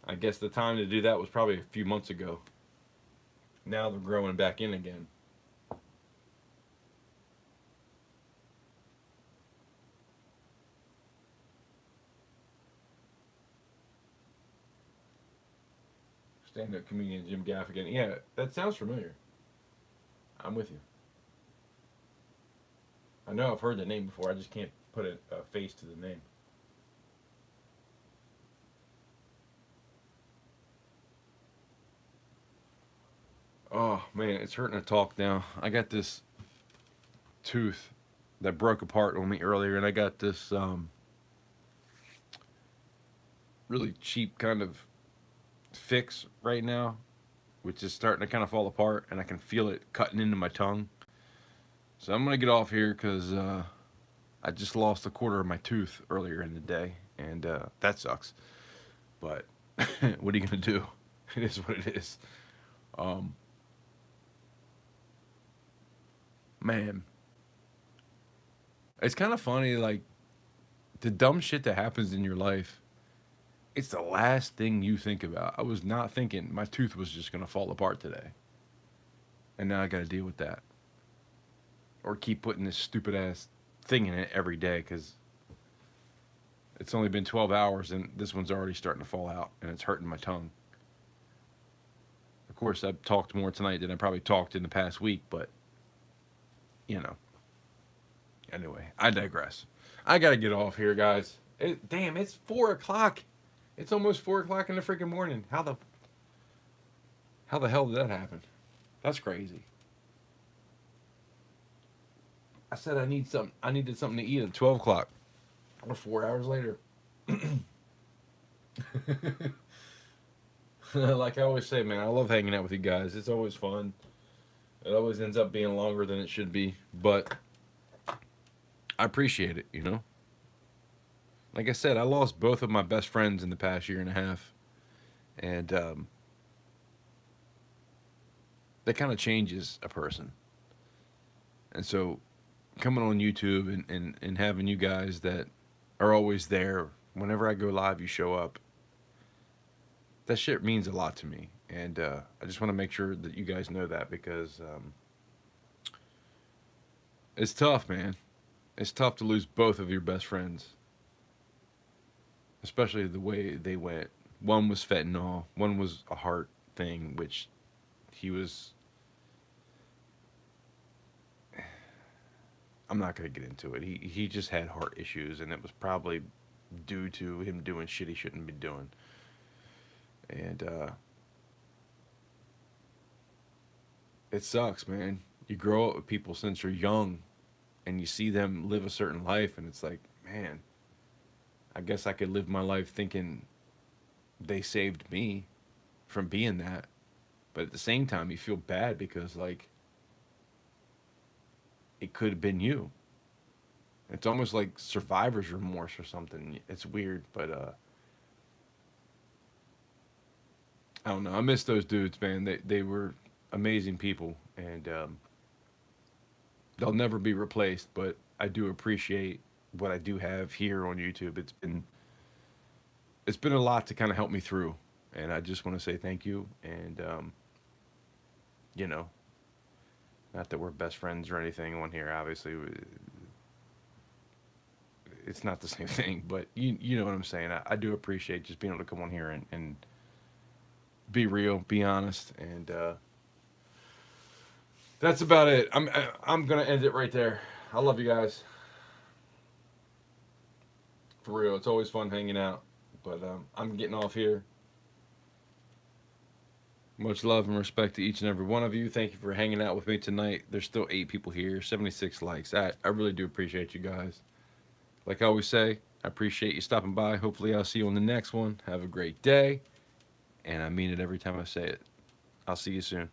I guess the time to do that was probably a few months ago. Now they're growing back in again. Stand-up comedian Jim Gaffigan. Yeah, that sounds familiar. I'm with you. I know I've heard the name before. I just can't put a face to the name. Oh man, it's hurting to talk now. I got this tooth that broke apart on me earlier, and I got this really cheap kind of fix right now, which is starting to kind of fall apart, and I can feel it cutting into my tongue. So I'm gonna get off here because I just lost a quarter of my tooth earlier in the day, and that sucks. But what are you gonna do? It is what it is. Um, man, it's kind of funny, like the dumb shit that happens in your life. It's the last thing you think about. I was not thinking my tooth was just gonna fall apart today, and now I got to deal with that, or keep putting this stupid ass thing in it every day because it's only been 12 hours and this one's already starting to fall out and it's hurting my tongue. Of course, I've talked more tonight than I probably talked in the past week, but you know. Anyway, I digress. I gotta get off here, guys. Damn, it's 4 o'clock. It's almost 4 o'clock in the freaking morning. How the hell did that happen? That's crazy. I said I needed something to eat at 12 o'clock. Or 4 hours later. Like I always say, man, I love hanging out with you guys. It's always fun. It always ends up being longer than it should be, but I appreciate it, you know? Like I said, I lost both of my best friends in the past year and a half. And that kind of changes a person. And so coming on YouTube and having you guys that are always there, whenever I go live, you show up. That shit means a lot to me. And I just want to make sure that you guys know that because it's tough, man. It's tough to lose both of your best friends. Especially the way they went. One was fentanyl. One was a heart thing, which he was... I'm not gonna get into it. He just had heart issues, and it was probably due to him doing shit he shouldn't be doing. And it sucks, man. You grow up with people since you're young, and you see them live a certain life, and it's like, man, I guess I could live my life thinking they saved me from being that. But at the same time, you feel bad because, like, it could have been you. It's almost like survivor's remorse or something. It's weird, but I don't know. I miss those dudes, man. They were amazing people, and they'll never be replaced. But I do appreciate what I do have here on YouTube. It's been a lot to kind of help me through, and I just want to say thank you. And you know, not that we're best friends or anything on here. Obviously, it's not the same thing, but you know what I'm saying. I do appreciate just being able to come on here and be real, be honest, and that's about it. I'm gonna end it right there. I love you guys. For real, it's always fun hanging out. But I'm getting off here. Much love and respect to each and every one of you. Thank you for hanging out with me tonight. There's still 8 people here, 76 likes. I really do appreciate you guys. Like I always say, I appreciate you stopping by. Hopefully I'll see you on the next one. Have a great day. And I mean it every time I say it. I'll see you soon.